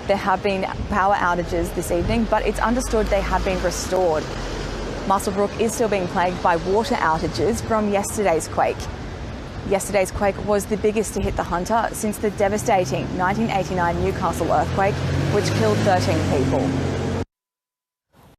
Speaker 21: There have been power outages this evening, but it's understood they have been restored. Muswellbrook is still being plagued by water outages from yesterday's quake. Yesterday's quake was the biggest to hit the Hunter since the devastating 1989 Newcastle earthquake, which killed 13 people.